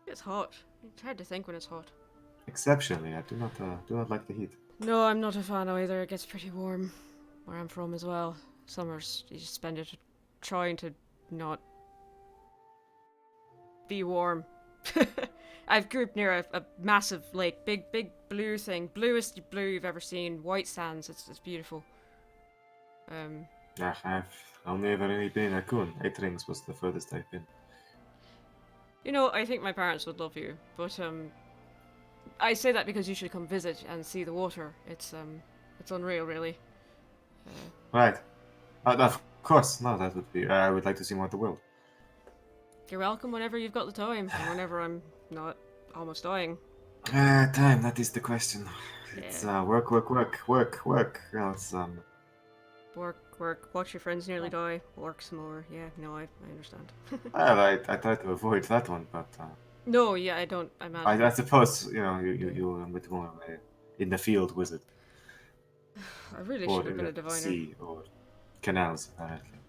Speaker 1: It's hot. It's hard to think when it's hot.
Speaker 7: Exceptionally, I do not like the heat.
Speaker 1: No, I'm not a fan either. It gets pretty warm where I'm from as well. Summers, you just spend it trying to not be warm. I've grew up near a massive lake, big blue thing, bluest blue you've ever seen. White sands, it's beautiful.
Speaker 7: I've only ever really been in Akun. 8 Rings was the furthest I've been.
Speaker 1: You know, I think my parents would love you, but I say that because you should come visit and see the water. It's unreal, really.
Speaker 7: Right. Of course, no, that would be. I would like to see more of the world.
Speaker 1: You're welcome whenever you've got the time, and whenever I'm not almost dying.
Speaker 7: Time, that is the question. It's
Speaker 1: Yeah.
Speaker 7: work. You know, it's
Speaker 1: Work, watch your friends nearly die, work some more. Yeah, no, I understand.
Speaker 7: well, I try to avoid that one, but
Speaker 1: No, yeah, I don't. I'm not.
Speaker 7: I suppose you're a bit more of a in the field wizard,
Speaker 1: I really
Speaker 7: or
Speaker 1: should have
Speaker 7: in
Speaker 1: been a
Speaker 7: the
Speaker 1: diviner.
Speaker 7: sea or canals apparently.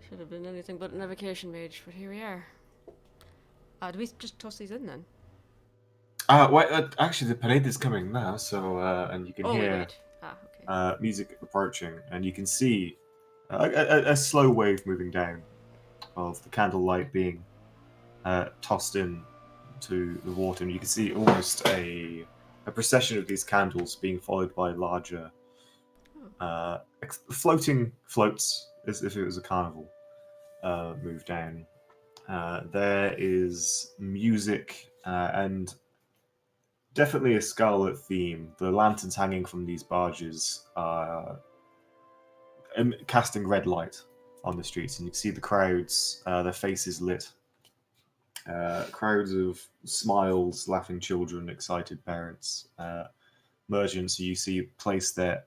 Speaker 1: Should have been anything but an evocation mage, but here we are. Do we just toss these in then?
Speaker 7: Actually, the parade is coming now, so and you can
Speaker 1: Oh,
Speaker 7: hear
Speaker 1: wait. Okay.
Speaker 7: music approaching, and you can see a slow wave moving down of the candlelight being tossed in to the water, and you can see almost a procession of these candles being followed by larger floating floats, as if it was a carnival, move down. There is music and definitely a scarlet theme. The lanterns hanging from these barges are casting red light on the streets, and you can see the crowds, their faces lit. Crowds of smiles, laughing children, excited parents, merchants you see place there,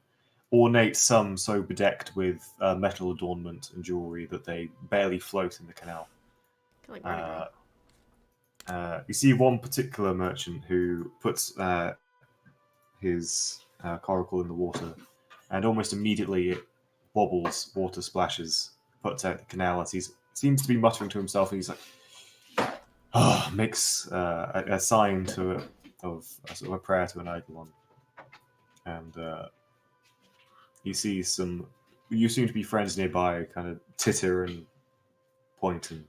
Speaker 7: ornate, some so bedecked with metal adornment and jewelry that they barely float in the canal.
Speaker 1: Like Mardi Gras.
Speaker 7: You see one particular merchant who puts his coracle in the water, and almost immediately it wobbles, water splashes, puts out the canal as he seems to be muttering to himself, and he's like, makes a sign of a sort of a prayer to an eidolon, and you see you seem to be friends nearby, kind of titter and point and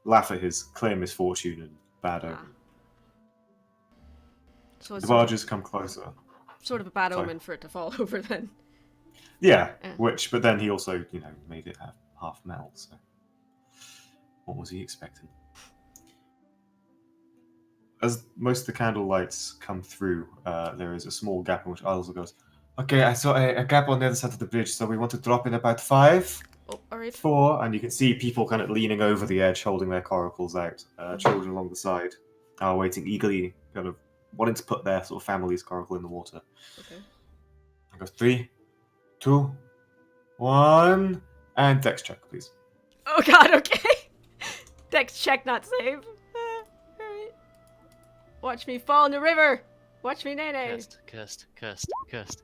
Speaker 7: laugh at his clear misfortune and bad omen.
Speaker 1: So it's
Speaker 7: The barges come closer.
Speaker 1: sort of a bad
Speaker 7: Sorry.
Speaker 1: omen for it to fall over then.
Speaker 7: Yeah,
Speaker 1: Yeah.
Speaker 7: but then he also, made it half metal, so what was he expecting? As most of the candle lights come through, there is a small gap in which Isles goes, okay, I saw a gap on the other side of the bridge, so we want to drop in about 5,
Speaker 1: Oh, alright.
Speaker 7: 4, and you can see people kind of leaning over the edge, holding their coracles out. Children along the side are waiting eagerly, kind of wanting to put their sort of family's coracle in the water.
Speaker 1: Okay.
Speaker 7: I go 3, 2, 1, and dex check, please.
Speaker 1: Oh god, okay. Dex check, not save. Alright. Watch me fall in the river. Watch me nay.
Speaker 2: Cursed.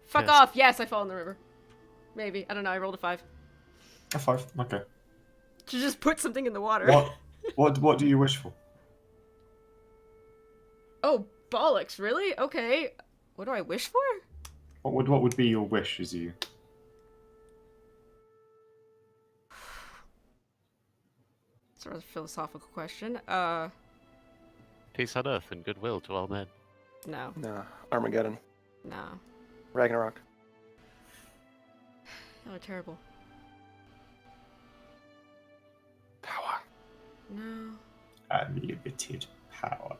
Speaker 1: Fuck off. Yes, I fall in the river. Maybe. I don't know. I rolled a 5.
Speaker 7: A 5, okay.
Speaker 1: To just put something in the water.
Speaker 7: What do you wish for?
Speaker 1: Oh, bollocks. Really? Okay. What do I wish for?
Speaker 7: What would be your wish as you...
Speaker 1: Sort of a philosophical question.
Speaker 2: Peace on earth and goodwill to all men.
Speaker 1: No.
Speaker 5: Nah, Armageddon,
Speaker 1: No.
Speaker 5: Ragnarok.
Speaker 1: Oh, terrible.
Speaker 5: Power.
Speaker 1: No.
Speaker 7: Unlimited power.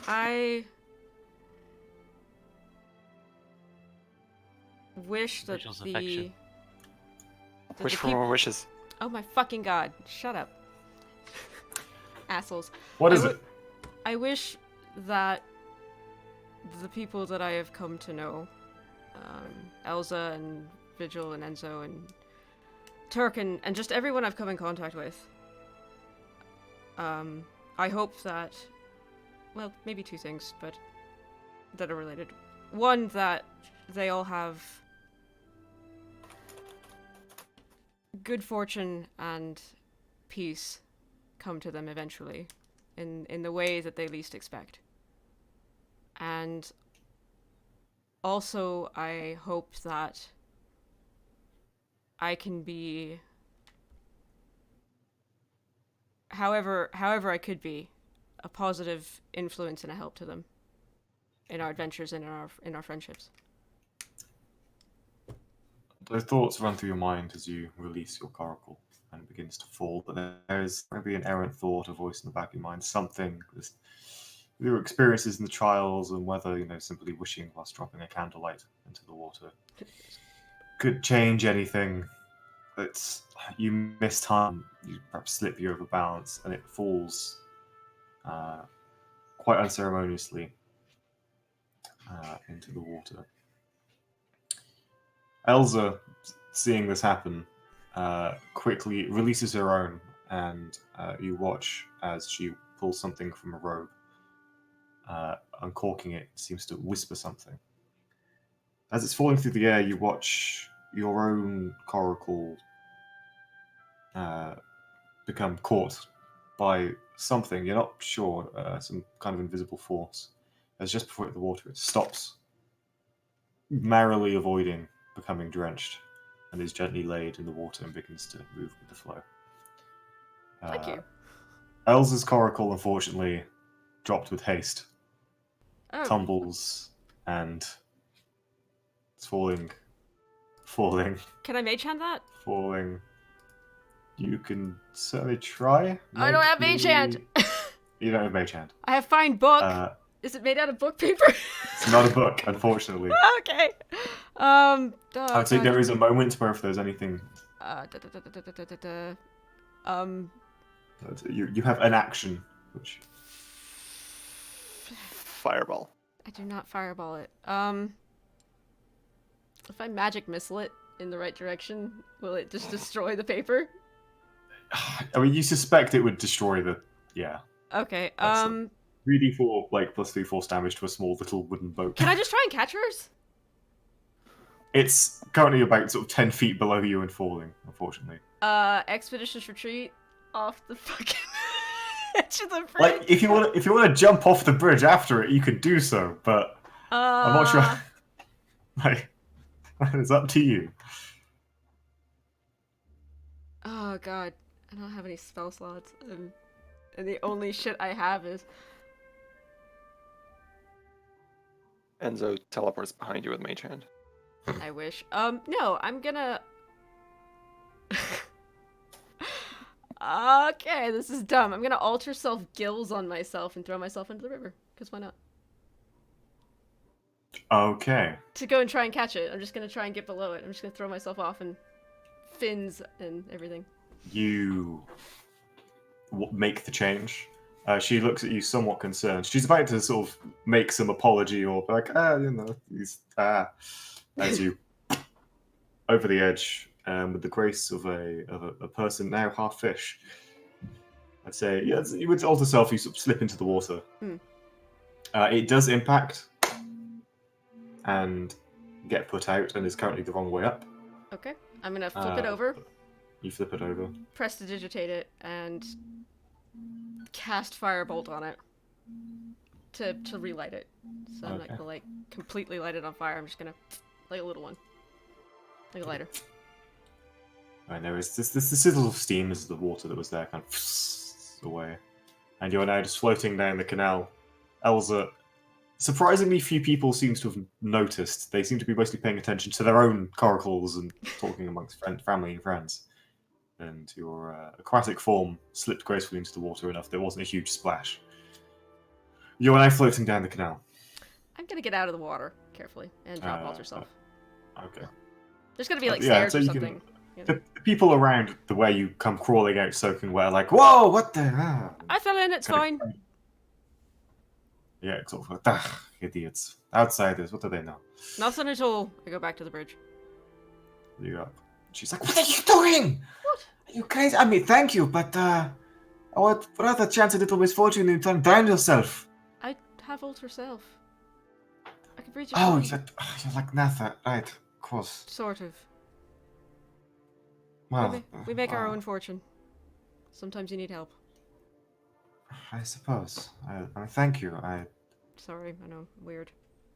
Speaker 1: I wish that
Speaker 2: Rachel's affection.
Speaker 1: that
Speaker 5: Wish
Speaker 1: the
Speaker 5: for
Speaker 1: peop-
Speaker 5: more wishes.
Speaker 1: Oh my fucking god. Shut up. Assholes.
Speaker 7: What
Speaker 1: I
Speaker 7: is
Speaker 1: w-
Speaker 7: it?
Speaker 1: I wish that the people that I have come to know, Elza and Vigil and Enzo and Turk and just everyone I've come in contact with, I hope that, well, maybe 2 things, but that are related. One, that they all have good fortune and peace come to them eventually, in the way that they least expect. And also, I hope that I can be, however I could be, a positive influence and a help to them in our adventures and in our friendships.
Speaker 7: Those thoughts run through your mind as you release your coracle and it begins to fall, but there's maybe an errant thought, a voice in the back of your mind, something, just your experiences in the trials and whether, simply wishing whilst dropping a candlelight into the water could change anything. It's, you miss time, you perhaps slip, you overbalance, and it falls quite unceremoniously into the water. Elsa, seeing this happen, quickly releases her own, and you watch as she pulls something from a robe. Uncorking it, seems to whisper something. As it's falling through the air, you watch your own coracle become caught by something. You're not sure, some kind of invisible force. As just before it hit the water, it stops, merrily avoiding becoming drenched, and is gently laid in the water and begins to move with the flow.
Speaker 1: Thank you.
Speaker 7: Elsa's coracle, unfortunately, dropped with haste,
Speaker 1: Oh,
Speaker 7: tumbles, and it's falling.
Speaker 1: can I mage hand that?
Speaker 7: You can certainly try.
Speaker 1: I don't have mage hand.
Speaker 7: You don't have mage hand.
Speaker 1: I have fine book. Is it made out of book paper?
Speaker 7: It's not a book, unfortunately.
Speaker 1: Okay.
Speaker 7: I would say there is a moment where if there's anything, you have an action, which
Speaker 5: Fireball.
Speaker 1: I do not fireball it. If I magic missile it in the right direction, will it just destroy the paper?
Speaker 7: I mean, you suspect it would destroy the. Yeah.
Speaker 1: Okay.
Speaker 7: 3d4 plus 3 force damage to a small little wooden boat.
Speaker 1: Can I just try and catch hers?
Speaker 7: It's currently about sort of 10 feet below you and falling, unfortunately.
Speaker 1: Expeditious retreat off the fucking edge of the bridge.
Speaker 7: Like, if you want to jump off the bridge after it, you could do so, but I'm not sure. Like, it's up to you.
Speaker 1: Oh god, I don't have any spell slots, and the only shit I have is.
Speaker 5: Enzo teleports behind you with Mage Hand.
Speaker 1: I wish. No, I'm gonna. Okay, this is dumb. I'm gonna alter self gills on myself and throw myself into the river. Because why not?
Speaker 7: Okay.
Speaker 1: To go and try and catch it. I'm just gonna try and get below it. I'm just gonna throw myself off and fins and everything.
Speaker 7: You make the change. She looks at you somewhat concerned. She's about to sort of make some apology or be like, as you over the edge with the grace of a person now half fish. I'd say, yeah, you would alter self, you sort of slip into the water. It does impact and get put out and is currently the wrong way up.
Speaker 1: Okay, I'm gonna flip it over.
Speaker 7: You flip it over.
Speaker 1: Prestidigitate it and cast Firebolt on it to relight it. So I'm not gonna completely light it on fire. I'm just gonna like a little one, like a lighter.
Speaker 7: Right, there is this sizzle of steam as the water that was there kind of away, and you are now just floating down the canal. Elsa, surprisingly few people seem to have noticed. They seem to be mostly paying attention to their own coracles and talking amongst family and friends. And your aquatic form slipped gracefully into the water enough there wasn't a huge splash. You are now floating down the canal.
Speaker 1: I'm gonna get out of the water carefully and drop alter self.
Speaker 7: Okay.
Speaker 1: There's gonna be stairs
Speaker 7: so
Speaker 1: or
Speaker 7: you
Speaker 1: something.
Speaker 7: The people around the way you come crawling out soaking wet are like, whoa, what the?
Speaker 1: I fell in, it's fine.
Speaker 7: Yeah, it's sort of like, idiots. Outsiders, what do they know?
Speaker 1: Nothing at all. I go back to the bridge.
Speaker 7: You go up. She's like, what are you doing?
Speaker 1: What?
Speaker 7: Are you crazy? I mean, thank you, but I would rather chance a little misfortune than trying to drown yourself.
Speaker 1: I have alter self. can read you.
Speaker 7: Oh, you're like Natha, right? Of course.
Speaker 1: Sort of.
Speaker 7: Well,
Speaker 1: We make our own fortune. Sometimes you need help.
Speaker 7: I suppose. I thank you.
Speaker 1: Sorry, I know, weird.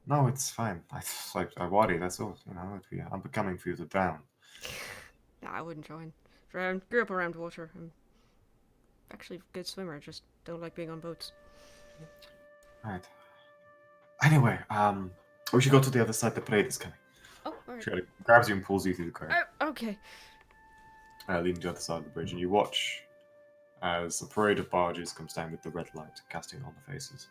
Speaker 7: No, it's fine. I worry. That's all. I'm coming for you to drown.
Speaker 1: Nah, I wouldn't join. Grew up around water. I'm actually a good swimmer. Just don't like being on boats.
Speaker 7: Right. Anyway, we should go to the other side. The parade is coming.
Speaker 1: Oh, alright.
Speaker 7: She grabs you and pulls you through the crowd,
Speaker 1: Okay.
Speaker 7: leading to the other side of the bridge, and you watch as a parade of barges comes down with the red light casting on the faces.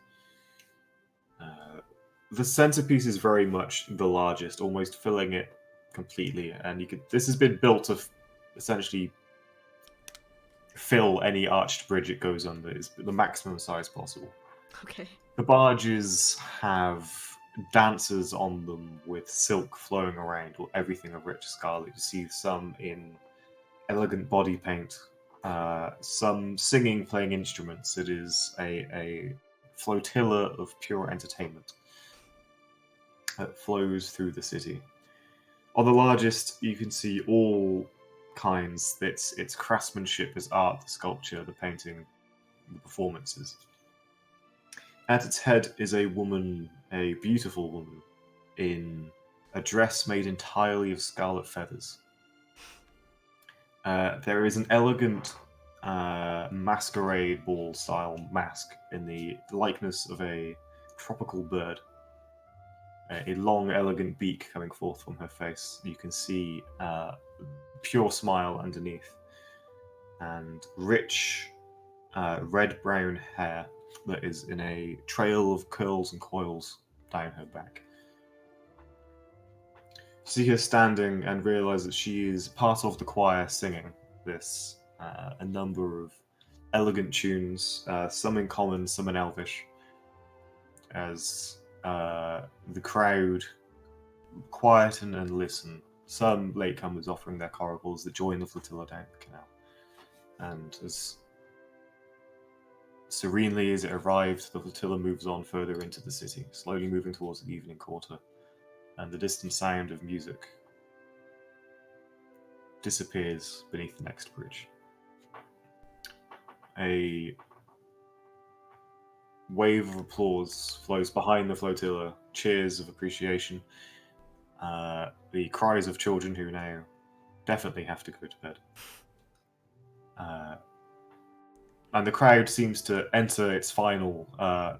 Speaker 7: The centerpiece is very much the largest, almost filling it completely, and this has been built to essentially fill any arched bridge it goes under. It's the maximum size possible.
Speaker 1: Okay.
Speaker 7: The barges have dancers on them with silk flowing around, or everything of rich scarlet. You see some in elegant body paint, some singing, playing instruments. It is a flotilla of pure entertainment that flows through the city. On the largest, you can see all kinds. Its craftsmanship is art, the sculpture, the painting, the performances. At its head is a woman, a beautiful woman, in a dress made entirely of scarlet feathers. There is an elegant masquerade ball style mask in the likeness of a tropical bird. A long, elegant beak coming forth from her face. You can see pure smile underneath, and rich red-brown hair that is in a trail of curls and coils down her back. You see her standing and realize that she is part of the choir singing this, a number of elegant tunes, some in common, some in Elvish, as the crowd quieten and listen. Some latecomers offering their coracles that join the flotilla down the canal. And as serenely as it arrived, the flotilla moves on further into the city, slowly moving towards the evening quarter, and the distant sound of music disappears beneath the next bridge. A wave of applause flows behind the flotilla, cheers of appreciation, the cries of children who now definitely have to go to bed. And the crowd seems to enter its final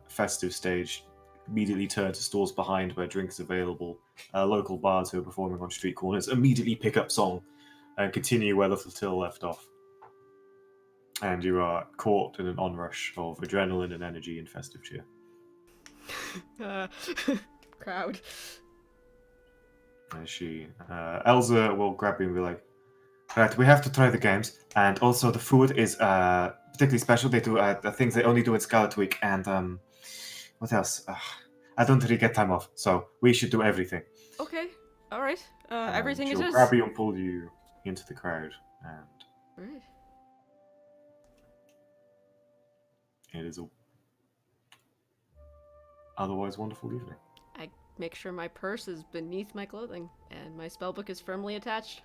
Speaker 7: festive stage, immediately turn to stores behind where drinks available. Local bars who are performing on street corners immediately pick up song and continue where the flotilla left off. And you are caught in an onrush of adrenaline and energy and festive cheer.
Speaker 1: Crowd.
Speaker 7: And Elsa will grab you and be like, right, we have to try the games, and also the food is particularly special. They do the things they only do in Scarlet Week, and what else? I don't really get time off, so we should do everything.
Speaker 1: Okay. Alright. Everything is
Speaker 7: she'll
Speaker 1: his.
Speaker 7: grab you and pull you into the crowd, and
Speaker 1: Alright.
Speaker 7: it is a otherwise wonderful evening.
Speaker 1: I make sure my purse is beneath my clothing, and my spellbook is firmly attached.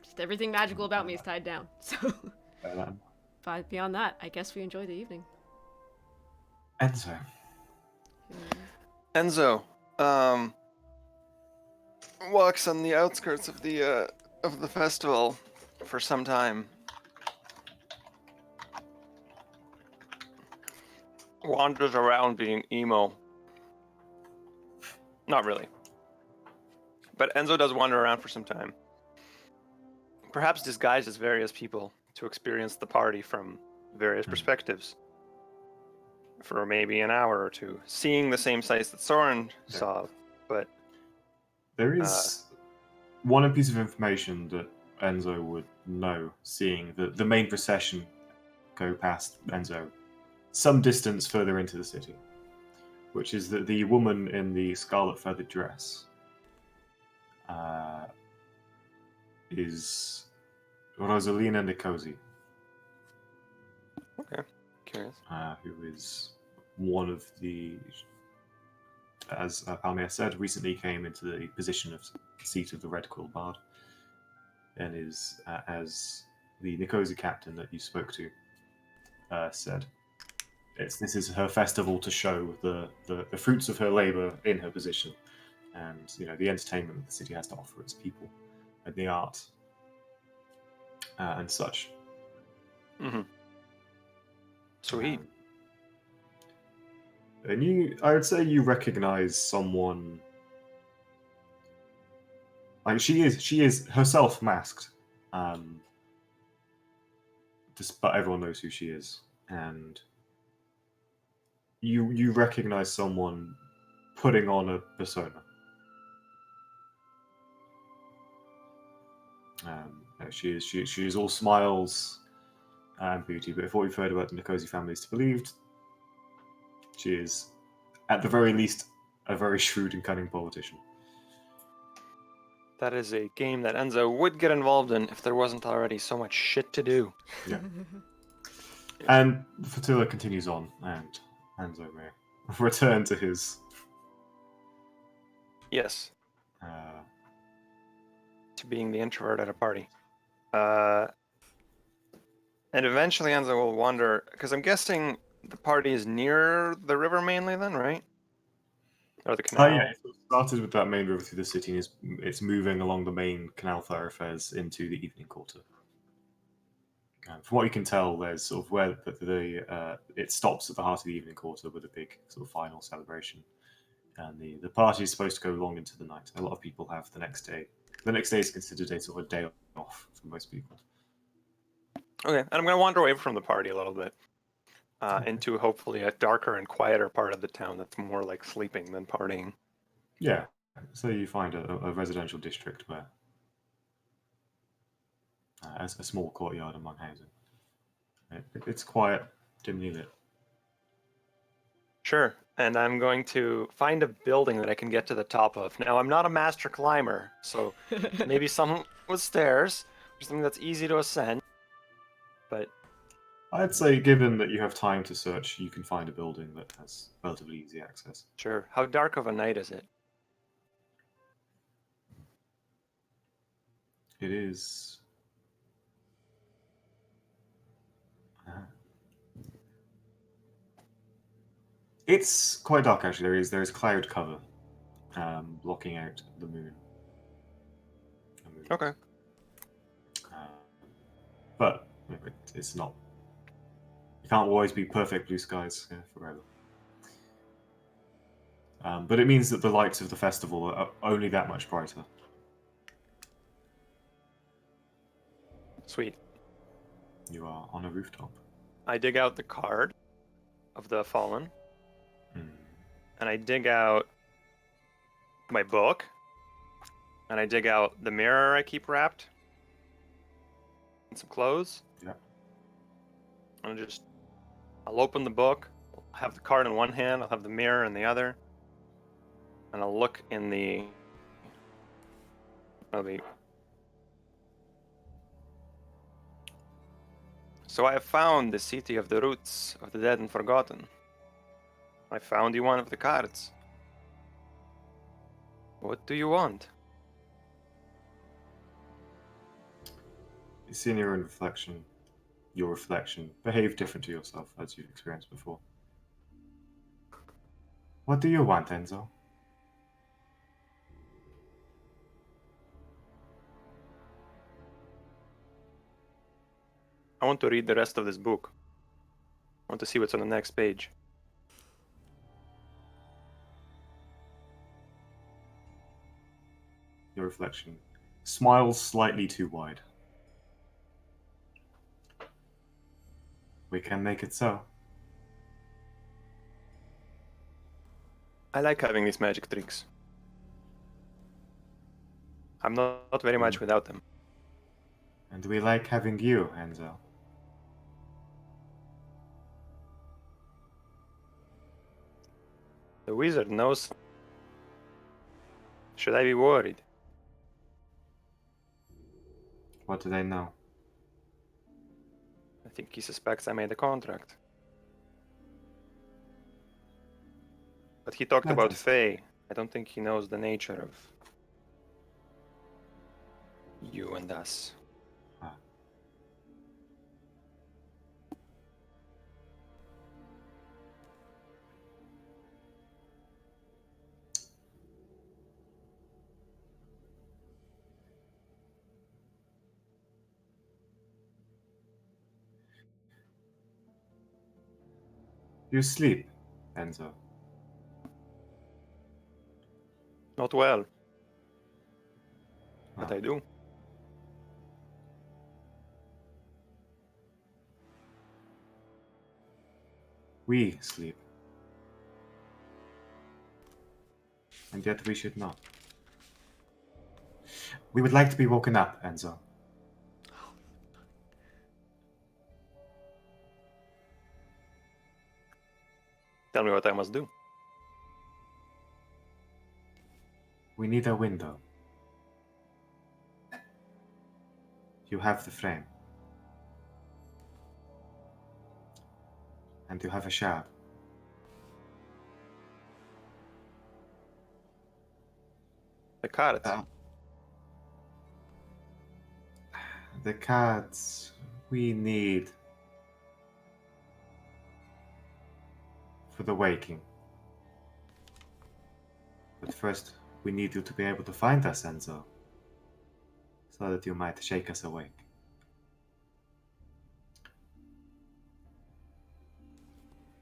Speaker 1: Just everything magical about me is tied down, so... But beyond that, I guess we enjoy the evening.
Speaker 7: Enzo.
Speaker 5: Enzo, walks on the outskirts of the festival for some time. Wanders around being emo. Not really. But Enzo does wander around for some time. Perhaps disguised as various people to experience the party from various perspectives. For maybe an hour or two, seeing the same sights that Soren saw, but...
Speaker 7: There is one piece of information that Enzo would know, seeing the main procession go past Enzo some distance further into the city, which is that the woman in the scarlet feathered dress is Rosalina Nicosi.
Speaker 5: Okay, curious.
Speaker 7: Who is one of the as Palmia said, recently came into the position of seat of the Red Quill Bard, and is, as the Nicosia captain that you spoke to said, this is her festival to show the fruits of her labor in her position, and the entertainment that the city has to offer its people, and the art and such.
Speaker 5: Mm-hmm. Sweet.
Speaker 7: And I would say you recognize someone. Like she is herself masked, but everyone knows who she is, and you recognize someone putting on a persona. She is all smiles and beauty, but if what we've heard about the Nicosia family is to be believed, she is, at the very least, a very shrewd and cunning politician.
Speaker 5: That is a game that Enzo would get involved in if there wasn't already so much shit to do.
Speaker 7: Yeah. And Fatilla continues on, and Enzo may return to his
Speaker 5: Yes,
Speaker 7: uh,
Speaker 5: to being the introvert at a party. And eventually Enzo will wander, because I'm guessing the party is near the river mainly then, right? Or the canal?
Speaker 7: yeah, it started with that main river through the city, and it's moving along the main canal thoroughfares into the evening quarter. From what you can tell, there's sort of where it stops at the heart of the evening quarter with a big sort of final celebration, and the party is supposed to go long into the night. A lot of people have the next day. The next day is considered a sort of day off for most people.
Speaker 5: Okay, and I'm going to wander away from the party a little bit into hopefully a darker and quieter part of the town that's more like sleeping than partying.
Speaker 7: Yeah, so you find a residential district where a small courtyard among housing. It's quiet, dimly lit.
Speaker 5: Sure, and I'm going to find a building that I can get to the top of. Now, I'm not a master climber, so maybe some with stairs, or something that's easy to ascend, but
Speaker 7: I'd say, given that you have time to search, you can find a building that has relatively easy access.
Speaker 5: sure. How dark of a night is it?
Speaker 7: It is. It's quite dark actually. There is cloud cover, blocking out the moon.
Speaker 5: Okay.
Speaker 7: But it's not. You can't always be perfect blue skies forever. But it means that the lights of the festival are only that much brighter.
Speaker 5: Sweet.
Speaker 7: You are on a rooftop.
Speaker 5: I dig out the card of the fallen,
Speaker 7: Mm.
Speaker 5: and I dig out my book, and I dig out the mirror I keep wrapped, and some clothes.
Speaker 7: Yeah.
Speaker 5: And I'll open the book, I'll have the card in one hand, I'll have the mirror in the other, and I'll look in the So I have found the city of the roots of the dead and forgotten. I found you one of the cards. What do you want?
Speaker 7: You see in your own your reflection, behave different to yourself as you've experienced before. What do you want, Enzo?
Speaker 5: I want to read the rest of this book. I want to see what's on the next page.
Speaker 7: Your reflection smiles slightly too wide. We can make it so.
Speaker 5: I like having these magic tricks. I'm not very much without them.
Speaker 7: And we like having you, Enzo.
Speaker 5: The wizard knows. Should I be worried?
Speaker 7: What do they know?
Speaker 5: I think he suspects I made a contract. But he talked about
Speaker 7: Matters.
Speaker 5: Fae. I don't think he knows the nature of you and us.
Speaker 7: You sleep, Enzo.
Speaker 5: Not well, but
Speaker 7: Ah.
Speaker 5: I do.
Speaker 7: We sleep. And yet we should not. We would like to be woken up, Enzo.
Speaker 5: Tell me what I must do.
Speaker 7: We need a window. You have the frame. And you have a shard.
Speaker 5: The card.
Speaker 7: The cards we need for the waking. But first, we need you to be able to find us, Enzo, so that you might shake us awake.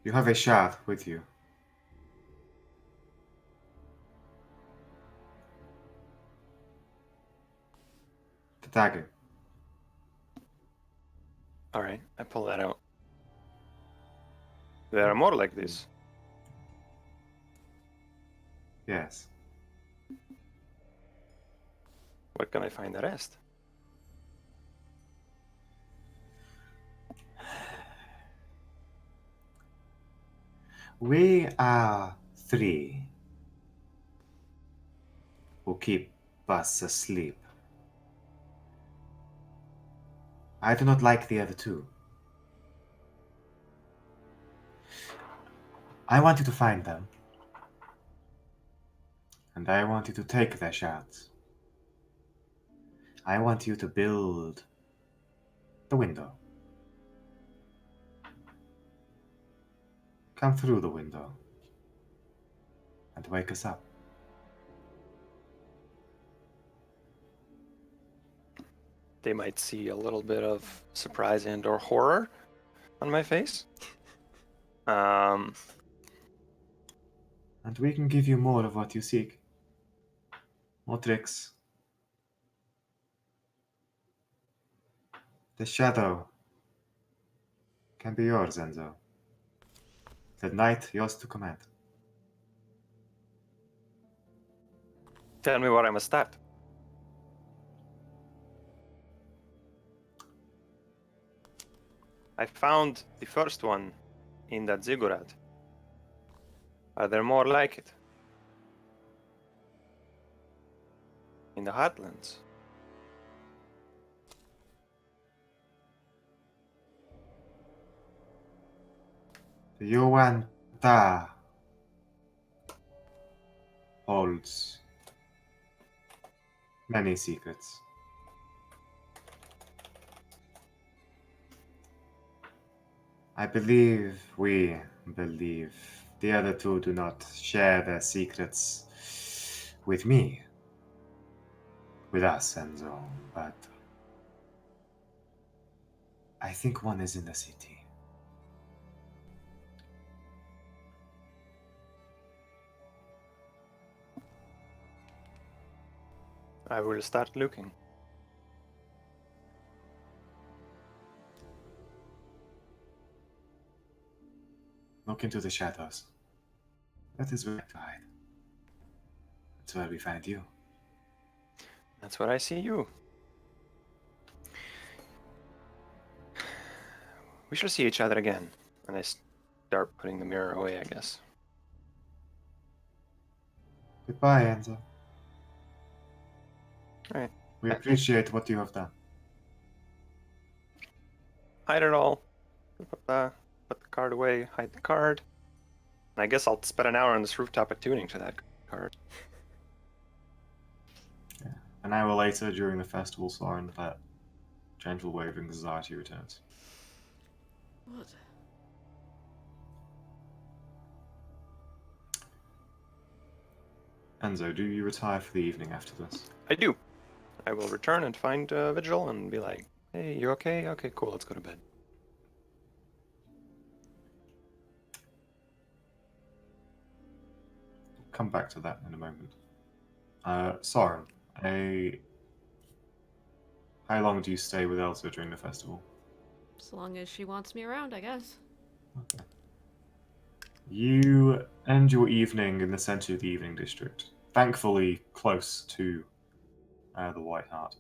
Speaker 7: You have a shard with you. The dagger.
Speaker 5: All right, I pull that out. There are more like this.
Speaker 7: Yes.
Speaker 5: Where can I find the rest?
Speaker 7: We are three who keep us asleep. I do not like the other two. I want you to find them. And I want you to take their shards. I want you to build the window. Come through the window and wake us up.
Speaker 5: They might see a little bit of surprise and or horror on my face.
Speaker 7: And we can give you more of what you seek. More tricks. The shadow can be yours, Enzo. The night yours to command.
Speaker 5: Tell me where I must start. I found the first one in that ziggurat. Are there more like it? In the Heartlands?
Speaker 7: The Yoranta holds many secrets. We believe the other two do not share their secrets with me, with us, Enzo, but I think one is in the city.
Speaker 5: I will start looking.
Speaker 7: Look into the shadows. That is where to hide. That's where we find you.
Speaker 5: That's where I see you. We shall see each other again. And I start putting the mirror away, I guess.
Speaker 7: Goodbye, Enzo.
Speaker 5: Alright.
Speaker 7: We appreciate what you have done.
Speaker 5: Hide it all. Put the card away, hide the card. I guess I'll spend an hour on this rooftop attuning to that card.
Speaker 7: An hour later, during the festival, Soren, that gentle wave of anxiety returns.
Speaker 1: What?
Speaker 7: Enzo, do you retire for the evening after this?
Speaker 5: I do. I will return and find Vigil and be like, hey, you okay? Okay, cool, let's go to bed.
Speaker 7: Come back to that in a moment. Soren, how long do you stay with Elsa during the festival?
Speaker 1: As long as she wants me around, I guess.
Speaker 7: Okay. You end your evening in the center of the evening district, thankfully close to the White Hart,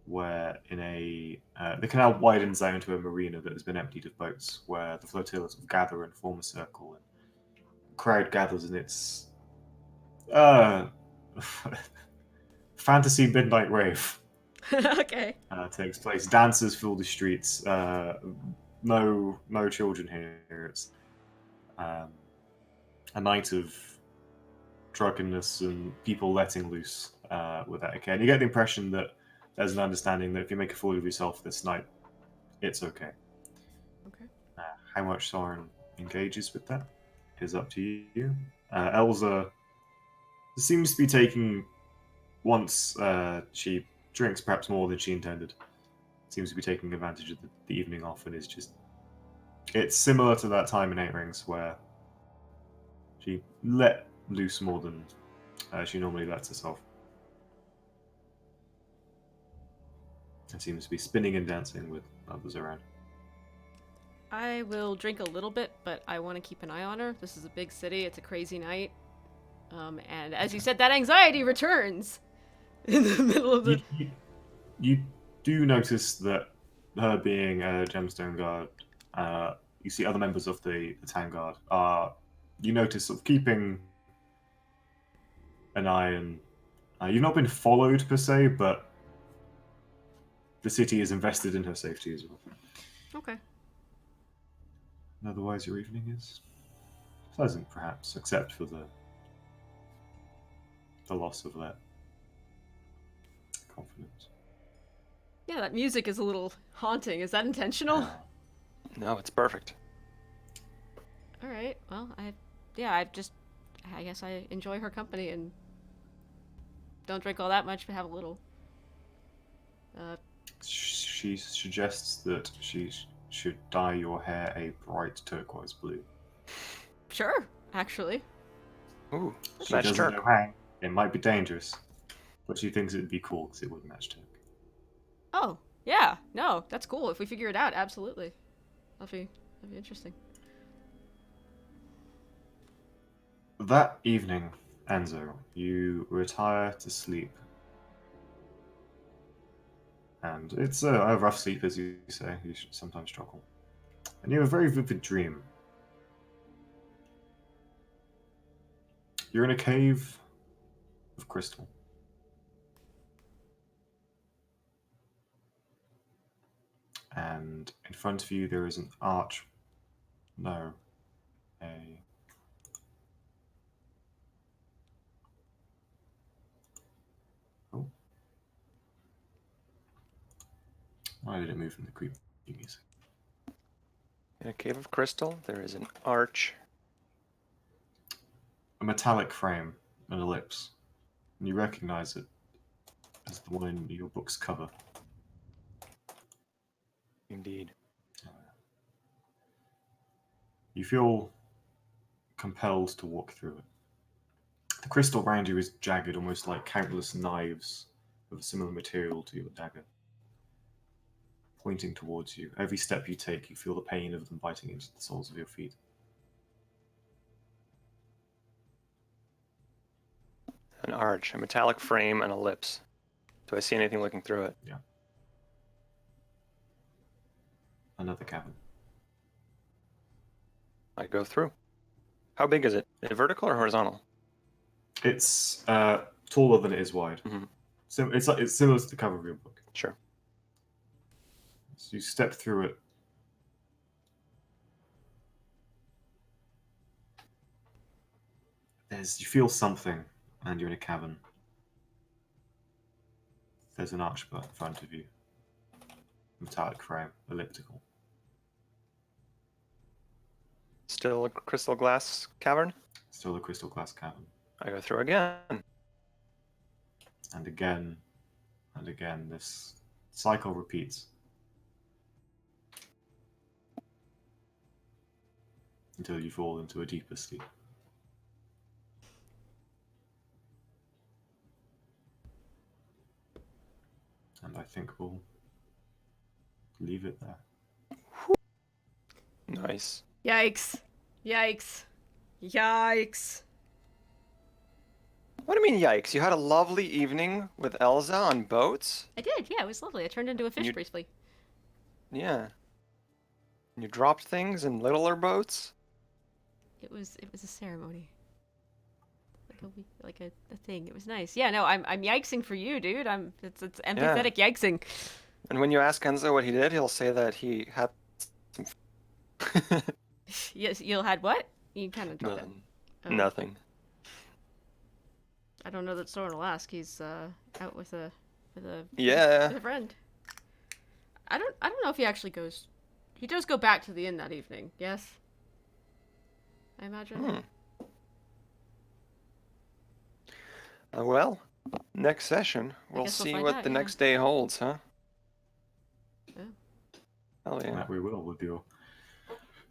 Speaker 7: where the canal widens out into a marina that has been emptied of boats, where the flotilla sort of gather and form a circle, and the crowd gathers in its fantasy midnight rave.
Speaker 1: Okay.
Speaker 7: Takes place. Dancers fill the streets. No children here. It's a night of drunkenness and people letting loose without a care. And you get the impression that there's an understanding that if you make a fool of yourself this night, it's okay.
Speaker 1: Okay.
Speaker 7: How much Soren engages with that is up to you. Elsa seems to be taking, once she drinks perhaps more than she intended, seems to be taking advantage of the evening off and is just... It's similar to that time in Eight Rings where she let loose more than she normally lets herself. And seems to be spinning and dancing with others around.
Speaker 1: I will drink a little bit, but I want to keep an eye on her. This is a big city. It's a crazy night. And as you said, that anxiety returns in the middle of the...
Speaker 7: You do notice that her being a gemstone guard, you see other members of the town guard are, you notice, sort of keeping an eye on... you've not been followed per se, but the city is invested in her safety as well.
Speaker 1: Okay.
Speaker 7: And otherwise, your evening is pleasant, perhaps, except for the loss of that confidence.
Speaker 1: Yeah, that music is a little haunting. Is that intentional?
Speaker 5: No, it's perfect.
Speaker 1: All right. Well, I guess I enjoy her company and don't drink all that much, but have a little.
Speaker 7: She suggests that she should dye your hair a bright turquoise blue.
Speaker 1: Sure, actually.
Speaker 5: Ooh,
Speaker 7: She
Speaker 5: match
Speaker 7: doesn't
Speaker 5: Turk.
Speaker 7: know how. It might be dangerous, but she thinks it'd be cool because it would match Turk.
Speaker 1: Oh, yeah. No, that's cool. If we figure it out, absolutely. That'd be interesting.
Speaker 7: That evening, Enzo, you retire to sleep. And it's a rough sleep, as you say. You should sometimes struggle. And you have a very vivid dream. You're in a cave of crystal. And in front of you there is an arch. No. Oh. Why did it move from the creepy music?
Speaker 5: In a cave of crystal, there is an arch.
Speaker 7: A metallic frame, an ellipse. And you recognize it as the one in your book's cover.
Speaker 5: Indeed.
Speaker 7: You feel compelled to walk through it. The crystal around you is jagged, almost like countless knives of a similar material to your dagger, pointing towards you. Every step you take, you feel the pain of them biting into the soles of your feet.
Speaker 5: An arch, a metallic frame, an ellipse. Do I see anything looking through it?
Speaker 7: Yeah. Another cavern.
Speaker 5: I go through. How big is it? Is it vertical or horizontal?
Speaker 7: It's taller than it is wide.
Speaker 5: Mm-hmm.
Speaker 7: So it's similar to the cover of your book.
Speaker 5: Sure.
Speaker 7: So you step through it. you feel something, and you're in a cavern. There's an archbow in front of you. Metallic frame, elliptical.
Speaker 5: Still a crystal glass cavern.
Speaker 7: Still a crystal glass cavern.
Speaker 5: I go through again.
Speaker 7: And again, this cycle repeats. Until you fall into a deeper sleep. And I think we'll leave it there.
Speaker 5: Nice.
Speaker 1: Yikes. Yikes. Yikes.
Speaker 5: What do you mean, yikes? You had a lovely evening with Elza on boats?
Speaker 1: I did, yeah, it was lovely. I turned into a fish
Speaker 5: You-
Speaker 1: briefly.
Speaker 5: Yeah. You dropped things in littler boats?
Speaker 1: It was a ceremony. Like a thing. It was nice. Yeah, no, I'm yikesing for you, dude. It's empathetic yikesing.
Speaker 5: And when you ask Enzo what he did, he'll say that he had some.
Speaker 1: Yes, you had what? You kind of dropped it.
Speaker 5: Nothing.
Speaker 1: Oh.
Speaker 5: Nothing.
Speaker 1: I don't know that Soren will ask. He's out with a
Speaker 5: Yeah.
Speaker 1: with a friend. I don't know if he actually goes. He does go back to the inn that evening. Yes. I imagine.
Speaker 5: Hmm. Well, next session, we'll
Speaker 1: guess we'll
Speaker 5: see
Speaker 1: find
Speaker 5: what
Speaker 1: out,
Speaker 5: the
Speaker 1: yeah.
Speaker 5: next day holds, huh?
Speaker 1: Yeah.
Speaker 5: Hell yeah.
Speaker 7: That we will with your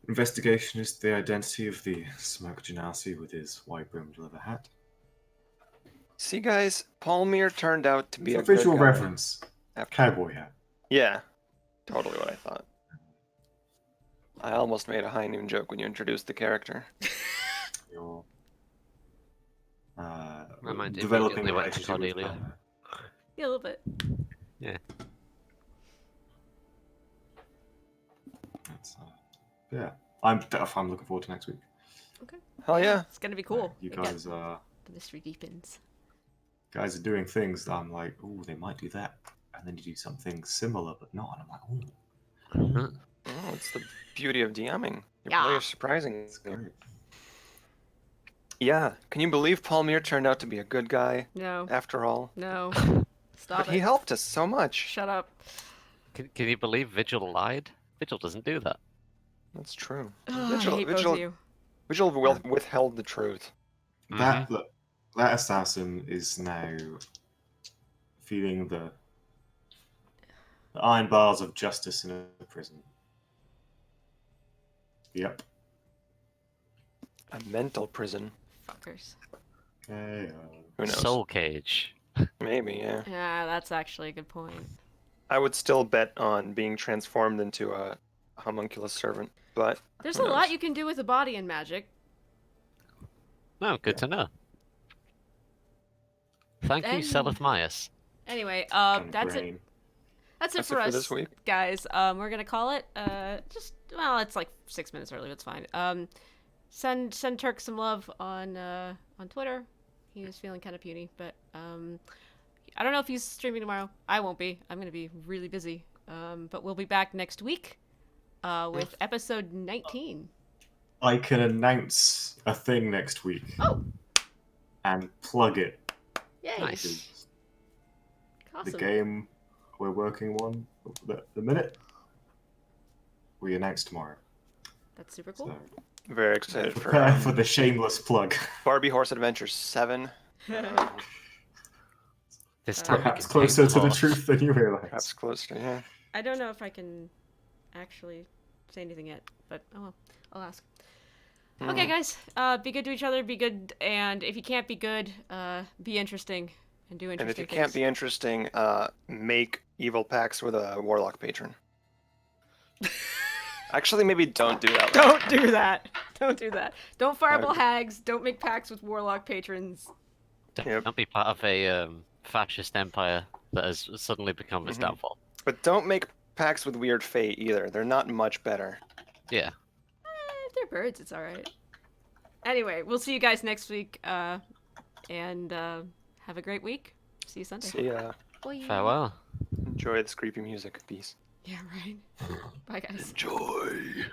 Speaker 7: investigation is the identity of the smoke genasi with his white-brimmed leather hat.
Speaker 5: See, guys, Palmyr turned out to be
Speaker 7: For
Speaker 5: a good
Speaker 7: visual
Speaker 5: guy.
Speaker 7: reference,
Speaker 5: After-
Speaker 7: cowboy hat.
Speaker 5: Yeah, totally what I thought. I almost made a high noon joke when you introduced the character.
Speaker 7: Your
Speaker 2: My mind
Speaker 7: developing
Speaker 2: immediately
Speaker 7: a
Speaker 2: went to
Speaker 7: relationship with
Speaker 2: Cordelia.
Speaker 7: Palmer.
Speaker 1: Yeah, a little bit.
Speaker 7: That's, yeah, I'm looking forward to next week.
Speaker 5: Hell yeah.
Speaker 1: It's gonna be cool.
Speaker 7: You
Speaker 1: Again,
Speaker 7: guys
Speaker 1: the mystery deepens.
Speaker 7: are doing things that I'm like, ooh, they might do that, and then you do something similar but not, and I'm like, ooh,
Speaker 5: Oh, it's the beauty of DMing. Your
Speaker 1: Yeah.
Speaker 5: player's surprising.
Speaker 7: it's great.
Speaker 5: Yeah. Can you believe Palmyr turned out to be a good guy
Speaker 1: No,
Speaker 5: after all?
Speaker 1: no. Stop
Speaker 5: But
Speaker 1: it.
Speaker 5: he helped us so much.
Speaker 1: Shut up.
Speaker 2: Can you believe Vigil lied? Vigil doesn't do that.
Speaker 5: That's true.
Speaker 1: Ugh,
Speaker 5: Vigil-
Speaker 1: I hate both
Speaker 5: Vigil-
Speaker 1: of you.
Speaker 5: Vigil withheld the truth.
Speaker 7: That assassin is now feeling the iron bars of justice in a prison. Yep.
Speaker 5: A mental prison.
Speaker 1: Fuckers.
Speaker 7: Okay,
Speaker 5: Who knows?
Speaker 2: Soul cage.
Speaker 5: Maybe, yeah.
Speaker 1: Yeah, that's actually a good point.
Speaker 5: I would still bet on being transformed into a homunculus servant, but
Speaker 1: There's
Speaker 5: who
Speaker 1: a lot
Speaker 5: knows?
Speaker 1: you can do with a body in Magic.
Speaker 2: Oh, good to know. Thank you,
Speaker 1: Then-
Speaker 2: Seleth Myers.
Speaker 1: Anyway,
Speaker 7: and
Speaker 1: that's it.
Speaker 7: brain.
Speaker 1: That's it
Speaker 5: That's
Speaker 1: for
Speaker 5: it for
Speaker 1: us,
Speaker 5: this week.
Speaker 1: guys. We're gonna call it. It's like 6 minutes early. That's fine. Send Turk some love on Twitter. He was feeling kind of puny, but I don't know if he's streaming tomorrow. I won't be. I'm gonna be really busy. But we'll be back next week with episode 19.
Speaker 7: I can announce a thing next week
Speaker 1: Oh,
Speaker 7: and plug it.
Speaker 1: yay!
Speaker 2: Nice.
Speaker 7: Because
Speaker 1: Awesome.
Speaker 7: the game we're working on the minute we announce tomorrow.
Speaker 1: That's super cool.
Speaker 7: So
Speaker 5: Very excited for
Speaker 7: prepare for the shameless plug.
Speaker 5: Barbie Horse Adventures 7.
Speaker 2: This time we
Speaker 7: Perhaps
Speaker 2: can
Speaker 7: closer
Speaker 2: tame
Speaker 7: to the
Speaker 2: horse.
Speaker 7: truth than you
Speaker 5: Perhaps
Speaker 7: realize.
Speaker 5: closer, yeah.
Speaker 1: I don't know if I can actually say anything yet, but oh well, I'll ask. Okay, guys, be good to each other, be good, and if you can't be good, be interesting and do
Speaker 5: And
Speaker 1: interesting
Speaker 5: if you can't
Speaker 1: things.
Speaker 5: be interesting, make evil pacts with a warlock patron. Actually, maybe don't do that.
Speaker 1: Don't do that. Don't do that. Don't fireball hags. Don't make pacts with warlock patrons.
Speaker 5: Yep.
Speaker 2: Don't be part of a fascist empire that has suddenly become its
Speaker 5: Mhm.
Speaker 2: downfall.
Speaker 5: But don't make pacts with weird fate either. They're not much better.
Speaker 2: Yeah.
Speaker 1: If they're birds, it's all right. Anyway, we'll see you guys next week, and have a great week. See you Sunday.
Speaker 5: See ya.
Speaker 1: Bye.
Speaker 2: Farewell.
Speaker 5: Enjoy this creepy music. Peace.
Speaker 1: Yeah, right. Bye, guys.
Speaker 5: Enjoy.